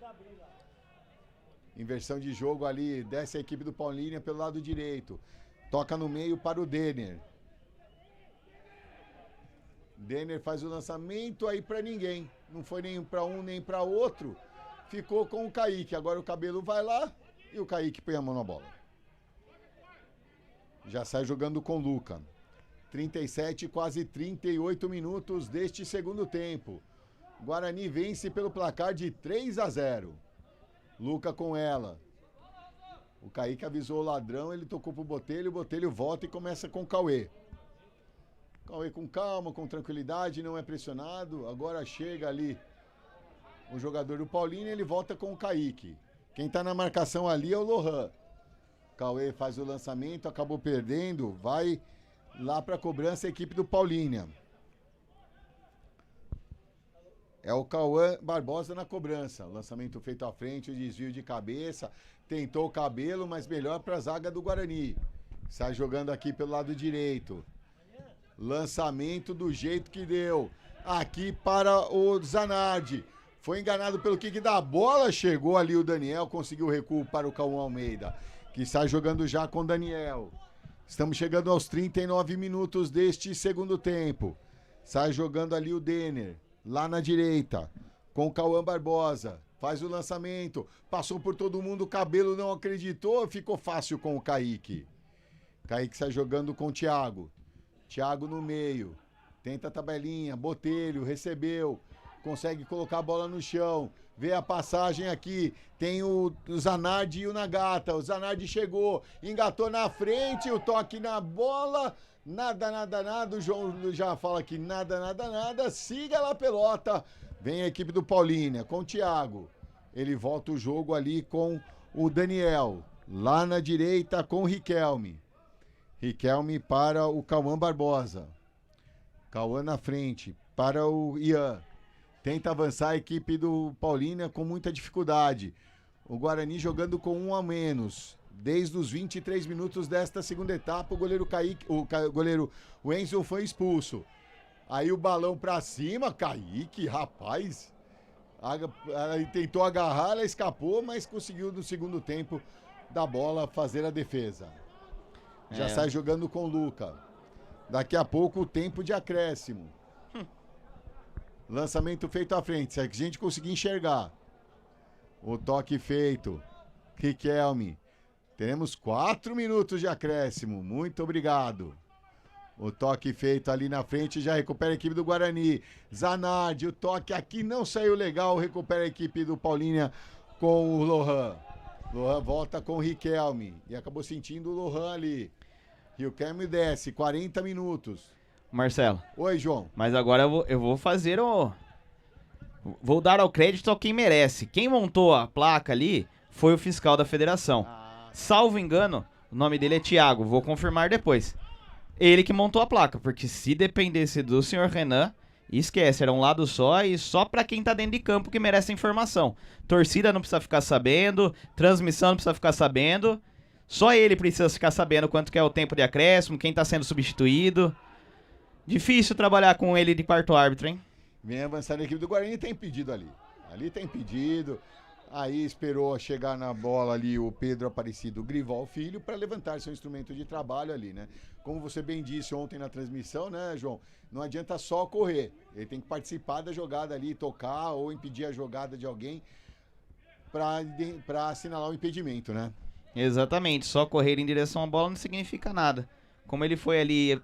Inversão de jogo ali, desce a equipe do Paulínia pelo lado direito. Toca no meio para o Denner. Denner faz o lançamento aí para ninguém. Não foi nem para um nem para outro. Ficou com o Kaique. Agora o Cabelo vai lá e o Kaique põe a mão na bola. Já sai jogando com o Luca. 37, quase 38 minutos deste segundo tempo. Guarani vence pelo placar de 3-0. Luca com ela. O Kaique avisou o ladrão, ele tocou pro Botelho, o Botelho volta e começa com o Cauê. Cauê com calma, com tranquilidade, não é pressionado. Agora chega ali o jogador do Paulínia, ele volta com o Kaique. Quem tá na marcação ali é o Lohan. Cauê faz o lançamento, acabou perdendo, vai lá pra cobrança a equipe do Paulínia. É o Cauã Barbosa na cobrança. Lançamento feito à frente, o desvio de cabeça. Tentou o Cabelo, mas melhor para a zaga do Guarani. Sai jogando aqui pelo lado direito. Lançamento do jeito que deu. Aqui para o Zanardi. Foi enganado pelo kick da bola. Chegou ali o Daniel, conseguiu o recuo para o Cauã Almeida, que sai jogando já com o Daniel. Estamos chegando aos 39 minutos deste segundo tempo. Sai jogando ali o Denner. Lá na direita, com o Cauã Barbosa, faz o lançamento, passou por todo mundo, o Cabelo não acreditou, ficou fácil com o Kaique. Kaique sai jogando com o Thiago. Thiago no meio, tenta a tabelinha, Botelho, recebeu, consegue colocar a bola no chão, vê a passagem aqui, tem o Zanardi e o Nagata, o Zanardi chegou, engatou na frente, o toque na bola... Nada, o João já fala que nada, siga lá a pelota, Vem a equipe do Paulínia com o Thiago. Ele volta o jogo ali com o Daniel. Lá na direita com o Riquelme. Riquelme para o Cauã Barbosa. Cauã na frente para o Ian. Tenta avançar a equipe do Paulínia com muita dificuldade. O Guarani jogando com 1 a menos. Desde os 23 minutos desta segunda etapa, o goleiro goleiro Wenzel foi expulso. Aí o balão pra cima, Kaique, rapaz. Ele tentou agarrar, ela escapou, mas conseguiu no segundo tempo da bola fazer a defesa. Já sai jogando com o Luca. Daqui a pouco o tempo de acréscimo. Lançamento feito à frente, se a gente conseguir enxergar. O toque feito. Riquelme. Teremos 4 minutos de acréscimo. Muito obrigado. O toque feito ali na frente, já recupera a equipe do Guarani. Zanardi, o toque aqui não saiu legal, recupera a equipe do Paulínia com o Lohan. Lohan volta com o Riquelme e acabou sentindo o Lohan ali. Riquelme desce, 40 minutos. Marcelo. Oi, João. Mas agora eu vou fazer o... Vou dar ao crédito a quem merece. Quem montou a placa ali foi o fiscal da federação. Salvo engano, o nome dele é Thiago, vou confirmar depois. Ele que montou a placa, porque se dependesse do senhor Renan, esquece, era um lado só e só pra quem tá dentro de campo que merece a informação. Torcida não precisa ficar sabendo, transmissão não precisa ficar sabendo, só ele precisa ficar sabendo quanto que é o tempo de acréscimo, quem tá sendo substituído. Difícil trabalhar com ele de quarto árbitro, hein? Vem avançar a equipe do Guarani, tem pedido ali. Ali tem pedido. Aí esperou chegar na bola ali o Pedro Aparecido Grival Filho para levantar seu instrumento de trabalho ali, né? Como você bem disse ontem na transmissão, né, João? Não adianta só correr. Ele tem que participar da jogada ali, tocar ou impedir a jogada de alguém para assinalar o impedimento, né? Exatamente, só correr em direção à bola não significa nada. Como ele foi ali,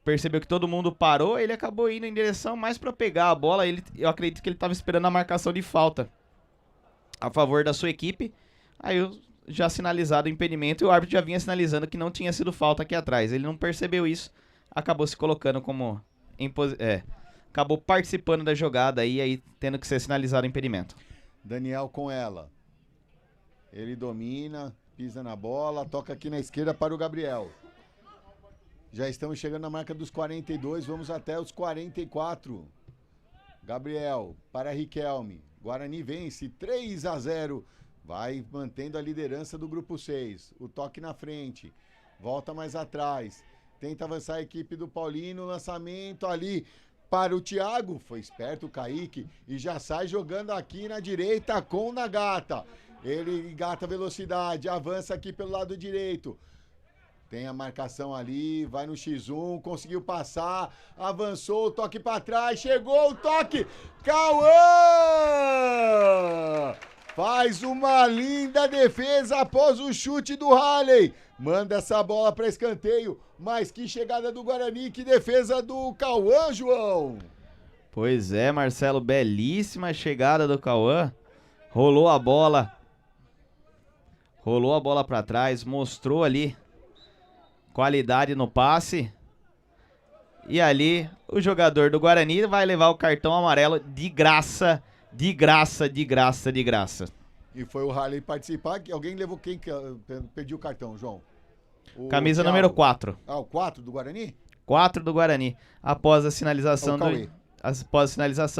percebeu que todo mundo parou, ele acabou indo em direção mais pra pegar a bola. Eu acredito que ele tava esperando a marcação de falta a favor da sua equipe. Aí já sinalizado o impedimento e o árbitro já vinha sinalizando que não tinha sido falta aqui atrás. Ele não percebeu isso, acabou se colocando como acabou participando da jogada aí tendo que ser sinalizado o impedimento. Daniel com ela. Ele domina, pisa na bola, toca aqui na esquerda para o Gabriel. Já estamos chegando na marca dos 42, vamos até os 44. Gabriel para Riquelme. Guarani vence 3 a 0. Vai mantendo a liderança do grupo 6. O toque na frente. Volta mais atrás. Tenta avançar a equipe do Paulino. Lançamento ali para o Thiago. Foi esperto o Kaique. E já sai jogando aqui na direita com o Nagata. Ele engata velocidade. Avança aqui pelo lado direito. Tem a marcação ali, vai no X1, conseguiu passar, avançou, o toque para trás, chegou o toque, Cauã! Faz uma linda defesa após o chute do Halley. Manda essa bola para escanteio, mas que chegada do Guarani, que defesa do Cauã, João! Pois é, Marcelo, belíssima chegada do Cauã, rolou a bola para trás, mostrou ali qualidade no passe. E ali o jogador do Guarani vai levar o cartão amarelo de graça, de graça, de graça, de graça. E foi o Halley participar. Alguém levou quem que pediu o cartão, João? Camisa número 4. Ah, o 4 do Guarani? 4 do Guarani. Após a sinalização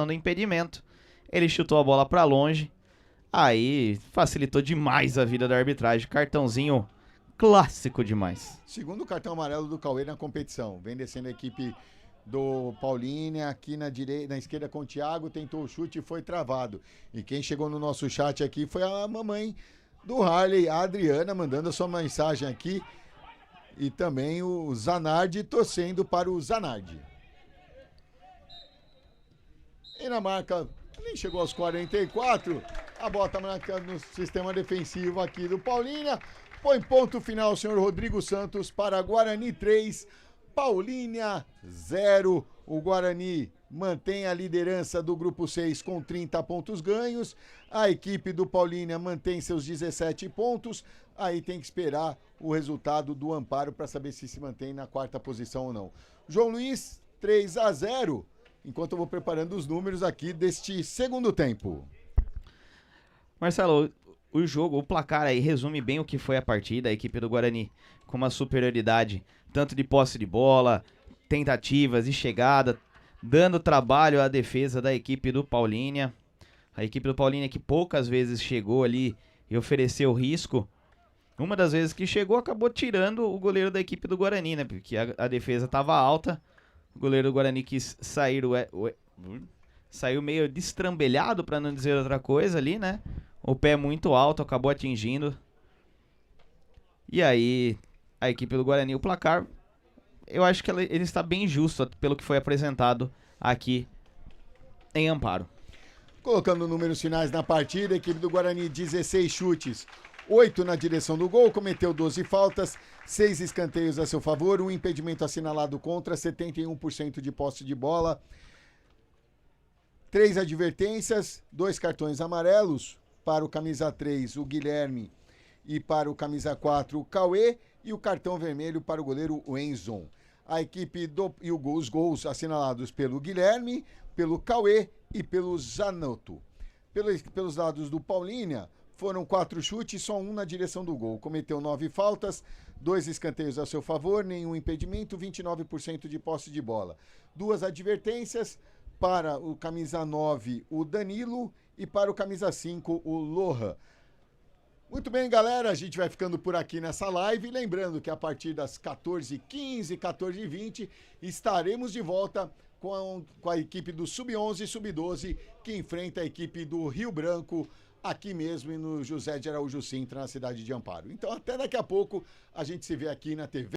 do impedimento, ele chutou a bola pra longe. Aí facilitou demais a vida da arbitragem. Cartãozinho clássico demais. Segundo cartão amarelo do Cauê na competição. Vem descendo a equipe do Paulínia, aqui na esquerda com o Thiago, tentou o chute e foi travado. E quem chegou no nosso chat aqui foi a mamãe do Halley, a Adriana, mandando a sua mensagem aqui. E também o Zanardi torcendo para o Zanardi. E na marca, nem chegou aos 44, a bola tá marcando no sistema defensivo aqui do Paulínia. Põe ponto final o senhor Rodrigo Santos para Guarani 3, Paulínia 0. O Guarani mantém a liderança do grupo 6 com 30 pontos ganhos. A equipe do Paulínia mantém seus 17 pontos. Aí tem que esperar o resultado do Amparo para saber se mantém na quarta posição ou não. João Luiz, 3 a 0. enquanto eu vou preparando os números aqui deste segundo tempo. Marcelo, o jogo, o placar aí resume bem o que foi a partida. A equipe do Guarani com uma superioridade tanto de posse de bola, tentativas e chegada, dando trabalho à defesa da equipe do Paulínia. A equipe do Paulínia que poucas vezes chegou ali e ofereceu risco. Uma das vezes que chegou acabou tirando o goleiro da equipe do Guarani, né? Porque a defesa estava alta. O goleiro do Guarani quis sair, saiu meio destrambelhado, para não dizer outra coisa ali, né? O pé muito alto, acabou atingindo. E aí, a equipe do Guarani, o placar, eu acho que ele está bem justo pelo que foi apresentado aqui em Amparo. Colocando números finais na partida, a equipe do Guarani 16 chutes, 8 na direção do gol, cometeu 12 faltas, 6 escanteios a seu favor, um impedimento assinalado contra, 71% de posse de bola, 3 advertências, 2 cartões amarelos, para o camisa 3, o Guilherme, e para o camisa 4, o Cauê, e o cartão vermelho para o goleiro Wenzon. A equipe os gols assinalados pelo Guilherme, pelo Cauê e pelo Zanotto. Pelos lados do Paulínia, foram 4 chutes, só 1 na direção do gol. Cometeu 9 faltas, 2 escanteios a seu favor, nenhum impedimento, 29% de posse de bola. 2 advertências para o camisa 9, o Danilo, e para o camisa 5, o Lohan. Muito bem, galera, a gente vai ficando por aqui nessa live. Lembrando que a partir das 14h15, 14h20, estaremos de volta com a equipe do Sub-11 e Sub-12, que enfrenta a equipe do Rio Branco, aqui mesmo no José de Araújo Sintra, na cidade de Amparo. Então, até daqui a pouco, a gente se vê aqui na TV